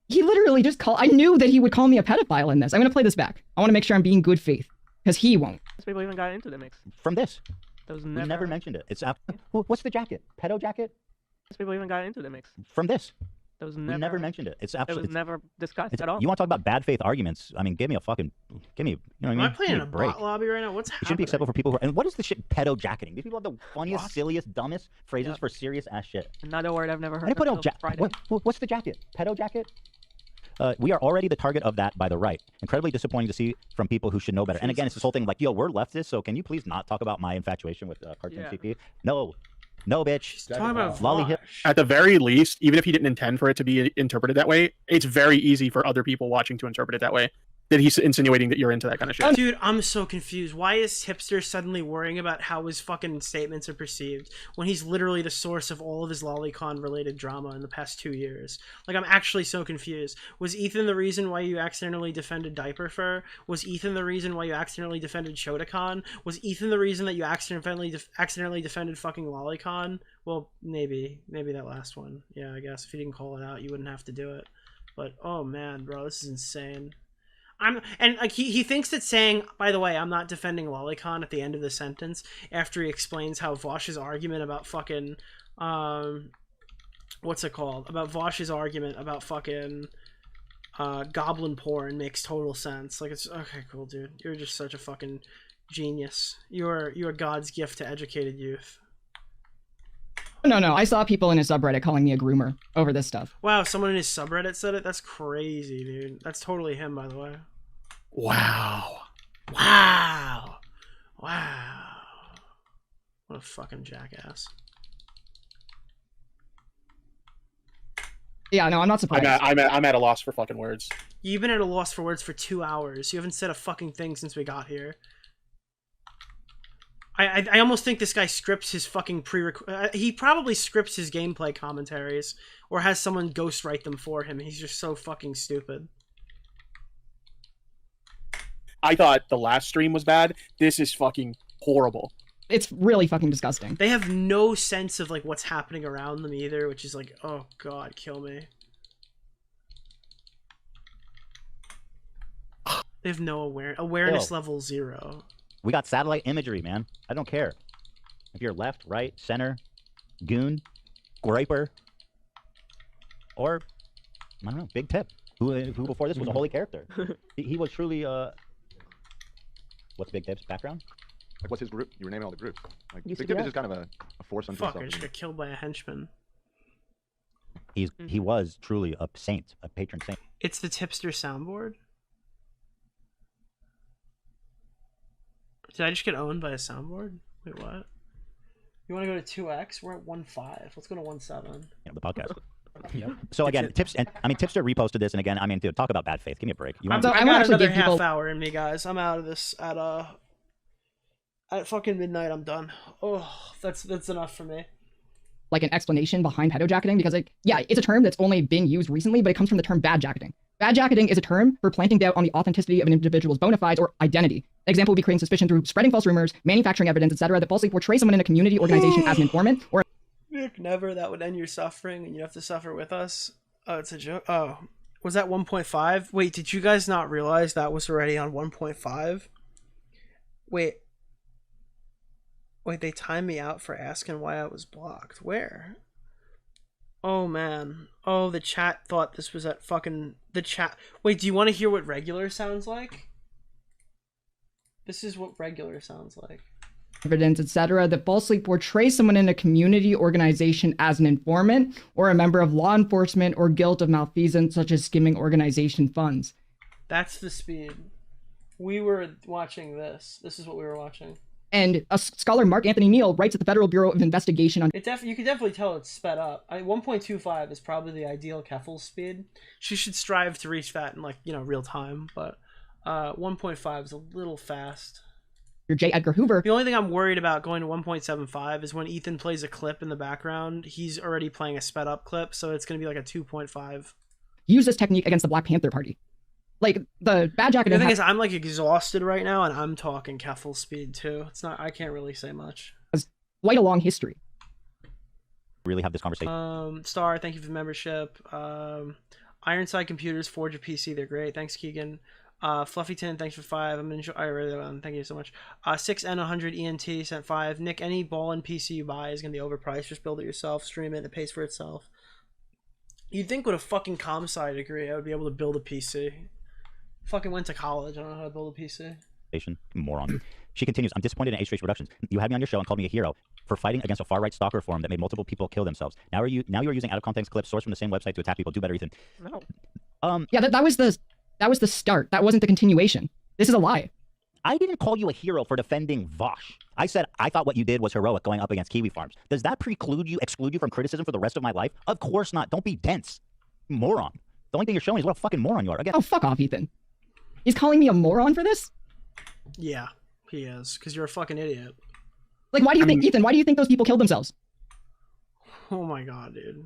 He literally just called. I knew that he would call me a pedophile in this. I'm gonna play this back. I want to make sure I'm being good faith, because he won't. People even got into the mix. From this. Those We never. never mentioned it. It's what's the jacket? Pedo jacket? Those people even got into the mix. From this. Those We never. never mentioned it. It's It absolutely. was never discussed at all. You want to talk about bad faith arguments? I mean, give me a fucking, give me. You know what I Am mean? I playing Give in me a break. bot lobby right now? What's It happening? shouldn't be acceptable for people who are. And what is the shit pedo jacketing? These people have the funniest, silliest, dumbest phrases for serious ass shit. Another word I've never I heard. didn't put until on Friday. what's the jacket? Pedo jacket? We are already the target of that by the right. Incredibly disappointing to see from people who should know better. And again, it's this whole thing like, yo, we're leftists, so can you please not talk about my infatuation with cartoon CP? No, bitch. Talking about Lolly Vaush. hip. At the very least, even if he didn't intend for it to be interpreted that way, it's very easy for other people watching to interpret it that way. That he's insinuating that you're into that kind of shit. Dude, I'm so confused. Why is Tipster suddenly worrying about how his fucking statements are perceived when he's literally the source of all of his lolicon related drama in the past 2 years? Like, I'm actually so confused. Was Ethan the reason why you accidentally defended Diaper Fur? Was Ethan the reason why you accidentally defended Shotokan? Was Ethan the reason that you accidentally defended fucking lolicon? Well, maybe that last one. Yeah, I guess if you didn't call it out, you wouldn't have to do it. But oh man, bro, this is insane. He thinks that saying, by the way, I'm not defending lolicon at the end of the sentence after he explains how Vaush's argument about fucking what's it called? About Vaush's argument about fucking goblin porn makes total sense. Like, it's okay, cool, dude. You're just such a fucking genius. You're God's gift to educated youth. No, I saw people in his subreddit calling me a groomer over this stuff. Wow, someone in his subreddit said it? That's crazy, dude. That's totally him, by the way. Wow. What a fucking jackass. Yeah, no, I'm not surprised. I'm at a loss for fucking words. You've been at a loss for words for 2 hours. You haven't said a fucking thing since we got here. I almost think this guy scripts his fucking he probably scripts his gameplay commentaries or has someone ghostwrite them for him. He's just so fucking stupid. I thought the last stream was bad. This is fucking horrible. It's really fucking disgusting. They have no sense of like what's happening around them either, which is like, oh god, kill me. They have no awareness level 0. We got satellite imagery, man. I don't care if you're left, right, center, goon, griper, or I don't know, Big Tip, who before this was a holy character. He was truly. What's Big Tip's background? Like, what's his group? You were naming all the groups. Like, You Big see Tip is that? just kind of a force unto Fuck, I himself. just got killed by a henchman. He was truly a saint, a patron saint. It's the Tipster soundboard? Did I just get owned by a soundboard? Wait, what? You want to go to 2x? We're at 1.5. Let's go to 1.7. Yeah, the podcast. So again, Tipster reposted this, and again, I mean, dude, talk about bad faith. Give me a break. I got another half hour in me, guys. I'm out of this at fucking midnight. I'm done. Oh, that's enough for me. Like an explanation behind pedojacketing, because like, yeah, it's a term that's only been used recently, but it comes from the term bad jacketing. Bad jacketing is a term for planting doubt on the authenticity of an individual's bona fides or identity. An example would be creating suspicion through spreading false rumors, manufacturing evidence, etc., that falsely portray someone in a community organization as an informant or. Nick, never. That would end your suffering, and you have to suffer with us. Oh, it's a joke. Oh, was that 1.5? Wait, did you guys not realize that was already on 1.5? Wait, they timed me out for asking why I was blocked. Where? Oh, man. Oh, the chat thought this was at fucking... The chat... Wait, do you want to hear what regular sounds like? This is what regular sounds like. Evidence, etc., that falsely portray someone in a community organization as an informant or a member of law enforcement or guilt of malfeasance such as skimming organization funds. That's the speed. We were watching this. This is what we were watching. And a scholar, Mark Anthony Neal, writes at the Federal Bureau of Investigation on... You can definitely tell it's sped up. 1.25 is probably the ideal Keffel's speed. She should strive to reach that in, like, real time, but 1.5 is a little fast. J. Edgar Hoover. The only thing I'm worried about going to 1.75 is when Ethan plays a clip in the background, he's already playing a sped up clip, so it's going to be like a 2.5. Use this technique against the Black Panther Party. Like, the bad jacketing... The thing is, I'm like exhausted right now, and I'm talking Keffel's speed too. It's not... I can't really say much. Has quite a long history. Really have this conversation. Star, thank you for the membership. Ironside Computers, Forge a PC, they're great. Thanks, Keegan. Fluffyton, thanks for 5. I'm enjoy. I really want. Thank you so much. 6N100 ENT sent 5. Nick, any ball and PC you buy is gonna be overpriced. Just build it yourself, stream it, and it pays for itself. You'd think with a fucking comm sci degree, I would be able to build a PC. Fucking went to college. I don't know how to build a PC. Moron. She continues, I'm disappointed in H-Race Productions. You had me on your show and called me a hero for fighting against a far-right stalker forum that made multiple people kill themselves. Now you are using out-of-context clips sourced from the same website to attack people. Do better, Ethan. No. Yeah, that was the start. That wasn't the continuation. This is a lie. I didn't call you a hero for defending Vaush. I said I thought what you did was heroic going up against Kiwi Farms. Does that exclude you from criticism for the rest of my life? Of course not. Don't be dense. Moron. The only thing you're showing is what a fucking moron you are. Again. Oh, fuck off, Ethan. He's calling me a moron for this? Yeah, he is. Because you're a fucking idiot. Like, why do you think, Ethan, why do you think those people killed themselves? Oh my god, dude.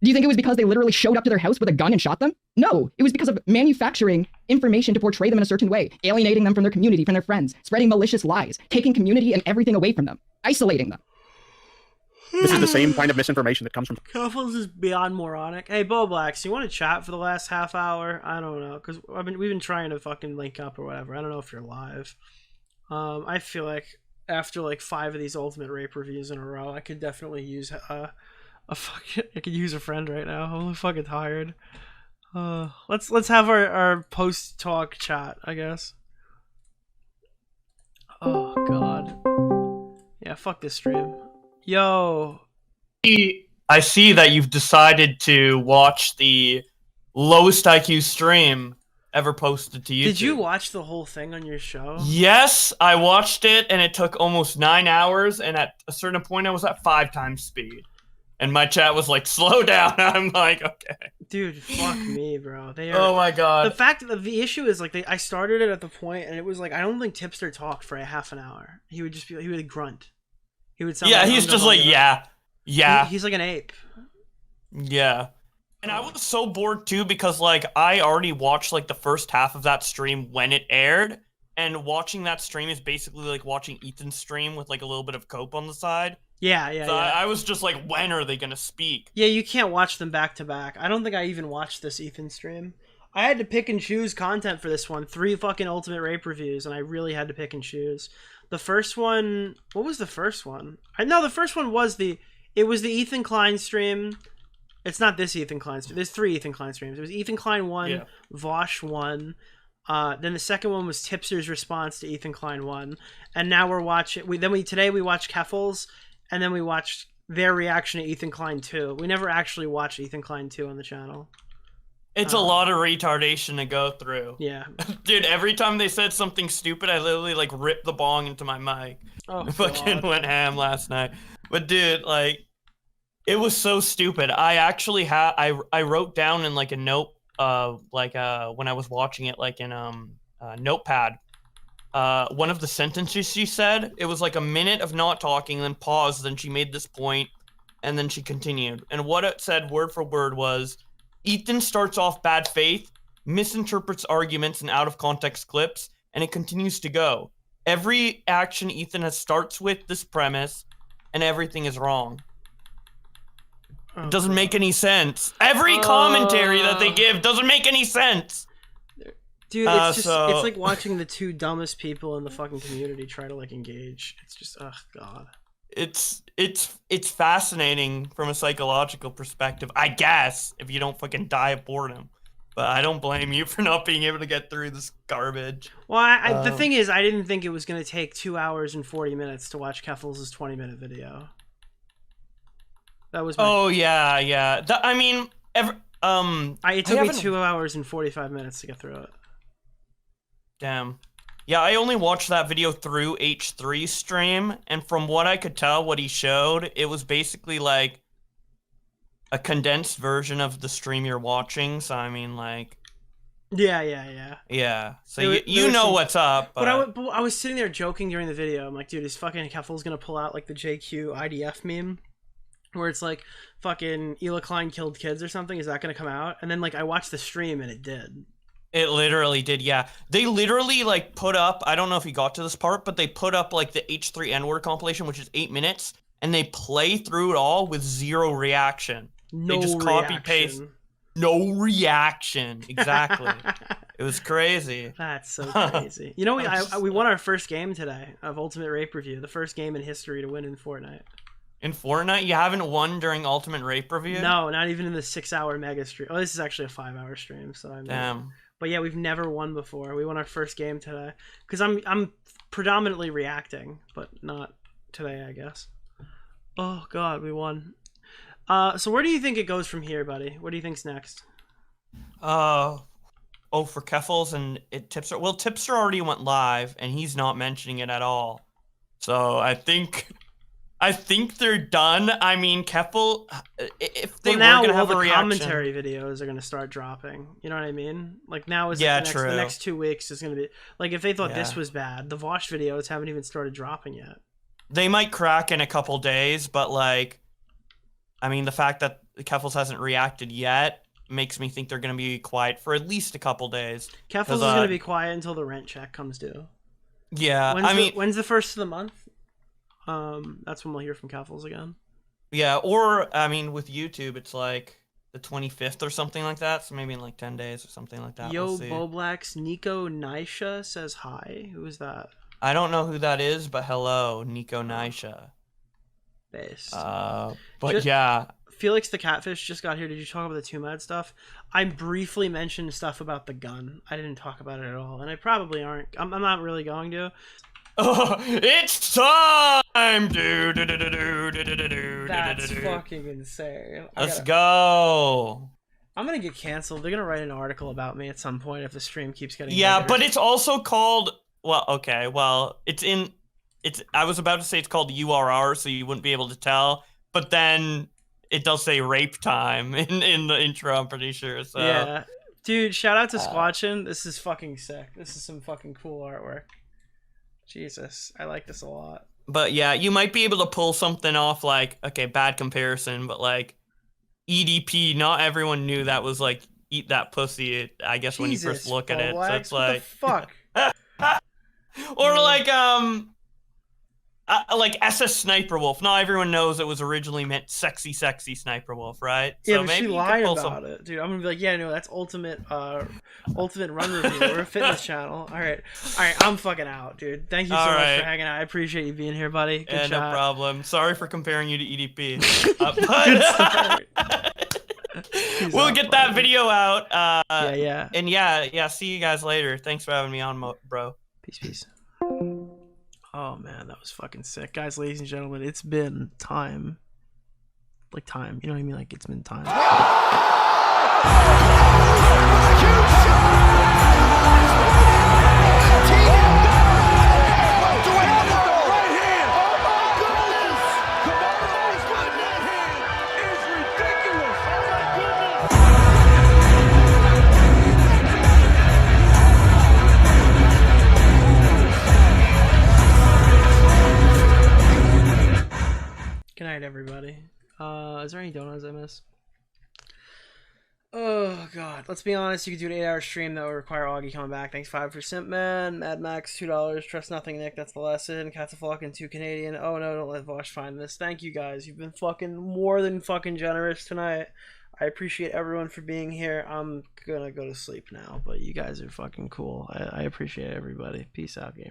Do you think it was because they literally showed up to their house with a gun and shot them? No, it was because of manufacturing information to portray them in a certain way, alienating them from their community, from their friends, spreading malicious lies, taking community and everything away from them, isolating them. This is the same kind of misinformation that comes from... Cuffles is beyond moronic. Hey, Bo Blacks, you want to chat for the last half hour? I don't know, because we've been trying to fucking link up or whatever. I don't know if you're live. I feel like after like 5 of these Ultimate Rape reviews in a row, I could definitely use I could use a friend right now. I'm fucking tired. Let's have our post talk chat, I guess. Oh god. Yeah, fuck this stream. Yo. I see that you've decided to watch the lowest IQ stream ever posted to YouTube. Did you watch the whole thing on your show? Yes, I watched it, and it took almost 9 hours, and at a certain point I was at 5 times speed. And my chat was like, slow down. I'm like, okay. Dude, fuck me, bro. They are, oh my god. The fact that the issue is like I started it at the point, and it was like I don't think Tipster talked for a half an hour. He would just be, he would grunt. He would sound. Yeah, like he's just like yeah. He's like an ape. Yeah. And I was so bored too because like I already watched like the first half of that stream when it aired, and watching that stream is basically like watching Ethan's stream with like a little bit of cope on the side. Yeah. So I was just like, when are they gonna speak? Yeah, you can't watch them back to back. I don't think I even watched this Ethan stream. I had to pick and choose content for this one. 3 fucking Ultimate Rape reviews, and I really had to pick and choose. The first one, what was the first one? No, the first one was the Ethan Klein stream. It's not this Ethan Klein stream. There's 3 Ethan Klein streams. It was Ethan Klein 1, Vaush 1. Then the second one was Tipster's response to Ethan Klein 1. And now we're watching, today we watched Keffels, and then we watched their reaction to Ethan Klein 2. We never actually watched Ethan Klein 2 on the channel. It's a lot of retardation to go through. Yeah. Dude, every time they said something stupid, I literally like ripped the bong into my mic. Oh, I fucking went ham last night. But dude, like, it was so stupid. I actually I wrote down in like a note, when I was watching it, like in Notepad, one of the sentences she said. It was like a minute of not talking, then paused, then she made this point, and then she continued. And what it said word for word was, Ethan starts off bad faith, misinterprets arguments and out of context clips, and it continues to go. Every action Ethan starts with this premise, and everything is wrong. It doesn't make any sense. Every commentary that they give doesn't make any sense. Dude, it's just it's like watching the 2 dumbest people in the fucking community try to like engage. It's just, oh god. It's fascinating from a psychological perspective, I guess, if you don't fucking die of boredom. But I don't blame you for not being able to get through this garbage. Well, the thing is, I didn't think it was going to take 2 hours and 40 minutes to watch Keffels' 20-minute video. That was my... Oh, yeah. I mean, it took me 2 hours and 45 minutes to get through it. Damn. Yeah, I only watched that video through H3's stream, and from what I could tell, what he showed, it was basically like a condensed version of the stream you're watching, so I mean, like... Yeah. Yeah, so you know what's up. But I was sitting there joking during the video. I'm like, dude, is fucking Keffel's gonna pull out like the JQ IDF meme? Where it's like, fucking Ela Klein killed kids or something? Is that gonna come out? And then like, I watched the stream and it did. It literally did, yeah. They literally, like, put up, I don't know if you got to this part, but they put up, like, the H3 N-word compilation, which is 8 minutes, and they play through it all with 0 reaction. No they just reaction. copy-paste. No reaction, exactly. It was crazy. That's so crazy. You know, we won our first game today of Ultimate Rape Review, the first game in history to win in Fortnite. In Fortnite, you haven't won during Ultimate Rape Review? No, not even in the 6-hour mega stream. Oh, this is actually a 5-hour stream, so I'm. Damn. But yeah, we've never won before. We won our first game today because I'm predominantly reacting, but not today, I guess. Oh God, we won. So where do you think it goes from here, buddy? What do you think's next? For Keffels and Tipster. Well, Tipster already went live, and he's not mentioning it at all. So I think they're done. I mean, Keffel, if they were gonna have a reaction, commentary videos are gonna start dropping. You know what I mean? Like now is true. The next 2 weeks is gonna be like if they thought this was bad, the Vaush videos haven't even started dropping yet. They might crack in a couple days, but like, I mean, the fact that Keffels hasn't reacted yet makes me think they're gonna be quiet for at least a couple days. Keffels is gonna be quiet until the rent check comes due. Yeah, when's the first of the month? That's when we'll hear from Keffels again. Yeah, or I mean, with YouTube, it's like the 25th or something like that. So maybe in like 10 days or something like that. Yo, we'll see. Boblax, Nico Nisha says hi. Who is that? I don't know who that is, but hello, Nico Nisha. Base. But yeah. Felix the Catfish just got here. Did you talk about the 2Mad stuff? I briefly mentioned stuff about the gun. I didn't talk about it at all, and I probably aren't. I'm not really going to. Oh, it's time! That's fucking insane. Let's go. I'm gonna get canceled. They're gonna write an article about me at some point if the stream keeps getting. Yeah, but it's also called. Well, okay. Well, it's. I was about to say it's called URR, so you wouldn't be able to tell. But then it does say rape time in the intro. I'm pretty sure. So yeah, dude. Shout out to Squatchin. This is fucking sick. This is some fucking cool artwork. Jesus, I like this a lot. But yeah, you might be able to pull something off like, okay, bad comparison, but like EDP, not everyone knew that was like eat that pussy, I guess, when you first look at it. So it's like what the fuck? Or like SS Sniper Wolf. Not everyone knows it was originally meant sexy Sniper Wolf, right? Yeah, so but maybe she lied about it, dude. I'm gonna be like, yeah, no, that's ultimate run review. We're a fitness channel. All right, I'm fucking out, dude. Thank you so much for hanging out. I appreciate you being here, buddy. Good shot. No problem. Sorry for comparing you to EDP. We'll get that video out. Yeah. And yeah. See you guys later. Thanks for having me on, bro. Peace. Oh man, that was fucking sick. Guys, ladies and gentlemen, it's been time. Like time. You know what I mean? Like it's been time. Good night, everybody. Is there any donuts I missed? Oh, God. Let's be honest. You could do an 8-hour stream that would require Augie coming back. Thanks, 5 for Simpman. Mad Max, $2. Trust nothing, Nick. That's the lesson. Catafalcon, 2 Canadian. Oh, no, don't let Vaush find this. Thank you, guys. You've been fucking more than fucking generous tonight. I appreciate everyone for being here. I'm gonna go to sleep now, but you guys are fucking cool. I appreciate everybody. Peace out, gamer.